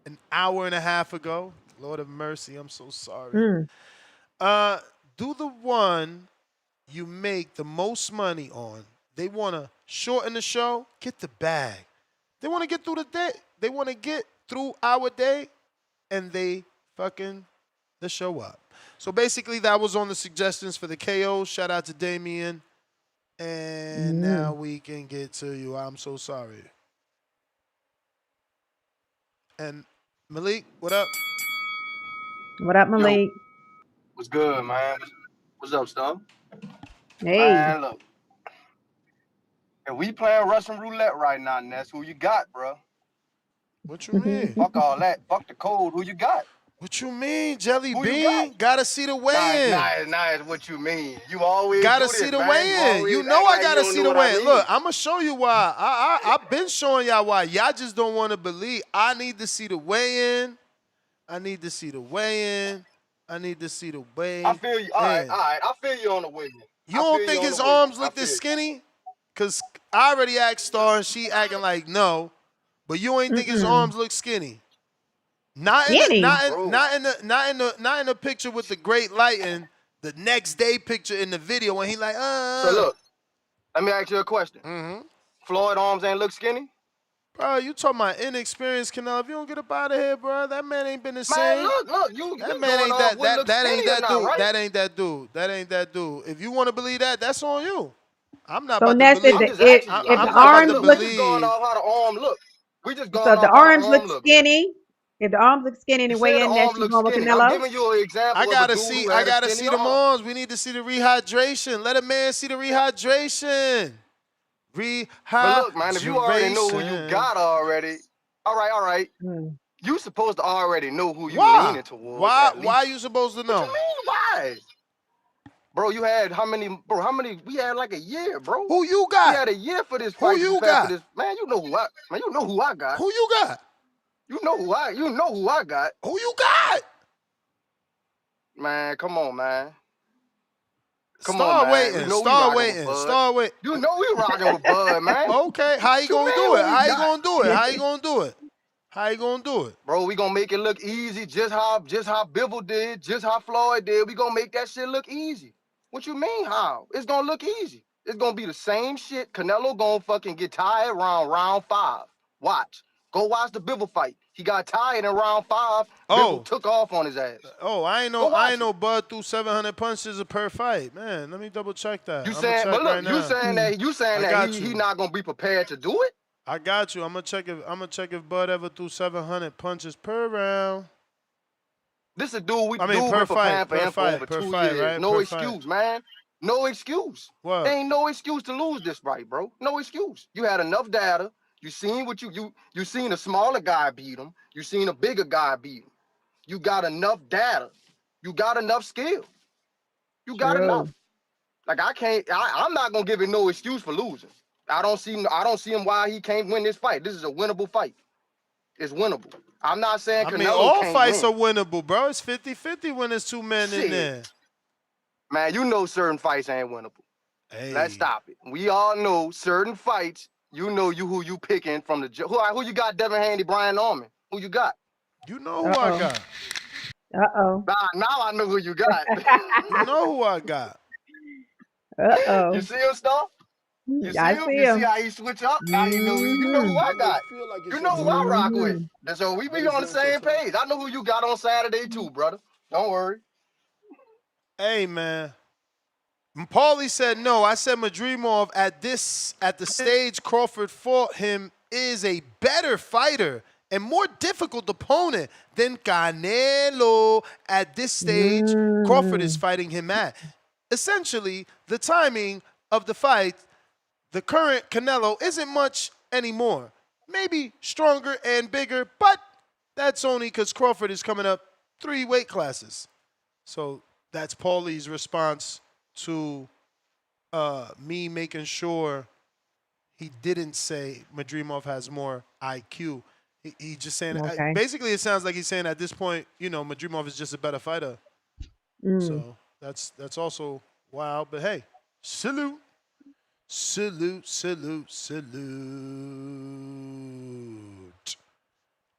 an hour and a half ago. Lord of mercy, I'm so sorry. Do the one you make the most money on. They want to shorten the show, get the bag. They want to get through the day. They want to get through our day, and they fucking the show up. So basically, that was on the suggestions for the KO. Shout out to Damien. And now we can get to you. I'm so sorry. And Malik, what up? What up, Malik? What's good, man? What's up, Stuff? Hey. Man, look. If we playing Russian roulette right now, Ness, who you got, bro? What you mean? Fuck all that. Fuck the code. Who you got? What you mean, Jelly Who Bean? Gotta see the weigh-in. Nice. What you mean? You always gotta do this, see the man. weigh-in. You know I gotta see the weigh-in. Look, I'm gonna show you why. I've been showing y'all why. Y'all just don't want to believe. I need to see the weigh-in. I need to see the weigh-in. I feel you. All right. I feel you on the weigh-in. You don't think his arms look this skinny? Because I already asked Star and she acting like no. But you ain't think his arms look skinny. Not in the picture with the great lighting, the next day picture in the video when he like, So look, let me ask you a question. Floyd arms ain't look skinny? Bro, you talking about inexperienced Canelo. If you don't get up out of here, bro, that man ain't been the same. Man, look, you that man ain't that ain't that dude. Right? That ain't that dude. That ain't that dude. If you want to believe that, that's on you. I'm not So about to Ness, believe. I'm just asking you. if I'm the I'm not not about saying to arms look. We look, just going believe. off how the arm look. We just so going if the off how the arms look arm look, man. skinny, if the arms look skinny You anyway, said the in Ness, arm you looks going with skinny. I'm Canelo? giving you an I example of a gotta dude see. who I had a gotta skinny see them arm. arms. We need to see the rehydration. Let a man see the rehydration. But look, man, if you already know who you Rehydration. got already, all right. Hmm. You supposed to already know who you Why? leaning towards Why? at Why are least. you supposed to What you know? mean? Why? Bro, you had how many? Bro, how many? We had like a year, bro. Who you We got? had a year for this Who fight to you prepare for got? this. Man, you know who I. Man, you know who I got. Who you got? You know who I. You know who I got. Who you got? Man, come on, man. Come on, Start man. We waiting. know we Start rocking with waiting. Bud. Start waiting. You know we rocking with Bud, man. Okay. How you What you gonna mean do it? who we How you got? gonna do it? How you gonna do it? How you gonna do it? Bro, we gonna make it look easy, just how Bibble did, just how Floyd did. We gonna make that shit look easy. What you mean how? It's gonna look easy. It's gonna be the same shit. Canelo gonna fucking get tired around round 5. Watch. Go watch the Bibble fight. He got tired in round 5. Bibble Oh. took off on his ass. Oh, I Go ain't watch it. know Bud threw 700 punches per fight. Man, let me double check that. You I'm gonna saying, check but right look, you now. saying I that got he you. not gonna be prepared to do it? I got you. I'm gonna check if Bud ever threw 700 punches per round. This is a dude I mean been per preparing fight, for him for over per 2 fight, years. right? No Per fight. excuse, man. No excuse. What? There ain't no excuse to lose this fight, bro. No excuse. You had enough data. You seen what you seen a smaller guy beat him. You seen a bigger guy beat him. You got enough data. You got enough skill. You got enough. True. Like I'm not gonna give him no excuse for losing. I don't see him why he can't win this fight. This is a winnable fight. It's winnable. I'm not saying I mean, Canelo all can't fights win. are winnable, bro. It's 50-50 when there's two men in Shit. there. Man, you know certain fights ain't winnable. Hey. Let's stop it. We all know certain fights, you know who you picking from the who you got Devin Haney, Brian Norman. Who you got? You know who I got. Uh-oh. Now I know who you got. You know who I got. You Uh-oh. see him, Star? You see I him? see You see him. how he switch up? Now you know who Mm-hmm. I But it got. feel like it's You your know who I time. rock with. Mm-hmm. So we But be it's on the not your same time. page. I know who you got on Saturday too, brother. Don't worry. Hey, man. Paulie said no. I said Madrimov at the stage Crawford fought him is a better fighter and more difficult opponent than Canelo at this stage Crawford is Mm. fighting him at. Essentially, the timing of the fight, the current Canelo isn't much anymore. Maybe stronger and bigger, but that's only because Crawford is coming up 3 weight classes. So that's Paulie's response to me making sure he didn't say Madrimov has more IQ. He just saying, Okay. basically it sounds like he's saying at this point, Madrimov is just a better fighter. Mm. So that's also wild. But hey, salute. Salute, salute, salute.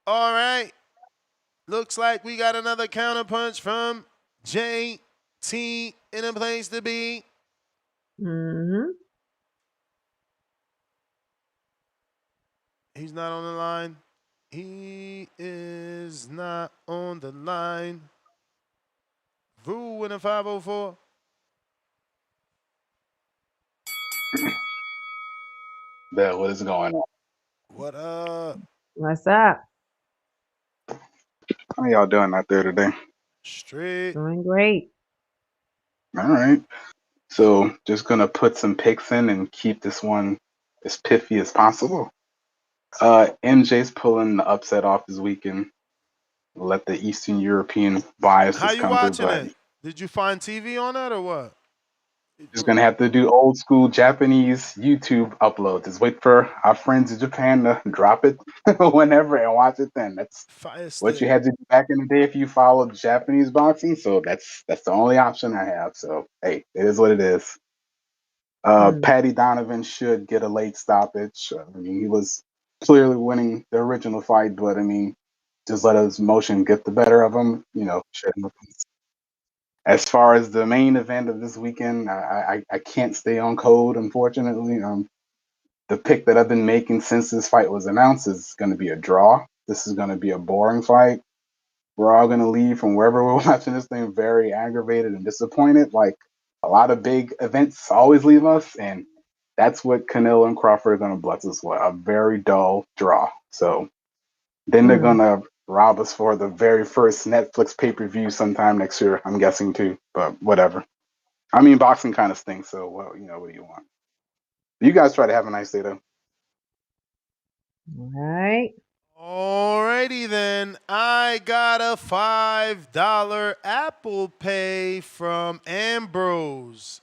All right. Looks like we got another counterpunch from JT in a place to be. Mm-hmm. He's not on the line. He is not on the line. Vu in a 504. That what is going on? What up? What's up? How y'all doing out there today? Straight. Doing great. All right. So just gonna put some picks in and keep this one as pithy as possible. MJ's pulling the upset off this weekend. Let the Eastern European How biases you come through, watching but it? Did you find TV on that or what? just gonna have to do old school Japanese YouTube upload. Just wait for our friends in Japan to drop it whenever and watch it then. That's Fire what you stick. had to do back in the day if you followed Japanese boxing. So that's the only option I have. So hey, it is what it is. Mm. Patty Donovan should get a late stoppage. I mean, he was clearly winning the original fight, but I mean, just let his motion get the better of him. As far as the main event of this weekend, I can't stay on code, unfortunately. The pick that I've been making since this fight was announced is going to be a draw. This is going to be a boring fight. We're all going to leave from wherever we're watching this thing very aggravated and disappointed. Like a lot of big events always leave us, and That's what Canelo and Crawford are gonna bless us with, a very dull draw. So then they're gonna rob us for the very first Netflix pay-per-view sometime next year, I'm guessing too. But whatever. I mean, boxing kind of stinks, so well, what do you want? You guys try to have a nice day though. All right. Alrighty then. I got a $5 Apple Pay from Ambrose.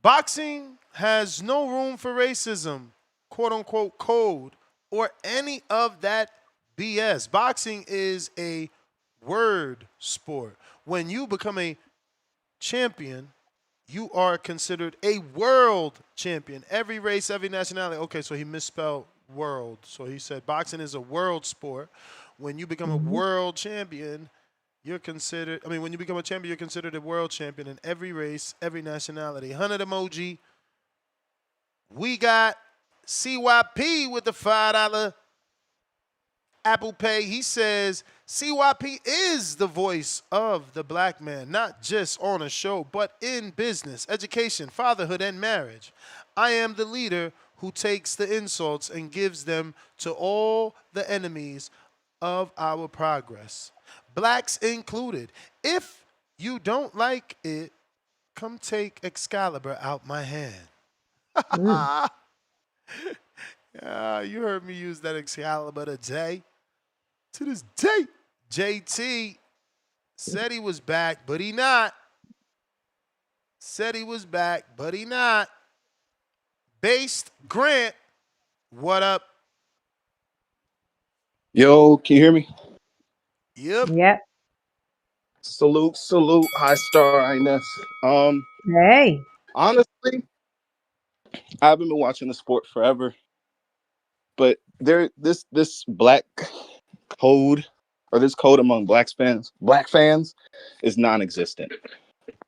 Boxing has no room for racism, quote unquote code, or any of that BS. Boxing is a word sport. When you become a champion, you are considered a world champion. Every race, every nationality. Okay, so he misspelled world. So he said boxing is a world sport. When you become a world champion, you're considered, when you become a champion, you're considered a world champion in every race, every nationality. 100 emoji. We got CYP with the $5 Apple Pay. He says CYP is the voice of the black man, not just on a show, but in business, education, fatherhood, and marriage. I am the leader who takes the insults and gives them to all the enemies of our progress, blacks included. If you don't like it, come take Excalibur out my hand. You heard me use that Excalibur today. To this day, JT said he was back, but he not. Said he was back, but he not. Based Grant, what up? Yo, can you hear me? Yep. Yep. Salute, high star, Iness. Hey. Honestly, I haven't been watching the sport forever, but this black code or this code among black fans is non-existent.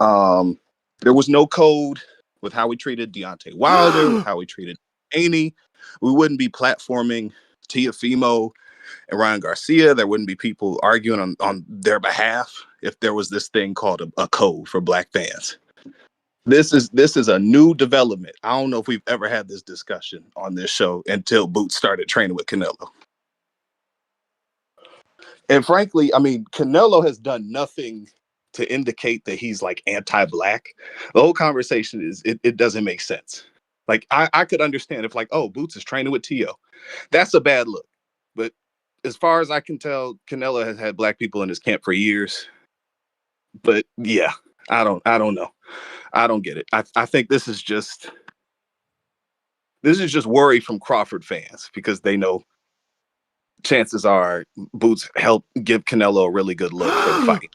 There was no code with how we treated Deontay Wilder, with how we treated Haney. We wouldn't be platforming Tiafimo and Ryan Garcia. There wouldn't be people arguing on their behalf if there was this thing called a code for black fans. This is a new development. I don't know if we've ever had this discussion on this show until Boots started training with Canelo. And frankly, Canelo has done nothing to indicate that he's like anti-black. The whole conversation is it doesn't make sense. Like I could understand if like, oh, Boots is training with Tio. That's a bad look. But as far as I can tell, Canelo has had black people in his camp for years. But yeah, I don't know. I don't get it. I think this is just worry from Crawford fans because they know chances are Boots helped give Canelo a really good look for the fight.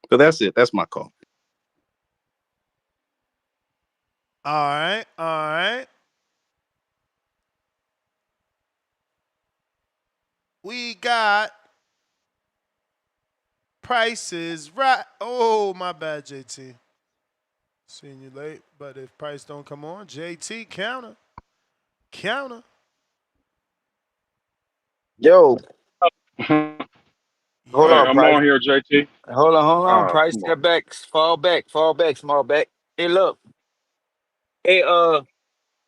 But that's it. That's my call. All right. We got prices right. Oh, my bad, JT. Seeing you late, but if price don't come on, JT counter. Yo. Hold Hey, on, I'm Price. on here, JT. Hold on, Oh, Price. come Step on. back, fall back, small back. Hey, look. Hey,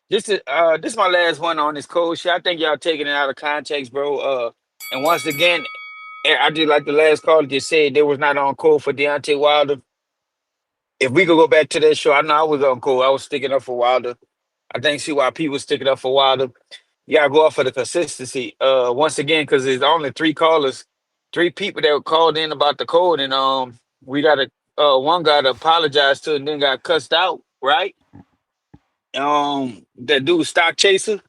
this is my last one on this code shit. I think y'all taking it out of context, bro. And once again, I did like the last caller just said they was not on code for Deontay Wilder. If we could go back to that show, I know I was on code. I was sticking up for Wilder. I think CYP was sticking up for Wilder. You gotta go off for the consistency. Once again, because there's only three people that were called in about the code, and we got one guy to apologize to and then got cussed out, right? That dude Stock Chaser.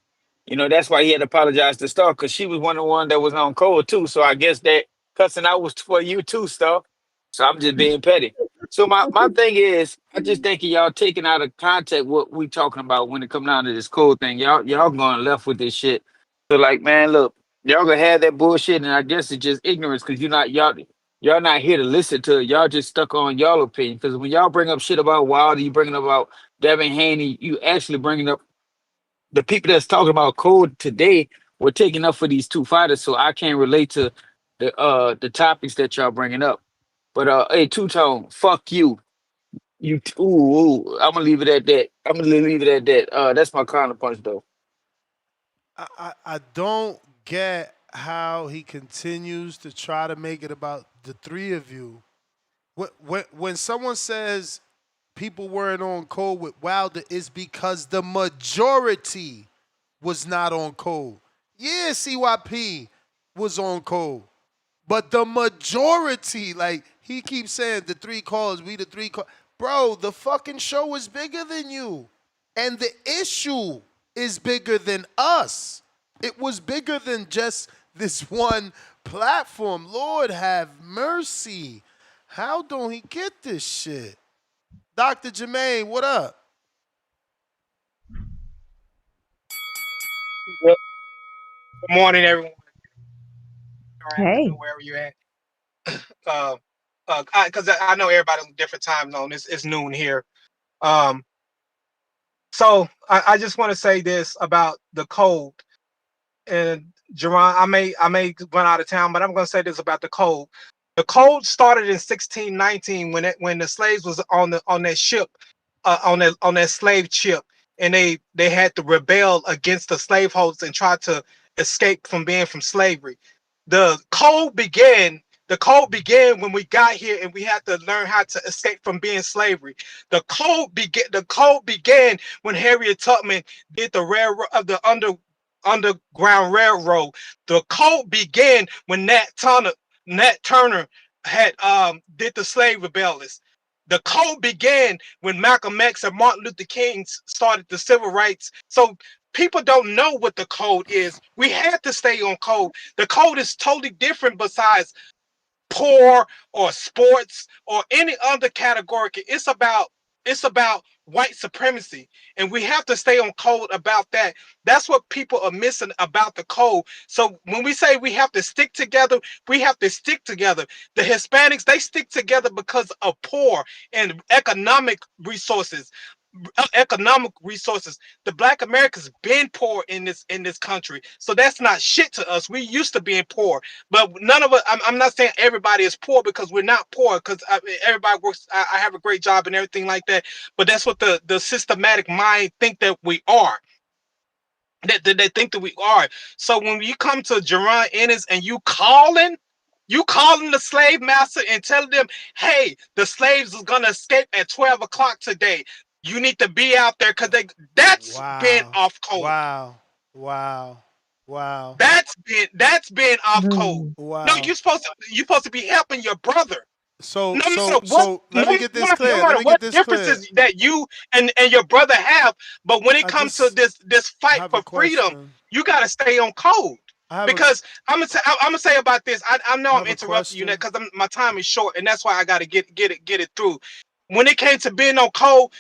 That's why he had to apologize to Star because she was one of the one that was on code too. So I guess that cussing out was for you too, Star. So I'm just being petty. So my thing is, I just think y'all taking out of context what we talking about when it come down to this code thing. Y'all going left with this shit. So like, man, look, y'all gonna have that bullshit, and I guess it's just ignorance because y'all not here to listen to it. Y'all just stuck on y'all opinion. Because when y'all bring up shit about Wilder, you bringing about Devin Haney, you actually bringing up the people that's talking about code today were taking up for these two fighters, so I can't relate to the topics that y'all bringing up. But hey, Two Tone, fuck you. I'm gonna leave it at that. I'm gonna leave it at that. That's my counterpunch though. I don't get how he continues to try to make it about the three of you. When someone says people weren't on code with Wilder, it's because the majority was not on code. Yeah, CYP was on code. But the majority, like he keeps saying, the three callers, we the three callers. Bro, the fucking show is bigger than you. And the issue is bigger than us. It was bigger than just this one platform. Lord have mercy. How don't he get this shit? Dr. Jermaine, what up? Good morning, everyone, or afternoon, Hey. wherever you're at. Because I know everybody's on a different time zone. It's noon here. Um, so I just want to say this about the code. And Jaron, I may run out of town, but I'm going to say this about the code. The code started in 1619 when the slaves was on that ship, on that slave ship, and they had to rebel against the slaveholders and try to escape from being from slavery. The code began. The code began when we got here and we had to learn how to escape from being slavery. The code began when Harriet Tubman did the railroad of the Underground Railroad. The code began when Nat Turner had did the slave rebellions. The code began when Malcolm X and Martin Luther King started the civil rights. So people don't know what the code is. We had to stay on code. The code is totally different besides poor or sports or any other category. It's about white supremacy, and we have to stay on code about that. That's what people are missing about the code. So when we say we have to stick together, we have to stick together. The Hispanics, they stick together because of poor and economic resources. The Black Americans been poor in this country, so that's not shit to us. We used to being poor, but none of us. I'm not saying everybody is poor, because we're not poor, because everybody works. I have a great job and everything like that, but that's what the systematic mind think that we are. That they think that we are. So when you come to Jaron Ennis and you calling the slave master and telling them, hey, the slaves is gonna escape at 12 o'clock today. You need to be out there, because that's been Wow. off code. Wow. Wow. Wow. That's been off code. Mm. No, Wow. you're supposed to be helping your brother. So No so matter what, so no let me get this no clear. Let matter me get what this clear. differences that you and your brother have, but when it I comes to just this fight have a for freedom, question. you got to stay on code. I have a Because I'm gonna say about this. I know I I'm have a interrupting you now question. because my time is short, and that's why I got to get it through. When it came to being on code,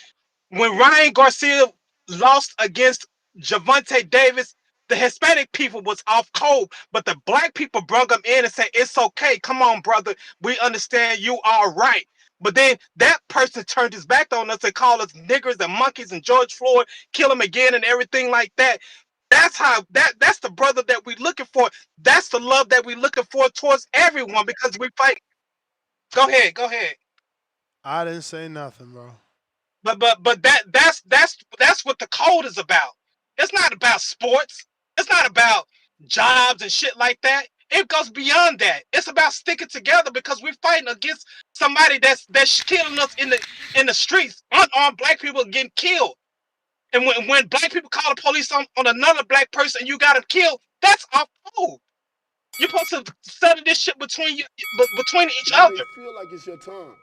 when Ryan Garcia lost against Javante Davis, the Hispanic people was off code, but the black people brought them in and said, it's okay. Come on, brother. We understand you are right. But then that person turned his back on us and called us niggers and monkeys and George Floyd, kill him again and everything like that. That's the brother that we looking for. That's the love that we looking for towards everyone, because we fight. Go ahead. I didn't say nothing, bro. But that's what the code is about. It's not about sports. It's not about jobs and shit like that. It goes beyond that. It's about sticking together, because we're fighting against somebody that's killing us in the streets. Unarmed black people getting killed. And when black people call the police on another black person and you got him killed, that's our code. You're supposed to study this shit between each Now they other. feel like it's your time,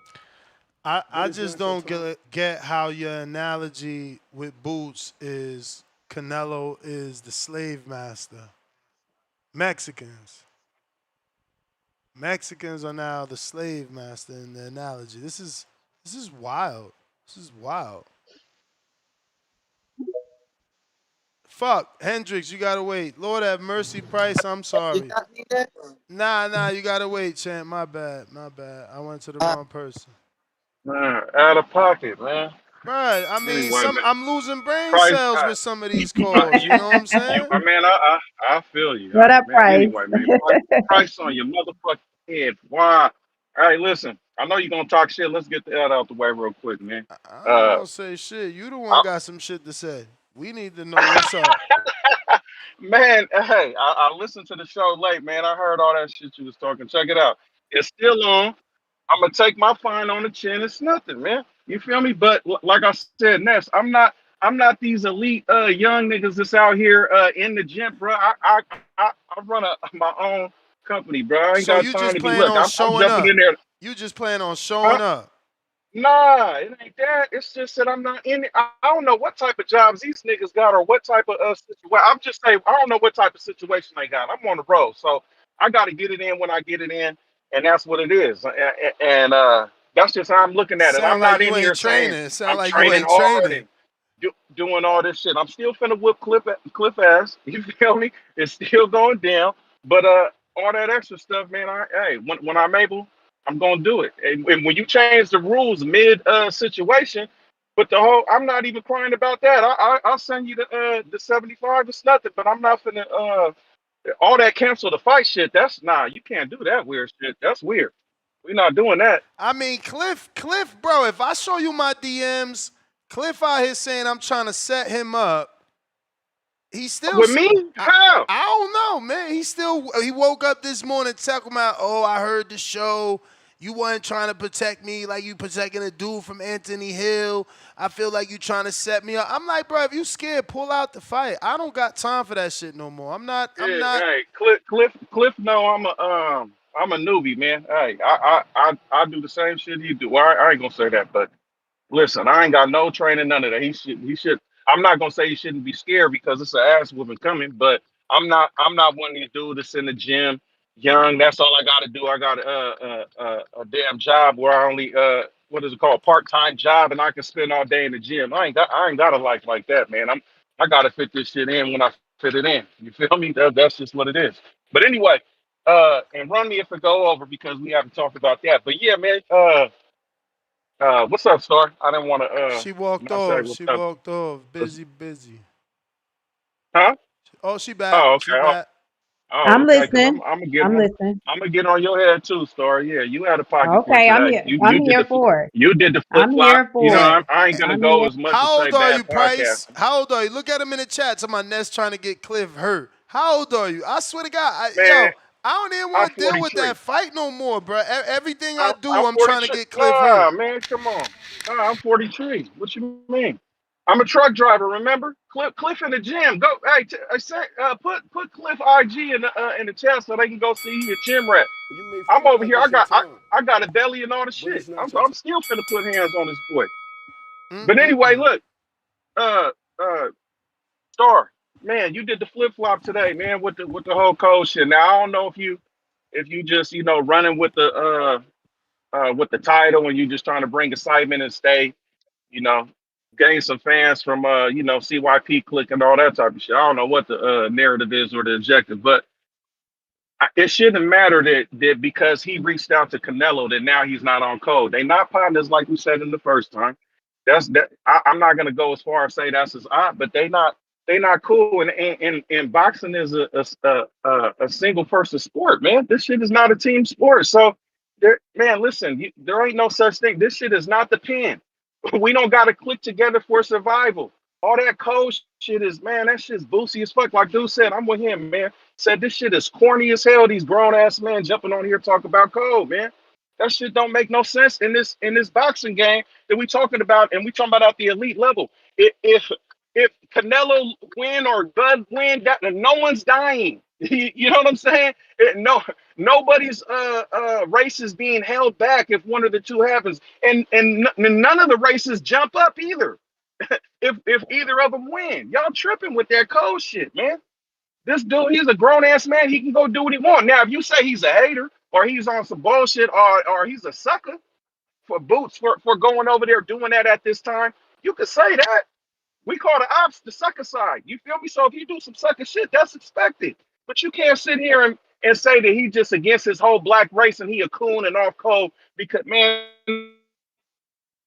but I it's just not your don't time. get how your analogy with Boots is Canelo is the slave master. Mexicans. Mexicans are now the slave master in the analogy. This is wild. This is wild. Fuck, Hendrix, you gotta wait. Lord have mercy, Price, I'm You sorry. got me there? Nah, you gotta wait, champ. My bad, my bad. I went to the wrong person. Man, out of pocket, man. Bruh, I mean, Anyway, man. I'm losing brain Price, cells with some of these I, calls. You know what I'm you, saying? I mean, I feel you. What up, Man, Price? anyway, man, price on your motherfucking head. Why? All right, listen. I know you're gonna talk shit. Let's get that out the way real quick, man. I ain't Uh, gonna say shit. You the one I- got some shit to say. We need to know what's up. man, hey, I listened to the show late, man. I heard all that shit you was talking. Check it out. It's still on. I'm gonna take my fine on the chin. It's nothing, man. You feel me? But like I said, Ness, I'm not these elite young niggas that's out here in the gym, bro. I run my own company, bro. I ain't So got you time just to be. plan Look, on I'm showing jumping in up. there. You just plan on Huh? showing up. Nah, it ain't that. It's just that I'm not in it. I don't know what type of jobs these niggas got or what type of situation. I'm just saying, I don't know what type of situation they got. I'm on the road, so I got to get it in when I get it in, and that's what it is. And that's just how I'm looking at it. Sound I'm like not you in here ain't saying training. Sound I'm like you training ain't hard training. and doing all this shit. I'm still finna whip Cliff ass. You feel me? It's still going down. But all that extra stuff, man. Hey, when I'm able, I'm gonna do it. And when you change the rules mid situation, but the whole, I'm not even crying about that. I'll send you the 75. It's nothing. But I'm not finna all that cancel the fight shit. That's nah. You can't do that weird shit. That's weird. We're not doing that. I mean, Cliff, bro, if I show you my DMs, Cliff out here saying I'm trying to set him up. He still, With me? How? I don't know, man. He woke up this morning talking about, oh, I heard the show. You wasn't trying to protect me like you protecting a dude from Anthony Hill. I feel like you trying to set me up. I'm like, bro, if you scared, pull out the fight. I don't got time for that shit no more. I'm Yeah, not. hey, Cliff. No, I'm a newbie, man. Hey, I do the same shit he do. Well, I ain't gonna say that, but listen, I ain't got no training, none of that. He should. I'm not gonna say he shouldn't be scared because it's an ass whooping coming, but I'm not one of these dudes that's in the gym, young. That's all I got to do. I got a damn job where I only what is it called, part time job, and I can spend all day in the gym. I ain't got a life like that, man. I gotta fit this shit in when I fit it in. You feel me? That's just what it is. But anyway, and run me if it go over because we haven't talked about that. But yeah, man. What's up, Star? I didn't want to She walked not say off. what's She up. walked off. Busy. Huh? Oh, she back. Oh, She okay. back. Oh, I'm okay. Because listening. I'm listening. I'm gonna get on your head too, Star. Yeah, you had a pocket for Okay, I'm today. here. I'm here for it. You did the flip I'm flop. here You know, for it. I ain't gonna I'm go here. as much as How say old are you, bad Price? podcasting. How old are you? Look at him in the chat. To my Nest trying to get Cliff hurt. How old are you? I swear to God, Man, I don't even I'm want to deal with 43. that fight no more, bro. Everything I I'm do, I'm trying to 43. get Cliff hurt. Nah, man, come on. Nah, I'm 43. What you mean? I'm a truck driver. Remember, Cliff in the gym. Go, hey, I said, put Cliff IG in the chat so they can go see your gym rat. You may I'm feel over like here. it's your time, I got a belly and all the but shit. it's not your I'm time. still finna put hands on this boy. But anyway, Mm-mm-mm. look, uh, Star, man, you did the flip flop today, man, with the whole cold shit. Now I don't know if you just running with the title and you just trying to bring excitement and stay, you know, gain some fans from CYP click and all that type of shit. I don't know what the narrative is or the objective, but it shouldn't matter that because he reached out to Canelo that now he's not on code. They not partners like we said in the first time. That's that. I'm not gonna go as far as say that's his aunt, but they not cool. And boxing is a single person sport, man. This shit is not a team sport. So man, listen, there ain't no such thing. This shit is not the pen. We don't got to click together for survival. All that cold shit is, man, that shit's boozy as fuck. Like dude said, I'm with him, man. Said this shit is corny as hell. These grown ass men jumping on here talking about code, man. That shit don't make no sense in this boxing game that we talking about, and we talking about at the elite level. If Canelo win or Bud win, that no one's dying. You know what I'm saying? No, nobody's race is being held back if one of the two happens, and none of the races jump up either. If either of them win, y'all tripping with that code shit, man. This dude, he's a grown ass man. He can go do what he want. Now, if you say he's a hater or he's on some bullshit or he's a sucker for boots for going over there doing that at this time, you could say that. We call the ops the sucker side. You feel me? So if you do some sucker shit, that's expected. But you can't sit here and say that he just against his whole black race and he a coon and off code because man,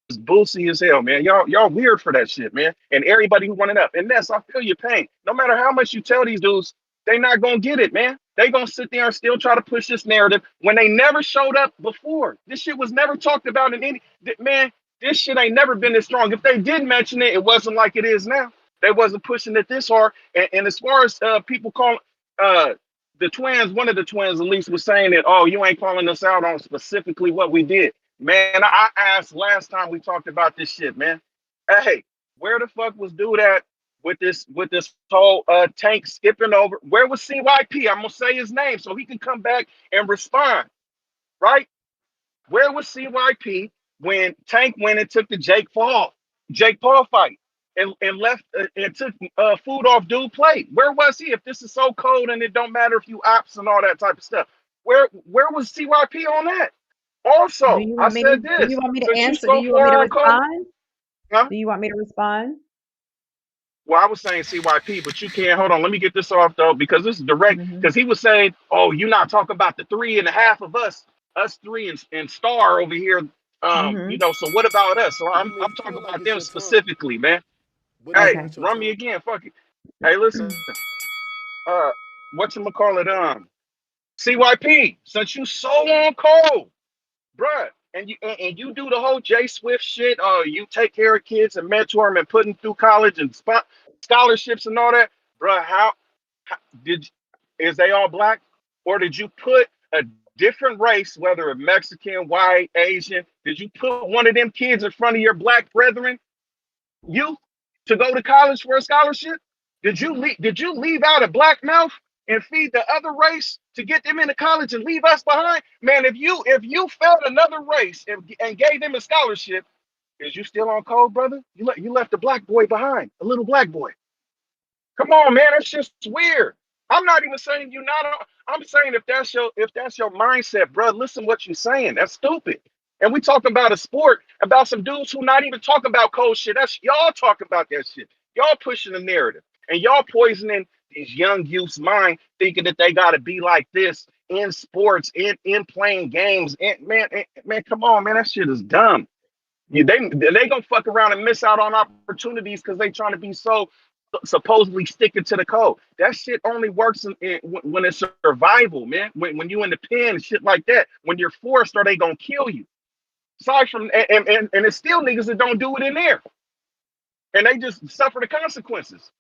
it's boozy as hell, man. Y'all weird for that shit, man. And everybody who running up. And Ness, I feel your pain. No matter how much you tell these dudes, They not gonna get it, man. They gonna sit there and still try to push this narrative when they never showed up before. This shit was never talked about in any man. This shit ain't never been this strong. If they did mention it, it wasn't like it is now. They wasn't pushing it this hard. And as far as people calling the twins, one of the twins at least was saying that, oh, you ain't calling us out on specifically what we did. Man, I asked last time we talked about this shit, man. Hey, where the fuck was dude at with this whole Tank skipping over? Where was CYP? I'm gonna say his name so he can come back and respond, right? Where was CYP when Tank went and took the Jake Paul fight and left and took food off dude plate? Where was he? If this is so cold and it don't matter if you ops and all that type of stuff, where was CYP on that? Do Also, you I want me to said do you this, want me to since you answer? Do so you want me to far on cold, respond? huh? Do you want me to respond? Well, I was saying CYP, but you can't. Hold on, let me get this off though, because this is direct. Mm-hmm. Because he was saying, "Oh, you not talking about the three and a half of us three and Star over here." Mm-hmm. So what about us? So You may I'm talking feel like about it's them your time, specifically, man. but it's Hey, Okay. not your run me time. again. Fuck it. Hey, listen. Whatchamacallit, CYP. Since you so on cold, bruh, and you do the whole J Swift shit. You take care of kids and mentor them and put them through college and scholarships and all that, bruh. How did is they all black, or did you put a different race, whether a Mexican, white, Asian? Did you put one of them kids in front of your black brethren, you, to go to college for a scholarship? Did you leave out a black mouth and feed the other race to get them into college and leave us behind? Man, if you fed another race and gave them a scholarship, is you still on code, brother? You left a black boy behind, a little black boy. Come on, man, that's just weird. I'm not even saying you not. I'm saying if that's your mindset, bro. Listen what you're saying. That's stupid. And we talking about a sport about some dudes who not even talking about cold shit. That's y'all talking about that shit. Y'all pushing the narrative and y'all poisoning these young youth's mind, thinking that they got to be like this in sports, in playing games. And man, come on, man, that shit is dumb. They gonna fuck around and miss out on opportunities because they trying to be so supposedly sticking to the code. That shit only works when it's survival, man. When you in the pen and shit like that. When you're forced, or they gonna kill you. Aside from and it's still niggas that don't do it in there, and they just suffer the consequences.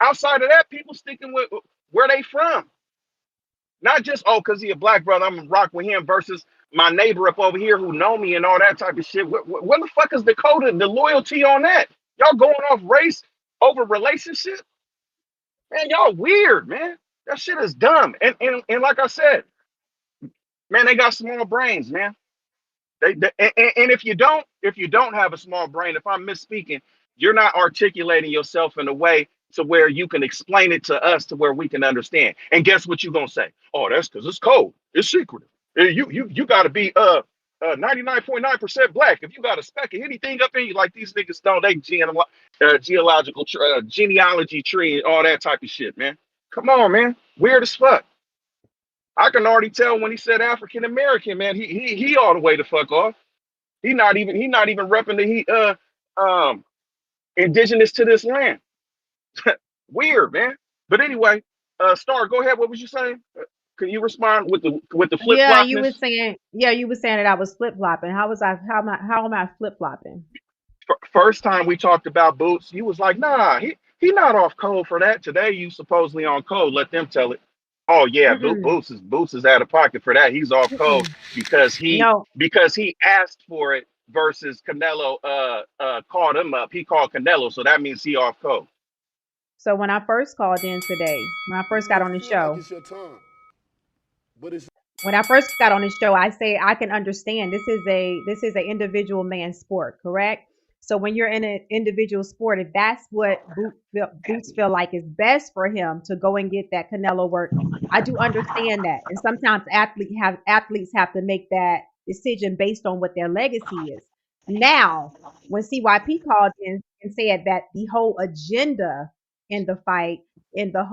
Outside of that, people sticking with where they from. Not just, oh, because he a black brother, I'm gonna rock with him versus my neighbor up over here who know me and all that type of shit. What the fuck is the code of the loyalty on that? Y'all going off race over relationship? Man, y'all weird, man. That shit is dumb. And like I said, man, they got small brains, man. And if you don't have a small brain, if I'm misspeaking, you're not articulating yourself in a way to where you can explain it to us to where we can understand. And guess what you're gonna say? Oh, that's because it's cold. It's secretive. You gotta be 99.9% black. If you got a speck of anything up in you, like these niggas don't, they geological genealogy tree and all that type of shit, man. Come on, man. Weird as fuck. I can already tell when he said African American, man. He all the way the fuck off. He not even repping the he indigenous to this land. Weird, man. But anyway, Star, go ahead. What was you saying? Can you respond with the flip Yeah, you were flopness? saying. Yeah, you were saying that I was flip flopping. How was I? How am I flip flopping? First time we talked about Boots, you was like, nah, he not off code for that. Today you supposedly on code. Let them tell it. Oh yeah, Mm-mm, Boots is out of pocket for that. He's off code mm-mm. because he No. because he asked for it versus Canelo called him up. He called Canelo, so that means he off code. So when I first called in today, when I You first got may on the feel like show, it's your time, but it's when I first got on the show, I say I can understand this is a individual man's sport, correct? So when you're in an individual sport, if that's what Boots feel like is best for him to go and get that Canelo work, I do understand that. And sometimes athletes have to make that decision based on what their legacy is. Now, when CYP called in and said that the whole agenda in the fight, in the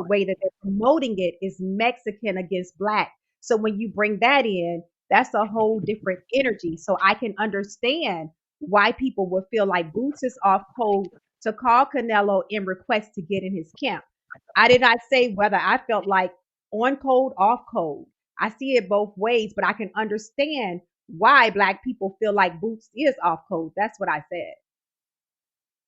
way that they're promoting it is Mexican against black, so when you bring that in, that's a whole different energy. So I can understand why people would feel like Boots is off code to call Canelo and request to get in his camp. I did not say whether I felt like on code, off code. I see it both ways, but I can understand why black people feel like Boots is off code. That's what I said.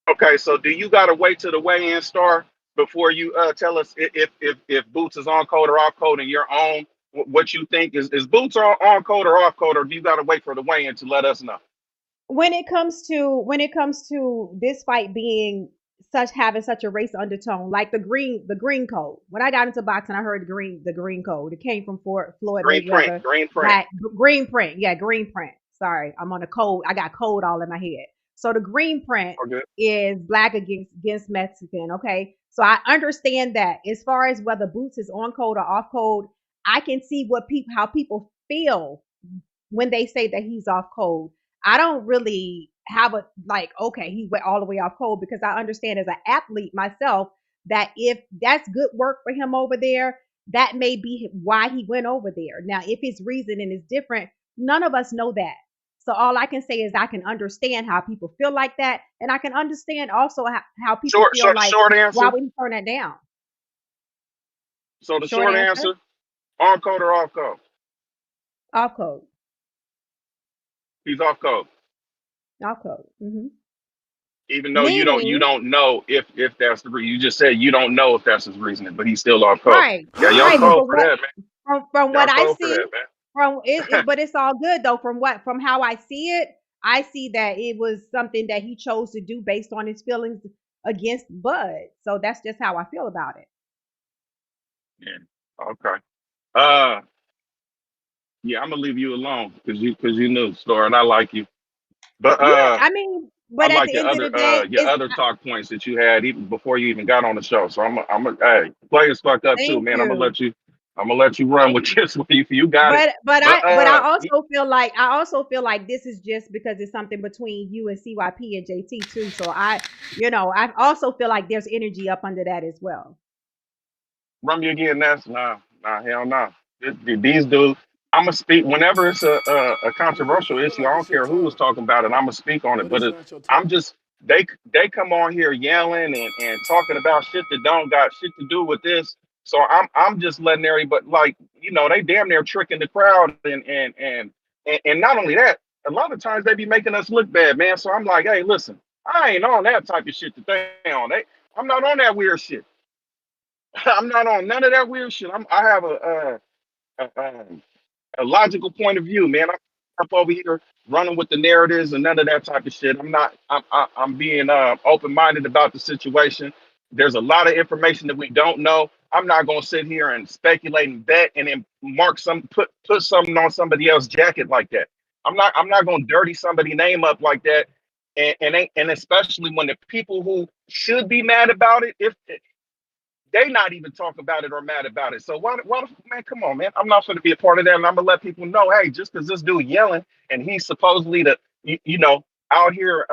Okay, so do you gotta wait till the weigh-in start before you tell us if Boots is on code or off code in your own what you think is Boots on code or off code, or do you gotta wait for the weigh-in to let us know? When it comes to this fight being such having such a race undertone, like the green code. When I got into boxing, I heard the green code. It came from Floyd Green print, Mayweather. green print. That green print, yeah, green print. Sorry, I'm on a code. I got code all in my head. So the green print Okay. is black against Mexican. Okay, so I understand that. As far as whether Boots is on code or off code, I can see how people feel when they say that he's off code. I don't really have a like, okay, he went all the way off code because I understand as an athlete myself that if that's good work for him over there, that may be why he went over there. Now, if his reasoning is different, none of us know that. So all I can say is I can understand how people feel like that, and I can understand also how people Short, feel short, like short why answer. would he turn that down? So the Short short answer, answer, on code or off code? off code, He's off code. off code. Even though you Meaning, don't know if that's you just said you don't know if that's his reasoning, but he's still off code. right, Yeah, y'all right. But code from for what that, man. from Y'all what I code for see, that, man. from but it's all good though. From how I see it, I see that it was something that he chose to do based on his feelings against Bud. So that's just how I feel about it. Yeah. Okay. Uh yeah, I'm gonna leave you alone because you know the story and I like you. But Yeah, I mean, I but at like the end of the day, your it's other talk points that you had even before you even got on the show. So hey, players fucked up too, thank man. you, I'm gonna let you run thank with you. this one. You got it. But But I also feel like this is just because it's something between you and CYP and JT too. So I also feel like there's energy up under that as well. run me again, that's hell no. These dudes, I'm gonna speak whenever it's a Nigga, you controversial feel issue. I like don't it's your care who's turn, talking about it. I'm gonna speak on it. but But it's not your I'm turn. just they come on here yelling and talking about shit that don't got shit to do with this. So I'm just letting everybody like they damn near tricking the crowd and not only that, a lot of times they be making us look bad, man. So I'm like, hey, listen, I ain't on that type of shit that they on. I'm not on that weird shit. I'm not on none of that weird shit. I have a logical point of view, man. I'm up over here running with the narratives and none of that type of shit. I'm not. I'm being open minded about the situation. There's a lot of information that we don't know. I'm not gonna sit here and speculate and bet and then put something on somebody else's jacket like that. I'm not gonna dirty somebody's name up like that. And especially when the people who should be mad about it, if they not even talking about it or mad about it. So man, come on, man. I'm not going to be a part of that. And I'm going to let people know, hey, just because this dude yelling and he's supposedly out here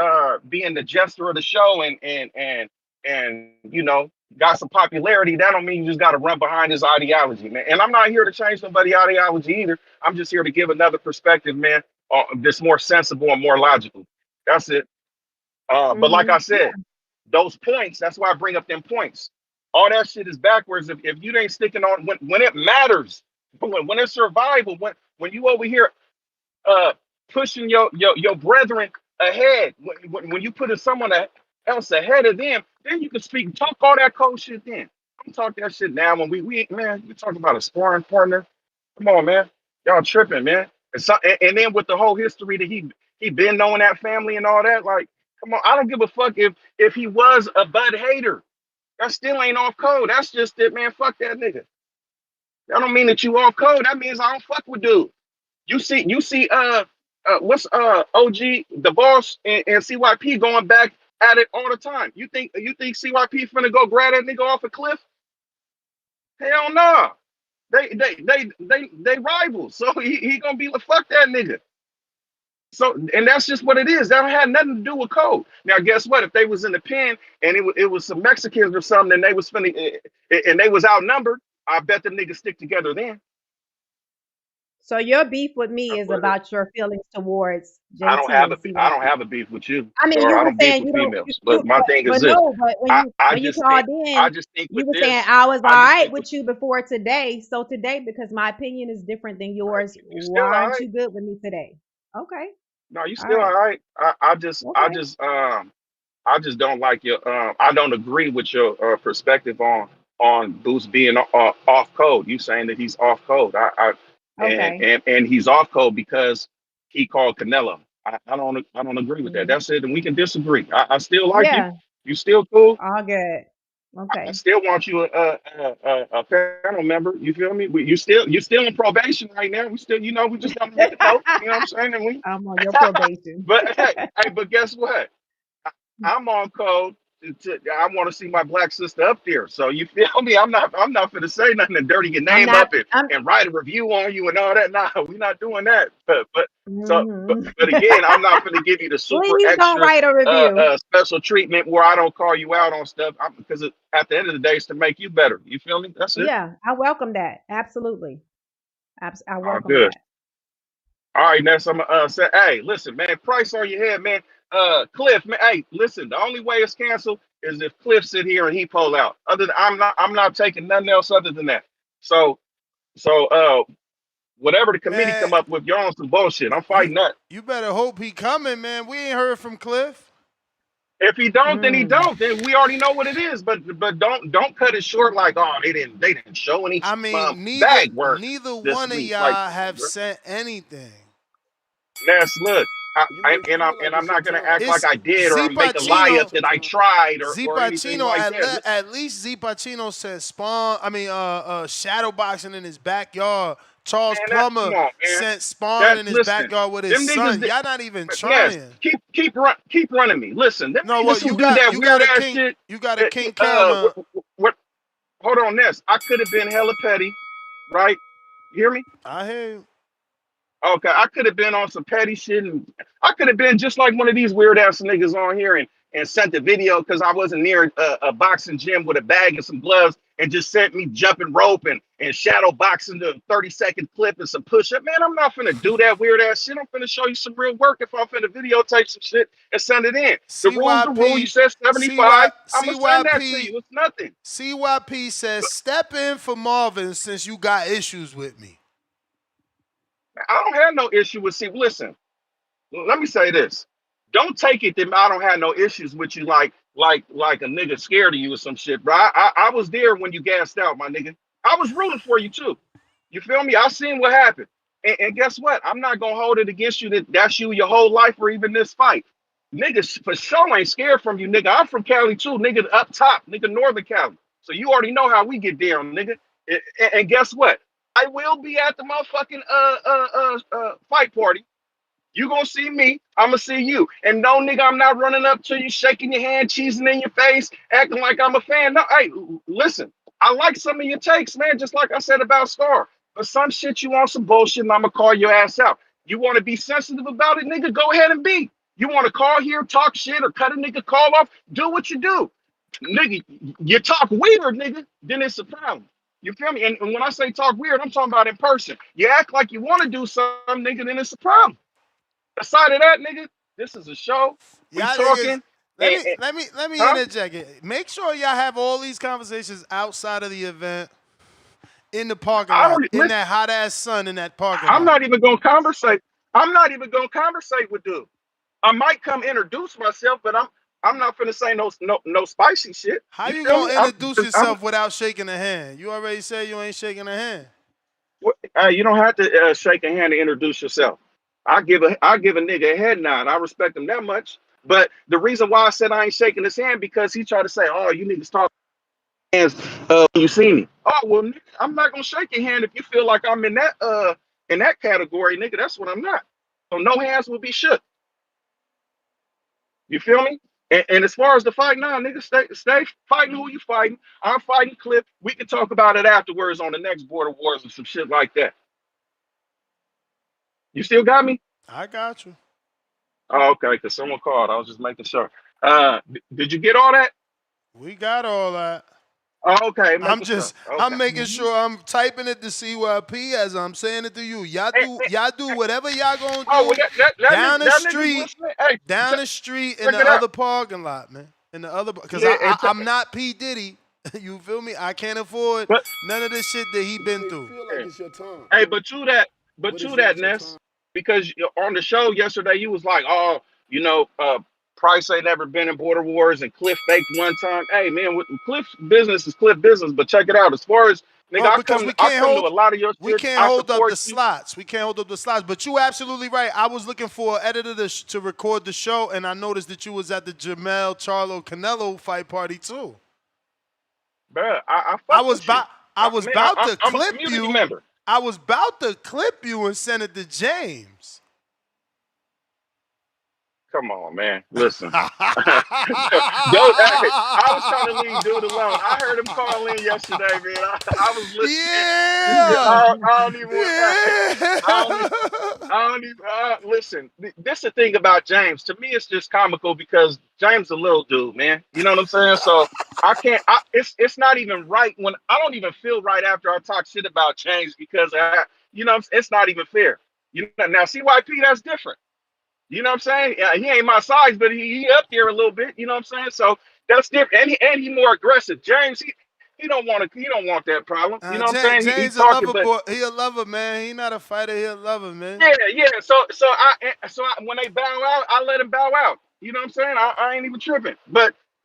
being the jester of the show and got some popularity, that don't mean you just got to run behind his ideology, man. And I'm not here to change nobody's ideology either. I'm just here to give another perspective, man, that's more sensible and more logical. That's it. But like I said, those points, that's why I bring up them points. All that shit is backwards if you ain't sticking on when it matters, when it's survival, when you over here uh pushing your brethren ahead, when you putting someone else ahead of them, then you can talk all that cold shit then. Don't talk that shit now when we man, you talking about a sparring partner. Come on, man. Y'all tripping, man. And then with the whole history that he been knowing that family and all that, like, come on, I don't give a fuck if he was a Bud hater. That still ain't off code. That's just it, man. Fuck that nigga. That don't mean that you off code. That means I don't fuck with dude. You see what's OG the boss and CYP going back at it all the time. You think CYP finna go grab that nigga off a cliff? Hell no. They rivals. So he gonna be like, fuck that nigga. So, and that's just what it is. That had nothing to do with code. Now, guess what? If they was in the pen and it was some Mexicans or something, and they was finna, and they was outnumbered, I bet the niggas stick together then. So your beef with me That's is what it is. about your feelings towards I don't JT have and a see what I don't have a beef with you, I mean, or you I were don't beef saying with you don't, females. But my thing is but this: no, but I when you just think called in, with you were saying this. I was all I just right think with with you before today. So today, because my opinion is different than yours, you still why all aren't right. you good with me today? Okay, No, you all still all right, right. okay, I just don't like your. I don't agree with your perspective on Boost being off code. You saying that he's off code. okay, And he's off code because he called Canelo. I don't agree with that. hmm That's it, and we can disagree. I still like you. yeah, You still cool. all good, I okay. still want you a panel member. You feel me? You still in probation right now. We still, we just gotta make a note. You know what I'm saying? And we, I'm on your probation. but but guess what? I'm on code. I want to see my black sister up there. So you feel me? I'm not gonna say nothing and dirty your I'm name not. up I'm. and write a review on you and all that. Nah, we're not doing that. hmm But again, I'm not gonna give you the super Please don't extra write a review. special treatment where I don't call you out on stuff because at the end of the day, it's to make you better. You feel me? That's it. Yeah, I welcome that. Absolutely. I Oh, welcome good. that. All right, next I'm gonna say, hey, listen, man, price on your head, man. Cliff, man, hey, listen, the only way it's canceled is if Cliff sit here and he pull out. Other than I'm not taking nothing else other than that. So whatever the committee Man, come up with, you're on some bullshit. I'm you fighting that. you better hope he coming, man. We ain't heard from Cliff. If he don't, then he Mm. don't. Then we already know what it is. But don't cut it short like, oh, they didn't show any I mean, bag work neither this one of week. Like, y'all come on, have bro. sent anything. Ness, look, You feel like I'm it's your not gonna turn. act like It's I did or make a lie up Zipachino. that I tried or anything Zipachino like that. at least Zipachino said spawn. I mean, shadow boxing in his backyard. Charles Come Plummer on, man. sent spawn That in his listen, backyard with his them son. niggas. Y'all not even Ness, trying. keep running me. Listen, them No, niggas what who do that you weird got a ass king? shit. You got a Uh, King Caramel. what? Hold on, Ness. I could have been hella petty, right? You hear me? I hear you. Okay, I could have been on some petty shit, and I could have been just like one of these weird ass niggas on here and sent the video because I wasn't near a boxing gym with a bag and some gloves, and just sent me jumping rope and shadow boxing the 30-second clip and some push up. Man, I'm not finna do that weird ass shit. I'm finna show you some real work if I'm finna videotape some shit and send it in. The rule's the rule. You CYP, said 75. I'm gonna send that to CYP, you. It's nothing. CYP says step in for Marvin since you got issues with me. I don't have no issue with see. Listen. Let me say this. Don't take it that I don't have no issues with you like a nigga scared of you or some shit, bro. I was there when you gassed out, my nigga. I was rooting for you too. You feel me? I seen what happened. And guess what? I'm not gonna hold it against you that that's you your whole life or even this fight. Niggas for sure ain't scared from you, nigga. I'm from Cali too, nigga up top, nigga Northern Cali. So you already know how we get down, nigga. And guess what? I will be at the motherfucking fight party. You gonna see me, I'm gonna see you. And no, nigga, I'm not running up to you, shaking your hand, cheesing in your face, acting like I'm a fan. No, hey, listen, I like some of your takes, man, just like I said about Star. But some shit you on some bullshit and I'm gonna call your ass out. You wanna be sensitive about it, nigga, go ahead and be. You wanna call here, talk shit, or cut a nigga call off, do what you do. Nigga, you talk weird, nigga, then it's a problem. You feel me? And when I say talk weird, I'm talking about in person. You act like you want to do something, nigga, then it's a problem. Aside of that, nigga, this is a show. We Y'all niggas, talking. And, let me huh? interject it. Make sure y'all have all these conversations outside of the event in the parking I lot, don't in listen. that hot ass sun in that parking I'm lot. not even gonna conversate. I'm not even gonna conversate with dude. I might come introduce myself, but I'm not gonna say no spicy shit. How You you feel me? gonna introduce yourself without shaking a hand? You already said you ain't shaking a hand. You don't have to shake a hand to introduce yourself. I give a nigga a head nod. I respect him that much. But the reason why I said I ain't shaking his hand because he tried to say, "Oh, you niggas talk hands when you see me." Oh well, nigga, I'm not gonna shake your hand if you feel like I'm in that category, nigga. That's what I'm not. So no hands will be shook. You feel me? And as far as the fight, nah, nigga, stay fighting who you fighting. I'm fighting Cliff. We can talk about it afterwards on the next Border Wars or some shit like that. You still got me? I got you. Oh, okay, because someone called. I was just making sure. Did you get all that? We got all that. Oh, okay, I'm making sure. just, Okay. I'm making sure I'm typing it to CYP as I'm saying it to you. Hey, hey, Y'all do whatever y'all gonna oh, well, do down the that nigga's street, listening. Hey, in check the it out. other parking lot, man. In the other, because Yeah, I'm not P Diddy. You feel me? I can't afford but none of this shit that he You been may through. feel like yeah. it's your time, Hey, but but to it's that, not your Ness, time. because on the show yesterday, you was like, oh, you know, Price ain't never been in Border Wars, and Cliff faked one time. Hey, man, Cliff's business is Cliff business, but check it out. As far as nigga, No, because I come to a lot of your we shit. can't I hold up support the you, slots. We can't hold up the slots. But you absolutely right. I was looking for an editor to record the show, and I noticed that you was at the Jamel Charlo Canelo fight party too. bro. I I fuck was with you. about I was Man, about to I'm a clip community you. member. I was about to clip you and send it to James. Come on, man. Listen. Dude, hey, I was trying to leave dude alone. I heard him call in yesterday, man. I was listening. Yeah. I don't even want. I don't. Yeah. I don't even listen. This the thing about James. To me, it's just comical because James a little dude, man. You know what I'm saying? So I can't. It's not even right when I don't even feel right after I talk shit about James because it's not even fair. You know now CYP that's different. You know what I'm saying? Yeah, he ain't my size, but he up there a little bit. You know what I'm saying? So that's different. And he more aggressive. James, he don't want that problem. You know what I'm saying? He James a talking, lover but boy. He a lover, man. He not a fighter. He a lover, man. yeah. So when they bow out, I let them bow out. You know what I'm saying? I ain't even tripping.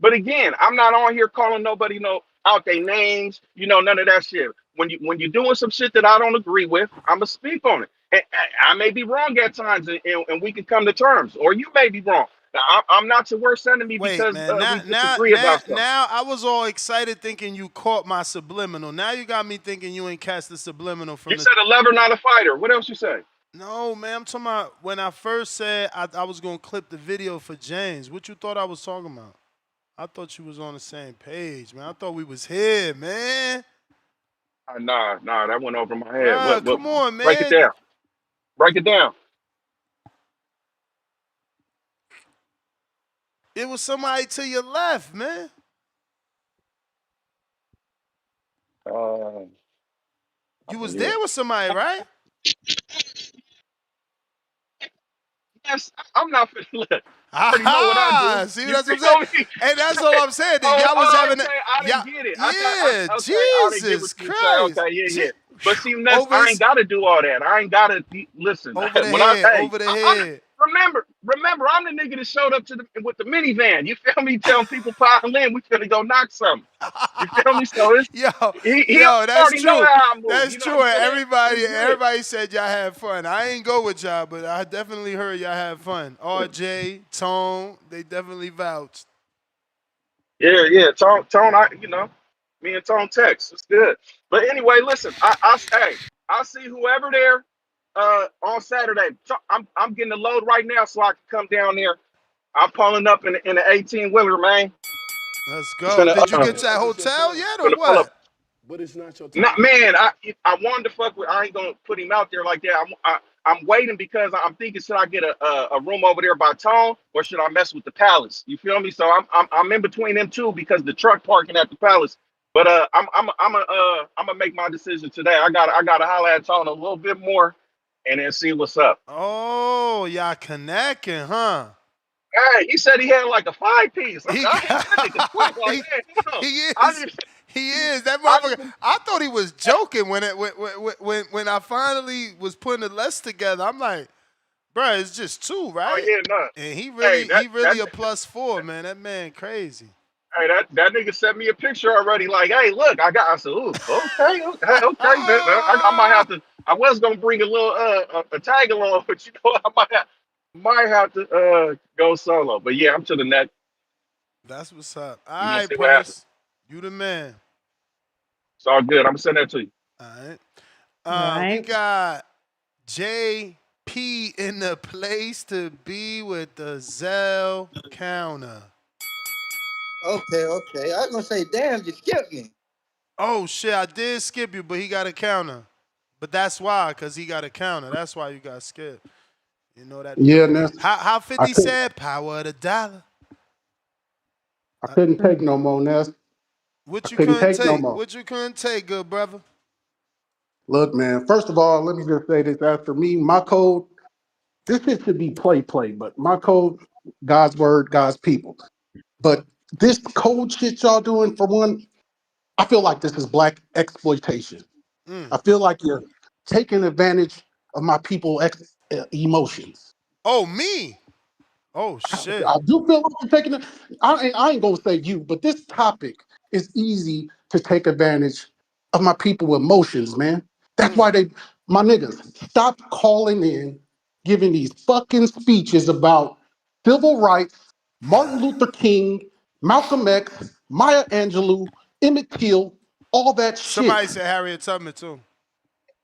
But again, I'm not on here calling nobody out their names. None of that shit. When you're doing some shit that I don't agree with, I'ma speak on it. And I may be wrong at times, and we can come to terms. Or you may be wrong. Now, I'm not your worst enemy Wait, because man. we disagree about something. Now, I was all excited thinking you caught my subliminal. Now you got me thinking you ain't catch the subliminal You from the. said a lover, not a fighter. What else you say? No, man. I'm talking about when I first said I was gonna clip the video for James. What you thought I was talking about? I thought you was on the same page, man. I thought we was here, man. Nah, that went over my head. Bruh, What? come on, Break it man. down. Break it down. It was somebody to your left, man. Uh, You was yeah. there with somebody, right? Yes, I'm not finna look. I already know what I do. Aha! See, You that's what I'm saying. feel me? Hey, that's all I'm saying. That Oh, y'all was having a okay. I y'all. didn't get it. Yeah, Okay. I didn't get what Jesus you were saying. Christ. Okay, yeah. But see, Ness, Over I ain't his, gotta do all that. I ain't gotta listen. over the When I head, hey, over the I'm head. remember, I'm the nigga that showed up with the minivan. You feel me? Telling people pile in, we finna go knock something. You feel me? So it's yo, he yo, that's already know true. how I move. That's You know what true. I'm And saying? It's good. everybody said y'all had fun. I ain't go with y'all, but I definitely heard y'all had fun. RJ, Tone, they definitely vouched. Yeah. Tone. Me and Tone text. It's good. But anyway, listen. I see whoever there on Saturday. So I'm getting the load right now, so I can come down there. I'm pulling up in the 18 wheeler, man. Let's I'm go. finna Did You you may get uh to feel that like it's your hotel time, yet or finna pull up. what? but it's not your Not time. man. I wanted to fuck with. I ain't gonna put him out there like that. I'm waiting because I'm thinking should I get a room over there by Tone or should I mess with the Palace? You feel me? So I'm in between them two because the truck parking at the Palace. But I'm gonna make my decision today. I gotta holler at Tone a little bit more and then see what's up. Oh, y'all connecting, huh? Hey, he said he had like a 5 piece. He I hit that nigga quick like, he, hey, hold on. he I is. need He is that I motherfucker. need I thought he was joking when I finally was putting the list together. I'm like, bro, it's just two, oh right? yeah, no. And he Hey, really that he that really a +4, man. That man crazy. Hey, that nigga sent me a picture already. Like, hey, look, I said, ooh, okay. I might have to. I was gonna bring a little a tag along, but I might have to go solo. But yeah, I'm to the neck. That's what's up. All We gonna right, see what happens. Purse. You the man. It's all good. I'm gonna send that to you. All right. We Right. got JP in the place to be with the Zell counter. Okay. I was gonna say, damn, you skipped me. Oh shit, I did skip you, but he got a counter. But that's why, cause he got a counter. That's why you got skipped. You know that. Yeah, Ness. How I 50 couldn't said power of the dollar. I couldn't take no more, Ness. What I you couldn't couldn't take no take? more. What you couldn't take, good brother? Look, man, first of all, let me just say this. After me, my code, this shit should be play, but my code, God's word, God's people. But this code shit y'all doing, for one, I feel like this is black exploitation. Mm. I feel like you're taking advantage of my people emotions. Oh, me? Oh shit. I do feel like you're taking it. I ain't gonna say you, but this topic is easy to take advantage of my people emotions, man. That's why Mm. my niggas, stop calling in, giving these fucking speeches about civil rights, Martin Luther King, Malcolm X, Maya Angelou, Emmett Till, all that Somebody shit. said Harriet Tubman too.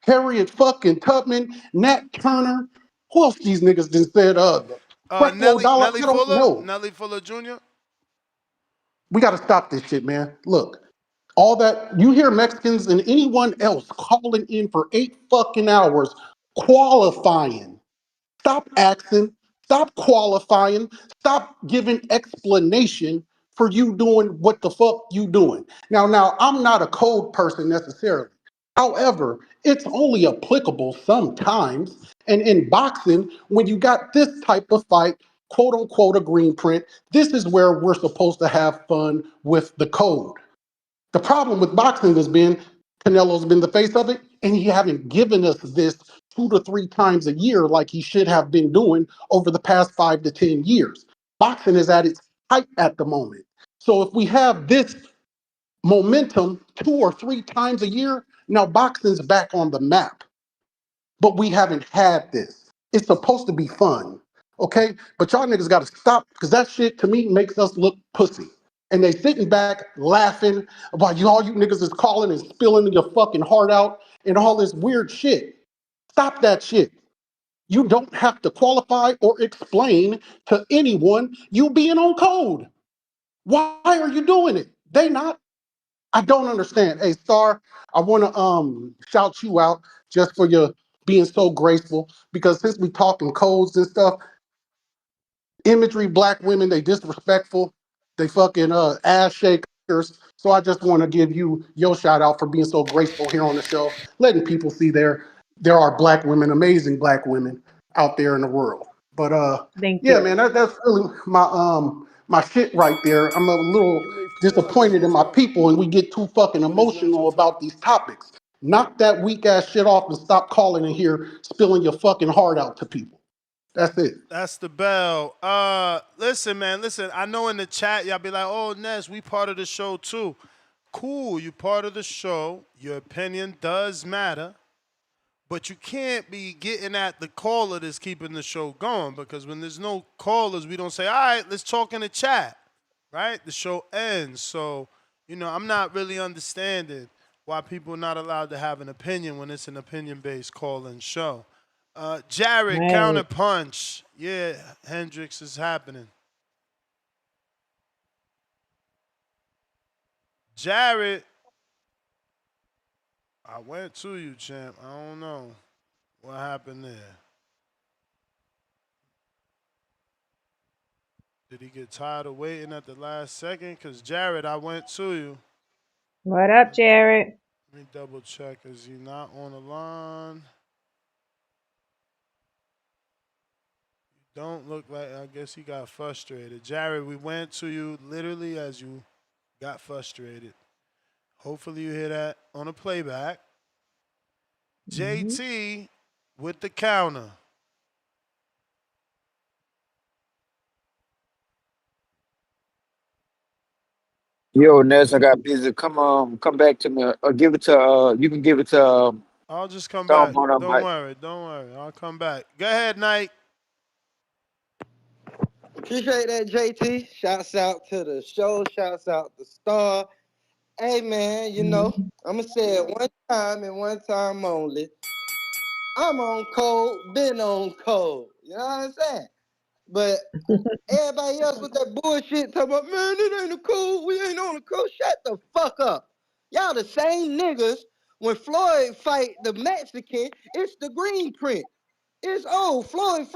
Harriet fucking Tubman, Nat Turner. Who else these niggas done said? Creflo Dollar. Nelly I don't Fuller, know. Nelly Fuller Jr. We got to stop this shit, man. Look, all that you hear Mexicans and anyone else calling in for 8 fucking hours qualifying. Stop asking. Stop qualifying. Stop giving explanation for you doing what the fuck you doing. Now, I'm not a code person necessarily. However, it's only applicable sometimes. And in boxing, when you got this type of fight, quote unquote, a green print, this is where we're supposed to have fun with the code. The problem with boxing has been Canelo's been the face of it, and he haven't given us this 2 to 3 times a year like he should have been doing over the past 5 to 10 years. Boxing is at its height at the moment. So if we have this momentum 2 or 3 times a year, now boxing's back on the map. But we haven't had this. It's supposed to be fun, okay? But y'all niggas gotta stop, because that shit to me makes us look pussy. And they sitting back laughing about you, all you niggas is calling and spilling your fucking heart out and all this weird shit. Stop that shit. You don't have to qualify or explain to anyone you being on code. Why are you doing it? They not. I don't understand. Hey, Star, I want to shout you out just for your being so graceful, because since we talking codes and stuff, imagery, black women, they disrespectful, they fucking ass shakers. So I just want to give you your shout out for being so graceful here on the show, letting people see there are black women, amazing black women out there in the world. But Thank yeah, you. man, that's really my shit right there. I'm a little You made 400 disappointed your in my time. people, and we get too fucking What is not your emotional time? about these topics. Knock that weak ass shit off and stop calling in here spilling your fucking heart out to people. That's it. That's the bell. Listen, man. Listen, I know in the chat y'all be like, "Oh, Ness, we part of the show too." Cool, you part of the show. Your opinion does matter, but you can't be getting at the caller that's keeping the show going, because when there's no callers, we don't say, "All right, let's talk in the chat." Right? The show ends. So, I'm not really understanding why people are not allowed to have an opinion when it's an opinion-based call-in show. Jared, Right. counter punch. Yeah, Hendrix is happening. Jared, I went to you, champ. I don't know what happened there. Did he get tired of waiting at the last second? Because Jared, I went to you. What up, Jared? Let me double check. Is he not on the line? Don't look like, I guess he got frustrated. Jared, we went to you literally as you got frustrated. Hopefully you hear that on a playback. Mhm. JT with the counter. Yo, Ness, I got busy. Come back to me. Or give it to you can give it to I'll just come back. someone on Don't my. worry. Don't worry. I'll come back. Go ahead, Knight. Appreciate that, JT. Shouts out to the show. Shouts out to Star. Hey, man, I'm going to say it one time and one time only. I'm on code, been on code. You know what I'm saying? But everybody else with that bullshit talking about, man, it ain't a code. We ain't on the code. Shut the fuck up. Y'all the same niggas. When Floyd fight the Mexican, it's the green print. It's Floyd.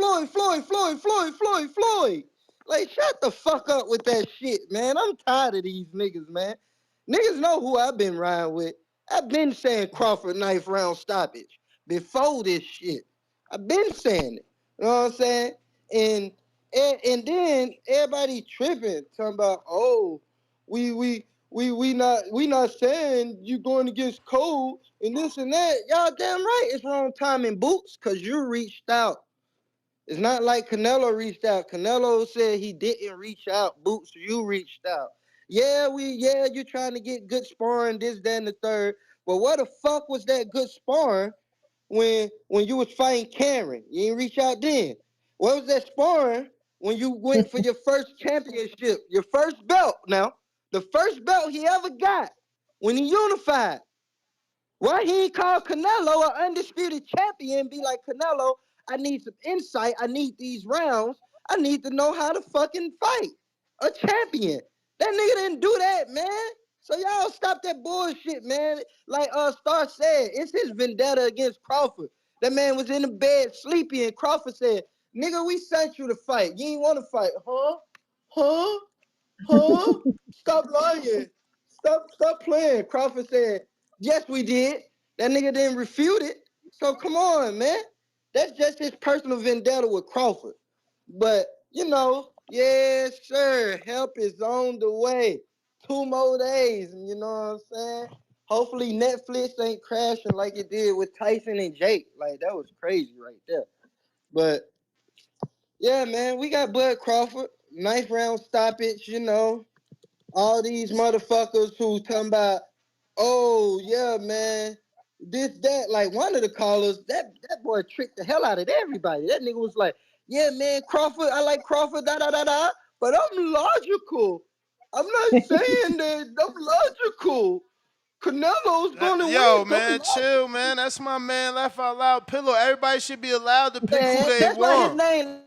Like, shut the fuck up with that shit, man. I'm tired of these niggas, man. Niggas know who I've been riding with. I've been saying Crawford ninth round stoppage before this shit. I've been saying it. You know what I'm saying? And and then everybody tripping, talking about, oh, we not saying you going against Cole and this and that. Y'all damn right it's wrong time in boots because you reached out. It's not like Canelo reached out. Canelo said he didn't reach out. Boots, you reached out. Yeah, you're trying to get good sparring, this, that, and the third. But what the fuck was that good sparring when you was fighting Karen? You didn't reach out then. What was that sparring when you went for your first championship, your first belt now? The first belt he ever got when he unified. Why he ain't call Canelo an undisputed champion? Be like, Canelo, I need some insight. I need these rounds. I need to know how to fucking fight a champion. That nigga didn't do that, man. So y'all stop that bullshit, man. Like Star said, it's his vendetta against Crawford. That man was in the bed sleepy, and Crawford said, "Nigga, we sent you to fight. You ain't want to fight, huh? Huh? Huh? Stop lying. Stop playing." Crawford said, "Yes, we did." That nigga didn't refute it. So come on, man. That's just his personal vendetta with Crawford. But, yes, sir. Help is on the way. 2 more days, you know what I'm saying? Hopefully Netflix ain't crashing like it did with Tyson and Jake. Like, that was crazy right there. But, yeah, man, we got Bud Crawford. Ninth round stoppage, all these motherfuckers who talking about, oh yeah, man, this, that. Like one of the callers, that boy tricked the hell out of everybody. That nigga was like, yeah, man, Crawford, I like Crawford, da da da da. But I'm logical. I'm not saying that I'm logical. Canelo's gonna Yo, win. I'm man, logical. chill, man. That's my man, Laugh Out Loud Pillow. Everybody should be allowed to pick who Man, they that's why his want. name.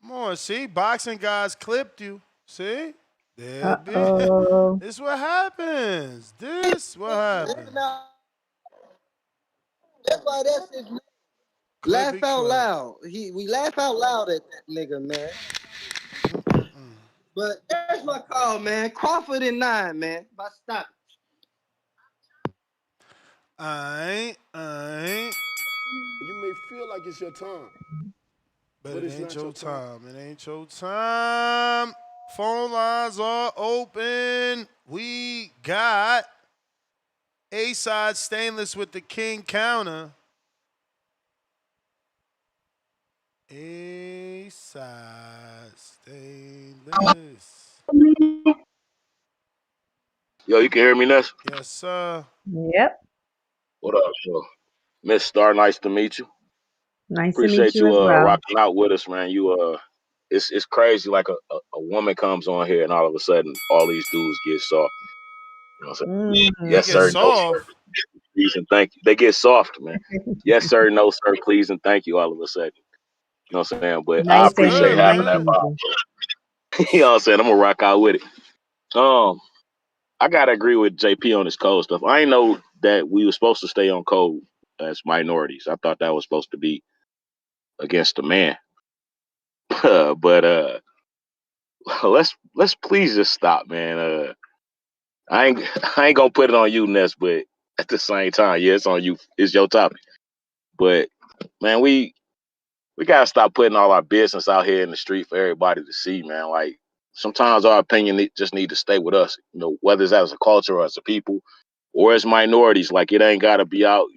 Come on, see? Boxing guys clipped you. See? There it be. Uh-oh. This what happens. This what happens. That's why that's his name. Laugh Clippy out clip. loud. We laugh out loud at that nigga, man. But there's my call, man. Crawford and 9, man. By stop. I ain't. You may feel like it's your time, But but it it's ain't not your your time. time. It ain't your time. Phone lines are open. We got A-Side Stainless with the King Counter. A-Side Stainless. Yo, you can hear me, Ness? Yes, sir. Yep. What up, yo? Miss Star, nice to meet you. Nice to meet Appreciate you you as well. rocking out with us, man. It's crazy. Like a woman comes on here and all of a sudden all these dudes get soft. You know what I'm saying? They Yes, Mm. get sir, no, sir. soft. Please and thank you. They get soft, man. Yes, sir, no, sir, please and thank you all of a sudden. You know what I'm saying? But I Nice That's to appreciate hear. good, having Nice to that man. hear. pop. You know what I'm saying? I'm gonna rock out with it. Um, I gotta agree with JP on this code stuff. I ain't know that we were supposed to stay on code as minorities. I thought that was supposed to be against the man. But let's please just stop, man. I ain't I ain't gonna put it on you, Ness, but at the same time, yeah, it's on you. It's your topic. But man, we gotta stop putting all our business out here in the street for everybody to see, man. Like sometimes our opinion just need to stay with us. Whether it's as a culture or as a people or as minorities. Like it ain't gotta be out.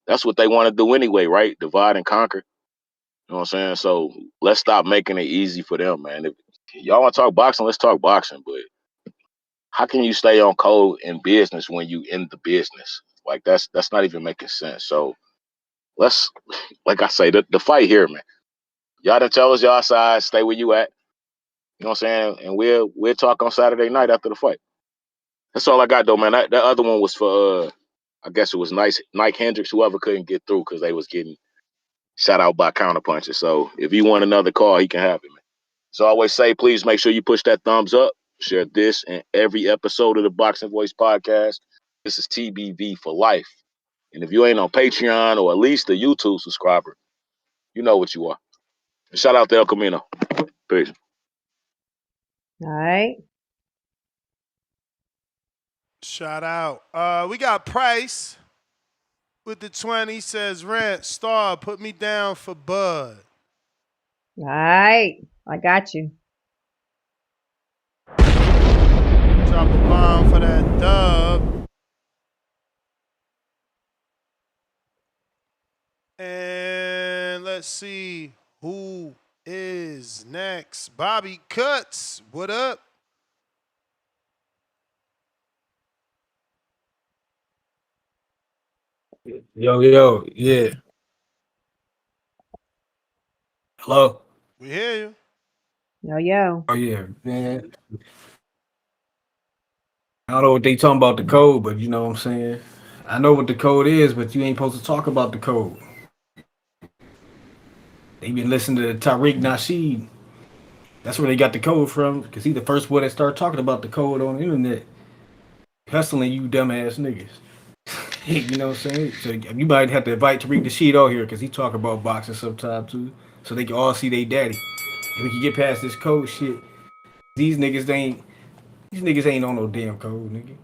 That's what they want to do anyway, right? Divide and conquer. You know what I'm saying? So let's stop making it easy for them, man. If y'all want to talk boxing, let's talk boxing. But how can you stay on code in business when you in the business? Like that's not even making sense. So let's, like I say, the fight here, man. Y'all done tell us y'all side, stay where you at. You know what I'm saying? And we'll talk on Saturday night after the fight. That's all I got though, man. That other one was for I guess it was Nike Hendricks, whoever couldn't get through because they was getting shot out by counterpunches. So if you want another call, he can have it, man. So I always say, please make sure you push that thumbs up, share this and every episode of the Boxing Voice podcast. This is TBV for life. And if you ain't on Patreon or at least a YouTube subscriber, you know what you are. Shout out to El Camino. Peace. All right. Shout out. We got Price with the 20. Says, Rent, Star, put me down for Bud. All right. I got you. Drop a bomb for that dub. And let's see who is next. Bobby Cuts, what up? Yo, yeah. Hello? We hear you. Yo. Oh, yeah, man. I don't know what they talking about the code, but you know what I'm saying? I know what the code is, but you ain't supposed to talk about the code. They been listening to Tariq Nasheed. That's where they got the code from, because he the first one that started talking about the code on the internet. Hustling you dumbass niggas. You know what I'm saying? So you might have to invite Tariq Nasheed out here, because he talk about boxing sometime too, so they can all see they daddy. And we can get past this code shit. These niggas ain't on no damn code, nigga.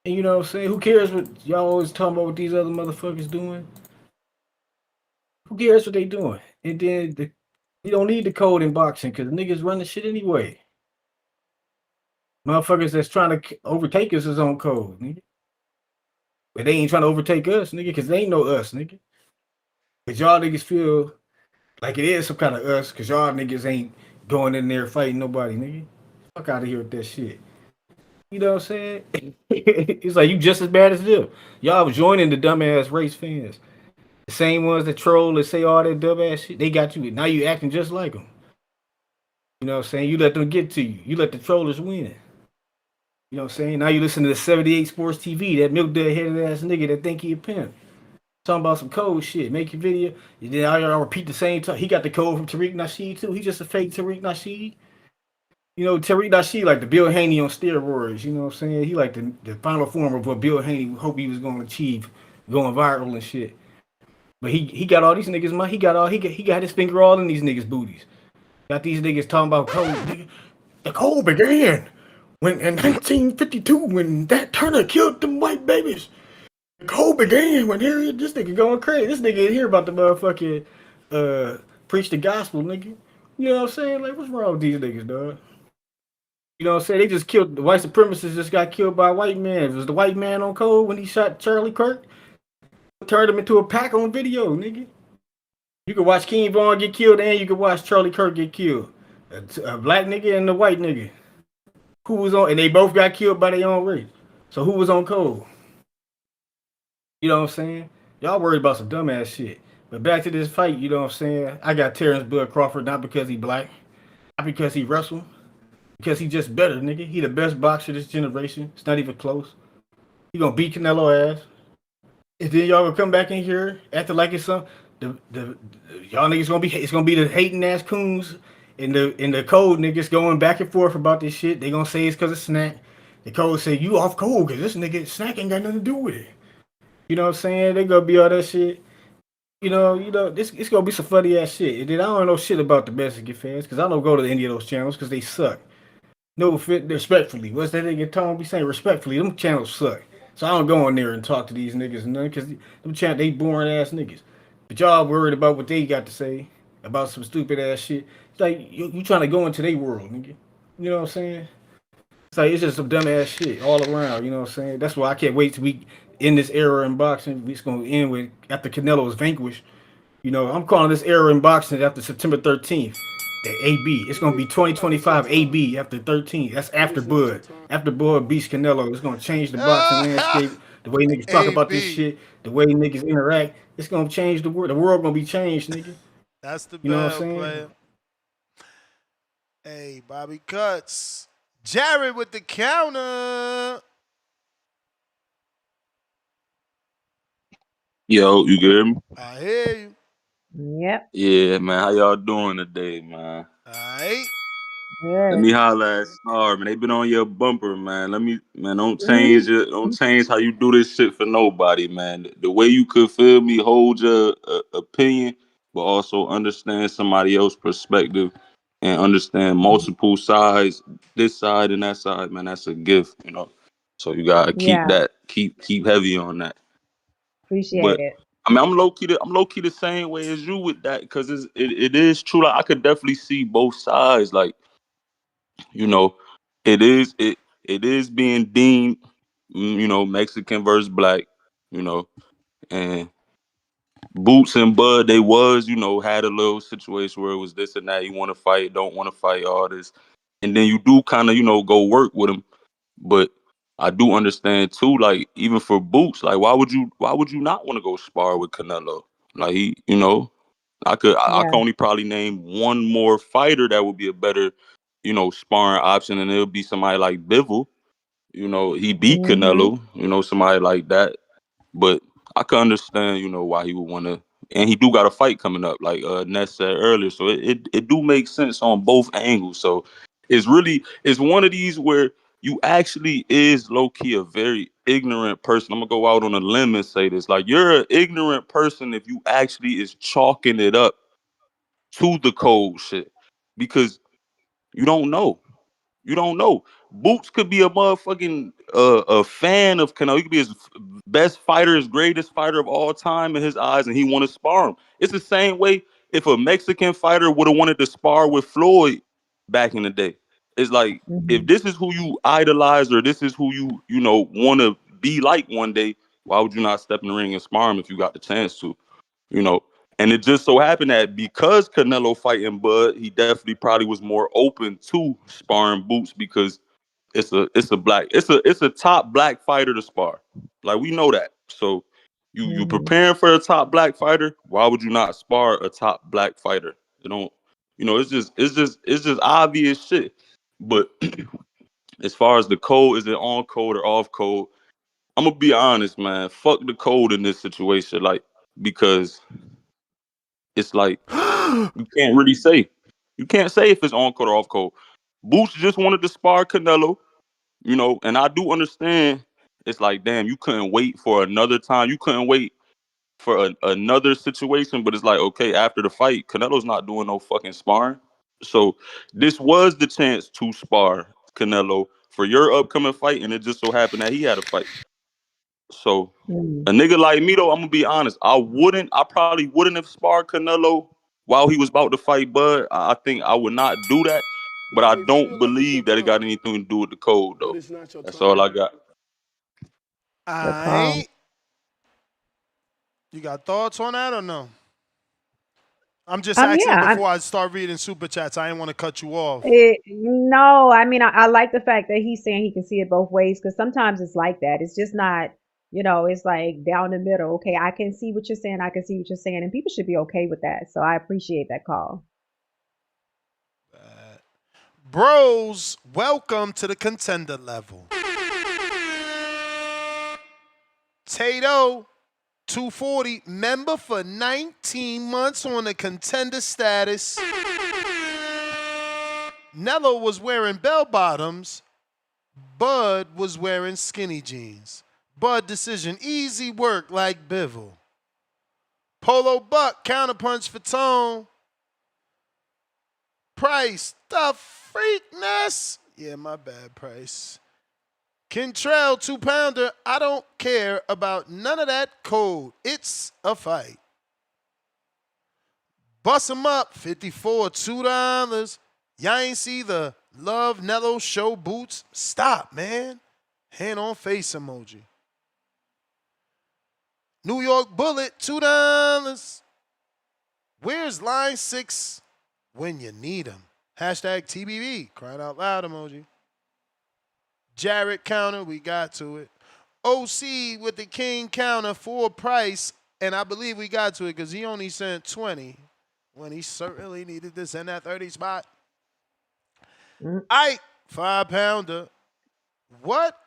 And you know what I'm saying? Who cares what y'all always talking about what these other motherfuckers doing? Who cares what they doing? And then you don't need the code in boxing because niggas run the shit anyway. Motherfuckers that's trying to overtake us is on code, nigga. But they ain't trying to overtake us, nigga, because they ain't no us, nigga. But y'all niggas feel like it is some kind of us because y'all niggas ain't going in there fighting nobody, nigga. Fuck out of here with that shit. You know what I'm saying? It's like you just as bad as them. Y'all joining the dumbass race fans. The same ones that troll and say all that dumbass shit. They got you. Now you acting just like them. You know what I'm saying? You let them get to you. You let the trollers win. You know what I'm saying? Now you listen to the 78 Sports TV, that milk dud headed ass nigga that think he a pimp. Talking about some cold shit. Make your video. And then I'll repeat the same time. He got the code from Tariq Nasheed too. He just a fake Tariq Nasheed. You know, Tariq Nasheed like the Bill Haney on steroids. You know what I'm saying? He like the final form of what Bill Haney hoped he was going to achieve, going viral and shit. But he got all these niggas money. He got his finger all in these niggas' booties. Got these niggas talking about code. Nigga. The code began when in 1952 when that Turner killed them white babies. The code began when this nigga going crazy. This nigga in here about the motherfucking preach the gospel, nigga. You know what I'm saying? Like, what's wrong with these niggas, dog? You know what I'm saying? They just killed the white supremacists. Just got killed by a white man. It was the white man on code when he shot Charlie Kirk. Turned him into a pack on video, nigga. You can watch King Vaughn get killed and you can watch Charlie Kirk get killed. A black nigga and a white nigga. Who was on, and they both got killed by their own race. So who was on code? You know what I'm saying? Y'all worried about some dumbass shit. But back to this fight, you know what I'm saying? I got Terence Crawford not because he black, not because he wrestled, because he just better, nigga. He the best boxer this generation. It's not even close. He gonna beat Canelo ass. And then y'all gonna come back in here acting like it's some y'all niggas gonna be the hating ass coons and the code niggas going back and forth about this shit. They gonna say it's cause of snack. The code say you off code cause this nigga snack ain't got nothing to do with it. You know what I'm saying? They gonna be all that shit. You know, this it's gonna be some funny ass shit. And then I don't know shit about the Mexican fans because I don't go to any of those channels because they suck. No fit respectfully. What's that nigga Tom be saying? Respectfully, them channels suck. So I don't go in there and talk to these niggas and nothing because them channels they boring ass niggas. But y'all worried about what they got to say about some stupid ass shit. It's like you trying to go into their world, nigga. You know what I'm saying? It's like it's just some dumb ass shit all around. You know what I'm saying? That's why I can't wait till we end this era in boxing. It's gonna end with after Canelo is vanquished. You know, I'm calling this era in boxing after September 13th. The AB. It's gonna be 2025 AB after 13th. That's after Bud. After Bud beats Canelo, it's gonna change the boxing landscape. The way niggas talk about this AB. shit, the way niggas interact, it's gonna change the world. The world gonna be changed, nigga. That's the You know what I'm bell saying? player. Hey, Bobby Cuts. Jared with the counter. Yo, you hear me? I hear you. Yep. Yeah, man. How y'all doing today, man? Alright. Let Good. me holler at Star, man. They been on your bumper, man. Don't change Mhm. it. Don't change how you do this shit for nobody, man. The way you could feel me, hold your opinion, but also understand somebody else's perspective and understand multiple sides, this side and that side, man. That's a gift, you know. So you gotta keep Yeah, that, keep heavy on that. appreciate But it. I mean, I'm low key the same way as you with that because it is true. Like I could definitely see both sides. Like you know, it is being deemed, Mexican versus black. You know, and Boots and Bud, they was, had a little situation where it was this and that. You want to fight, don't want to fight, all this, and then you do kind of, go work with them. But I do understand too, like even for Boots, like why would you not want to go spar with Canelo? Like I can Yeah. only probably name one more fighter that would be a better, sparring option, and it'll be somebody like Bivol. He beat Mhm. Canelo. Somebody like that. But I can understand, why he would want to, and he do got a fight coming up, like Ness said earlier. So it do make sense on both angles. So it's one of these where you actually is low key a very ignorant person. I'm gonna go out on a limb and say this: like you're an ignorant person if you actually is chalking it up to the cold shit because you don't know. You don't know. Boots could be a motherfucking a fan of Canelo. He could be his best fighter, his greatest fighter of all time in his eyes, and he want to spar him. It's the same way if a Mexican fighter would have wanted to spar with Floyd back in the day. It's like if Mhm. this is who you idolize or this is who you want to be like one day, why would you not step in the ring and spar him if you got the chance to? you know. And it just so happened that because Canelo fighting Bud, he definitely probably was more open to sparring Boots because it's a top black fighter to spar. Like we know that. So you Mhm. preparing for a top black fighter, why would you not spar a top black fighter? You don't it's just obvious shit. But as far as the code, is it on code or off code? I'm gonna be honest, man. Fuck the code in this situation, like because it's like you can't really say. You can't say if it's on code or off code. Boots just wanted to spar Canelo, and I do understand. It's like, damn, you couldn't wait for another time. You couldn't wait for another situation. But it's like, okay, after the fight, Canelo's not doing no fucking sparring. So this was the chance to spar Canelo for your upcoming fight, and it just so happened that he had a fight. So Mhm. a nigga like me though, I'm gonna be honest. I probably wouldn't have sparred Canelo while he was about to fight Bud. I think I would not do that. But You I may feel don't like it's your believe that it got time, anything to do with the code but though. it's not your That's all time. I got. Good call. I You got thoughts on that or no? I'm just asking Yeah. before I start reading super chats. I didn't want to cut you off. No, I mean, I like the fact that he's saying he can see it both ways because sometimes it's like that. It's just not, it's like down the middle. Okay, I can see what you're saying. I can see what you're saying. And people should be okay with that. So I appreciate that call. Bros, welcome to the contender level. Tato, 240, member for 19 months on the contender status. Nello was wearing bell bottoms. Bud was wearing skinny jeans. Bud decision, easy work like Bivol. Polo Buck, counterpunch for Tone. Price, the freakness. Yeah, my bad, Price. Kentrell, 2-pounder. I don't care about none of that code. It's a fight. Bust 'em up, 54, $2. Y'all ain't see the Love Nello show boots? Stop, man. Hand on face emoji. New York Bullet, $2. Where's line 6 when you need him? Hashtag TBV, crying out loud emoji. Jarrett counter, we got to it. OC with the King counter for Price, and I believe we got to it because he only sent 20 when he certainly needed this in that 30 spot. Mm. Ike, 5-pounder. What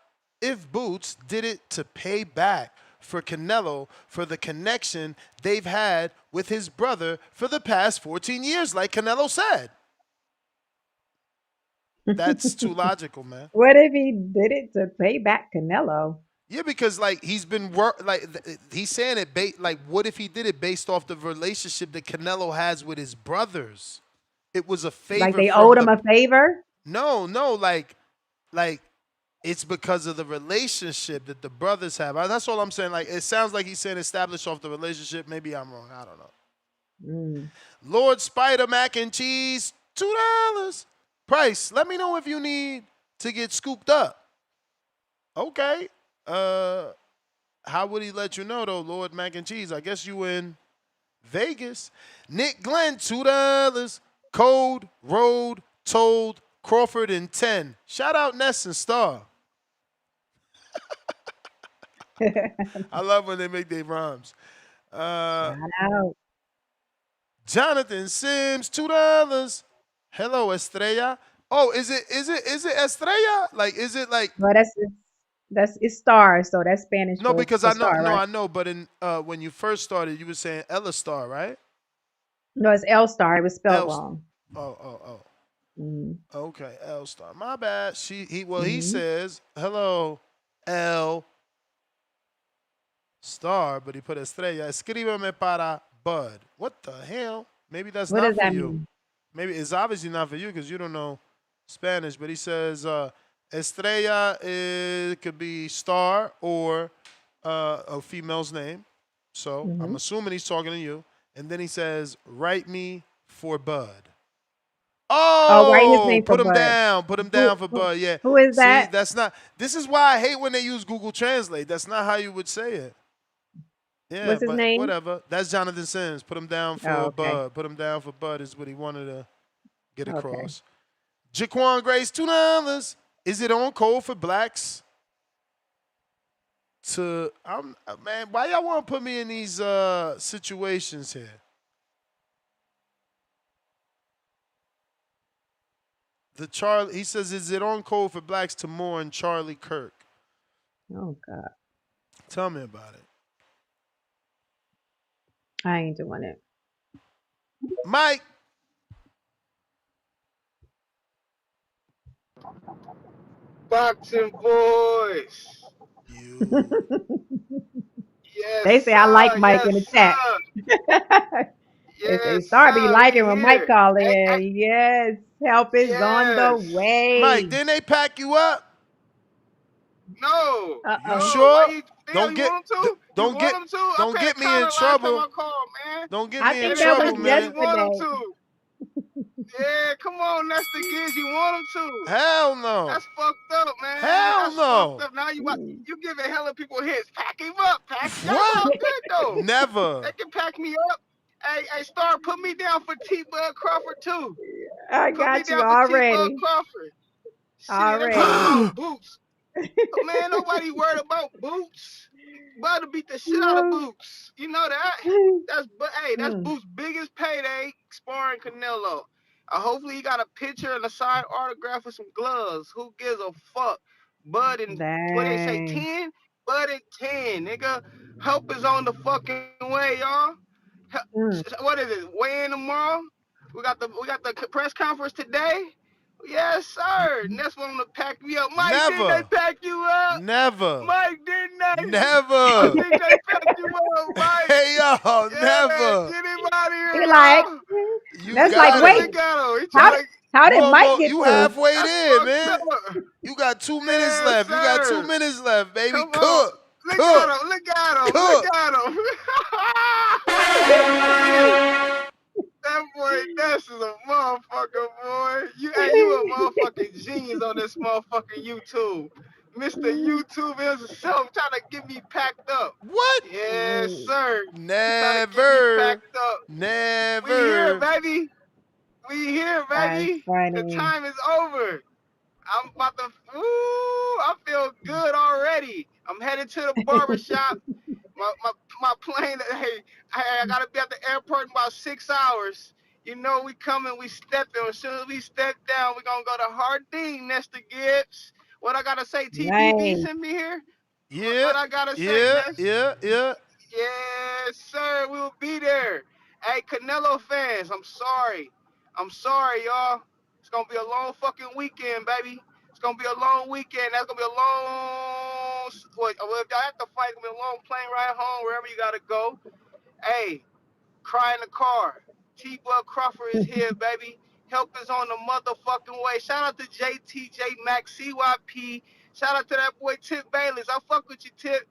if Boots did it to pay back for Canelo for the connection they've had with his brother for the past 14 years, like Canelo said? That's too logical, man. What if he did it to pay back Canelo? Yeah, because like he's been he's saying it like what if he did it based off the relationship that Canelo has with his brothers? It was a Like favor they from owed him the a favor? no, like it's because of the relationship that the brothers have. That's all I'm saying. Like, it sounds like he's saying establish off the relationship. Maybe I'm wrong. I don't know. Mm. Lord Spider Mac and Cheese, $2. Price, let me know if you need to get scooped up. Okay. How would he let you know though, Lord Mac and Cheese? I guess you in Vegas. Nick Glenn, $2. Code, Road, Told, Crawford, and 10. Shout out Ness and Star. I love when they make their rhymes. Shout out. Jonathan Sims, $2. Hello, Estrella. Oh, is it Estrella? Like, is it like Well, that's it's star, so that's Spanish no? Because for I know star, no, right? I know. But in when you first started, you were saying Ella Star, right? No, it's L star. It was spelled L. wrong. Oh. Mm-hmm. Okay, L Star. My bad. He Mm-hmm. says hello, L Star, but he put Estrella. Escríbeme para Bud. What the hell? Maybe that's What not does for that you. mean? Maybe it's obviously not for you because you don't know Spanish. But he says Estrella could be star or a female's name. So I'm Mm-hmm. assuming he's talking to you. And then he says, write me for Bud. Oh, write his Oh, name for put him Bud. down. Put him Who down for who Bud. Yeah. who is See, that? that's not. This is why I hate when they use Google Translate. That's not how you would say it. Yeah, What's his but name? whatever. That's Jonathan Sims. Put him down Oh, for okay. Bud. Put him down for Bud is what he wanted to get Okay. across. Jaquan Grace, $2. Is it on code for blacks? Man, why y'all want to put me in these situations here? He says, is it on code for blacks to mourn Charlie Kirk? Oh God, Tell me about it. I ain't doing it. Mike. Boxing boys. You. Yes, They say I like sir. Mike Yes, in the chat. sir. They say Yes, Star be sir. We liking when Mike here. call Hey, hey, in. Yes, help is on the yes. Mike, way. didn't they pack you up? No. You Uh-oh. No. Why sure? you damn Don't you get want him to? You don't want get him to? I don't paid a get me in collar last time trouble. I called, man. Don't get I me in think It ain't that was trouble, packed up. man. You want him yesterday. to. Yeah, come on, that's the giz you want him to. Hell no. That's fucked up, man. Hell That's fucked no. up. Now Mm. you giving hella people hits. Pack him up. That's What? all good though. Never. They can pack me up. Hey, Star, put me down for T Bud Crawford too. I Put me got you down for T Bud already. Crawford. Shit, they talking Already. about Boots. Man, nobody worried about Boots. Bud to beat the shit out of Boots. You know that? That's Mm. Boots' biggest payday, sparring Canelo. Hopefully he got a picture and a signed autograph with some gloves. Who gives a fuck? Bud in what they say, Dang. 10? Bud at 10, nigga. Help is on the fucking way, y'all. Mm. What is it? Weigh in tomorrow. We got the press conference today. Yes, sir. And that's one to pack me up. Mike, didn't they Never. pack you up? Never. Mike, didn't they? I Never. think they packed you up, Mike. Hey yo, Yeah, man. never. Get him out of here, He like, y'all. You that's like, got Look, it. wait, look at him. He how trying did to. how You did Mike almost get you through? halfway That's there, fucked man. up. You got 2 minutes Yes, left. You got two sir. minutes left, baby. Come on. Cook. Look Cook. at him. Look at him. Look Cook. at him. That boy, that's a motherfucker, boy. You a motherfucking genius on this motherfucking YouTube. Mr. YouTube himself trying to get me packed up. What? Yes, sir. He trying to get me Never. packed up. We here, Never. baby. We here, That's baby. The funny. time is over. I'm about to, I feel good already. I'm headed to the barbershop. My plane. Hey, I gotta be at the airport in about 6 hours. You know we coming, we stepping. As soon as we step down, we gonna go to Hardin, Nesta Gibbs. What I gotta say, TTV Nice. send me here. Yeah. What I gotta say, Yeah. Ness? Yeah. Yeah. Yes, sir. We'll be there. Hey, Canelo fans, I'm sorry. I'm sorry, y'all. It's gonna be a long fucking weekend, baby. It's gonna be a long weekend. That's gonna be a long. Well, if y'all have to fight, it's gonna be a long plane ride home, wherever you gotta go. Hey, cry in the car. T. Bud Crawford is here, baby. Help is on the motherfucking way. Shout out to JTJ Max, CYP, Shout out to that boy Tip Bayless. I fuck with you, Tip.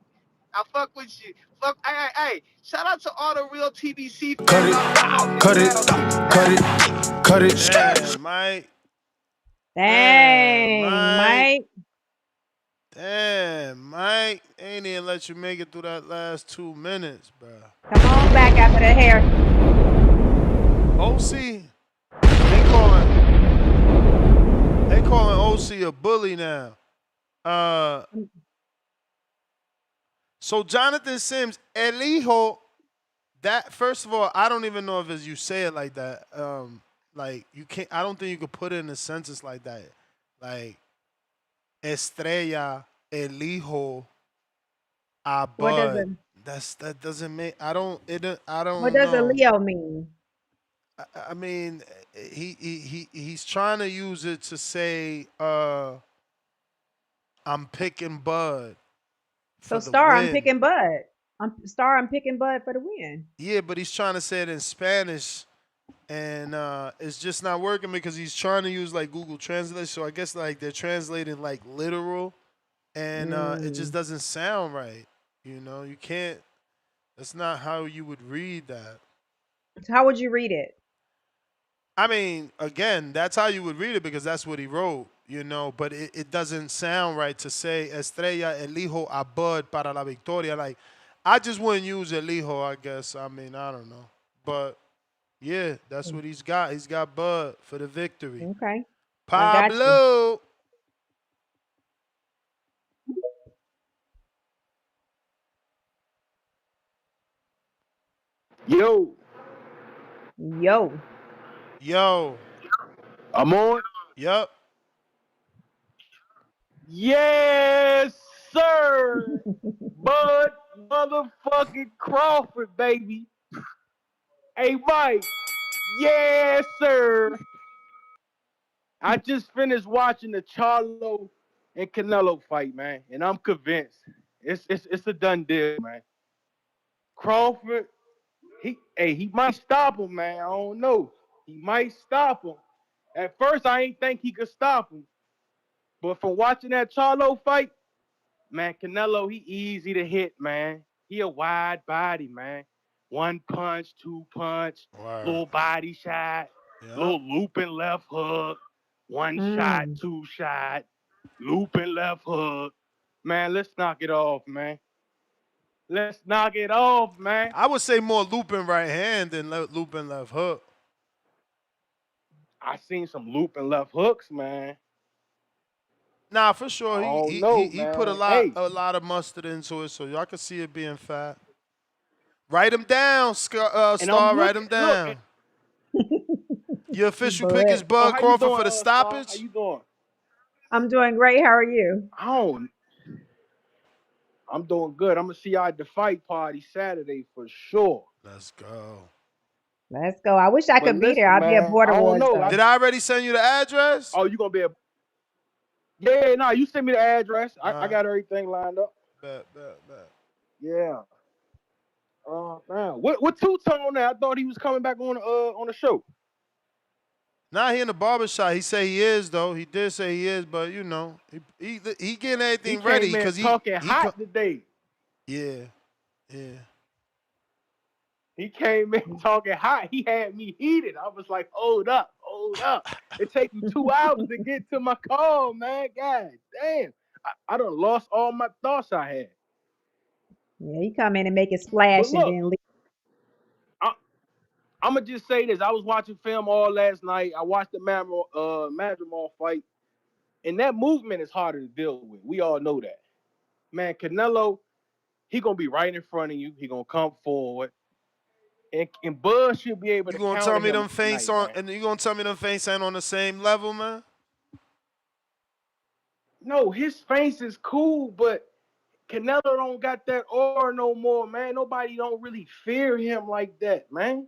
I fuck with you. Fuck, hey. Shout out to all the real TBC fans out there walking cut it. Damn, Mike. Dang, Mike. Damn, Mike. Ain't even let you make it through that last 2 minutes, bro. Come on back after the hair. OC, they calling OC a bully now. So Jonathan Sims, El Hijo, that first of all, I don't even know if it's you say it like that. Like you can't. I don't think you could put it in a sentence like that. Like Estrella, El Hijo, a Bud. That doesn't make. I don't. I don't. What does know. a Leo mean? I mean, he's trying to use it to say, I'm picking Bud. So Star, I'm picking Bud. I'm picking Bud for the win. Yeah, but he's trying to say it in Spanish, and it's just not working because he's trying to use like Google Translate. So I guess like they're translating like literal, and it just doesn't sound right. You know, you can't. That's not how you would read that. So how would you read it? I mean, again, that's how you would read it because that's what he wrote, you know, but it doesn't sound right to say Estrella elijo a Bud para la victoria. Like, I just wouldn't use elijo, I guess. I mean, I don't know. But, yeah, that's what he's got. He's got Bud for the victory. Okay. Pablo. Yo. I'm on. Yup. Yes, sir. Bud motherfucking Crawford, baby. Hey, Mike. Yes, sir. I just finished watching the Charlo and Canelo fight, man, and I'm convinced it's a done deal, man. Crawford, he might stop him, man. I don't know. He might stop him. At first, I ain't think he could stop him, but from watching that Charlo fight, man, Canelo, he easy to hit, man. He a wide body, man. One punch, two punch, little body shot, little looping left hook, one shot, two shot, looping left hook. Man, let's knock it off, man. Let's knock it off, man. I would say more looping right hand than looping left hook. I seen some looping left hooks, man. Nah, for sure. He put a lot of mustard into it, so y'all can see it being fat. Write him down, Star. Write him down. Your official pick is Bud Crawford for the stoppage. How you doing? I'm doing great. How are you? I'm doing good. I'm gonna see y'all at the fight party Saturday for sure. Let's go. Let's go. I wish I could be there. I'll be at Border Wars. Did I already send you the address? Oh, you gonna be Yeah, no, you send me the address. I got everything lined up. Bet. Yeah. Man. What two-tone now? I thought he was coming back on the show. Nah, he in the barbershop. He say he is though. He did say he is, but you know, he getting everything ready because he talking hot today. Yeah. He came in talking hot. He had me heated. I was like, hold up. It takes you 2 hours to get to my call, man. God damn. I done lost all my thoughts I had. Yeah, he come in and make it splash and then leave. I'm going to just say this. I was watching film all last night. I watched the Madrimal fight. And that movement is harder to deal with. We all know that. Man, Canelo, he going to be right in front of you. He going to come forward. And Bud should be able to counter him. You gonna tell me them feints and you gonna tell me them feints ain't on the same level, man? No, his feints is cool, but Canelo don't got that aura no more, man. Nobody don't really fear him like that, man.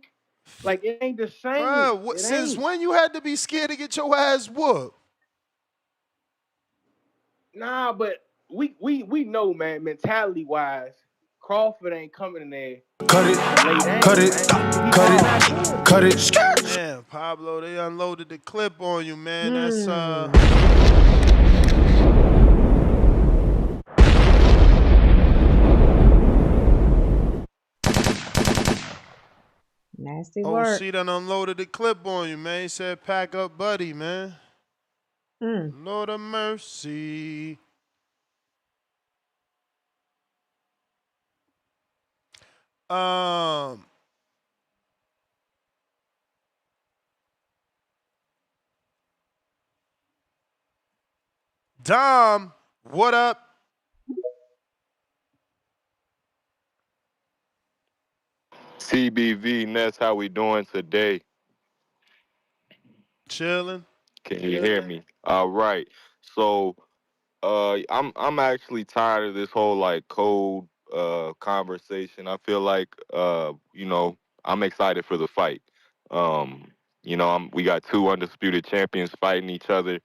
Like it ain't the same. Bro, since when you had to be scared to get your ass whooped? Nah, but we know, man. Mentality wise, Crawford ain't coming in there. Cut it. Man, Pablo, they unloaded the clip on you, man. That's Nasty work. OC done unloaded the clip on you, man. He said, pack up, buddy, man. Lord of mercy. Dom, what up? CBV, Ness, how we doing today? Chilling. Can you hear me? All right. So, I'm actually tired of this whole like code conversation. I feel like I'm excited for the fight. Um, we got two undisputed champions fighting each other.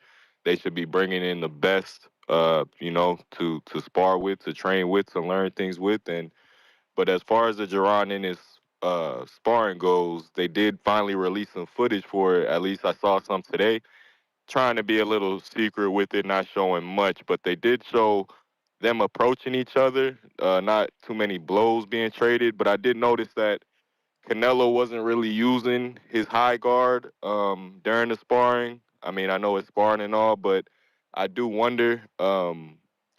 They should be bringing in the best, to spar with, to train with, to learn things with. But as far as the Jaron Ennis sparring goes, they did finally release some footage for it. At least I saw some today. Trying to be a little secret with it, not showing much, but they did show them approaching each other. Not too many blows being traded, but I did notice that Canelo wasn't really using his high guard during the sparring. I mean, I know it's sparring and all, but I do wonder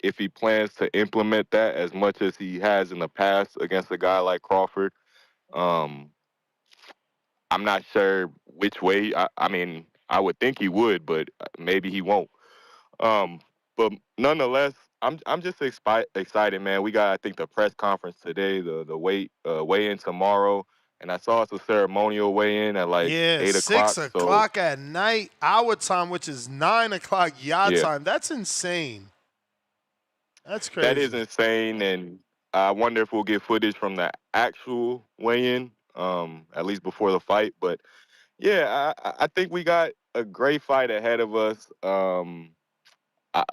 if he plans to implement that as much as he has in the past against a guy like Crawford. Um, I'm not sure which way. I mean, I would think he would, but maybe he won't. Um, but nonetheless, I'm just excited, man. We got, I think, the press conference today, the weigh in tomorrow, and I saw it's a ceremonial weigh in at like Yeah, 6 8 o'clock. So o'clock at night, our time, which is 9 o'clock your yeah, time. That's insane. That's that is crazy. insane, and I wonder if we'll get footage from the actual weigh in, at least before the fight. But yeah, I think we got a great fight ahead of us.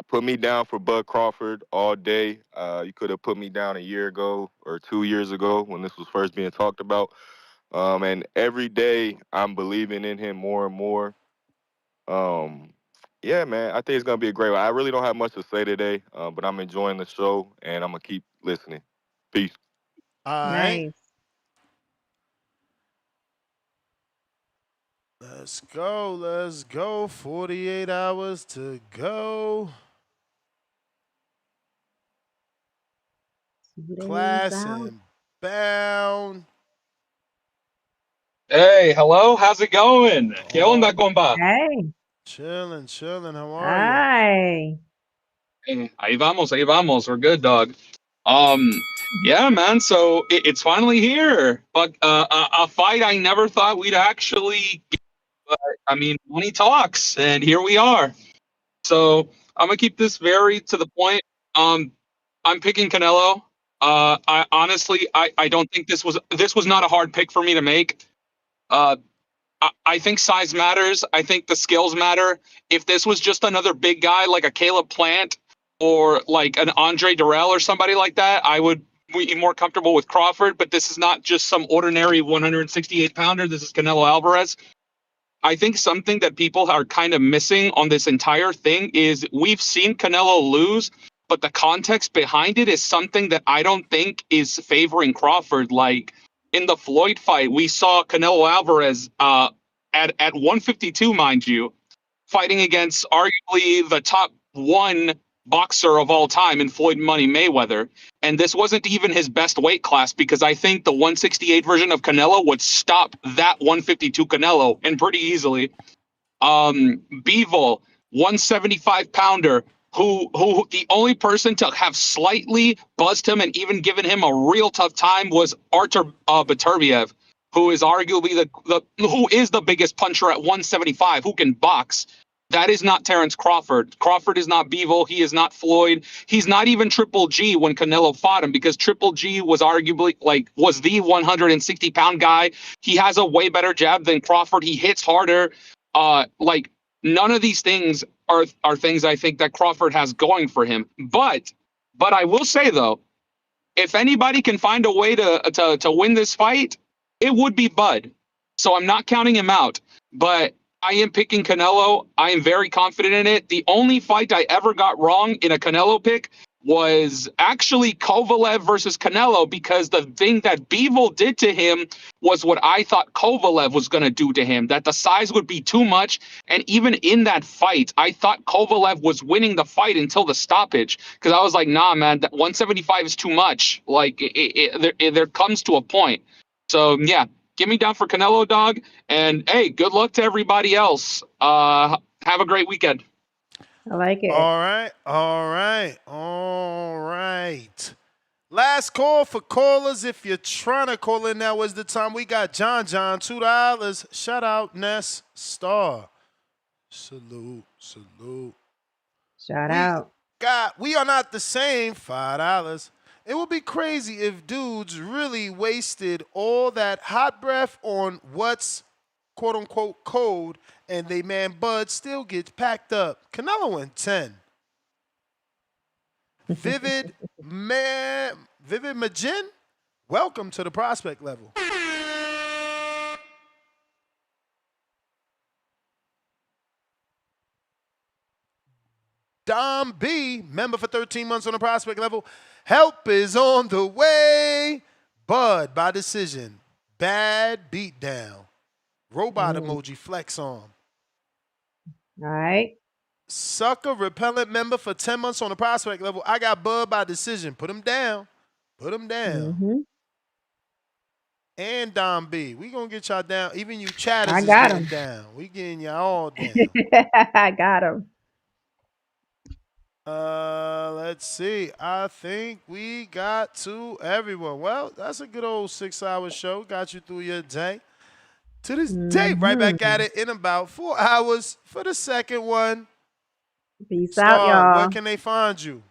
Put me down for Bud Crawford all day. You could have put me down a year ago or 2 years ago when this was first being talked about. And every day I'm believing in him more and more. Um, yeah, man, I think it's gonna be a great one. I really don't have much to say today, but I'm enjoying the show and I'm gonna keep listening. Peace. All right. Nice. Let's go. Let's go. 48 hours to go. 2 days Class out. and bound. Hey, hello, how's it going? ¿Qué Oh, onda, compa? Hey. chilling, chilling. How are you? Hi. Ahí vamos, we're good, dog. Yeah, man, so it's finally here. But a fight I never thought we'd actually get. But I mean, money talks, and here we are. So I'm gonna keep this very to the point. Um, I'm picking Canelo. I honestly, I don't think this was not a hard pick for me to make. Uh, I think size matters. I think the skills matter. If this was just another big guy like a Caleb Plant or like an Andre Durrell or somebody like that, I would be more comfortable with Crawford. But this is not just some ordinary 168 pounder. This is Canelo Alvarez. I think something that people are kind of missing on this entire thing is we've seen Canelo lose, but the context behind it is something that I don't think is favoring Crawford. Like in the Floyd fight, we saw Canelo Alvarez at 152, mind you, fighting against arguably the top one boxer of all time in Floyd Money Mayweather. And this wasn't even his best weight class because I think the 168 version of Canelo would stop that 152 Canelo and pretty easily. Bivol, 175 pounder, who the only person to have slightly buzzed him and even given him a real tough time was Artur Beterbiev, who is arguably who is the biggest puncher at 175, who can box. That is not Terence Crawford. Crawford is not Bivol. He is not Floyd. He's not even Triple G when Canelo fought him because Triple G was arguably was the 160-pound guy. He has a way better jab than Crawford. He hits harder. Like none of these things are things I think that Crawford has going for him. But I will say though, if anybody can find a way to win this fight, it would be Bud. So I'm not counting him out. But I am picking Canelo. I am very confident in it. The only fight I ever got wrong in a Canelo pick was actually Kovalev versus Canelo, because the thing that Bivol did to him was what I thought Kovalev was going to do to him, that the size would be too much. And even in that fight, I thought Kovalev was winning the fight until the stoppage, because I was like, nah, man, that 175 is too much. Like, there comes to a point. So, yeah, get me down for Canelo, dog. And, hey, good luck to everybody else. Have a great weekend. I like it. All right, all right, all right. Last call for callers. If you're trying to call in, now is the time. We got John, $2. Shout out Ness Star. Salute, salute. Shout out. We are not the same, $5. It would be crazy if dudes really wasted all that hot breath on what's quote unquote code, and they man Bud still gets packed up. Canelo went 10. Vivid Majin, welcome to the prospect level. Dom B, member for 13 months on the prospect level. Help is on the way. Bud by decision. Bad beatdown. Robot emoji flex on. All right. Sucker repellent member for 10 months on the prospect level. I got Bud by decision. Put him down. Put him down. Mm-hmm. And Dom B. We gonna get y'all down. Even you chatters I is got getting him. down. We getting y'all all down. I got him. Let's see. I think we got to everyone. Well, that's a good old 6-hour show. Got you through your day. To this day, right back at it in about 4 hours for the second one. Peace Star, out, y'all. where can they find you?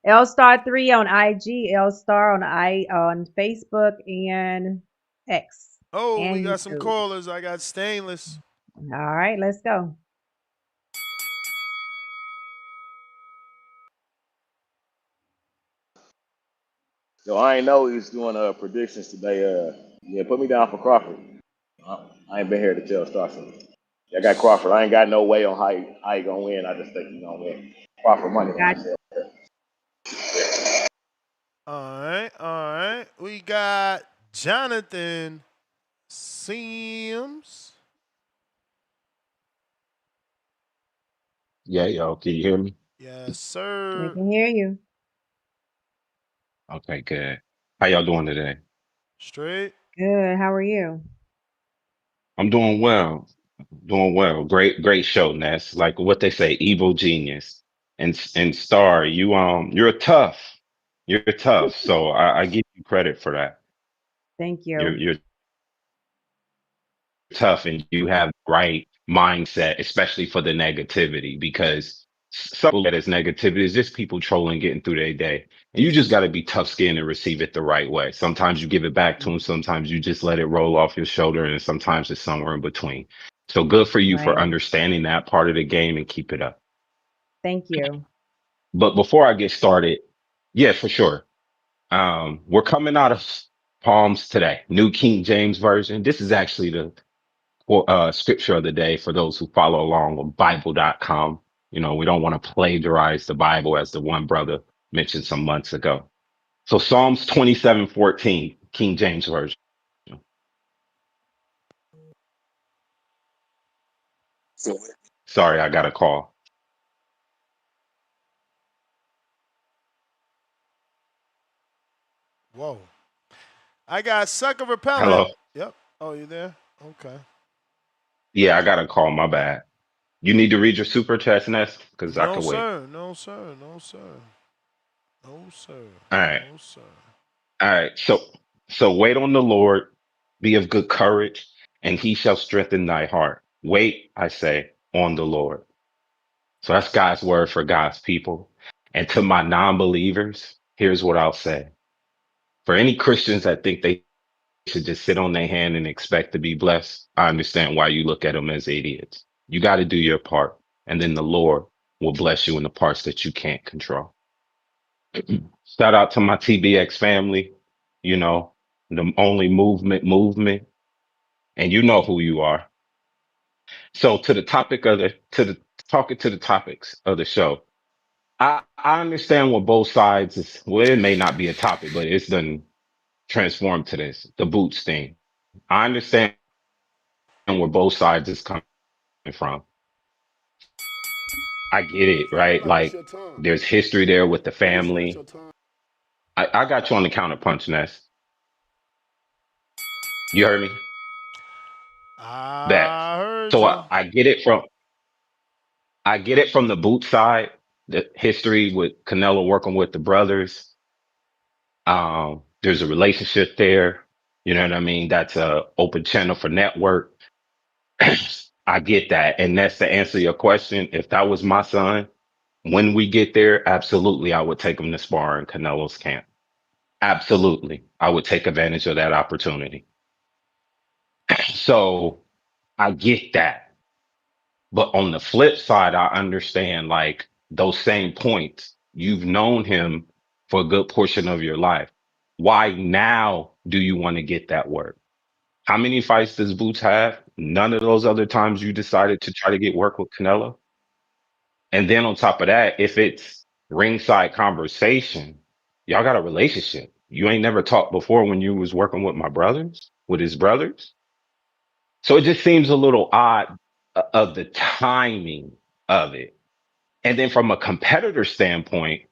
L-Star3 on IG, L-Star on Facebook and X. Oh, and we got YouTube. some callers. I got Stainless. All right, let's go. So I ain't know he was doing predictions today. Yeah, put me down for Crawford. I ain't been here to tell Starson. Yeah, I got Crawford. I ain't got no way on how he gonna win. I just think he's gonna win. Crawford money line. All right. We got Jonathan Sims. Yeah, yo, can you hear me? Yes, We sir. can hear you. Okay, good. How y'all doing today? Straight. Good. How are you? I'm doing well. Doing well. Great show, Ness. Like what they say, evil genius. And Star, you're tough. You're tough. So I give you credit for that. Thank you. You're tough and you have the right mindset, especially for the negativity, because some of that is negativity is just people trolling, getting through their day. And you just got to be tough skinned and receive it the right way. Sometimes you give it back to them. Sometimes you just let it roll off your shoulder. And sometimes it's somewhere in between. So good for you for Right. understanding that part of the game and keep it up. Thank you. But before I get started, yeah, for sure. We're coming out of Palms today, New King James Version. This is actually the scripture of the day for those who follow along with Bible.com. You know, we don't want to plagiarize the Bible, as the one brother mentioned some months ago. So Psalms 27:14, King James Version. Sorry, I got a call. Whoa. I got Sucker Repellent. Hello. Yep. Oh, you there? Okay. Yeah, I got a call. My bad. You need to read your super chat, Ness, because I No, could wait. sir. No, sir. No, sir. No, sir. All right. No, sir. All right. So wait on the Lord, be of good courage, and he shall strengthen thy heart. Wait, I say, on the Lord. So that's God's word for God's people. And to my non-believers, here's what I'll say. For any Christians that think they should just sit on their hand and expect to be blessed, I understand why you look at them as idiots. You got to do your part, and then the Lord will bless you in the parts that you can't control. Shout out to my TBX family, you know, the only movement, and you know who you are. So to the topics of the show, I understand what both sides is. Well, it may not be a topic, but it's done transformed to this, the boots thing. I understand where both sides is coming from. I get it, I feel right? like it's Like your time, there's history there with the but it's not your family. time. I got you on the counter punch, Ness. You heard me? Bet. I heard So you. I get it from the boot side, the history with Canelo working with the brothers. There's a relationship there. You know what I mean? That's a open channel for network. I get that. And that's to answer your question. If that was my son, when we get there, absolutely, I would take him to spar in Canelo's camp. Absolutely. I would take advantage of that opportunity. So I get that. But on the flip side, I understand like those same points. You've known him for a good portion of your life. Why now do you want to get that work? How many fights does Boots have? None of those other times you decided to try to get work with Canelo. And then on top of that, if it's ringside conversation, y'all got a relationship. You ain't never talked before when you was working with my brothers, with his brothers. So it just seems a little odd of the timing of it. And then from a competitor standpoint,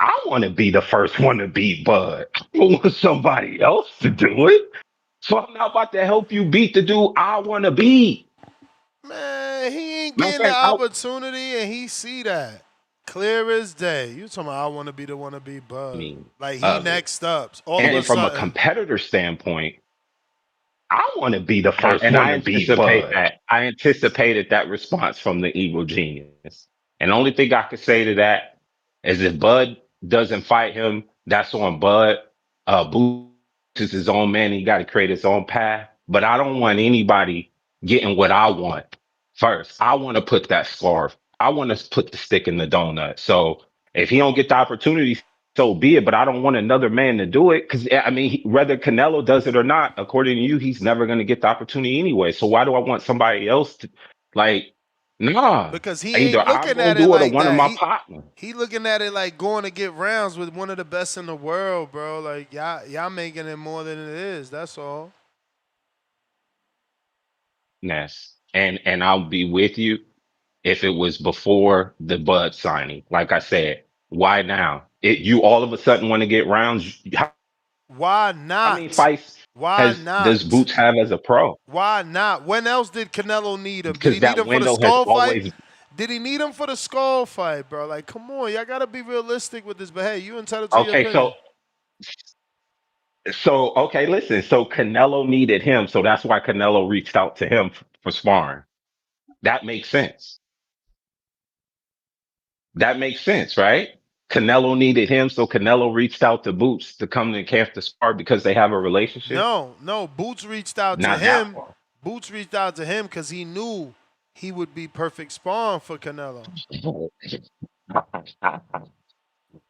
I want to be the first one to beat Bud. I don't want somebody else to do it. So I'm not about to help you beat the dude I want to beat. Man, he ain't Matter of getting the fact, opportunity, and he see that clear as day. You talking about I want to be the one to be Bud? Like he of it. next up. All And of then a from a sudden, competitor standpoint, I want to be the I, first and one I to beat anticipate Bud. that. I anticipated that response from the evil genius. And the only thing I could say to that is if Bud doesn't fight him, that's on Bud. Boots is his own man. He got to create his own path. But I don't want anybody getting what I want first. I want to put that scarf. I want to put the stick in the donut. So if he don't get the opportunity, so be it. But I don't want another man to do it because I mean, whether Canelo does it or not, according to you, he's never going to get the opportunity anyway. So why do I want somebody else to like? Nah, because he either ain't I'm looking gonna at it do it or like one of that. my partners. He looking at it like going to get rounds with one of the best in the world, bro. Like y'all making it more than it is. That's all. Ness, and I'll be with you if it was before the Bud signing. Like I said, why now? You all of a sudden want to get rounds. Why How many not? fights Why does not? Boots have as a pro? Why not? When else did Canelo need him? Did he Because need that him for the window has skull fight? always. Did he need him for the skull fight, bro? Like, come on, y'all gotta be realistic with this. But hey, you entitled to your Okay, opinion. so okay, listen. So Canelo needed him, so that's why Canelo reached out to him for sparring. That makes sense. That makes sense, right? Canelo needed him, so Canelo reached out to Boots to come to camp to spar because they have a relationship. No. Boots reached out to Not that him. far. Boots reached out to him because he knew he would be perfect spawn for Canelo.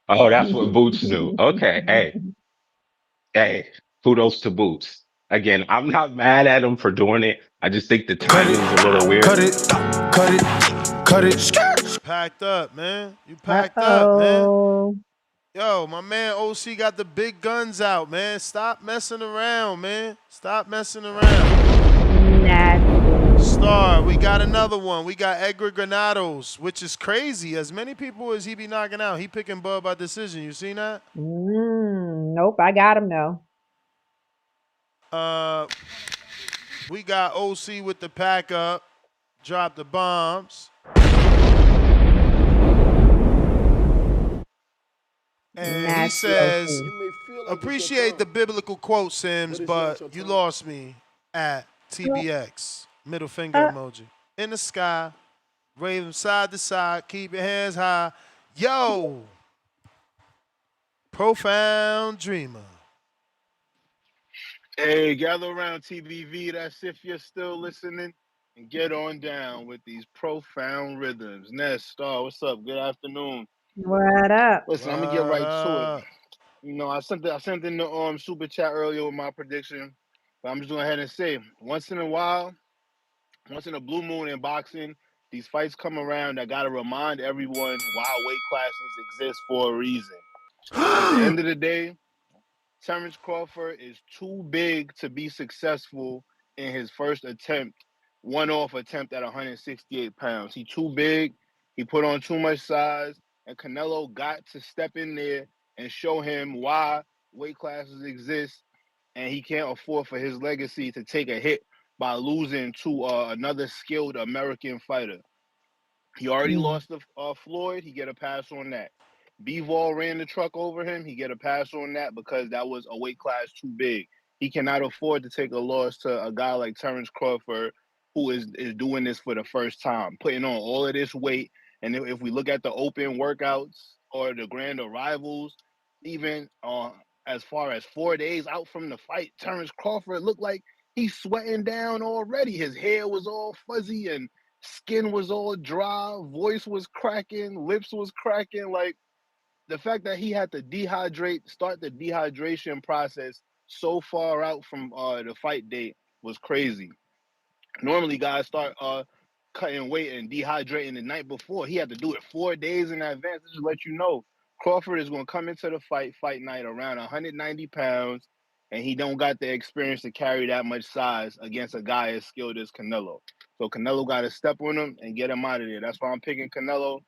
Oh, that's what Boots knew. Okay, hey, kudos to Boots. Again, I'm not mad at him for doing it. I just think the timing's a little weird. Cut it. You packed up, man. You packed up, man. Uh-oh. Yo, my man OC got the big guns out, man. Stop messing around, man. Stop messing around. Nasty. Star, we got another one. We got Edgar Granados, which is crazy. As many people as he be knocking out, he picking Bud by decision. You seen that? Nope, I got him though. We got OC with the pack up, drop the bombs. And he Nasty says, OC. You may feel like it's your appreciate the time, biblical quote, Sims, but it's not but your you time. lost me at TBX. Middle finger emoji. In the sky, wave them side to side, keep your hands high. Yo, profound dreamer. Hey, gather around TBV. That's if you're still listening, and get on down with these profound rhythms. Nest Star, what's up? Good afternoon. What up? Listen, I'm gonna get What right to it. up? You know, I sent in the super chat earlier with my prediction, but I'm just going ahead and say, once in a while, once in a blue moon in boxing, These fights come around. I gotta remind everyone why weight classes exist for a reason. At the end of the day, Terence Crawford is too big to be successful in his first attempt, one-off attempt at 168 pounds. He's too big. He put on too much size, and Canelo got to step in there and show him why weight classes exist, and he can't afford for his legacy to take a hit by losing to another skilled American fighter. He already lost to Floyd. He get a pass on that. Bivol ran the truck over him. He get a pass on that because that was a weight class too big. He cannot afford to take a loss to a guy like Terence Crawford, who is doing this for the first time, putting on all of this weight. And if we look at the open workouts or the grand arrivals, even as far as 4 days out from the fight, Terence Crawford looked like he's sweating down already. His hair was all fuzzy and skin was all dry, voice was cracking, lips was cracking. Like, the fact that he had to start the dehydration process so far out from the fight date was crazy. Normally, guys start cutting weight and dehydrating the night before. He had to do it 4 days in advance. Just to let you know, Crawford is going to come into the fight night around 190 pounds, and he don't got the experience to carry that much size against a guy as skilled as Canelo. So Canelo got to step on him and get him out of there. That's why I'm picking Canelo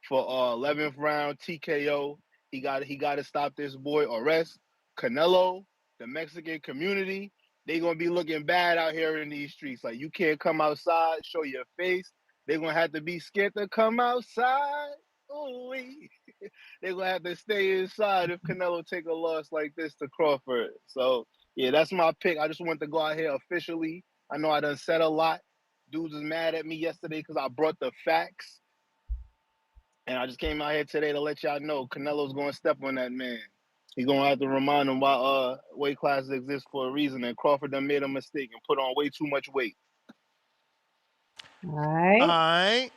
for 11th round TKO. He got to stop this boy or rest. Canelo, the Mexican community, they going to be looking bad out here in these streets. Like, you can't come outside, show your face. They're going to have to be scared to come outside. Ooh, they're going to have to stay inside if Canelo take a loss like this to Crawford. So, yeah, that's my pick. I just want to go out here officially. I know I done said a lot. Dudes was mad at me yesterday because I brought the facts. And I just came out here today to let y'all know Canelo's going to step on that man. He's going to have to remind him why weight classes exist for a reason. And Crawford done made a mistake and put on way too much weight. All right.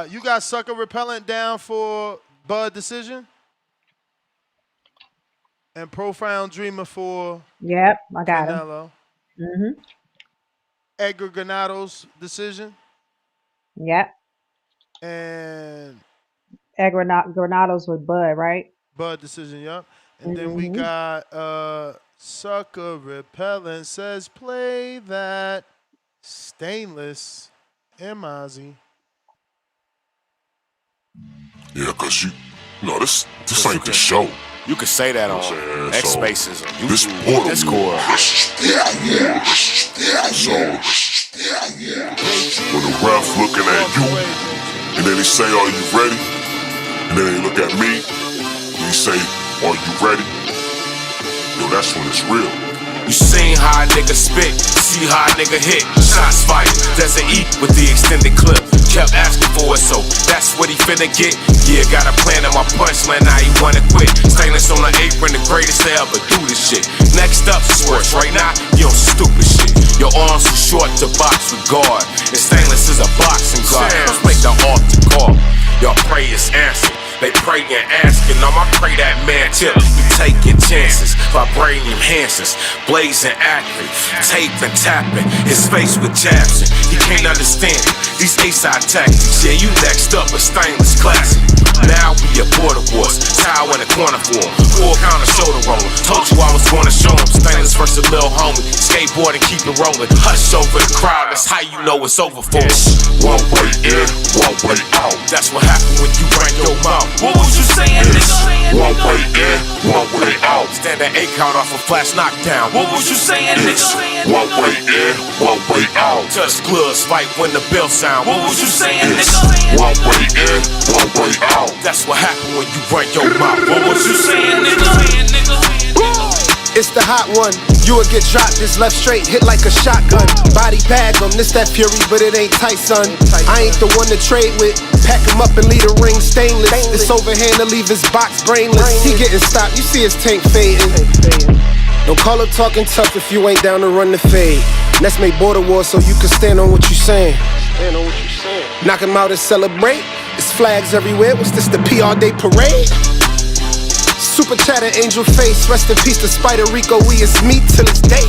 You got sucker repellent down for Bud decision? And Profound Dreamer for Yep, I got him. Canelo. Mm-hmm. Edgar Granado's decision? Yep. And Granados with Bud, right? Bud decision, yep. And then we got Sucker Repellent says play that Stainless and Mozzie. Yeah, cause you know this ain't the show. You could say that on X Spaces or YouTube, this portal, Discord. So when the ref looking at you, and then he say, "Are you ready?" And then he look at me, and he say, "Are you ready?" Yo, that's when it's real. You seen how a nigga spit, see how a nigga hit. Shots fired, doesn't eat with the extended clip. Kept asking for it, so that's what he finna get. Yeah, got a plan on my punchline, now he wanna quit. Stainless on the apron, the greatest to ever do this shit. Next up, sports, right now, you on stupid shit. Your arms too short to box with guard. And Stainless is a boxing guard. Let's make the altar call. Y'all pray is answered. They pray and asking, I'ma pray that man tip. You taking chances, vibrating enhancers, blazing accurate, taping, tapping, his face with jabs. He can't understand it. These A-side tactics, yeah, you next up a Stainless classic. Now we at border wars, towel in the corner for him, full counter shoulder roll. Told you I was gonna show him Stainless versus Lil Homie. Skateboard and keep it rolling. Hush over the crowd, that's how you know it's over for us. One way in, one way out. That's what happened when you bring your mouth. What was you saying, nigga? One way in, one way out. Stand that 8 count off a flash knockdown. What was you saying, nigga? One way in, one way out. Touch gloves, fight when the bell sound. What was you saying, nigga? One way in, one way out. That's what happened when you break your mouth. What was you saying, nigga? It's the hot one. You would get dropped, this left straight, hit like a shotgun. Body bag him, this that Fury, but it ain't tight, son. I ain't the one to trade with. Pack him up and leave the ring stainless. This overhand to leave his box brainless. He getting stopped, you see his tank fading. Don't call up talking tough if you ain't down to run the fade. Let's make border wars so you can stand on what you saying. Knock him out and celebrate. It's flags everywhere. What's this, the PR Day parade? Super chatter, angel face. Rest in peace to Spider Rico. We is meat till it's day.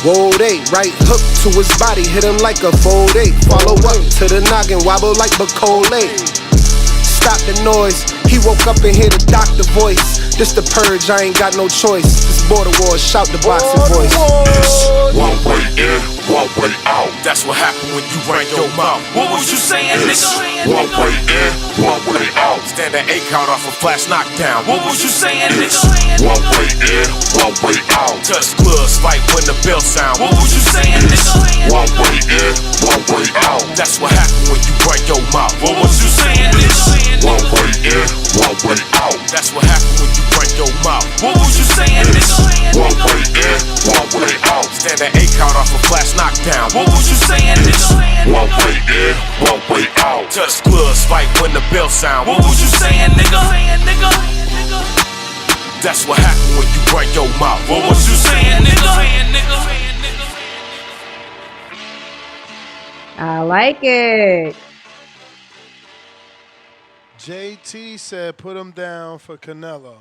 Whoa, they right hook to his body, hit him like a fold eight. Follow up to the noggin, wobble like Bacole. Stop the noise, he woke up and hear the doctor voice. This the purge, I ain't got no choice. This border wars, shout the boxing voice. One way in, one way out. That's what happened when you ran your mouth. What was you saying, nigga? One way in, one way out. Stand an 8 count off a flash knockdown. What was you saying, nigga? One way in, one way out. Touch gloves, fight when the bell sound. What was you saying, nigga? One way in, one way out. That's what happened when you ran your mouth. What was you saying, nigga? One way in, one way out. That's what happened when you ran your mouth. What was you saying, nigga? One way in, one way out. Stand an 8 count off a flash knockdown. What was you saying, nigga? One way in, one way out. Touch gloves, fight when the bell sound. What was you saying, nigga? That's what happened when you ran your mouth. What was you saying, nigga? I like it. JT said put him down for Canelo.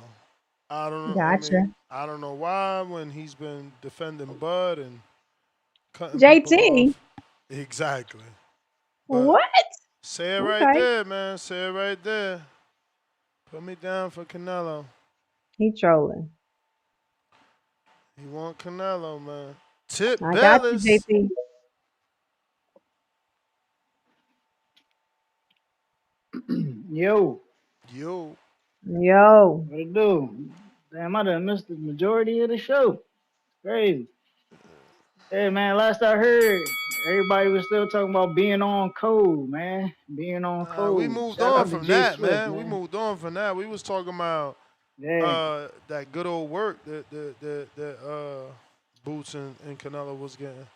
I don't know. Gotcha. I don't know why when he's been defending Bud and cutting JT. people off. Exactly. But What? say it right Okay. there, man. Say it right there. Put me down for Canelo. He trolling. He want Canelo, man. Tip I got you, Bellis. JT. Yo. Yo. What it do? Damn, I done missed the majority of the show. Crazy. Hey, man, last I heard, everybody was still talking about being on code, man. Being on code. We moved Shout on out to from Jay that, Swift, man. We moved on from that. We was talking about Yeah. that good old work that Boots and Canelo was getting.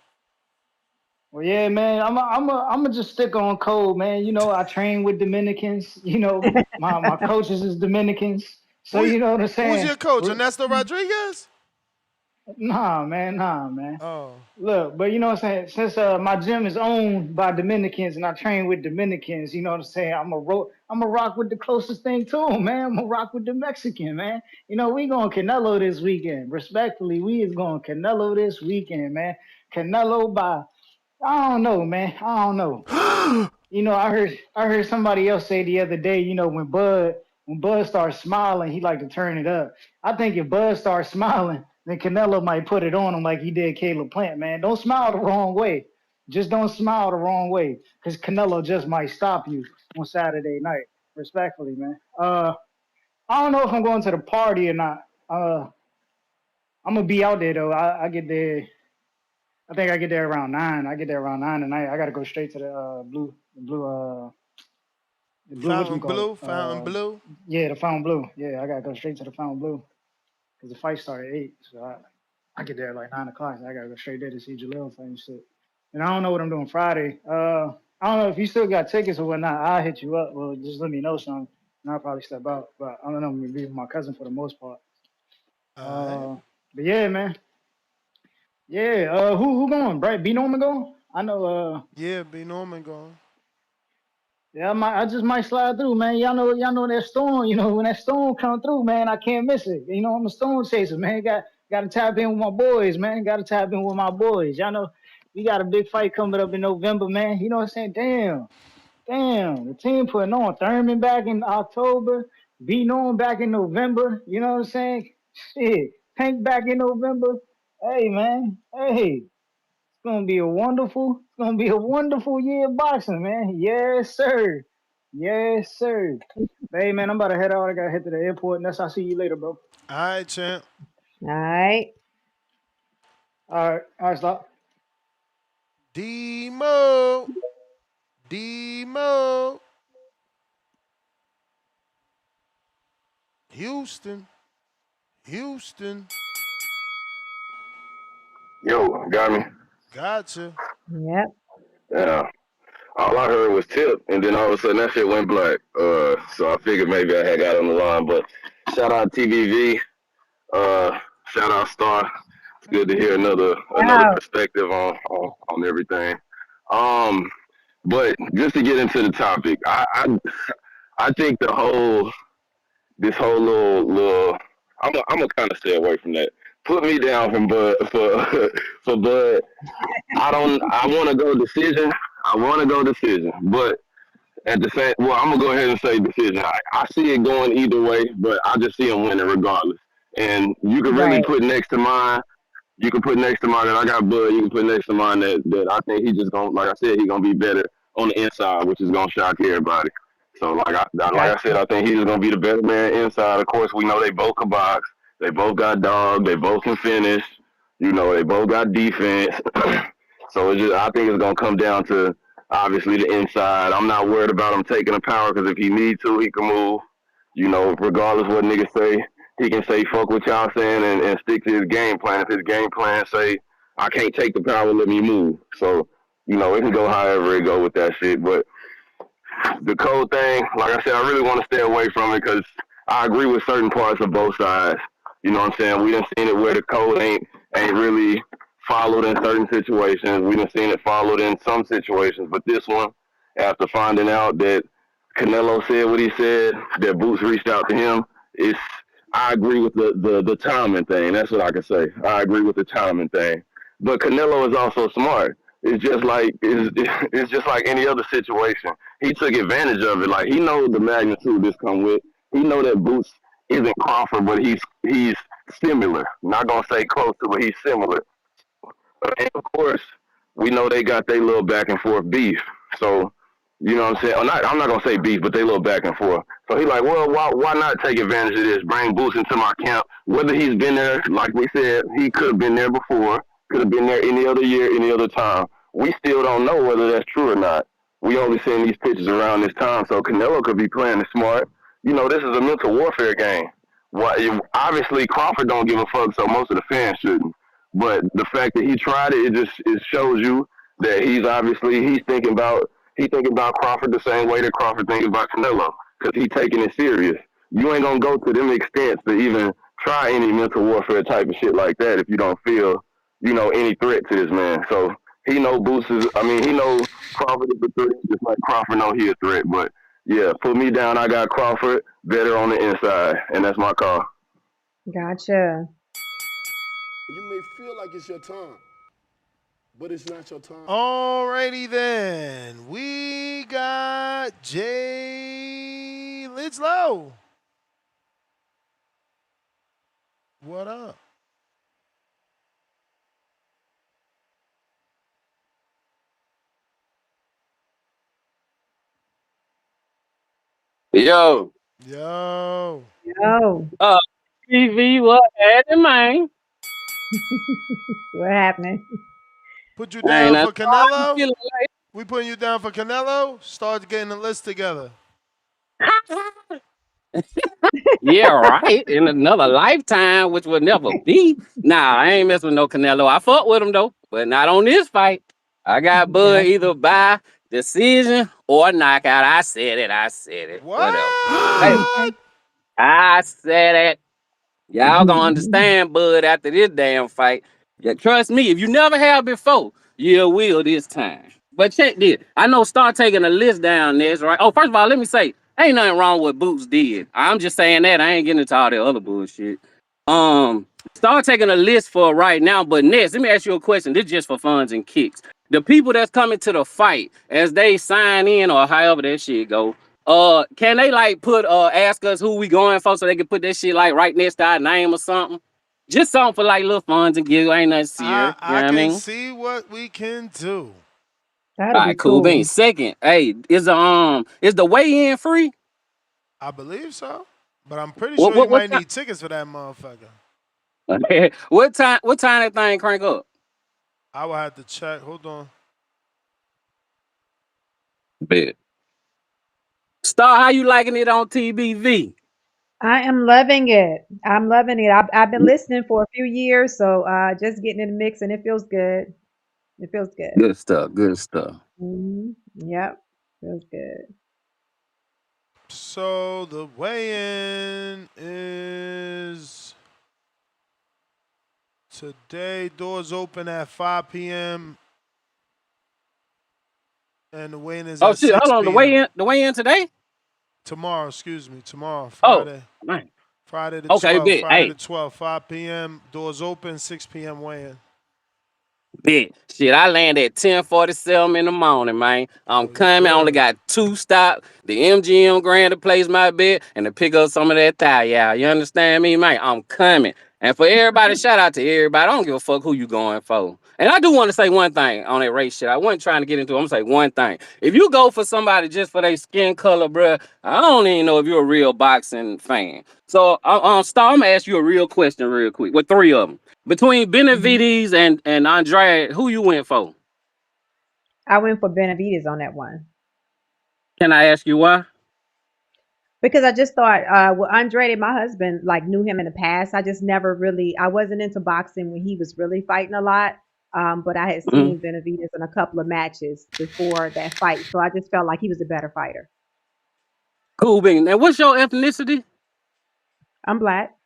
Well, yeah, man, I'm a just stick on code, man. You know, I train with Dominicans. You know, my coaches is Dominicans. So you know what I'm saying? Who's your coach? Ernesto Rodriguez? Nah, man. Oh. Look, but you know what I'm saying? Since my gym is owned by Dominicans and I train with Dominicans, you know what I'm saying? I'm a rock with the closest thing to them, man. I'm a rock with the Mexican, man. You know, we going Canelo this weekend. Respectfully, we is going Canelo this weekend, man. Canelo by, I don't know, man. I don't know. You know, I heard somebody else say the other day, you know, when Bud starts smiling, he like to turn it up. I think if Bud starts smiling, then Canelo might put it on him like he did Caleb Plant, man. Don't smile the wrong way. Just don't smile the wrong way, because Canelo just might stop you on Saturday night. Respectfully, man. I don't know if I'm going to the party or not. I'm gonna be out there though. I get there. I think I get there around 9. I get there around 9 tonight. I gotta go straight to the blue, Fountain Blue. Yeah, the Fountain Blue. Yeah, I gotta go straight to the Fountain Blue because the fight started at 8. So I get there at like 9 o'clock. So I gotta go straight there to see Jaleel fight and shit. And I don't know what I'm doing Friday. I don't know if you still got tickets or whatnot. I'll hit you up. Well, just let me know something, and I'll probably step out. But I don't know. I'm gonna be with my cousin for the most part. But yeah, man. Yeah. Who going? Brett B Norman going? I know. Yeah, B Norman going. Yeah, I just might slide through, man. Y'all know that storm. You know, when that storm come through, man, I can't miss it. You know, I'm a storm chaser, man. Got to tap in with my boys, man. Got to tap in with my boys. Y'all know we got a big fight coming up in November, man. You know what I'm saying? Damn. The team putting on Thurman back in October, B Norman back in November. You know what I'm saying? Shit, Tank back in November. Hey, man. Hey. It's gonna be a wonderful year of boxing, man. Yes, sir. Hey, man, I'm about to head out. I gotta head to the airport, and I'll see you later, bro. All right, champ. All right. All right, stop. Demo. Houston. Yo, got me? Gotcha. Yep. Yeah. All I heard was tip, and then all of a sudden that shit went black. So I figured maybe I had got on the line, but shout out TVV. Shout out Star. It's good to hear another perspective on everything. But just to get into the topic, I think this whole little I'm gonna kind of stay away from that. put me down from Bud for for Bud. I want to go decision. I want to go decision, but at the same, well, I'm gonna go ahead and say decision. I see it going either way, but I just see him winning regardless. And you can really Right. put next to mine. You can put next to mine that I got Bud. You can put next to mine that I think he just gonna, like I said, he gonna be better on the inside, which is gonna shock everybody. So like I said, Gotcha. I think he's just gonna be the better man inside. Of course, we know they both can box. They both got dog. They both can finish. You know, they both got defense. So it's just, I think it's gonna come down to obviously the inside. I'm not worried about him taking the power because if he needs to, he can move. You know, regardless what niggas say, he can say fuck what y'all saying and stick to his game plan. If his game plan say I can't take the power, let me move. So you know, it can go however it go with that shit. But the code thing, like I said, I really want to stay away from it because I agree with certain parts of both sides. You know what I'm saying? We done seen it where the code ain't really followed in certain situations. We done seen it followed in some situations, but this one, after finding out that Canelo said what he said, that Boots reached out to him, it's I agree with the timing thing. That's what I can say. I agree with the timing thing. But Canelo is also smart. It's just like any other situation. He took advantage of it. Like he knows the magnitude this come with. He know that Boots isn't Crawford, but he's similar. Not gonna say close to, but he's similar. And of course, we know they got their little back and forth beef. So you know what I'm saying? I'm not gonna say beef, but they little back and forth. So he like, well, why not take advantage of this? Bring Boots into my camp. Whether he's been there, like we said, he could have been there before. Could have been there any other year, any other time. We still don't know whether that's true or not. We only seen these pictures around this time, so Canelo could be playing it smart. You know, this is a mental warfare game. Obviously Crawford don't give a fuck, so most of the fans shouldn't. But the fact that he tried it, it shows you that he's thinking about Crawford the same way that Crawford thinking about Canelo, because he's taking it serious. You ain't gonna go to them extents to even try any mental warfare type of shit like that if you don't feel, you know, any threat to this man. So he know he know Crawford is a threat, just like Crawford know he a threat. But yeah, put me down. I got Crawford better on the inside, and that's my call. Gotcha. You may feel like it's your time, but it's not your time. Alrighty then. We got Jay Lidslow. What up? Yo. Yo. Yo. TV, what happened, man? What happened? Put you I ain't down nothing. for Canelo? We putting you down for Canelo? Start getting the list together. Yeah, right. In another lifetime, which will never be. Nah, I ain't messing with no Canelo. I fuck with him though, but not on this fight. I got Bud Gotcha. either by decision or knockout. I said it. I said it. Whatever. Hey, What? I said it. Y'all gonna understand Bud after this damn fight. Yeah, trust me, if you never have before, you will this time. But check this. I know start taking a list down this, right? Oh, first of all, let me say, ain't nothing wrong with Boots did. I'm just saying that. I ain't getting into all the other bullshit. Start taking a list for right now. But next, let me ask you a question. This is just for funs and kicks. The people that's coming to the fight as they sign in or however that shit go, can they like put ask us who we going for so they can put that shit like right next to our name or something? Just something for like little funds and giggles. Ain't nothing serious. You know I what I can mean? see what we can do. That'd All be right, cool cool. beans. Second, hey, is the weigh in free? I believe so. But I'm pretty What sure you what what might need tickets for that motherfucker. time? What time that thing crank up? I will have to check. Hold on. Bet. Star, how you liking it on TBV? I am loving it. I'm loving it. I've been listening for a few years, so just getting in the mix and it feels good. It feels good. Good stuff. Good stuff. Yep. Feels good. So the weigh-in is today. Doors open at 5 p.m. and the weigh-in is Oh at shit! Hold 6 on. p.m. The weigh in today? Tomorrow, excuse me. Tomorrow, Oh Friday. man. Friday the Okay, 12th. big. Friday the Hey, 12th. 5 p.m. Doors open. 6 p.m. weigh-in. big. Shit, I land at 10:47 in the morning, man. I'm Oh, you coming. I only good? got 2 stops. The MGM Grand to place my bet and to pick up some of that thigh. Yeah, you understand me, man? I'm coming. And for everybody, shout out to everybody. I don't give a fuck who you going for. And I do want to say one thing on that race shit. I wasn't trying to get into it. I'm gonna say one thing. If you go for somebody just for their skin color, bruh, I don't even know if you're a real boxing fan. So, Star, I'm gonna ask you a real question real quick with 3 of them. Between Benavides and Andrade, who you went for? I went for Benavides on that one Can I ask you why? because I just thought, well, Andrade, my husband, like knew him in the past. I just never really, I wasn't into boxing when he was really fighting a lot. But I had Mhm. seen Benavides in a couple of matches before that fight, so I just felt like he was a better fighter. Cool bean. And what's your ethnicity? I'm black.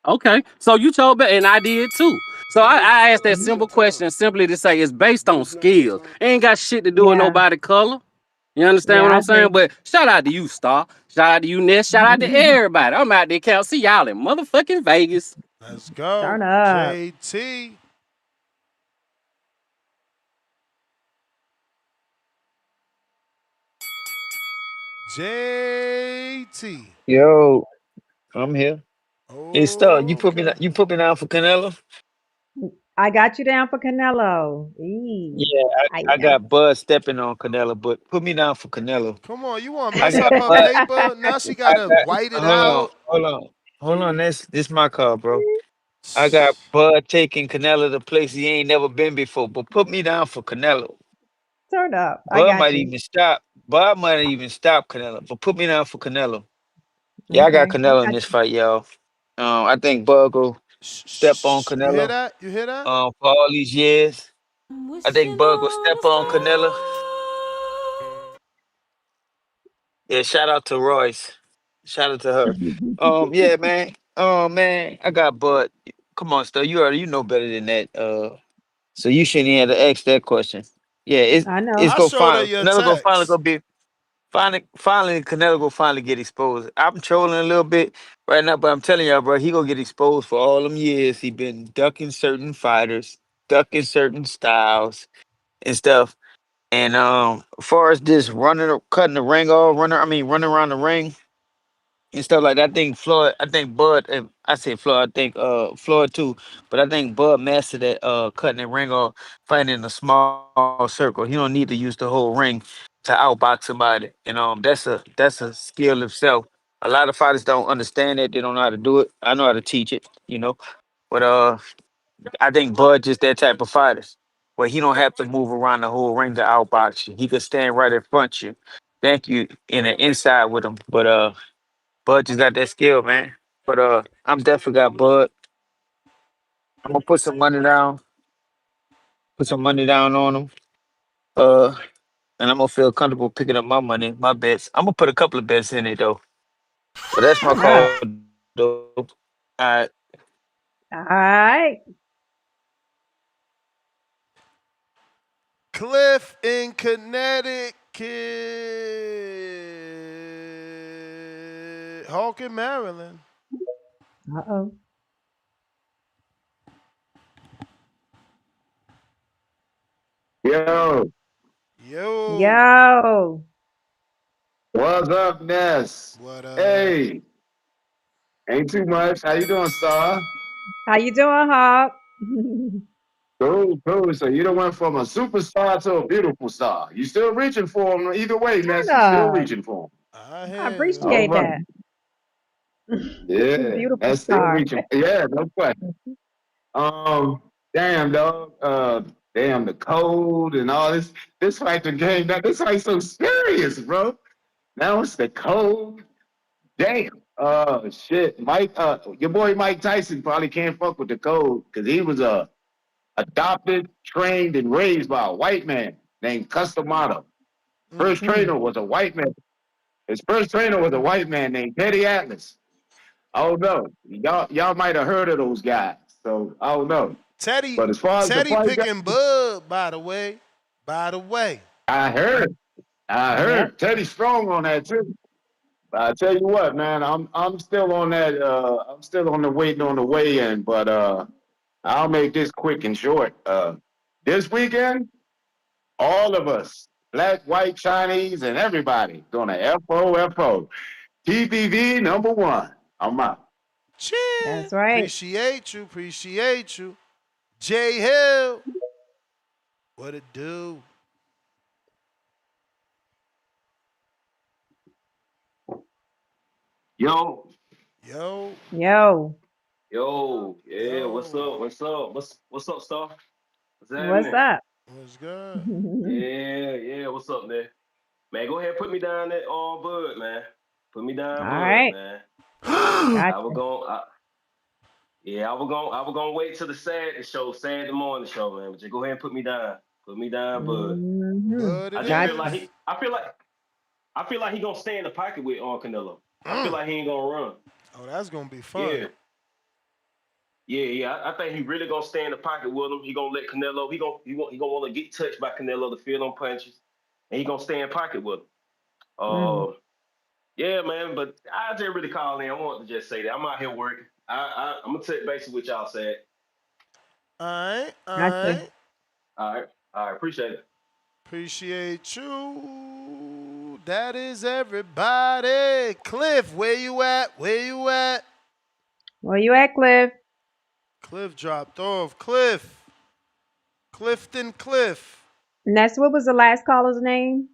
Okay, so you chose, and I did too. So I asked that simple question simply to say it's based on skills. It ain't got shit to do with Yeah, nobody color. You understand yeah, what I I'm saying? agree. But shout out to you, Star. Shout out to you, Ness. Shout out to everybody. I'm out there, Cal. See y'all in motherfucking Vegas. Let's go. Turn up. JT. JT. Yo, I'm here. Hey, Star, Okay. you put me down for Canelo? I got you down for Canelo. Eee. Yeah, I Yeah. got Bud stepping on Canelo, but put me down for Canelo. Come on, you want to I mess got up her Bud. paper? Now she got I to got. white it Hold on, out. hold on. This my call, bro. I got Bud taking Canelo to place he ain't never been before, but put me down for Canelo. Turn up. I Bud got might you. even stop. Bud might even stop Canelo, but put me down for Canelo. Yeah, I got Okay, I Canelo in got this you. fight, y'all. I think Bud go step on You hear Canelo. that? You hear that? For all these years, I think Bud go step on Canelo. Yeah, shout out to Royce. Shout out to her. Yeah, man. Man, I got Bud. Come on, Stu. You know better than that. So you shouldn't even have to ask that question. Yeah, I it's know. I go showed her finally. your Canelo go finally text. go be finally Canelo go finally get exposed. I'm trolling a little bit right now, but I'm telling y'all, bro, he gonna get exposed for all them years he been ducking certain fighters, ducking certain styles and stuff. And as far as just running, cutting the ring off, running around the ring and stuff like that. I think Bud, I say Floyd, I think Floyd too, but I think Bud mastered that cutting the ring off, fighting in a small circle. He don't need to use the whole ring to outbox somebody. And that's a skill itself. A lot of fighters don't understand that. They don't know how to do it. I know how to teach it, But I think Bud just that type of fighter where he don't have to move around the whole ring to outbox you. He could stand right in front of you. Thank you in the inside with him. But Bud just got that skill, man. But I'm definitely got Bud. I'm gonna put some money down on him. Uh, and I'm gonna feel comfortable picking up my money, my bets. I'm gonna put a couple of bets in it though. But that's my Turn up. call though. All right. All right. Cliff in Connecticut. Hawk in Maryland. Uh-oh. Yo, Yo. Yo. what's up, Ness? What up? Hey, ain't too much. How you doing, Star? How you doing, Hawk? Cool, cool. So you done went from a superstar to a beautiful star. You still reaching for him either way, Turn Ness. You still up. reaching for him. I I hear you. All appreciate right. that. Yeah, Beautiful that's still star. reaching. Yeah, no question. Damn, dog. Damn, the code and all this. This fight the game. This fight so serious, bro. Now it's the code. Damn. Shit. Your boy Mike Tyson probably can't fuck with the code because he was adopted, trained, and raised by a white man named Customato. First Mm. trainer was a white man. His first trainer was a white man named Teddy Atlas. I don't know. Y'all might have heard of those guys. So I don't know. Teddy But as far as the Teddy fight picking goes, Bud, by the way. By the way. I heard. I Yep. heard. Teddy's strong on that too. I tell you what, man, I'm still on that. I'm still on the waiting on the weigh-in, but I'll make this quick and short. This weekend, all of us, black, white, Chinese, and everybody, gonna FO. TBV #1. I'm out. That's right. Appreciate you. Appreciate you. Jay Hill. What it do? Yo, Yo. Yo, yeah, what's up? What's up, Star? What's what's happening? up? What's good? Yeah, what's up, man? Man, go ahead and put me down that Bud, man. Put me All down Bud, right. man. Gotcha. I was going I was gonna wait till the Saturday morning show, man. But just go ahead and put me down. Put me down, Bud. Mm-hmm. But I it just feel Gotcha. like is. I feel like he gonna stay in the pocket with Canelo. I feel like he ain't gonna run. Oh, that's gonna be fun. Yeah. Yeah. I think he really gonna stay in the pocket with him. He gonna let Canelo. He gonna want to get touched by Canelo to feel them punches, and he gonna stay in pocket with him. Mm. Yeah, man. But I just really call in. I want to just say that I'm out here working. I'm gonna touch base with y'all. Said. All right. All Gotcha. right. All right. Appreciate it. Appreciate you. That is everybody. Cliff, where you at? Where you at? Where you at, Cliff? Cliff dropped off. Clifton Cliff. And that's what was the last caller's name?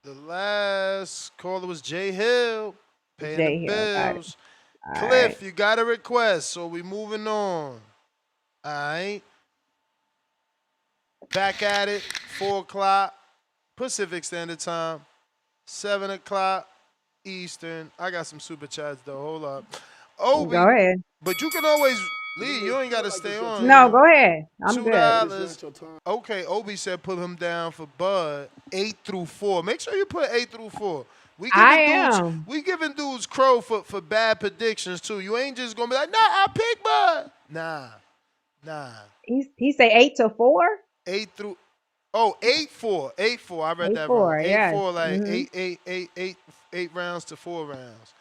The last caller was Jay Hill. Paying the Jay Hill. Got it. bills. All right. Cliff, you got a request, so we moving on. All right. Back at it, 4 o'clock Pacific Standard Time, 7 o'clock Eastern. I got some super chats though. Hold up. Obi, Go ahead. but you can always leave. You ain't got to stay on. No, go ahead. I'm good. $2. Okay, Obi said put him down for Bud 8 through 4. Make sure you put 8 through 4. I am. We giving dudes crow for bad predictions too. You ain't just gonna be like, nah, I pick Bud. Nah. He say 8 to 4? 8 through 8-4. 8-4. I read that 8-4, wrong. yes. 8-4, like Mm-hmm. eight rounds to 4 rounds.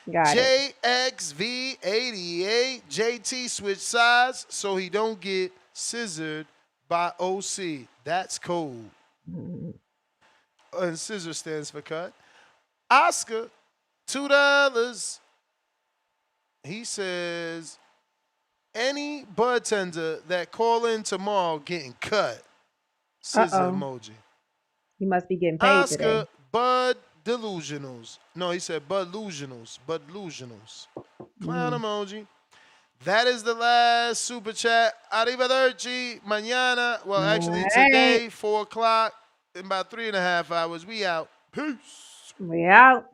Got it. JXV88. JT switch sides so he don't get scissored by OC. That's cold. Mm-hmm. And scissor stands for cut. Oscar, $2. He says, any bud tender that call in tomorrow getting cut. Scissor emoji. He must be getting paid today. Oscar, Bud Delusionals. No, he said Bud Delusionals. Clown emoji. That is the last super chat. Arrivederci. Mañana. Well, actually, today, 4 o'clock. In about 3.5 hours. We out. Peace. We out.